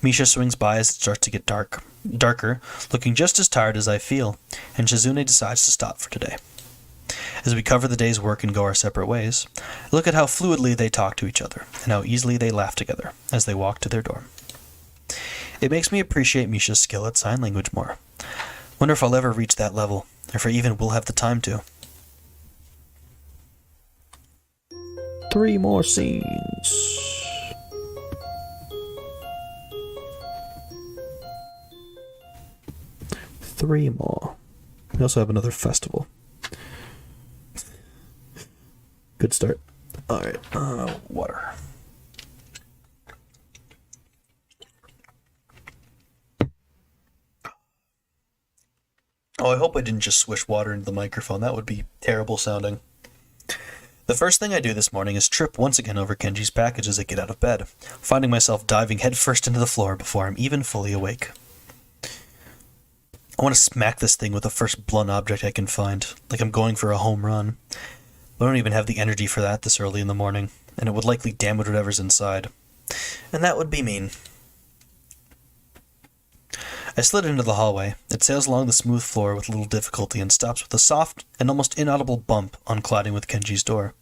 Misha swings by as it starts to get darker, looking just as tired as I feel, and Shizune decides to stop for today. As we cover the day's work and go our separate ways, I look at how fluidly they talk to each other, and how easily they laugh together as they walk to their dorm. It makes me appreciate Misha's skill at sign language more. Wonder if I'll ever reach that level, or if I even will have the time to. 3 more scenes. Three more. We also have another festival. Good start. Alright, water. Oh, I hope I didn't just swish water into the microphone. That would be terrible sounding. The first thing I do this morning is trip once again over Kenji's package as I get out of bed, finding myself diving headfirst into the floor before I'm even fully awake. I want to smack this thing with the first blunt object I can find, like I'm going for a home run. But I don't even have the energy for that this early in the morning, and it would likely damage whatever's inside. And that would be mean. I slid into the hallway. It sails along the smooth floor with little difficulty and stops with a soft and almost inaudible bump on cladding with Kenji's door.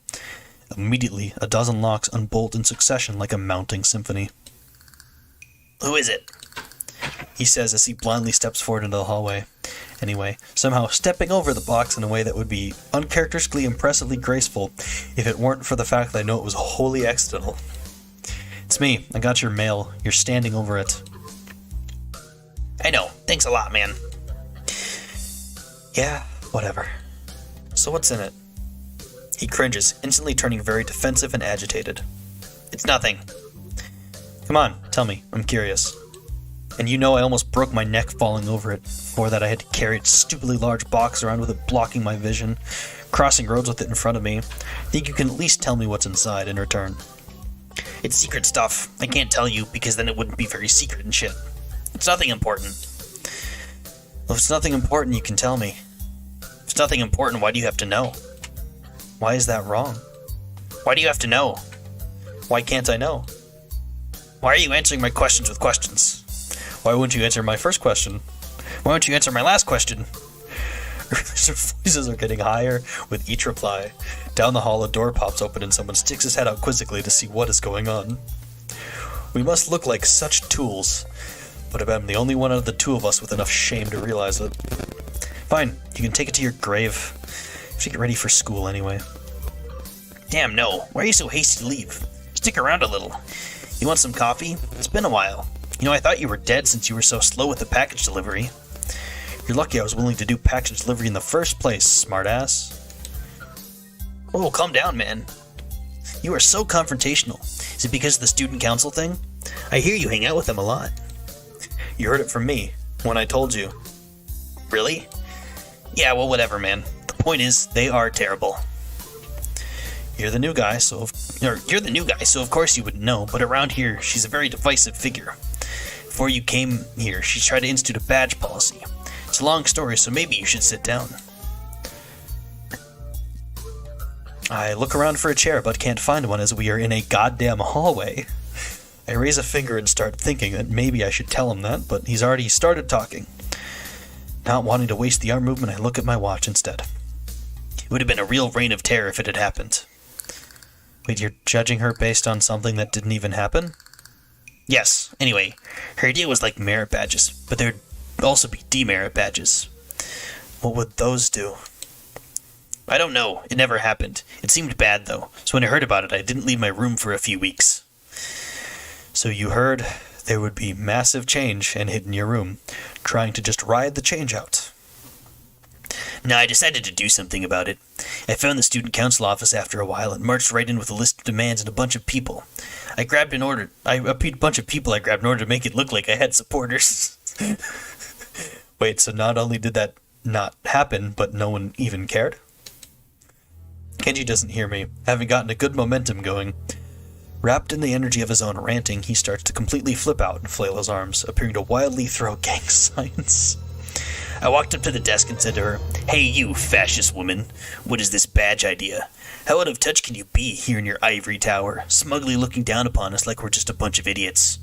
Immediately, a dozen locks unbolt in succession like a mounting symphony. "Who is it?" he says as he blindly steps forward into the hallway. Anyway, somehow stepping over the box in a way that would be uncharacteristically impressively graceful if it weren't for the fact that I know it was wholly accidental. "It's me. I got your mail. You're standing over it." "I know. Thanks a lot, man." "Yeah, whatever. So what's in it?" He cringes, instantly turning very defensive and agitated. "It's nothing." "Come on, tell me. I'm curious." And you know I almost broke my neck falling over it. Before that I had to carry its stupidly large box around with it blocking my vision, crossing roads with it in front of me. Think you can at least tell me what's inside in return. "It's secret stuff. I can't tell you because then it wouldn't be very secret and shit. It's nothing important." "Well, if it's nothing important, you can tell me. If it's nothing important, why do you have to know? Why is that wrong? Why do you have to know? Why can't I know? Why are you answering my questions with questions? Why wouldn't you answer my first question? Why won't you answer my last question?" Her voices are getting higher with each reply. Down the hall, a door pops open and someone sticks his head out quizzically to see what is going on. We must look like such tools, but I'm the only one out of the two of us with enough shame to realize it. "Fine, you can take it to your grave. You have to get ready for school anyway." "Damn no, why are you so hasty to leave? Stick around a little. You want some coffee? It's been a while. You know, I thought you were dead since you were so slow with the package delivery. You're lucky I was willing to do package delivery in the first place, smartass." "Oh, calm down, man. You are so confrontational. Is it because of the student council thing? I hear you hang out with them a lot." "You heard it from me, when I told you." "Really? Yeah, well, whatever, man. The point is, they are terrible." You're the new guy, so of course you wouldn't know, but around here, she's a very divisive figure. Before you came here, she tried to institute a badge policy. It's a long story, so maybe you should sit down. I look around for a chair, but can't find one as we are in a goddamn hallway. I raise a finger and start thinking that maybe I should tell him that, but he's already started talking. Not wanting to waste the arm movement, I look at my watch instead. It would have been a real reign of terror if it had happened. Wait, you're judging her based on something that didn't even happen? Yes, anyway, her idea was like merit badges, but there'd also be demerit badges. What would those do? I don't know, it never happened. It seemed bad though, so when I heard about it, I didn't leave my room for a few weeks. So you heard there would be massive change and hid in your room, trying to just ride the change out. Now I decided to do something about it. I found the student council office after a while and marched right in with a list of demands and a bunch of people. I grabbed in order to make it look like I had supporters. Wait, so not only did that not happen, but no one even cared? Kenji doesn't hear me, having gotten a good momentum going. Wrapped in the energy of his own ranting, he starts to completely flip out and flail his arms, appearing to wildly throw gang signs. I walked up to the desk and said to her, "Hey you, fascist woman, what is this badge idea? How out of touch can you be here in your ivory tower, smugly looking down upon us like we're just a bunch of idiots?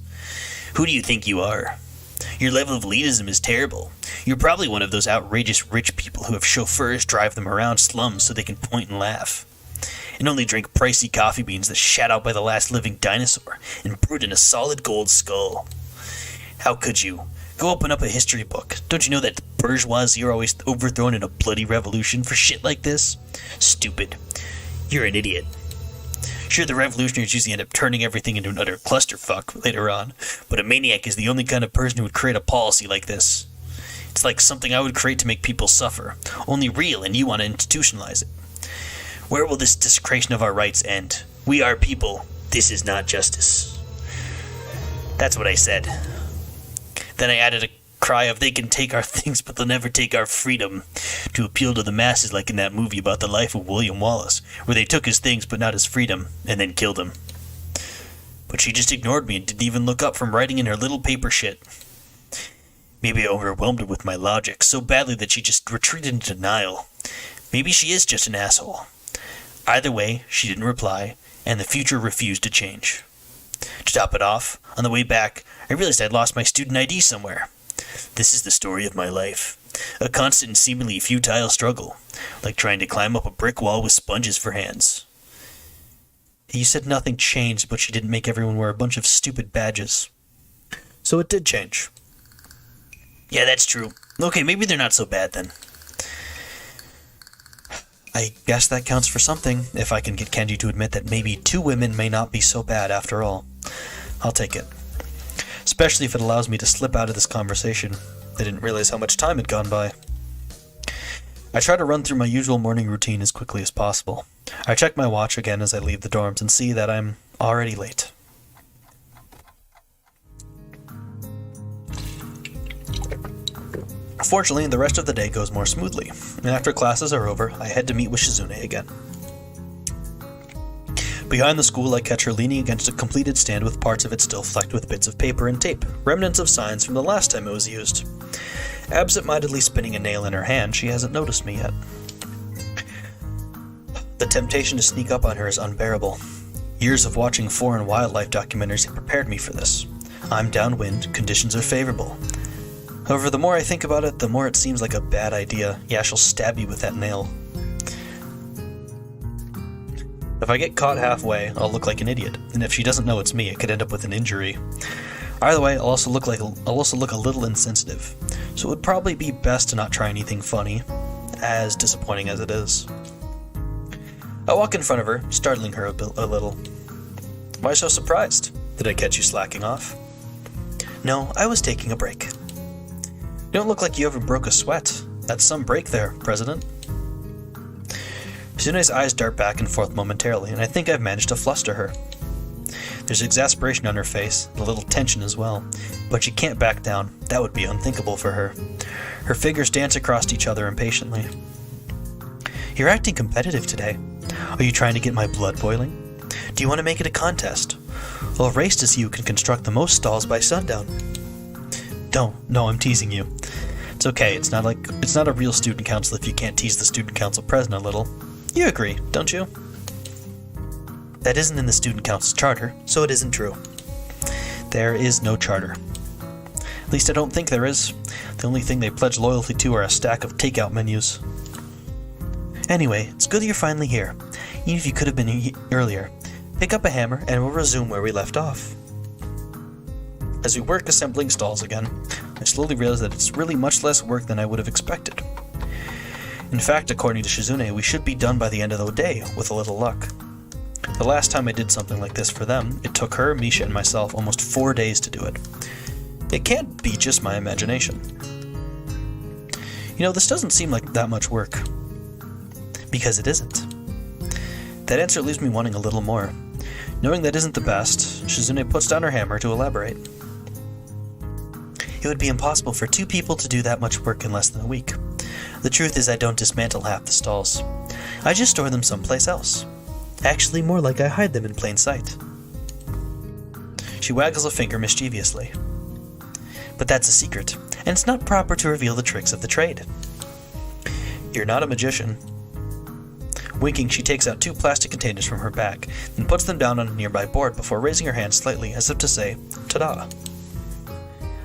Who do you think you are? Your level of elitism is terrible. You're probably one of those outrageous rich people who have chauffeurs drive them around slums so they can point and laugh. And only drink pricey coffee beans that shat out by the last living dinosaur and brewed in a solid gold skull. How could you? Go open up a history book. Don't you know that the bourgeoisie are always overthrown in a bloody revolution for shit like this? Stupid. You're an idiot. Sure, the revolutionaries usually end up turning everything into an utter clusterfuck later on, but a maniac is the only kind of person who would create a policy like this. It's like something I would create to make people suffer, only real, and you want to institutionalize it. Where will this desecration of our rights end? We are people. This is not justice." That's what I said. Then I added a cry of "they can take our things, but they'll never take our freedom," to appeal to the masses like in that movie about the life of William Wallace, where they took his things but not his freedom, and then killed him. But she just ignored me and didn't even look up from writing in her little paper shit. Maybe I overwhelmed her with my logic so badly that she just retreated into denial. Maybe she is just an asshole. Either way, she didn't reply, and the future refused to change. To top it off, on the way back, I realized I'd lost my student ID somewhere. This is the story of my life. A constant and seemingly futile struggle, like trying to climb up a brick wall with sponges for hands. You said nothing changed, but she didn't make everyone wear a bunch of stupid badges. So it did change. Yeah, that's true. Okay, maybe they're not so bad then. I guess that counts for something, if I can get Kenji to admit that maybe 2 women may not be so bad after all. I'll take it. Especially if it allows me to slip out of this conversation. I didn't realize how much time had gone by. I try to run through my usual morning routine as quickly as possible. I check my watch again as I leave the dorms and see that I'm already late. Fortunately, the rest of the day goes more smoothly, and after classes are over, I head to meet with Shizune again. Behind the school, I catch her leaning against a completed stand with parts of it still flecked with bits of paper and tape, remnants of signs from the last time it was used. Absent-mindedly spinning a nail in her hand, she hasn't noticed me yet. The temptation to sneak up on her is unbearable. Years of watching foreign wildlife documentaries have prepared me for this. I'm downwind, conditions are favorable. However, the more I think about it, the more it seems like a bad idea. Yeah, she'll stab you with that nail. If I get caught halfway, I'll look like an idiot, and if she doesn't know it's me, it could end up with an injury. Either way, I'll also look a little insensitive, so it would probably be best to not try anything funny, as disappointing as it is. I walk in front of her, startling her a little. Why so surprised? Did I catch you slacking off? No, I was taking a break. You don't look like you ever broke a sweat. That's some break there, President. Sune's eyes dart back and forth momentarily, and I think I've managed to fluster her. There's exasperation on her face, and a little tension as well, but she can't back down. That would be unthinkable for her. Her figures dance across each other impatiently. You're acting competitive today. Are you trying to get my blood boiling? Do you want to make it a contest? We'll race to see who can construct the most stalls by sundown. No, I'm teasing you. It's okay, it's not a real student council if you can't tease the student council president a little. You agree, don't you? That isn't in the student council's charter, so it isn't true. There is no charter. At least I don't think there is. The only thing they pledge loyalty to are a stack of takeout menus. Anyway, it's good that you're finally here. Even if you could have been here earlier. Pick up a hammer and we'll resume where we left off. As we work assembling stalls again, I slowly realize that it's really much less work than I would have expected. In fact, according to Shizune, we should be done by the end of the day, with a little luck. The last time I did something like this for them, it took her, Misha, and myself almost 4 days to do it. It can't be just my imagination. You know, this doesn't seem like that much work. Because it isn't. That answer leaves me wanting a little more. Knowing that isn't the best, Shizune puts down her hammer to elaborate. It would be impossible for 2 people to do that much work in less than a week. The truth is I don't dismantle half the stalls. I just store them someplace else. Actually, more like I hide them in plain sight. She waggles a finger mischievously. But that's a secret, and it's not proper to reveal the tricks of the trade. You're not a magician. Winking, she takes out 2 plastic containers from her bag, and puts them down on a nearby board before raising her hand slightly as if to say, ta-da.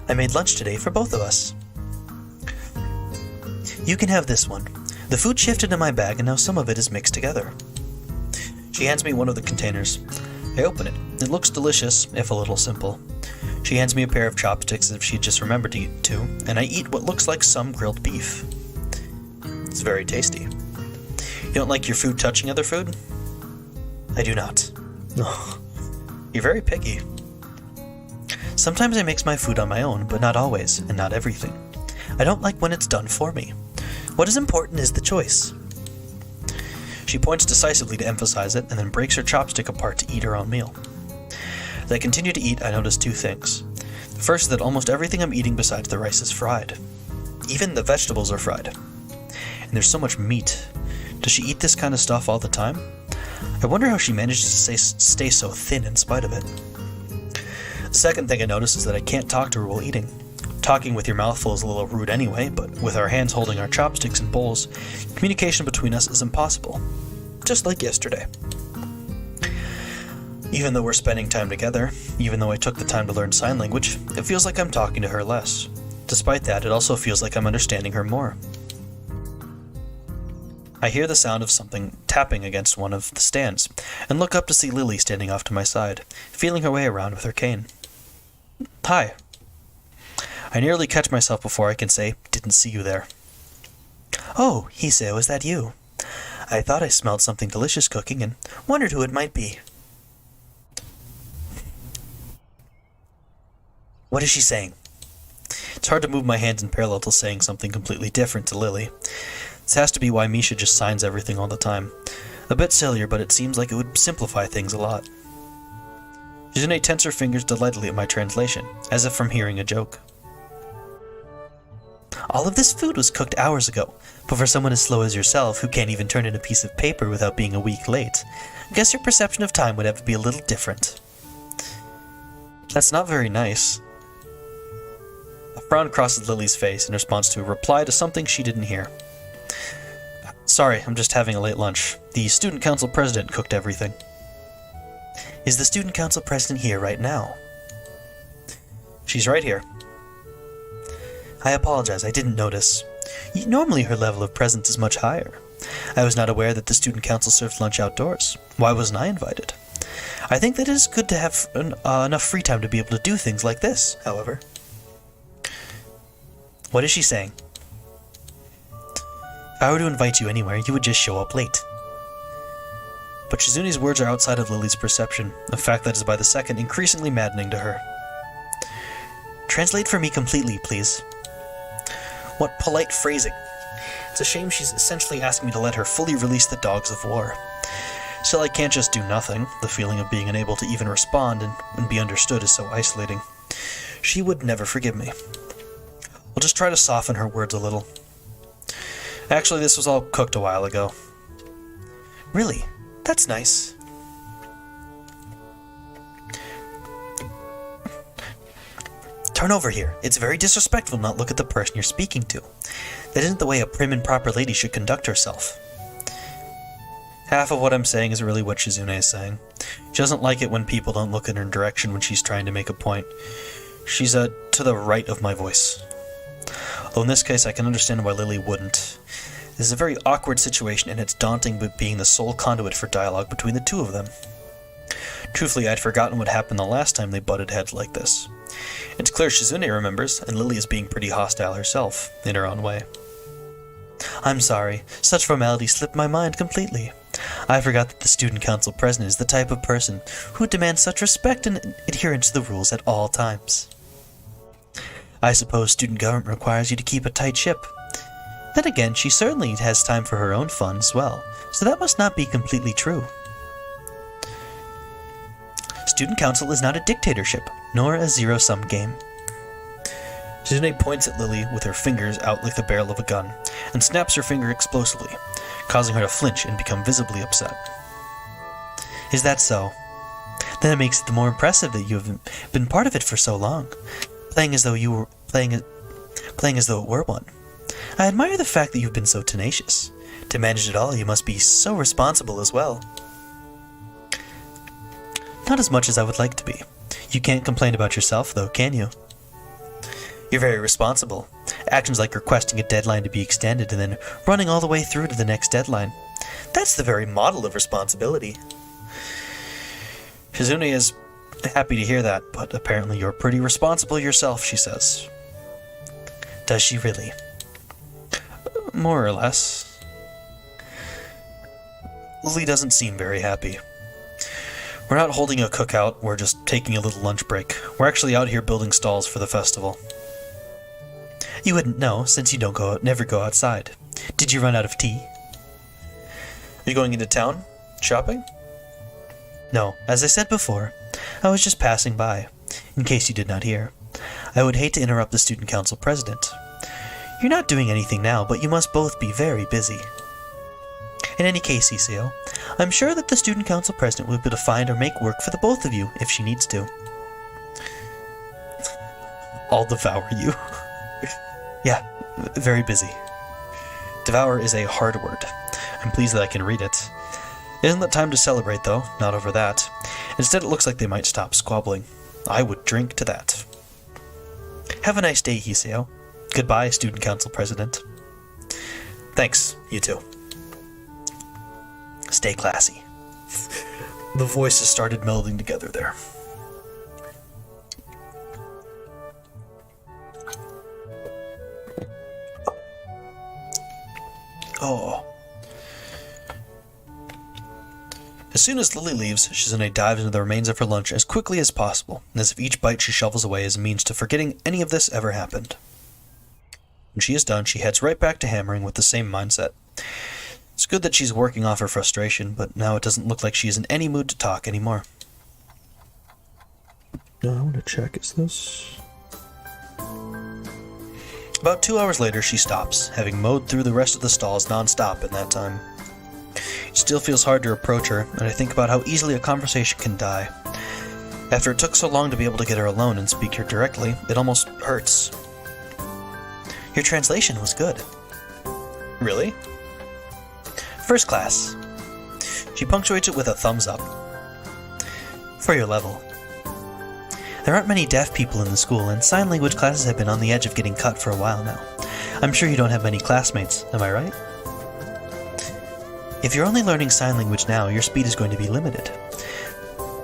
I made lunch today for both of us. You can have this one. The food shifted in my bag and now some of it is mixed together. She hands me one of the containers. I open it. It looks delicious, if a little simple. She hands me a pair of chopsticks as if she'd just remembered to eat 2, and I eat what looks like some grilled beef. It's very tasty. You don't like your food touching other food? I do not. You're very picky. Sometimes I mix my food on my own, but not always, and not everything. I don't like when it's done for me. What is important is the choice. She points decisively to emphasize it, and then breaks her chopstick apart to eat her own meal. As I continue to eat, I notice 2 things. The first is that almost everything I'm eating besides the rice is fried. Even the vegetables are fried. And there's so much meat. Does she eat this kind of stuff all the time? I wonder how she manages to stay so thin in spite of it. The second thing I notice is that I can't talk to her while eating. Talking with your mouth full is a little rude anyway, but with our hands holding our chopsticks and bowls, communication between us is impossible. Just like yesterday. Even though we're spending time together, even though I took the time to learn sign language, it feels like I'm talking to her less. Despite that, it also feels like I'm understanding her more. I hear the sound of something tapping against one of the stands, and look up to see Lily standing off to my side, feeling her way around with her cane. Hi. I nearly catch myself before I can say, didn't see you there. Oh, Hiseo, is that you? I thought I smelled something delicious cooking and wondered who it might be. What is she saying? It's hard to move my hands in parallel to saying something completely different to Lily. This has to be why Misha just signs everything all the time. A bit sillier, but it seems like it would simplify things a lot. Shizune tenses her fingers delightedly at my translation, as if from hearing a joke. All of this food was cooked hours ago, but for someone as slow as yourself, who can't even turn in a piece of paper without being a week late, I guess your perception of time would have to be a little different. That's not very nice. A frown crosses Lily's face in response to a reply to something she didn't hear. Sorry, I'm just having a late lunch. The student council president cooked everything. Is the student council president here right now? She's right here. I apologize, I didn't notice. Normally her level of presence is much higher. I was not aware that the student council serves lunch outdoors. Why wasn't I invited? I think that it is good to have enough free time to be able to do things like this, however. What is she saying? If I were to invite you anywhere, you would just show up late. But Shizune's words are outside of Lily's perception, a fact that is by the second increasingly maddening to her. Translate for me completely, please. What polite phrasing. It's a shame she's essentially asking me to let her fully release the dogs of war. Still, I can't just do nothing. The feeling of being unable to even respond and be understood is so isolating. She would never forgive me. I'll just try to soften her words a little. Actually, this was all cooked a while ago. Really? That's nice. Turn over here. It's very disrespectful to not look at the person you're speaking to. That isn't the way a prim and proper lady should conduct herself. Half of what I'm saying is really what Shizune is saying. She doesn't like it when people don't look in her direction when she's trying to make a point. She's to the right of my voice. Though in this case I can understand why Lily wouldn't. This is a very awkward situation, and it's daunting being the sole conduit for dialogue between the two of them. Truthfully, I'd forgotten what happened the last time they butted heads like this. It's clear Shizune remembers, and Lily is being pretty hostile herself, in her own way. I'm sorry, such formality slipped my mind completely. I forgot that the student council president is the type of person who demands such respect and adherence to the rules at all times. I suppose student government requires you to keep a tight ship. Then again, she certainly has time for her own fun as well, so that must not be completely true. Student council is not a dictatorship, nor a zero-sum game. Shizune points at Lily with her fingers out like the barrel of a gun, and snaps her finger explosively, causing her to flinch and become visibly upset. Is that so? Then it makes it the more impressive that you have been part of it for so long, playing as though it were one. I admire the fact that you've been so tenacious. To manage it all, you must be so responsible as well. Not as much as I would like to be. You can't complain about yourself, though, can you? You're very responsible. Actions like requesting a deadline to be extended and then running all the way through to the next deadline. That's the very model of responsibility. Shizune is happy to hear that, but apparently you're pretty responsible yourself, she says. Does she really? More or less. Lily doesn't seem very happy. We're not holding a cookout, we're just taking a little lunch break. We're actually out here building stalls for the festival. You wouldn't know, since you never go outside. Did you run out of tea? Are you going into town? Shopping? No, as I said before, I was just passing by, in case you did not hear. I would hate to interrupt the student council president. You're not doing anything now, but you must both be very busy. In any case, Yukihyou, I'm sure that the student council president will be able to find or make work for the both of you if she needs to. I'll devour you. Yeah, very busy. Devour is a hard word. I'm pleased that I can read it. Isn't that time to celebrate, though? Not over that. Instead, it looks like they might stop squabbling. I would drink to that. Have a nice day, Yukihyou. Goodbye, student council president. Thanks, you too. Stay classy. The voices started melding together there. Oh. As soon as Lily leaves, Shizune dives into the remains of her lunch as quickly as possible, as if each bite she shovels away is a means to forgetting any of this ever happened. When she is done, she heads right back to hammering with the same mindset. It's good that she's working off her frustration, but now it doesn't look like she is in any mood to talk anymore. Now I want to check, is this... About 2 hours later, she stops, having mowed through the rest of the stalls non-stop in that time. It still feels hard to approach her, and I think about how easily a conversation can die. After it took so long to be able to get her alone and speak to her directly, it almost hurts. Your translation was good. Really? First class. She punctuates it with a thumbs up. For your level. There aren't many deaf people in the school, and sign language classes have been on the edge of getting cut for a while now. I'm sure you don't have many classmates, am I right? If you're only learning sign language now, your speed is going to be limited.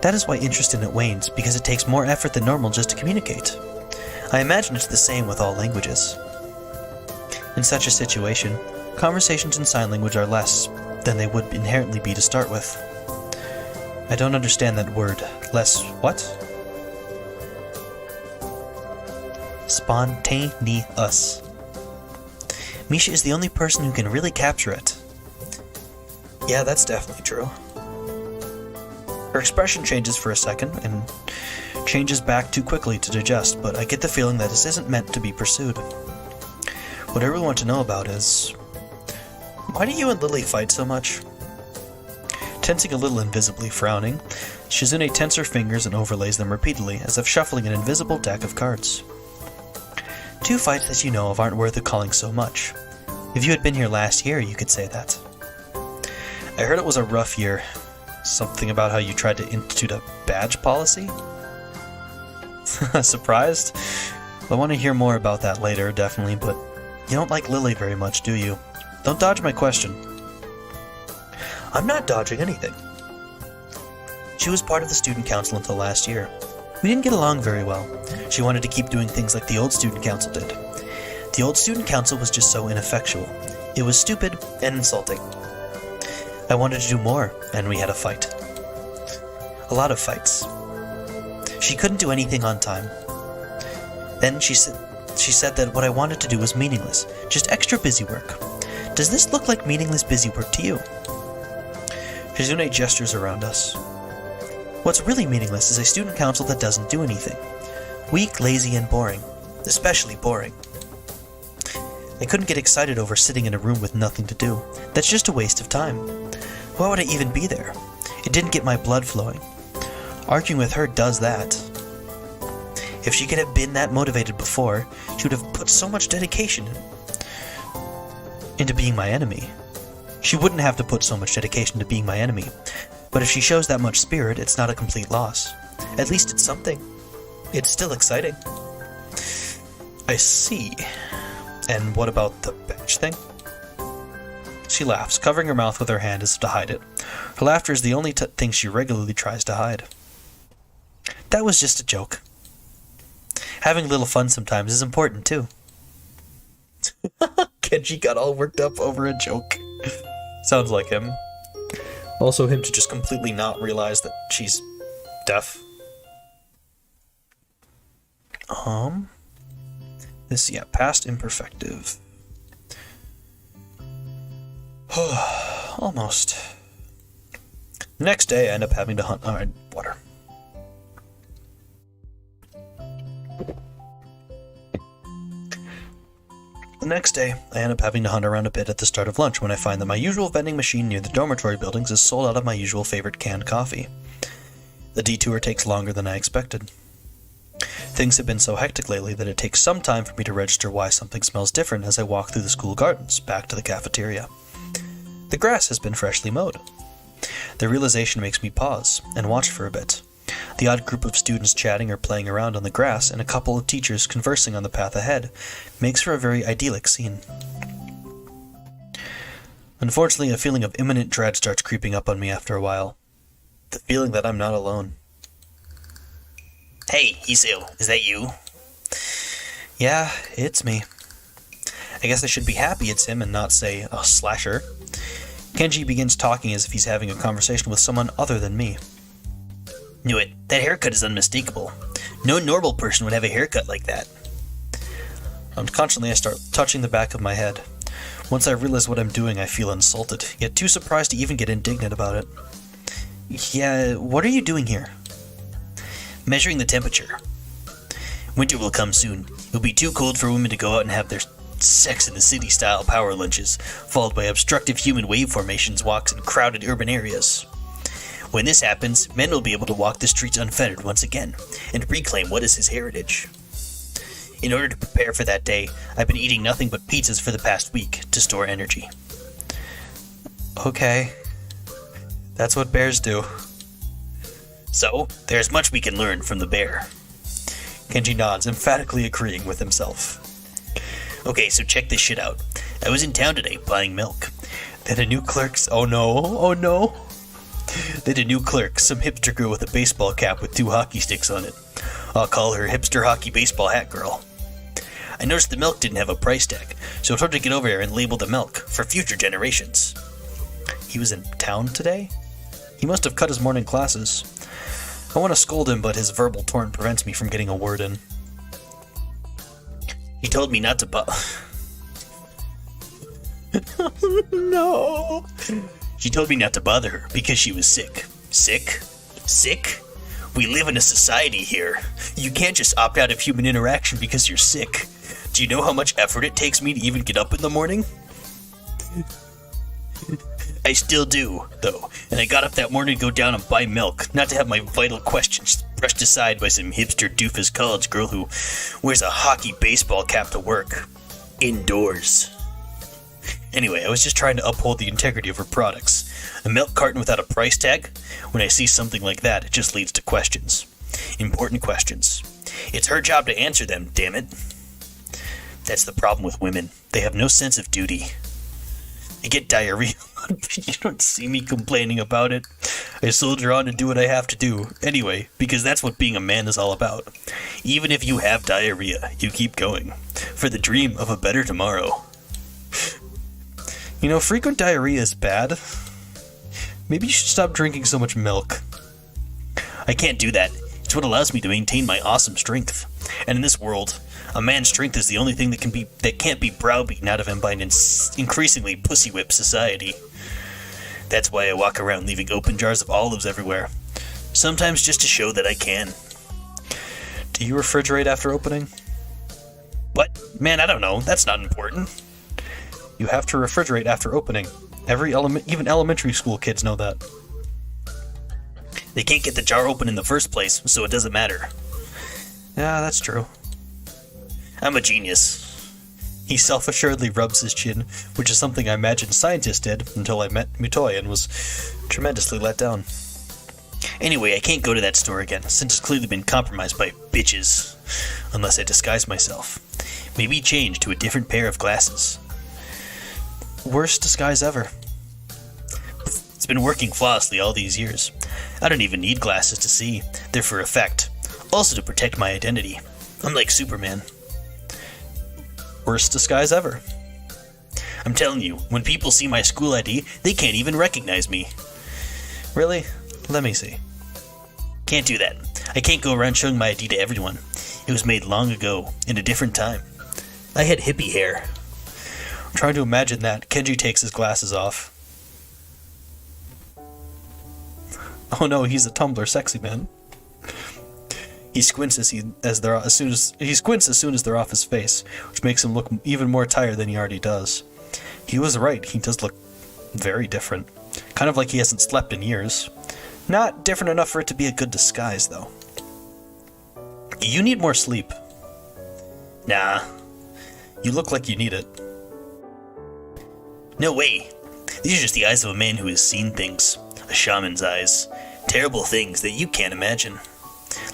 That is why interest in it wanes, because it takes more effort than normal just to communicate. I imagine it's the same with all languages. In such a situation, conversations in sign language are less than they would inherently be to start with. I don't understand that word. Less what? Spontaneous. Misha is the only person who can really capture it. Yeah, that's definitely true. Her expression changes for a second, and changes back too quickly to digest, but I get the feeling that this isn't meant to be pursued. What I really want to know about is... why do you and Lily fight so much? tensing a little invisibly, frowning. Shizune tenses her fingers and overlays them repeatedly, as if shuffling an invisible deck of cards. 2 fights that you know of aren't worth the calling so much. If you had been here last year, you could say that. I heard it was a rough year. Something about how you tried to institute a badge policy? Surprised? I want to hear more about that later, definitely, but you don't like Lily very much, do you? Don't dodge my question. I'm not dodging anything. She was part of the student council until last year. We didn't get along very well. She wanted to keep doing things like the old student council did. The old student council was just so ineffectual. It was stupid and insulting. I wanted to do more, and we had a fight. A lot of fights. She couldn't do anything on time. Then she said that what I wanted to do was meaningless, just extra busy work. Does this look like meaningless busy work to you? Shizune gestures around us. What's really meaningless is a student council that doesn't do anything. Weak, lazy, and boring. Especially boring. I couldn't get excited over sitting in a room with nothing to do. That's just a waste of time. Why would I even be there? It didn't get my blood flowing. Arguing with her does that. If she could have been that motivated before, she would have put so much dedication into being my enemy. She wouldn't have to put so much dedication to being my enemy. But if she shows that much spirit, it's not a complete loss. At least it's something. It's still exciting. I see. And what about the badge thing? She laughs, covering her mouth with her hand as if to hide it. Her laughter is the only thing she regularly tries to hide. That was just a joke. Having a little fun sometimes is important, too. Kenji got all worked up over a joke. Sounds like him. Also him to just completely not realize that she's deaf. Past imperfective. Almost. The next day I end up having to hunt... Alright, water. The next day, I end up having to hunt around a bit at the start of lunch when I find that my usual vending machine near the dormitory buildings is sold out of my usual favorite canned coffee. The detour takes longer than I expected. Things have been so hectic lately that it takes some time for me to register why something smells different as I walk through the school gardens, back to the cafeteria. The grass has been freshly mowed. The realization makes me pause and watch for a bit. The odd group of students chatting or playing around on the grass and a couple of teachers conversing on the path ahead makes for a very idyllic scene. Unfortunately, a feeling of imminent dread starts creeping up on me after a while. The feeling that I'm not alone. Hey, Isu, is that you? Yeah, it's me. I guess I should be happy it's him and not say a slasher. Kenji begins talking as if he's having a conversation with someone other than me. Knew it. That haircut is unmistakable. No normal person would have a haircut like that. Unconsciously, I start touching the back of my head. Once I realize what I'm doing, I feel insulted, yet too surprised to even get indignant about it. Yeah, what are you doing here? Measuring the temperature. Winter will come soon. It'll be too cold for women to go out and have their sex in the city-style power lunches, followed by obstructive human wave formations walks in crowded urban areas. When this happens, men will be able to walk the streets unfettered once again, and reclaim what is his heritage. In order to prepare for that day, I've been eating nothing but pizzas for the past week to store energy. Okay. That's what bears do. So, there's much we can learn from the bear. Kenji nods, emphatically agreeing with himself. Okay, so check this shit out. I was in town today buying milk. Then a new clerk's... Oh no. Then a new clerk, some hipster girl with a baseball cap with 2 hockey sticks on it. I'll call her Hipster Hockey Baseball Hat Girl. I noticed the milk didn't have a price tag, so I told her to get over here and label the milk for future generations. He was in town today? He must have cut his morning classes. I want to scold him, but his verbal torrent prevents me from getting a word in. He told me not to No. She told me not to bother her because she was sick. Sick? Sick? We live in a society here. You can't just opt out of human interaction because you're sick. Do you know how much effort it takes me to even get up in the morning? I still do, though, and I got up that morning to go down and buy milk, not to have my vital questions brushed aside by some hipster doofus college girl who wears a hockey baseball cap to work. Indoors. Anyway, I was just trying to uphold the integrity of her products. A milk carton without a price tag? When I see something like that, it just leads to questions. Important questions. It's her job to answer them, damn it. That's the problem with women. They have no sense of duty. I get diarrhea, but you don't see me complaining about it. I soldier on and do what I have to do. Anyway, because that's what being a man is all about. Even if you have diarrhea, you keep going. For the dream of a better tomorrow. You know, frequent diarrhea is bad. Maybe you should stop drinking so much milk. I can't do that. It's what allows me to maintain my awesome strength. And in this world, a man's strength is the only thing that can't be browbeaten out of him by an increasingly pussy-whipped society. That's why I walk around leaving open jars of olives everywhere. Sometimes just to show that I can. Do you refrigerate after opening? What? Man, I don't know. That's not important. You have to refrigerate after opening. Even elementary school kids know that. They can't get the jar open in the first place, so it doesn't matter. Yeah, that's true. I'm a genius. He self-assuredly rubs his chin, which is something I imagined scientists did until I met Mutoi and was tremendously let down. Anyway, I can't go to that store again, since it's clearly been compromised by bitches. Unless I disguise myself. Maybe change to a different pair of glasses. Worst disguise ever. It's been working flawlessly all these years. I don't even need glasses to see. They're for effect. Also to protect my identity. I'm like Superman. Worst disguise ever. I'm telling you, when people see my school ID, they can't even recognize me. Really? Let me see. Can't do that. I can't go around showing my ID to everyone. It was made long ago, in a different time. I had hippie hair. I'm trying to imagine that. Kenji takes his glasses off. Oh no, he's a Tumblr sexy man. He squints as soon as they're off his face, which makes him look even more tired than he already does. He was right, he does look very different. Kind of like he hasn't slept in years. Not different enough for it to be a good disguise, though. You need more sleep. Nah. You look like you need it. No way. These are just the eyes of a man who has seen things. A shaman's eyes. Terrible things that you can't imagine.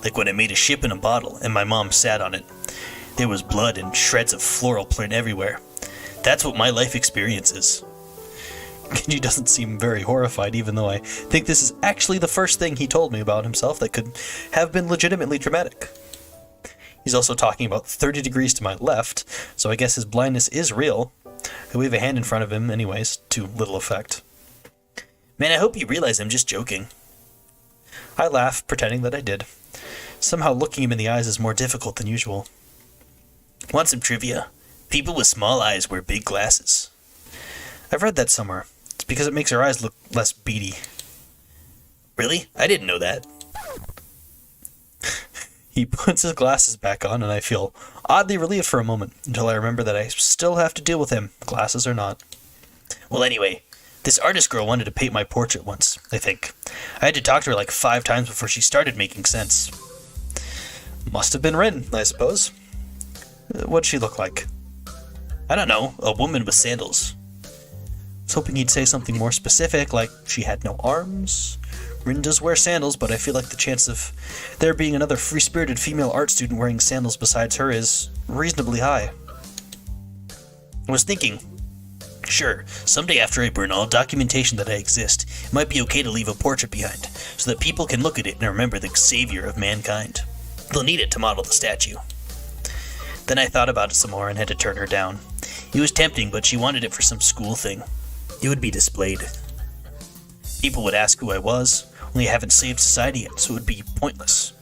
Like when I made a ship in a bottle and my mom sat on it. There was blood and shreds of floral print everywhere. That's what my life experience is. Kenji doesn't seem very horrified, even though I think this is actually the first thing he told me about himself that could have been legitimately traumatic. He's also talking about 30 degrees to my left, so I guess his blindness is real. I wave a hand in front of him anyways, to little effect. Man, I hope you realize I'm just joking. I laugh, pretending that I did. Somehow looking him in the eyes is more difficult than usual. Want some trivia? People with small eyes wear big glasses. I've read that somewhere. It's because it makes your eyes look less beady. Really? I didn't know that. He puts his glasses back on, and I feel oddly relieved for a moment, until I remember that I still have to deal with him, glasses or not. Well, anyway, this artist girl wanted to paint my portrait once, I think. I had to talk to her like 5 times before she started making sense. Must have been Rin, I suppose. What'd she look like? I don't know, a woman with sandals. I was hoping he'd say something more specific, like she had no arms. Rin does wear sandals, but I feel like the chance of there being another free-spirited female art student wearing sandals besides her is reasonably high. I was thinking, sure, someday after I burn all documentation that I exist, it might be okay to leave a portrait behind, so that people can look at it and remember the savior of mankind. They'll need it to model the statue. Then I thought about it some more and had to turn her down. It was tempting, but she wanted it for some school thing. It would be displayed. People would ask who I was, only I haven't saved society yet, so it would be pointless.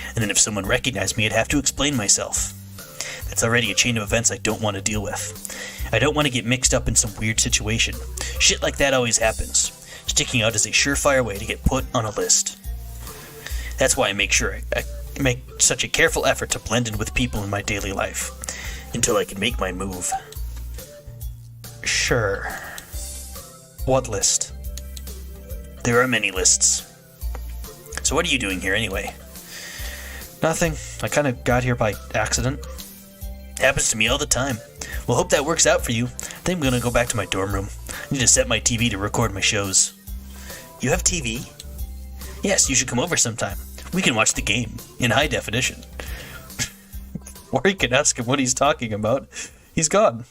And then if someone recognized me, I'd have to explain myself. That's already a chain of events I don't want to deal with. I don't want to get mixed up in some weird situation. Shit like that always happens. Sticking out is a surefire way to get put on a list. That's why I make sure I make such a careful effort to blend in with people in my daily life. Until I can make my move. Sure. What list? There are many lists. So what are you doing here anyway? Nothing. I kind of got here by accident. Happens to me all the time. Well, hope that works out for you. I think I'm gonna go back to my dorm room. I need to set my TV to record my shows. You have TV? Yes, you should come over sometime. We can watch the game in high definition. Or you can ask him what he's talking about. He's gone.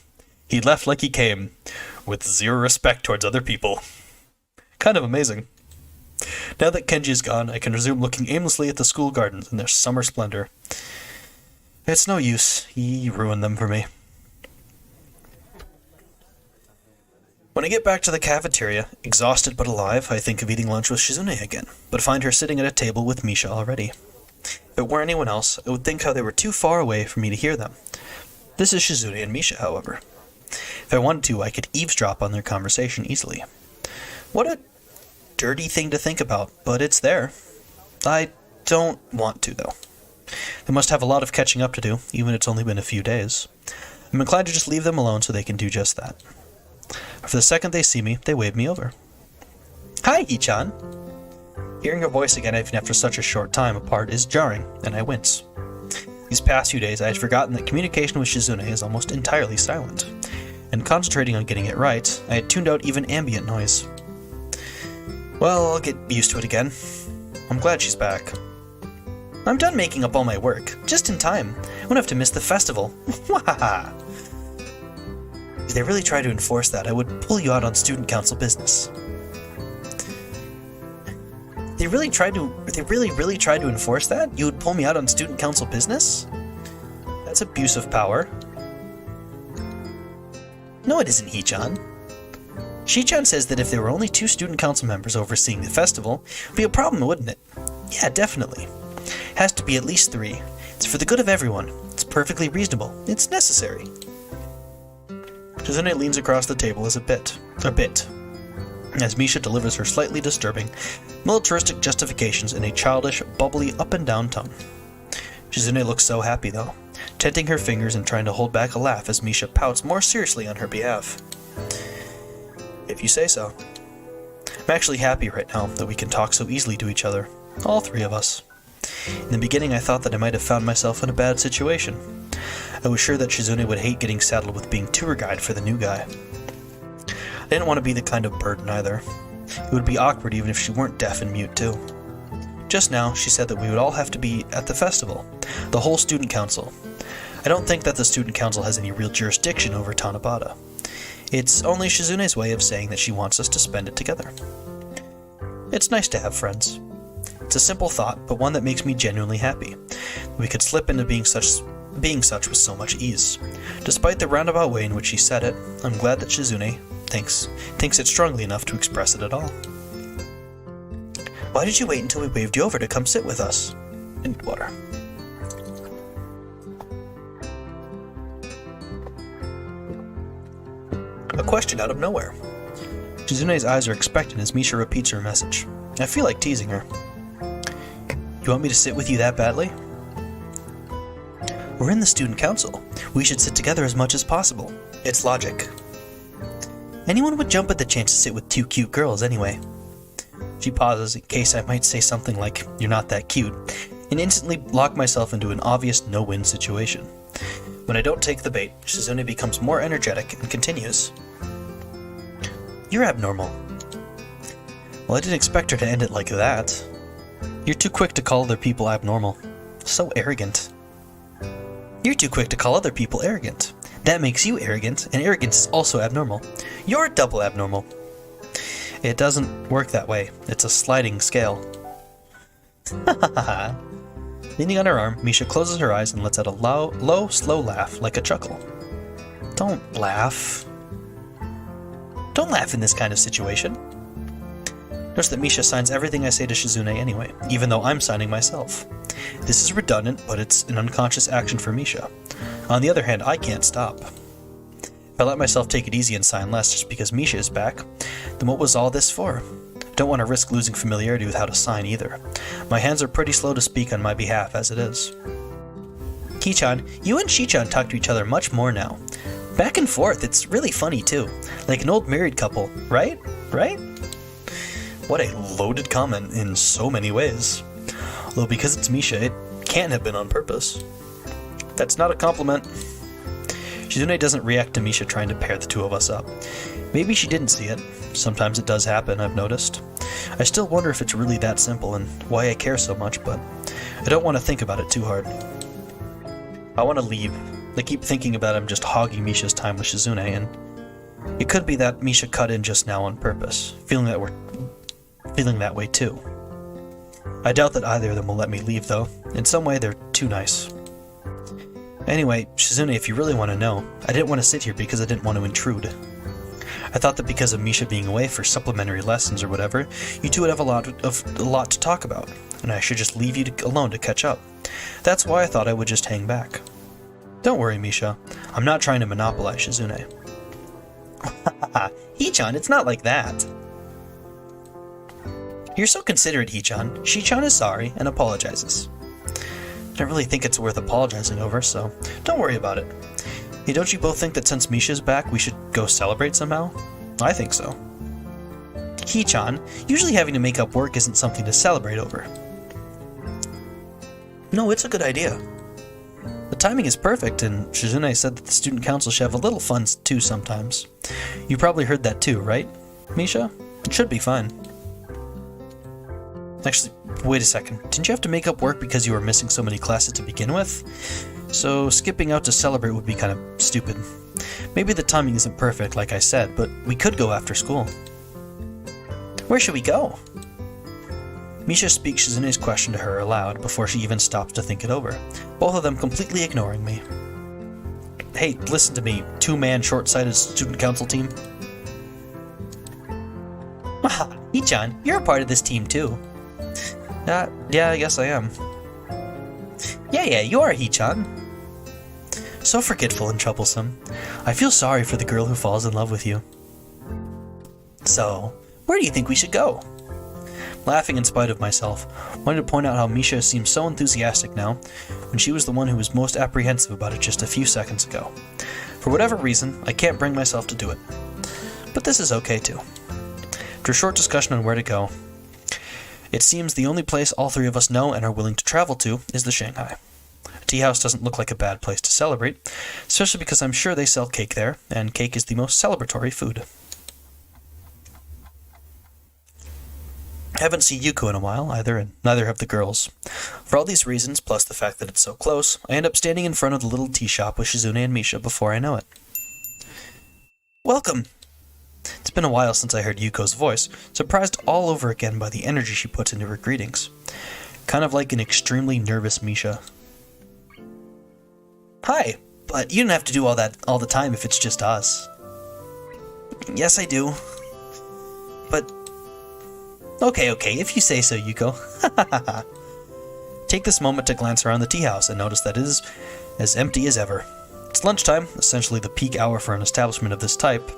He left like he came, with zero respect towards other people. Kind of amazing. Now that Kenji is gone, I can resume looking aimlessly at the school gardens in their summer splendor. It's no use. He ruined them for me. When I get back to the cafeteria, exhausted but alive, I think of eating lunch with Shizune again, but find her sitting at a table with Misha already. If it were anyone else, I would think how they were too far away for me to hear them. This is Shizune and Misha, however. If I wanted to, I could eavesdrop on their conversation easily. What a dirty thing to think about, but it's there. I don't want to, though. They must have a lot of catching up to do, even if it's only been a few days. I'm inclined to just leave them alone so they can do just that. For the second they see me, they wave me over. Hi, Hee-chan! Hearing her voice again even after such a short time apart is jarring, and I wince. These past few days I had forgotten that communication with Shizune is almost entirely silent, and concentrating on getting it right, I had tuned out even ambient noise. Well, I'll get used to it again. I'm glad she's back. I'm done making up all my work, just in time. I won't have to miss the festival. Wahaha! If they really try to enforce that, I would pull you out on student council business. They really try to enforce that? You would pull me out on student council business? That's abuse of power. No, it isn't, Hee-chan. Shi-chan says that if there were only 2 student council members overseeing the festival, it would be a problem, wouldn't it? Yeah, definitely. Has to be at least 3. It's for the good of everyone. It's perfectly reasonable. It's necessary. Shizune leans across the table as a bit, as Misha delivers her slightly disturbing, militaristic justifications in a childish, bubbly up-and-down tone. Shizune looks so happy, though, tenting her fingers and trying to hold back a laugh as Misha pouts more seriously on her behalf. If you say so. I'm actually happy right now that we can talk so easily to each other, all 3 of us. In the beginning I thought that I might have found myself in a bad situation. I was sure that Shizune would hate getting saddled with being tour guide for the new guy. I didn't want to be the kind of burden either. It would be awkward even if she weren't deaf and mute too. Just now, she said that we would all have to be at the festival, the whole student council. I don't think that the student council has any real jurisdiction over Tanabata. It's only Shizune's way of saying that she wants us to spend it together. It's nice to have friends. It's a simple thought, but one that makes me genuinely happy. We could slip into being such with so much ease. Despite the roundabout way in which she said it, I'm glad that Shizune thinks it strongly enough to express it at all. Why did you wait until we waved you over to come sit with us? I need water. A question out of nowhere. Shizune's eyes are expectant as Misha repeats her message. I feel like teasing her. You want me to sit with you that badly? We're in the student council. We should sit together as much as possible. It's logic. Anyone would jump at the chance to sit with 2 cute girls anyway. She pauses in case I might say something like, "You're not that cute," and instantly lock myself into an obvious no-win situation. When I don't take the bait, Shizune becomes more energetic and continues. You're abnormal. Well, I didn't expect her to end it like that. You're too quick to call other people abnormal. So arrogant. You're too quick to call other people arrogant. That makes you arrogant, and arrogance is also abnormal. You're double abnormal. It doesn't work that way. It's a sliding scale. Leaning on her arm, Misha closes her eyes and lets out a low, slow laugh, like a chuckle. Don't laugh. Don't laugh in this kind of situation. Notice that Misha signs everything I say to Shizune anyway, even though I'm signing myself. This is redundant, but it's an unconscious action for Misha. On the other hand, I can't stop. If I let myself take it easy and sign less just because Misha is back, then what was all this for? Don't want to risk losing familiarity with how to sign either. My hands are pretty slow to speak on my behalf as it is. Ki-chan, you and Shi-chan talk to each other much more now. Back and forth, it's really funny too. Like an old married couple, right? Right? What a loaded comment in so many ways. Although because it's Misha, it can't have been on purpose. That's not a compliment. Shizune doesn't react to Misha trying to pair the two of us up. Maybe she didn't see it. Sometimes it does happen, I've noticed. I still wonder if it's really that simple and why I care so much, but I don't want to think about it too hard. I want to leave. I keep thinking about I'm just hogging Misha's time with Shizune, and it could be that Misha cut in just now on purpose, feeling that way too. I doubt that either of them will let me leave, though. In some way, they're too nice. Anyway, Shizune, if you really want to know, I didn't want to sit here because I didn't want to intrude. I thought that because of Misha being away for supplementary lessons or whatever, you two would have a lot to talk about, and I should just leave you alone to catch up. That's why I thought I would just hang back. Don't worry, Misha. I'm not trying to monopolize Shizune. Hee-chan, it's not like that. You're so considerate, Hee-chan. Shi-chan is sorry and apologizes. I don't really think it's worth apologizing over, so don't worry about it. Hey, don't you both think that since Misha's back, we should go celebrate somehow? I think so. Hee-chan, usually having to make up work isn't something to celebrate over. No, it's a good idea. The timing is perfect, and Shizune said that the student council should have a little fun too sometimes. You probably heard that too, right, Misha? It should be fun. Actually, wait a second. Didn't you have to make up work because you were missing so many classes to begin with? So skipping out to celebrate would be kind of stupid. Maybe the timing isn't perfect, like I said, but we could go after school. Where should we go? Misha speaks Shizune's question to her aloud before she even stops to think it over, both of them completely ignoring me. Hey, listen to me, two-man short-sighted student council team. Haha, Hee-chan, you're a part of this team too. Yeah, I guess I am. Yeah, you are, Hee-chan. So forgetful and troublesome. I feel sorry for the girl who falls in love with you. So, where do you think we should go? Laughing in spite of myself, wanted to point out how Misha seems so enthusiastic now, when she was the one who was most apprehensive about it just a few seconds ago. For whatever reason, I can't bring myself to do it. But this is okay too. After a short discussion on where to go, it seems the only place all three of us know and are willing to travel to is the Shanghai. A tea house doesn't look like a bad place to celebrate, especially because I'm sure they sell cake there, and cake is the most celebratory food. I haven't seen Yuko in a while either, and neither have the girls. For all these reasons, plus the fact that it's so close, I end up standing in front of the little tea shop with Shizune and Misha before I know it. Welcome! It's been a while since I heard Yuko's voice, surprised all over again by the energy she puts into her greetings. Kind of like an extremely nervous Misha. Hi, but you don't have to do all that all the time if it's just us. Yes, I do. But Okay, if you say so, Yuko. Take this moment to glance around the tea house and notice that it is as empty as ever. It's lunchtime, essentially the peak hour for an establishment of this type,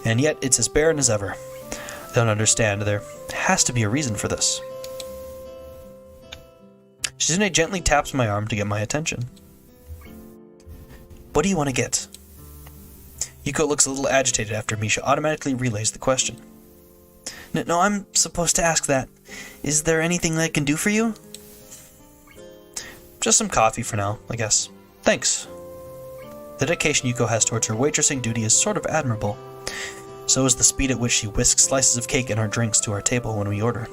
and yet it's as barren as ever. I don't understand. There has to be a reason for this. Shizune gently taps my arm to get my attention. What do you want to get? Yuko looks a little agitated after Misha automatically relays the question. No, I'm supposed to ask that. Is there anything I can do for you? Just some coffee for now, I guess. Thanks. The dedication Yuko has towards her waitressing duty is sort of admirable. So is the speed at which she whisks slices of cake and our drinks to our table when we order.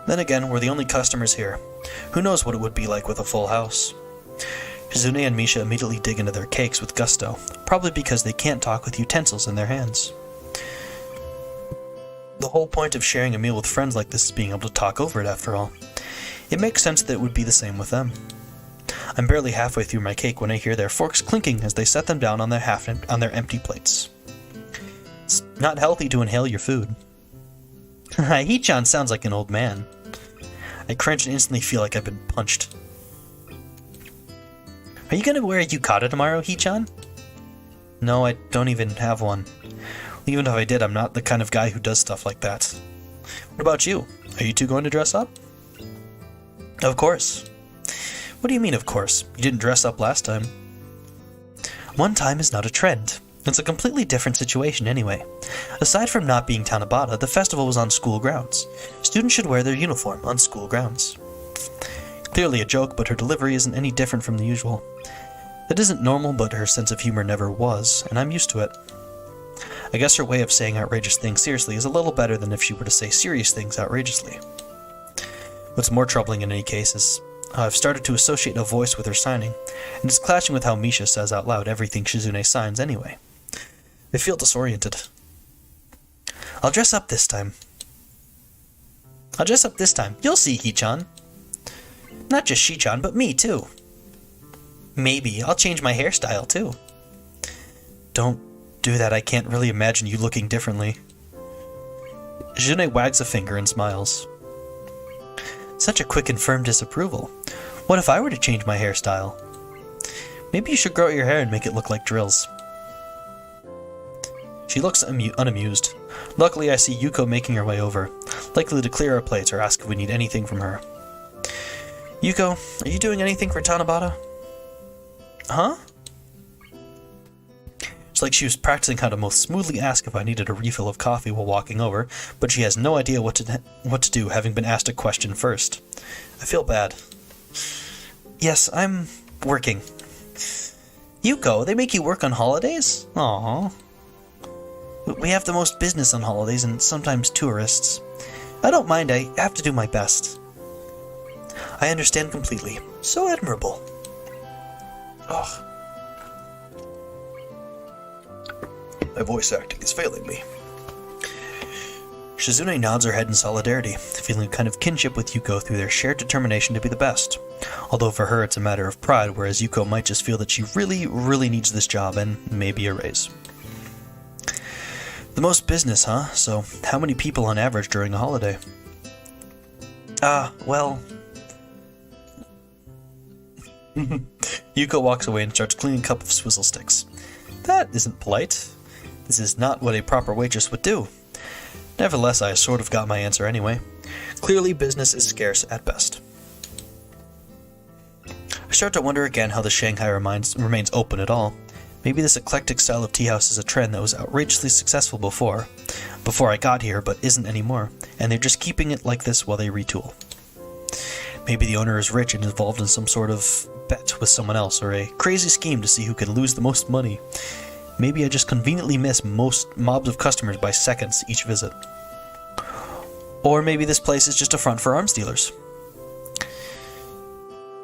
Then again, we're the only customers here. Who knows what it would be like with a full house? Shizune and Misha immediately dig into their cakes with gusto, probably because they can't talk with utensils in their hands. The whole point of sharing a meal with friends like this is being able to talk over it, after all. It makes sense that it would be the same with them. I'm barely halfway through my cake when I hear their forks clinking as they set them down on their empty plates. It's not healthy to inhale your food. Hee-chan sounds like an old man. I cringe and instantly feel like I've been punched. Are you gonna wear a yukata tomorrow, Hee-chan? No, I don't even have one. Even if I did, I'm not the kind of guy who does stuff like that. What about you? Are you two going to dress up? Of course. What do you mean, of course? You didn't dress up last time. One time is not a trend. It's a completely different situation anyway. Aside from not being Tanabata, the festival was on school grounds. Students should wear their uniform on school grounds. Clearly a joke, but her delivery isn't any different from the usual. That isn't normal, but her sense of humor never was, and I'm used to it. I guess her way of saying outrageous things seriously is a little better than if she were to say serious things outrageously. What's more troubling in any case is how I've started to associate a voice with her signing, and it's clashing with how Misha says out loud everything Shizune signs anyway. I feel disoriented. I'll dress up this time. You'll see, Hee-chan. Not just Shi-chan, but me too. Maybe I'll change my hairstyle too. Don't do that, I can't really imagine you looking differently. Shizune wags a finger and smiles. Such a quick and firm disapproval. What if I were to change my hairstyle? Maybe you should grow out your hair and make it look like drills. She looks unamused. Luckily, I see Yuko making her way over, likely to clear our plates or ask if we need anything from her. Yuko, are you doing anything for Tanabata? Huh? It's like she was practicing how to most smoothly ask if I needed a refill of coffee while walking over, but she has no idea what to do, having been asked a question first. I feel bad. Yes, I'm working. Yuko, they make you work on holidays? Aww. We have the most business on holidays and sometimes tourists. I don't mind, I have to do my best. I understand completely. So admirable. Ugh. My voice acting is failing me. Shizune nods her head in solidarity, feeling a kind of kinship with Yuko through their shared determination to be the best. Although for her it's a matter of pride, whereas Yuko might just feel that she really, really needs this job and maybe a raise. The most business, huh? So, how many people on average during a holiday? Well... Yuko walks away and starts cleaning a cup of swizzle sticks. That isn't polite. This is not what a proper waitress would do. Nevertheless, I sort of got my answer anyway. Clearly, business is scarce at best. I start to wonder again how the Shanghai remains open at all. Maybe this eclectic style of tea house is a trend that was outrageously successful before I got here, but isn't anymore, and they're just keeping it like this while they retool. Maybe the owner is rich and involved in some sort of bet with someone else, or a crazy scheme to see who can lose the most money. Maybe I just conveniently miss most mobs of customers by seconds each visit. Or maybe this place is just a front for arms dealers.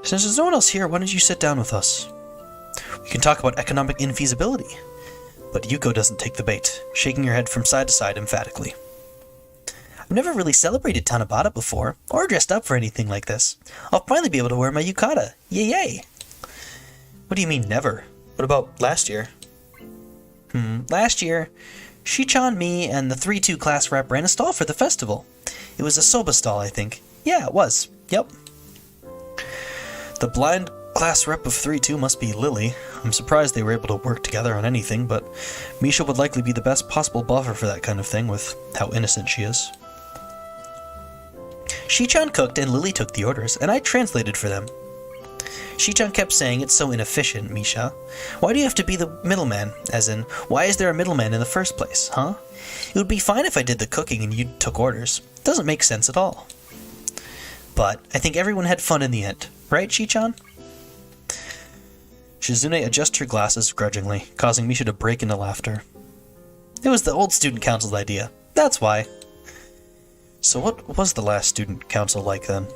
Since there's no one else here, why don't you sit down with us? We can talk about economic infeasibility. But Yuko doesn't take the bait, shaking her head from side to side emphatically. I've never really celebrated Tanabata before, or dressed up for anything like this. I'll finally be able to wear my yukata. Yay yay! What do you mean, never? What about last year? Last year, Shi-chan, me, and the 3-2 class rep ran a stall for the festival. It was a soba stall, I think. Yeah, it was. Yep. The blind class rep of 3-2 must be Lily. I'm surprised they were able to work together on anything, but Misha would likely be the best possible buffer for that kind of thing with how innocent she is. Shi-chan cooked and Lily took the orders, and I translated for them. Shi-chan kept saying it's so inefficient, Misha. Why do you have to be the middleman? As in, why is there a middleman in the first place, huh? It would be fine if I did the cooking and you took orders. It doesn't make sense at all. But I think everyone had fun in the end, right, Shi-chan? Shizune adjusts her glasses grudgingly, causing Misha to break into laughter. It was the old student council's idea. That's why. So what was the last student council like then?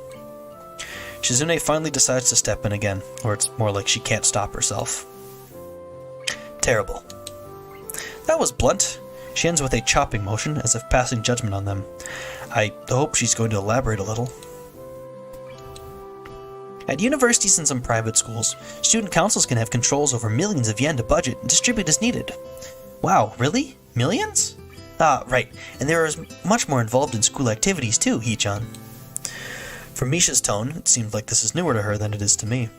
Shizune finally decides to step in again, or it's more like she can't stop herself. Terrible. That was blunt. She ends with a chopping motion, as if passing judgment on them. I hope she's going to elaborate a little. At universities and some private schools, student councils can have controls over millions of yen to budget and distribute as needed. Wow, really? Millions? Ah, right, and there is much more involved in school activities too, Hee-chan. From Misha's tone, it seemed like this is newer to her than it is to me.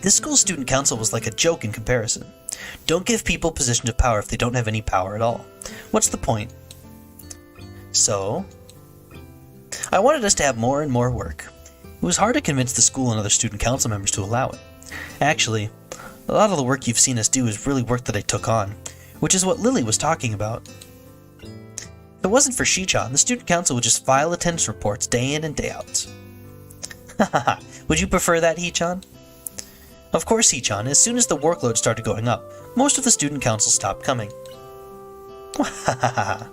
This school's student council was like a joke in comparison. Don't give people positions of power if they don't have any power at all. What's the point? So, I wanted us to have more and more work. It was hard to convince the school and other student council members to allow it. Actually, A lot of the work you've seen us do is really work that I took on, which is what Lily was talking about. If it wasn't for Shi-chan, the student council would just file attendance reports day in and day out. Hahaha, would you prefer that, Hee-chan? Of course, Hee-chan. As soon as the workload started going up, most of the student council stopped coming. Hahaha.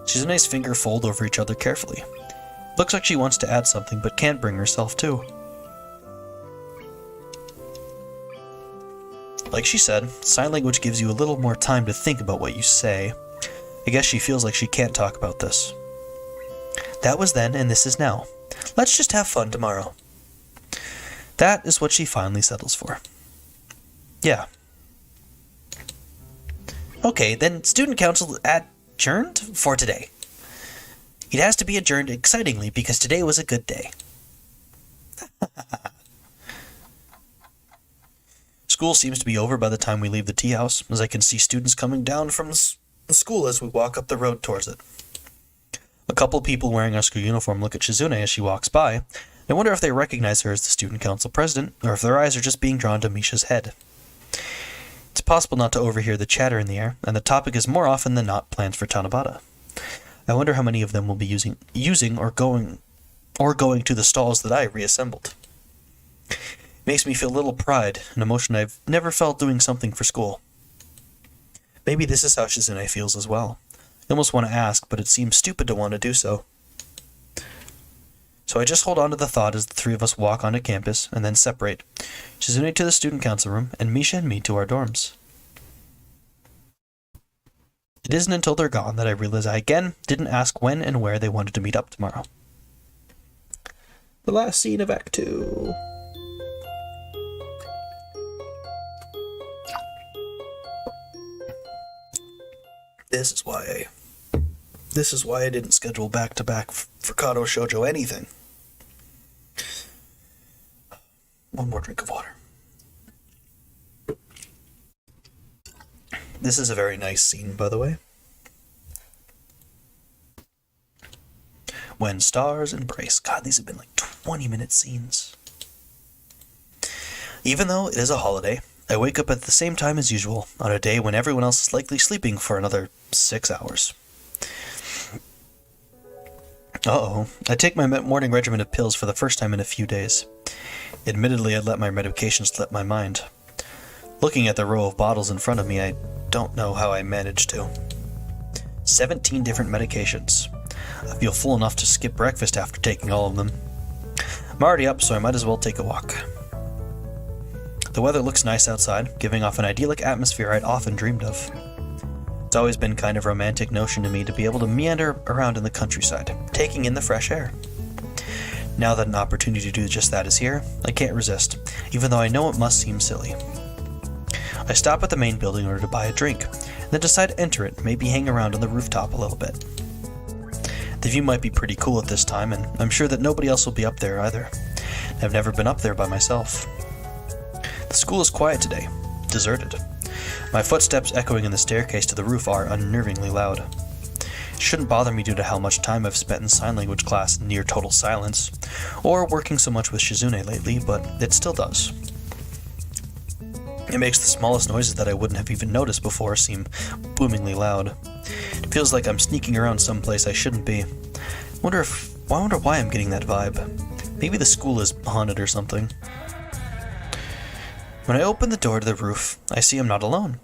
Shizune's fingers fold over each other carefully. Looks like she wants to add something, but can't bring herself to. Like she said, sign language gives you a little more time to think about what you say. I guess she feels like she can't talk about this. That was then, and this is now. Let's just have fun tomorrow. That is what she finally settles for. Yeah. Okay, then student council adjourned for today. It has to be adjourned excitingly because today was a good day. School seems to be over by the time we leave the tea house, as I can see students coming down from the school as we walk up the road towards it. A couple people wearing our school uniform look at Shizune as she walks by. I wonder if they recognize her as the student council president, or if their eyes are just being drawn to Misha's head. It's possible not to overhear the chatter in the air, and the topic is more often than not plans for Tanabata. I wonder how many of them will be using or going to the stalls that I reassembled. It makes me feel a little pride, an emotion I've never felt doing something for school. Maybe this is how Shizune feels as well. I almost want to ask, but it seems stupid to want to do so. So I just hold on to the thought as the three of us walk onto campus and then separate. Shizune to the student council room, and Misha and me to our dorms. It isn't until they're gone that I realize I again didn't ask when and where they wanted to meet up tomorrow. The last scene of Act 2. This is why I didn't schedule back-to-back for Katawa Shoujo anything. One more drink of water. This is a very nice scene, by the way. When stars embrace. God, these have been like 20-minute scenes. Even though it is a holiday, I wake up at the same time as usual, on a day when everyone else is likely sleeping for another 6 hours. Uh-oh. I take my morning regimen of pills for the first time in a few days. Admittedly, I'd let my medication slip my mind. Looking at the row of bottles in front of me, I don't know how I managed to. 17 different medications. I feel full enough to skip breakfast after taking all of them. I'm already up, so I might as well take a walk. The weather looks nice outside, giving off an idyllic atmosphere I'd often dreamed of. It's always been kind of a romantic notion to me to be able to meander around in the countryside, taking in the fresh air. Now that an opportunity to do just that is here, I can't resist, even though I know it must seem silly. I stop at the main building in order to buy a drink, and then decide to enter it and maybe hang around on the rooftop a little bit. The view might be pretty cool at this time, and I'm sure that nobody else will be up there either. I've never been up there by myself. The school is quiet today, deserted. My footsteps echoing in the staircase to the roof are unnervingly loud. It shouldn't bother me due to how much time I've spent in sign language class in near total silence, or working so much with Shizune lately, but it still does. It makes the smallest noises that I wouldn't have even noticed before seem boomingly loud. It feels like I'm sneaking around someplace I shouldn't be. I wonder why I'm getting that vibe. Maybe the school is haunted or something. When I open the door to the roof, I see I'm not alone.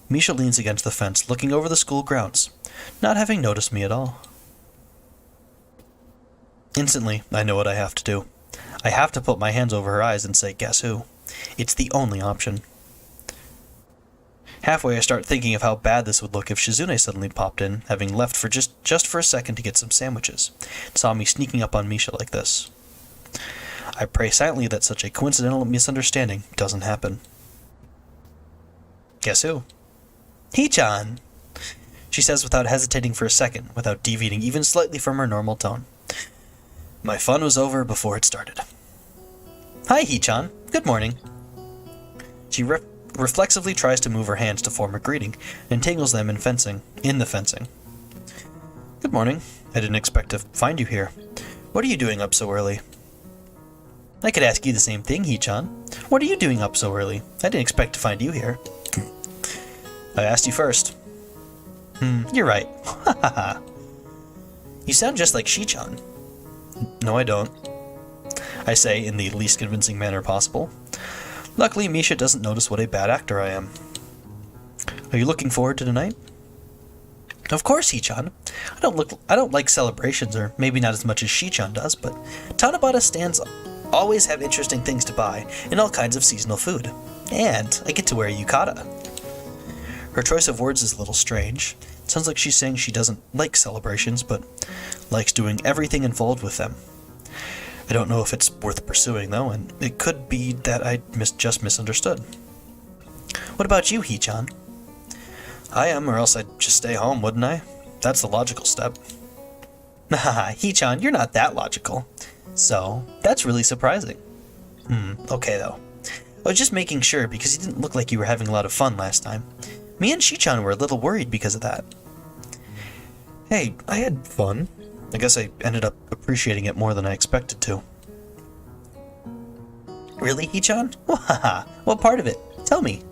Misha leans against the fence, looking over the school grounds, not having noticed me at all. Instantly, I know what I have to do. I have to put my hands over her eyes and say, "Guess who?" It's the only option. Halfway, I start thinking of how bad this would look if Shizune suddenly popped in, having left for just for a second to get some sandwiches, and saw me sneaking up on Misha like this. I pray silently that such a coincidental misunderstanding doesn't happen. Guess who? Hee-chan! She says without hesitating for a second, without deviating even slightly from her normal tone. My fun was over before it started. Hi, Hee-chan. Good morning. She reflexively tries to move her hands to form a greeting, and tangles them in the fencing. Good morning. I didn't expect to find you here. What are you doing up so early? I could ask you the same thing, Hee-chan. What are you doing up so early? I didn't expect to find you here. I asked you first. You're right. You sound just like Shi-chan. No, I don't. I say in the least convincing manner possible. Luckily, Misha doesn't notice what a bad actor I am. Are you looking forward to tonight? Of course, Hee-chan. I don't like celebrations, or maybe not as much as Shi-chan does, but Tanabata stands always have interesting things to buy and all kinds of seasonal food. And I get to wear a yukata. Her choice of words is a little strange. It sounds like she's saying she doesn't like celebrations, but likes doing everything involved with them. I don't know if it's worth pursuing, though, and it could be that I just misunderstood. What about you, Hee-chan? I am, or else I'd just stay home, wouldn't I? That's the logical step. Haha, Hee-chan, you're not that logical. So, that's really surprising. Okay though. I was just making sure because you didn't look like you were having a lot of fun last time. Me and Shi-chan were a little worried because of that. Hey, I had fun. I guess I ended up appreciating it more than I expected to. Really, Hee-chan? What part of it? Tell me.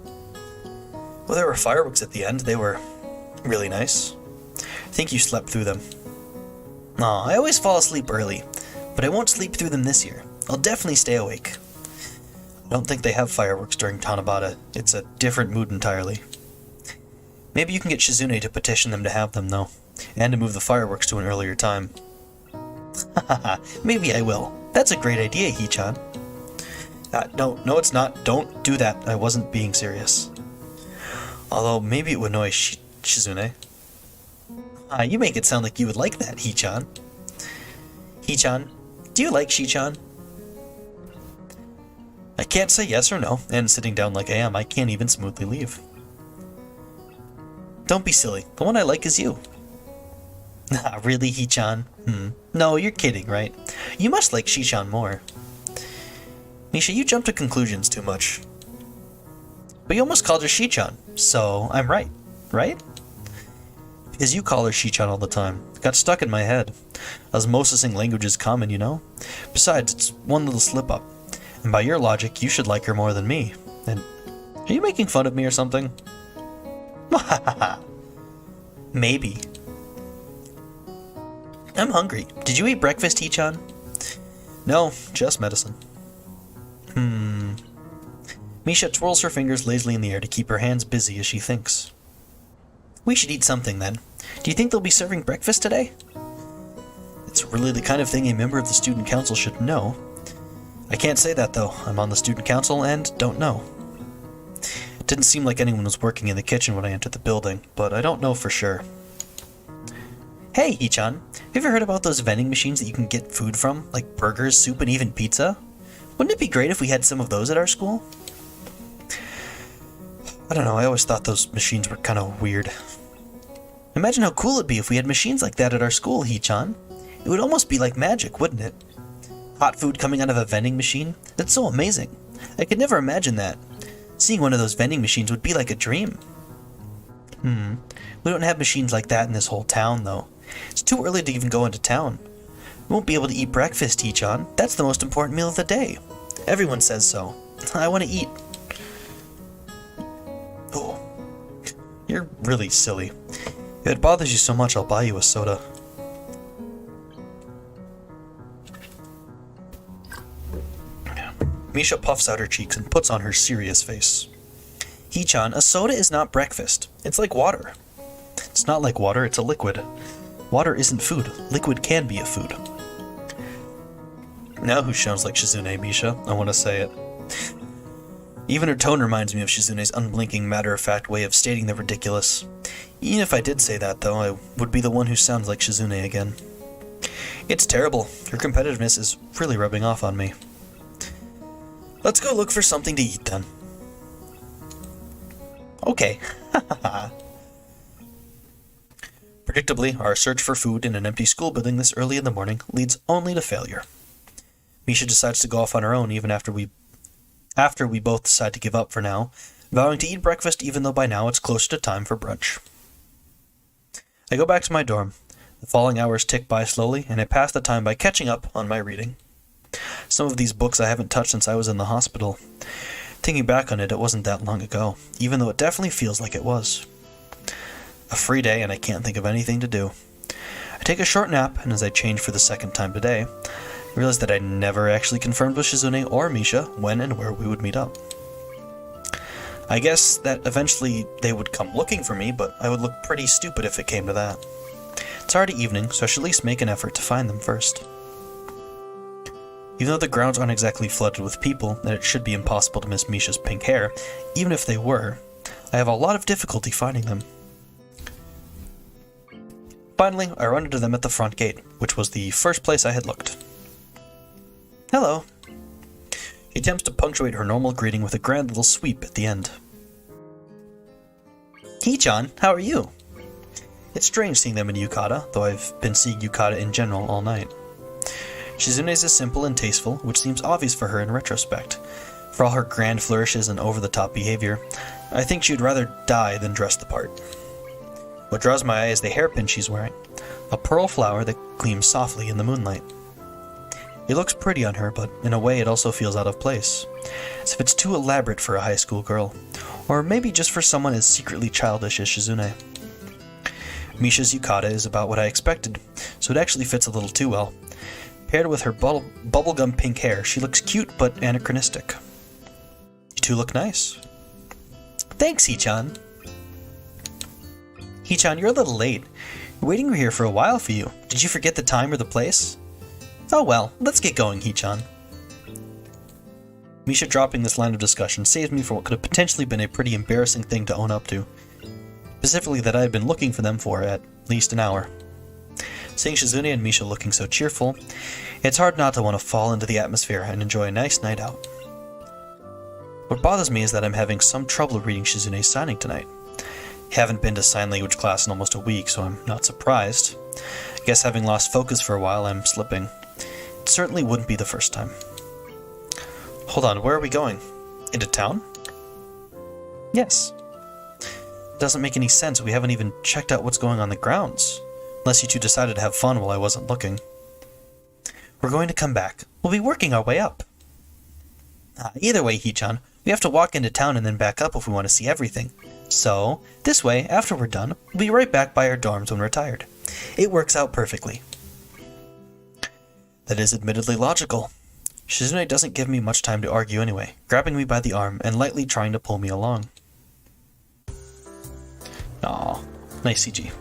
Well, there were fireworks at the end. They were really nice. I think you slept through them. Aw, I always fall asleep early, but I won't sleep through them this year. I'll definitely stay awake. I don't think they have fireworks during Tanabata. It's a different mood entirely. Maybe you can get Shizune to petition them to have them, though, and to move the fireworks to an earlier time. Maybe I will. That's a great idea, Hee-chan. No, it's not. Don't do that. I wasn't being serious. Although, maybe it would annoy Shizune. You make it sound like you would like that, Hee-chan. Hee-chan, do you like Shi-chan? I can't say yes or no, and sitting down like I am, I can't even smoothly leave. Don't be silly. The one I like is you. Really, Hee-chan? No, you're kidding, right? You must like Shi-chan more. Misha, you jump to conclusions too much. But you almost called her Shi-chan, so I'm right, right? Because you call her Shi-chan all the time. It got stuck in my head. Osmosising language is common, you know? Besides, it's one little slip-up. And by your logic, you should like her more than me. And are you making fun of me or something? Maybe. I'm hungry. Did you eat breakfast, Hee-chan? No, just medicine. Misha twirls her fingers lazily in the air to keep her hands busy as she thinks. We should eat something then. Do you think they'll be serving breakfast today? It's really the kind of thing a member of the student council should know. I can't say that though. I'm on the student council and don't know. It didn't seem like anyone was working in the kitchen when I entered the building, but I don't know for sure. Hey, Hee-chan, have you ever heard about those vending machines that you can get food from, like burgers, soup, and even pizza? Wouldn't it be great if we had some of those at our school? I don't know, I always thought those machines were kind of weird. Imagine how cool it'd be if we had machines like that at our school, Hee-chan. It would almost be like magic, wouldn't it? Hot food coming out of a vending machine? That's so amazing. I could never imagine that. Seeing one of those vending machines would be like a dream. We don't have machines like that in this whole town, though. It's too early to even go into town. We won't be able to eat breakfast, Hee-chan. That's the most important meal of the day. Everyone says so. I want to eat. Oh, you're really silly. If it bothers you so much, I'll buy you a soda. Misha puffs out her cheeks and puts on her serious face. Hee-chan, a soda is not breakfast. It's like water. It's not like water, it's a liquid. Water isn't food. Liquid can be a food. Now who sounds like Shizune, Misha? I want to say it. Even her tone reminds me of Shizune's unblinking, matter-of-fact way of stating the ridiculous. Even if I did say that, though, I would be the one who sounds like Shizune again. It's terrible. Her competitiveness is really rubbing off on me. Let's go look for something to eat, then. Okay. Predictably, our search for food in an empty school building this early in the morning leads only to failure. Misha decides to go off on her own even after we both decide to give up for now, vowing to eat breakfast even though by now it's closer to time for brunch. I go back to my dorm. The falling hours tick by slowly, and I pass the time by catching up on my reading. Some of these books I haven't touched since I was in the hospital. Thinking back on it, it wasn't that long ago, even though it definitely feels like it was. A free day and I can't think of anything to do. I take a short nap, and as I change for the second time today, I realize that I never actually confirmed with Shizune or Misha when and where we would meet up. I guess that eventually they would come looking for me, but I would look pretty stupid if it came to that. It's already evening, so I should at least make an effort to find them first. Even though the grounds aren't exactly flooded with people, and it should be impossible to miss Misha's pink hair, even if they were, I have a lot of difficulty finding them. Finally, I run into them at the front gate, which was the first place I had looked. Hello. She attempts to punctuate her normal greeting with a grand little sweep at the end. Hee-chan, how are you? It's strange seeing them in yukata, though I've been seeing yukata in general all night. Shizune's is simple and tasteful, which seems obvious for her in retrospect. For all her grand flourishes and over-the-top behavior, I think she'd rather die than dress the part. What draws my eye is the hairpin she's wearing, a pearl flower that gleams softly in the moonlight. It looks pretty on her, but in a way it also feels out of place, as if it's too elaborate for a high school girl, or maybe just for someone as secretly childish as Shizune. Misha's yukata is about what I expected, so it actually fits a little too well. Paired with her bubblegum pink hair, she looks cute but anachronistic. You two look nice. Thanks, Hee-chan. Hee-chan, you're a little late. We're waiting here for a while for you. Did you forget the time or the place? Oh well, let's get going, Hee-chan. Misha dropping this line of discussion saves me from what could have potentially been a pretty embarrassing thing to own up to. Specifically that I had been looking for them for at least an hour. Seeing Shizune and Misha looking so cheerful, it's hard not to want to fall into the atmosphere and enjoy a nice night out. What bothers me is that I'm having some trouble reading Shizune's signing tonight. Haven't been to sign language class in almost a week, so I'm not surprised. I guess having lost focus for a while, I'm slipping. It certainly wouldn't be the first time. Hold on, where are we going? Into town? Yes. It doesn't make any sense. We haven't even checked out what's going on the grounds. Unless you two decided to have fun while I wasn't looking. We're going to come back. We'll be working our way up. Either way, Hee-chan, we have to walk into town and then back up if we want to see everything. So, this way, after we're done, we'll be right back by our dorms when we're tired. It works out perfectly. That is admittedly logical. Shizune doesn't give me much time to argue anyway, grabbing me by the arm and lightly trying to pull me along. Aw, nice CG.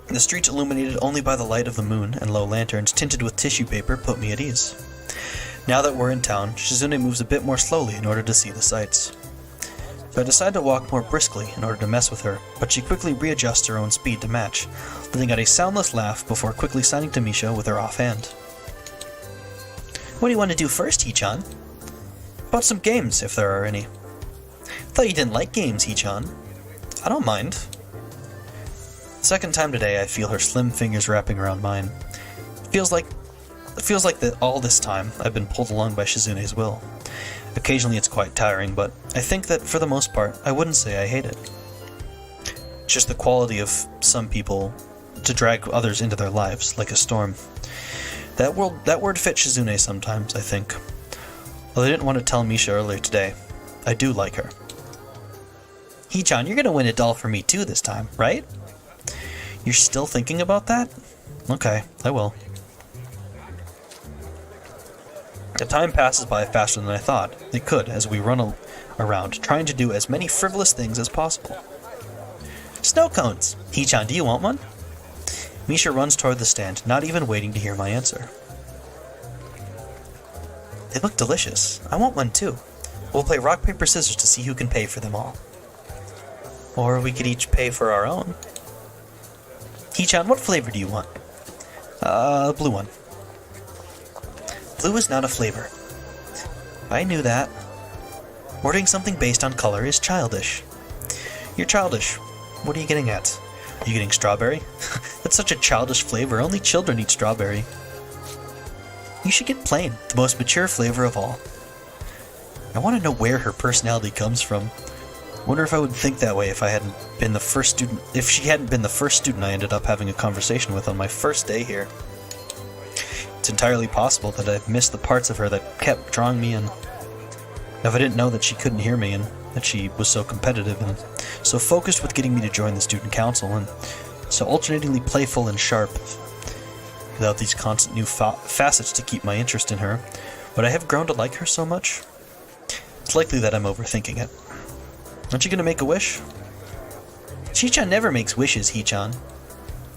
The streets illuminated only by the light of the moon and low lanterns tinted with tissue paper put me at ease. Now that we're in town, Shizune moves a bit more slowly in order to see the sights. So I decide to walk more briskly in order to mess with her, but she quickly readjusts her own speed to match, letting out a soundless laugh before quickly signing to Misha with her offhand. What do you want to do first, Hee-chan? About some games, if there are any. Thought you didn't like games, Hee-chan. I don't mind. The second time today, I feel her slim fingers wrapping around mine. It feels like that all this time I've been pulled along by Shizune's will. Occasionally it's quite tiring, but I think that for the most part, I wouldn't say I hate it. It's just the quality of some people to drag others into their lives, like a storm. That word fits Shizune sometimes, I think. Although I didn't want to tell Misha earlier today, I do like her. Hee-chan, you're gonna win a doll for me too this time, right? You're still thinking about that? Okay, I will. The time passes by faster than I thought it could as we run around, trying to do as many frivolous things as possible. Snow cones! Hee-chan, do you want one? Misha runs toward the stand, not even waiting to hear my answer. They look delicious. I want one too. We'll play rock, paper, scissors to see who can pay for them all. Or we could each pay for our own. Hee-chan, what flavor do you want? Blue one. Blue is not a flavor. I knew that. Ordering something based on color is childish. You're childish. What are you getting at? Are you getting strawberry? That's such a childish flavor. Only children eat strawberry. You should get plain, the most mature flavor of all. I want to know where her personality comes from. Wonder if I would think that way if I hadn't been the first student. If she hadn't been the first student I ended up having a conversation with on my first day here. It's entirely possible that I've missed the parts of her that kept drawing me in. If I didn't know that she couldn't hear me and that she was so competitive and so focused with getting me to join the student council and so alternatingly playful and sharp, without these constant new facets to keep my interest in her, would I have grown to like her so much? It's likely that I'm overthinking it. Aren't you going to make a wish? Shi-chan never makes wishes, Hee-chan.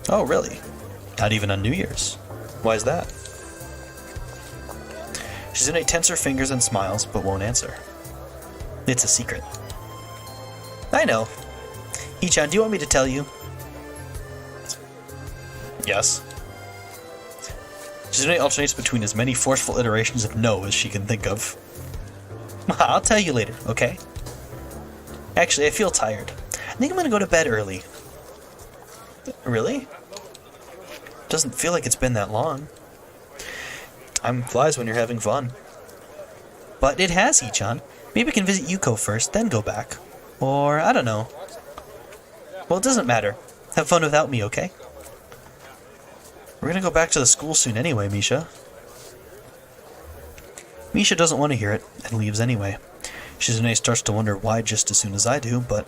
Oh, really? Not even on New Year's? Why is that? Shizune tenses her fingers and smiles, but won't answer. It's a secret. I know. Hee-chan, do you want me to tell you? Yes. Shizune alternates between as many forceful iterations of no as she can think of. I'll tell you later, okay? Actually, I feel tired. I think I'm gonna go to bed early. Really? Doesn't feel like it's been that long. Time flies when you're having fun. But it has, Hee-chan. Maybe we can visit Yuko first, then go back. Or, I don't know. Well, it doesn't matter. Have fun without me, okay? We're gonna go back to the school soon anyway, Misha. Misha doesn't want to hear it, and leaves anyway. Shizune starts to wonder why just as soon as I do, but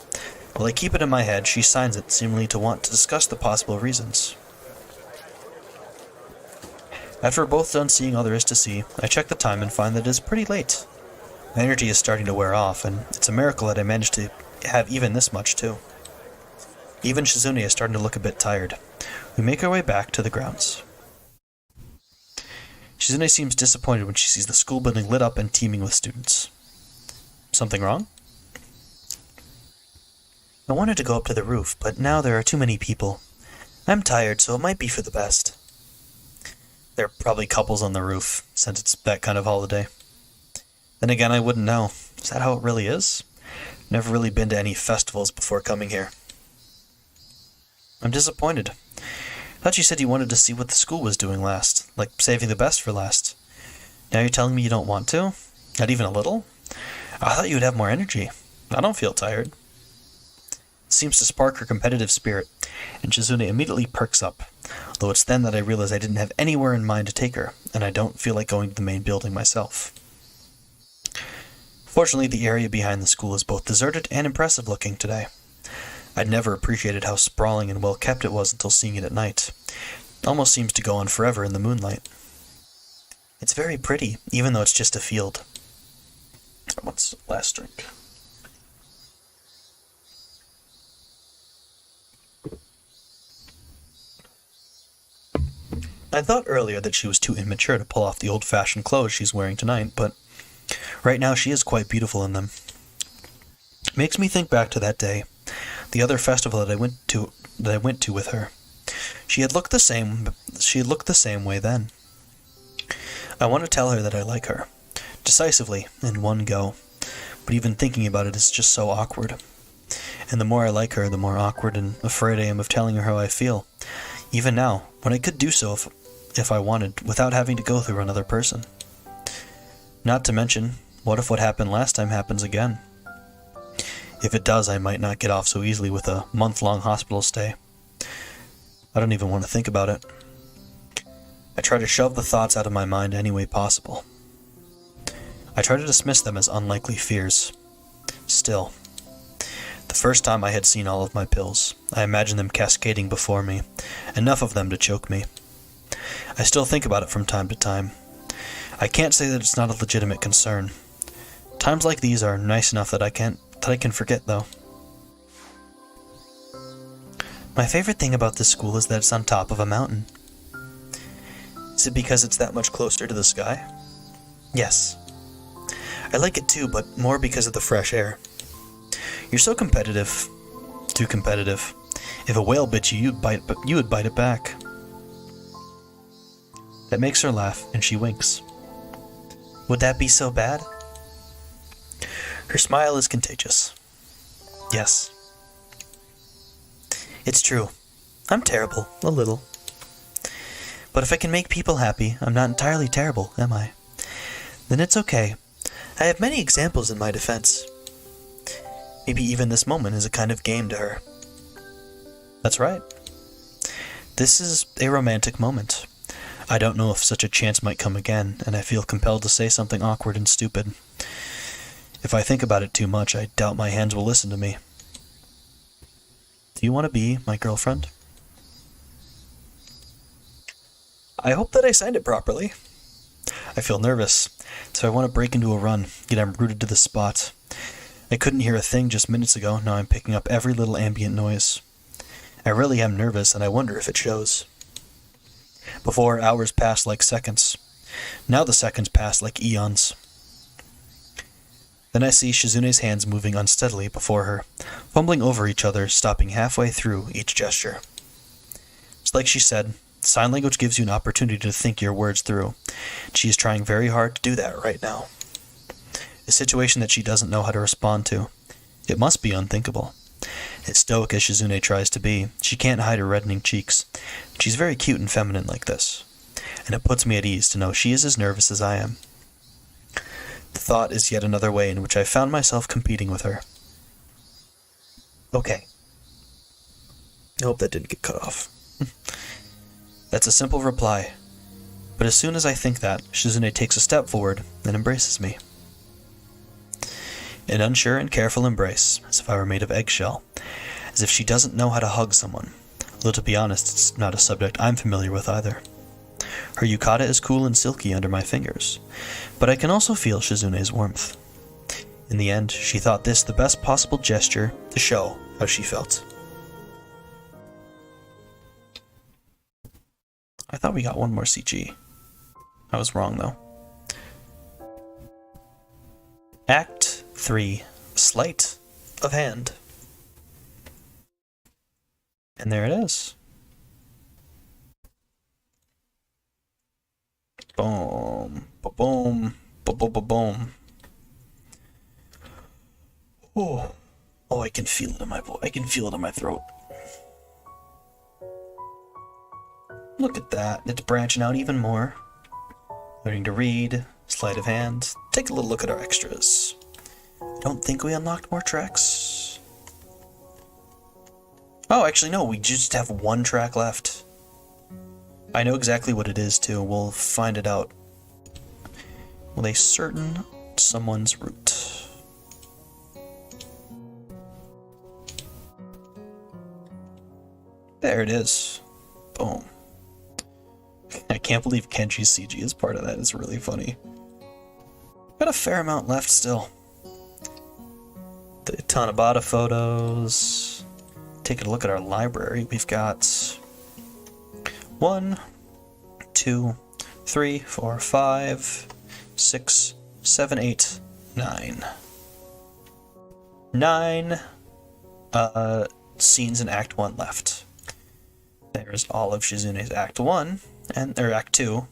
while I keep it in my head, she signs it, seemingly to want to discuss the possible reasons. After we're both done seeing all there is to see, I check the time and find that it is pretty late. My energy is starting to wear off, and it's a miracle that I managed to have even this much, too. Even Shizune is starting to look a bit tired. We make our way back to the grounds. Shizune seems disappointed when she sees the school building lit up and teeming with students. Something wrong? I wanted to go up to the roof, but now there are too many people. I'm tired, so it might be for the best. There are probably couples on the roof, since it's that kind of holiday. Then again, I wouldn't know. Is that how it really is? Never really been to any festivals before coming here. I'm disappointed. I thought you said you wanted to see what the school was doing last, like saving the best for last. Now you're telling me you don't want to? Not even a little? I thought you would have more energy. I don't feel tired. It seems to spark her competitive spirit, and Shizune immediately perks up, though it's then that I realize I didn't have anywhere in mind to take her, and I don't feel like going to the main building myself. Fortunately, the area behind the school is both deserted and impressive looking today. I'd never appreciated how sprawling and well kept it was until seeing it at night. It almost seems to go on forever in the moonlight. It's very pretty, even though it's just a field. What's the last drink? I thought earlier that she was too immature to pull off the old-fashioned clothes she's wearing tonight, but right now she is quite beautiful in them. It makes me think back to that day, the other festival that I went to with her. She had looked the same way then. I want to tell her that I like her, decisively, in one go, but even thinking about it is just so awkward. And the more I like her, the more awkward and afraid I am of telling her how I feel, even now, when I could do so if I wanted, without having to go through another person. Not to mention, what if what happened last time happens again? If it does, I might not get off so easily with a month-long hospital stay. I don't even want to think about it. I try to shove the thoughts out of my mind any way possible. I try to dismiss them as unlikely fears. Still, the first time I had seen all of my pills, I imagined them cascading before me, enough of them to choke me. I still think about it from time to time. I can't say that it's not a legitimate concern. Times like these are nice enough that I can forget, though. My favorite thing about this school is that it's on top of a mountain. Is it because it's that much closer to the sky? Yes. I like it too, but more because of the fresh air. You're so competitive. Too competitive. If a whale bit you, you would bite it back. That makes her laugh, and she winks. Would that be so bad? Her smile is contagious. Yes. It's true. I'm terrible, a little. But if I can make people happy, I'm not entirely terrible, am I? Then it's okay. I have many examples in my defense. Maybe even this moment is a kind of game to her. That's right. This is a romantic moment. I don't know if such a chance might come again, and I feel compelled to say something awkward and stupid. If I think about it too much, I doubt my hands will listen to me. Do you want to be my girlfriend? I hope that I signed it properly. I feel nervous, so I want to break into a run, yet I'm rooted to the spot. I couldn't hear a thing just minutes ago, now I'm picking up every little ambient noise. I really am nervous, and I wonder if it shows. Before, hours passed like seconds. Now the seconds pass like eons. Then I see Shizune's hands moving unsteadily before her, fumbling over each other, stopping halfway through each gesture. It's like she said, sign language gives you an opportunity to think your words through. She is trying very hard to do that right now. A situation that she doesn't know how to respond to. It must be unthinkable. As stoic as Shizune tries to be, she can't hide her reddening cheeks. She's very cute and feminine like this, and it puts me at ease to know she is as nervous as I am. The thought is yet another way in which I found myself competing with her. Okay. I hope that didn't get cut off. That's a simple reply, but as soon as I think that, Shizune takes a step forward and embraces me. An unsure and careful embrace, as if I were made of eggshell, as if she doesn't know how to hug someone, though to be honest, it's not a subject I'm familiar with either. Her yukata is cool and silky under my fingers, but I can also feel Shizune's warmth. In the end, she thought this the best possible gesture to show how she felt. I thought we got one more CG. I was wrong, though. Act 3. Sleight of Hand. And there it is. Boom. Boom. Boom. Boom. Boom. Oh. Oh, I can feel it in my voice. I can feel it in my throat. Look at that. It's branching out even more. Learning to read. Sleight of hand. Take a little look at our extras. I don't think we unlocked more tracks. Oh, actually, no. We just have one track left. I know exactly what it is, too. We'll find it out with a certain someone's route. There it is. Boom. I can't believe Kenji's CG is part of that. It's really funny. Got a fair amount left still. The Tanabata photos. Taking a look at our library. We've got 1, 2, 3, 4, 5, 6, 7, 8, 9. 9 scenes in Act 1 left. There's all of Shizune's Act 1, or Act 2.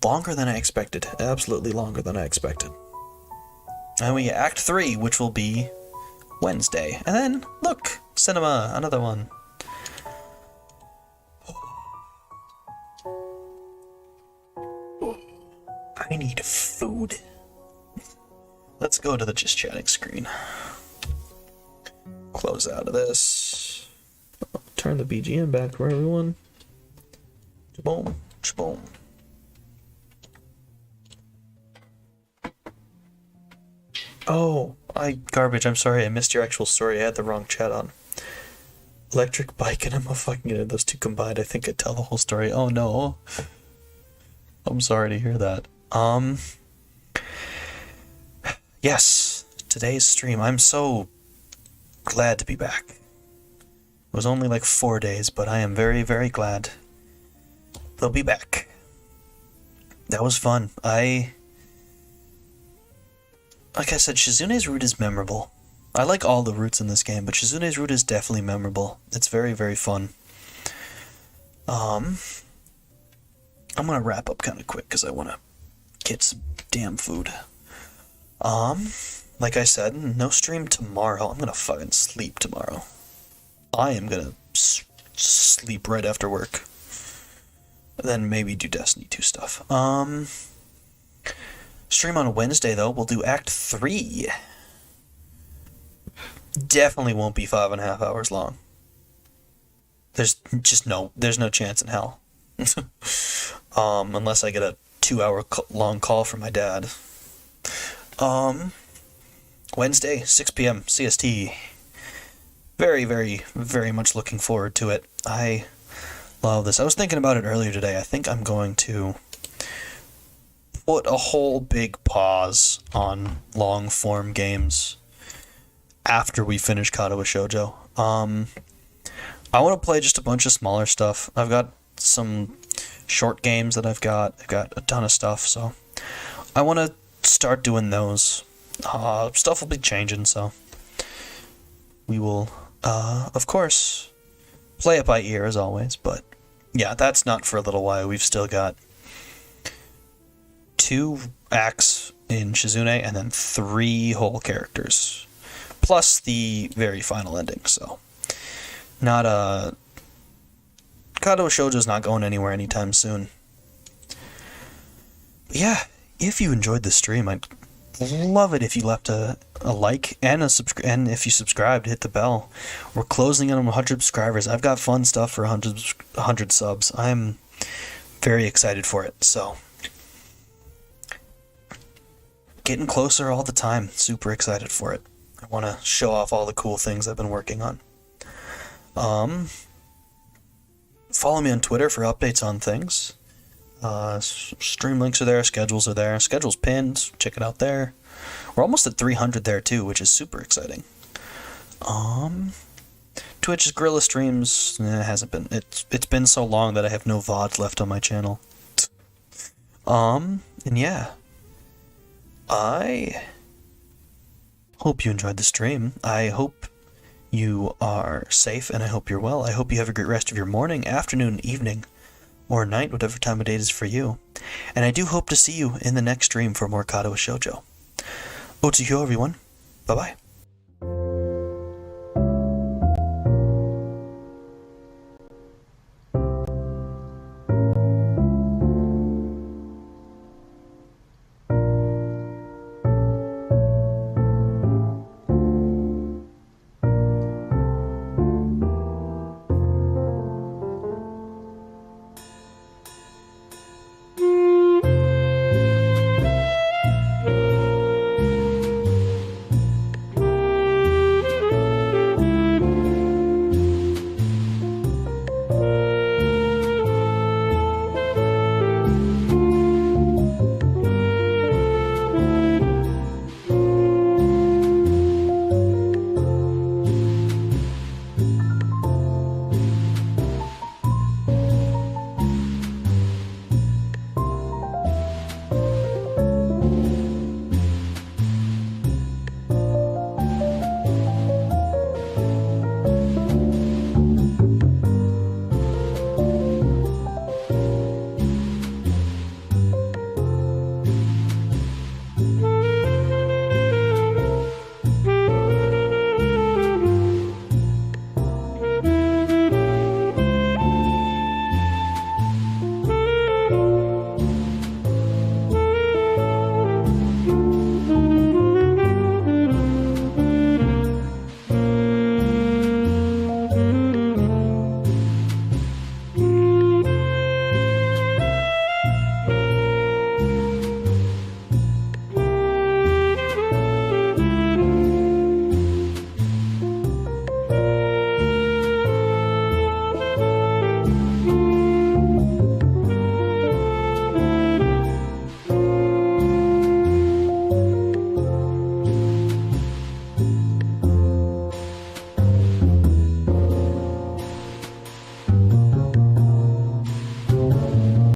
Longer than I expected. Absolutely longer than I expected. And we get Act 3, which will be Wednesday. And then, look! Cinema! Another one. I need food. Let's go to the just chatting screen. Close out of this. Turn the BGM back for everyone. Boom. Boom. Oh, garbage. I'm sorry. I missed your actual story. I had the wrong chat on. Electric bike and I'm a fucking idiot. Those two combined, I think I tell the whole story. Oh no. I'm sorry to hear that. Yes, today's stream. I'm so glad to be back. It was only like 4 days, but I am very, very glad they'll be back. That was fun. Like I said, Shizune's route is memorable. I like all the routes in this game, but Shizune's route is definitely memorable. It's very, very fun. I'm gonna wrap up kind of quick because I want to get some damn food. Like I said, no stream tomorrow. I'm gonna fucking sleep tomorrow. I am gonna sleep right after work. Then maybe do Destiny 2 stuff. Stream on Wednesday, though. We'll do Act 3. Definitely won't be 5.5 hours long. There's no chance in hell. Unless I get a 2-hour long call from my dad. Wednesday, 6 p.m. CST. Very, very, very much looking forward to it. I love this. I was thinking about it earlier today. I think I'm going to put a whole big pause on long-form games after we finish Katawa Shoujo. I want to play just a bunch of smaller stuff. I've got some short games that I've got a ton of stuff, so I want to start doing those. Stuff will be changing, so we will, of course, play it by ear as always, but yeah, that's not for a little while. We've still got 2 acts in Shizune and then 3 whole characters, plus the very final ending, so not Katawa Shoujo's not going anywhere anytime soon. But yeah, if you enjoyed the stream, I'd love it if you left a like and and if you subscribed, hit the bell. We're closing in on 100 subscribers. I've got fun stuff for 100 subs. I'm very excited for it. So getting closer all the time. Super excited for it. I want to show off all the cool things I've been working on. Follow me on Twitter for updates on things. Stream links are there, schedules are there. Schedules pinned, check it out there. We're almost at 300 there too, which is super exciting. Twitch's Gorilla Streams, it hasn't been. It's been so long that I have no VODs left on my channel. And yeah, I hope you enjoyed the stream. I hope you are safe, and I hope you're well. I hope you have a great rest of your morning, afternoon, evening, or night, whatever time of day it is for you. And I do hope to see you in the next stream for more Katawa Shoujo. OhaHyou, everyone. Bye-bye.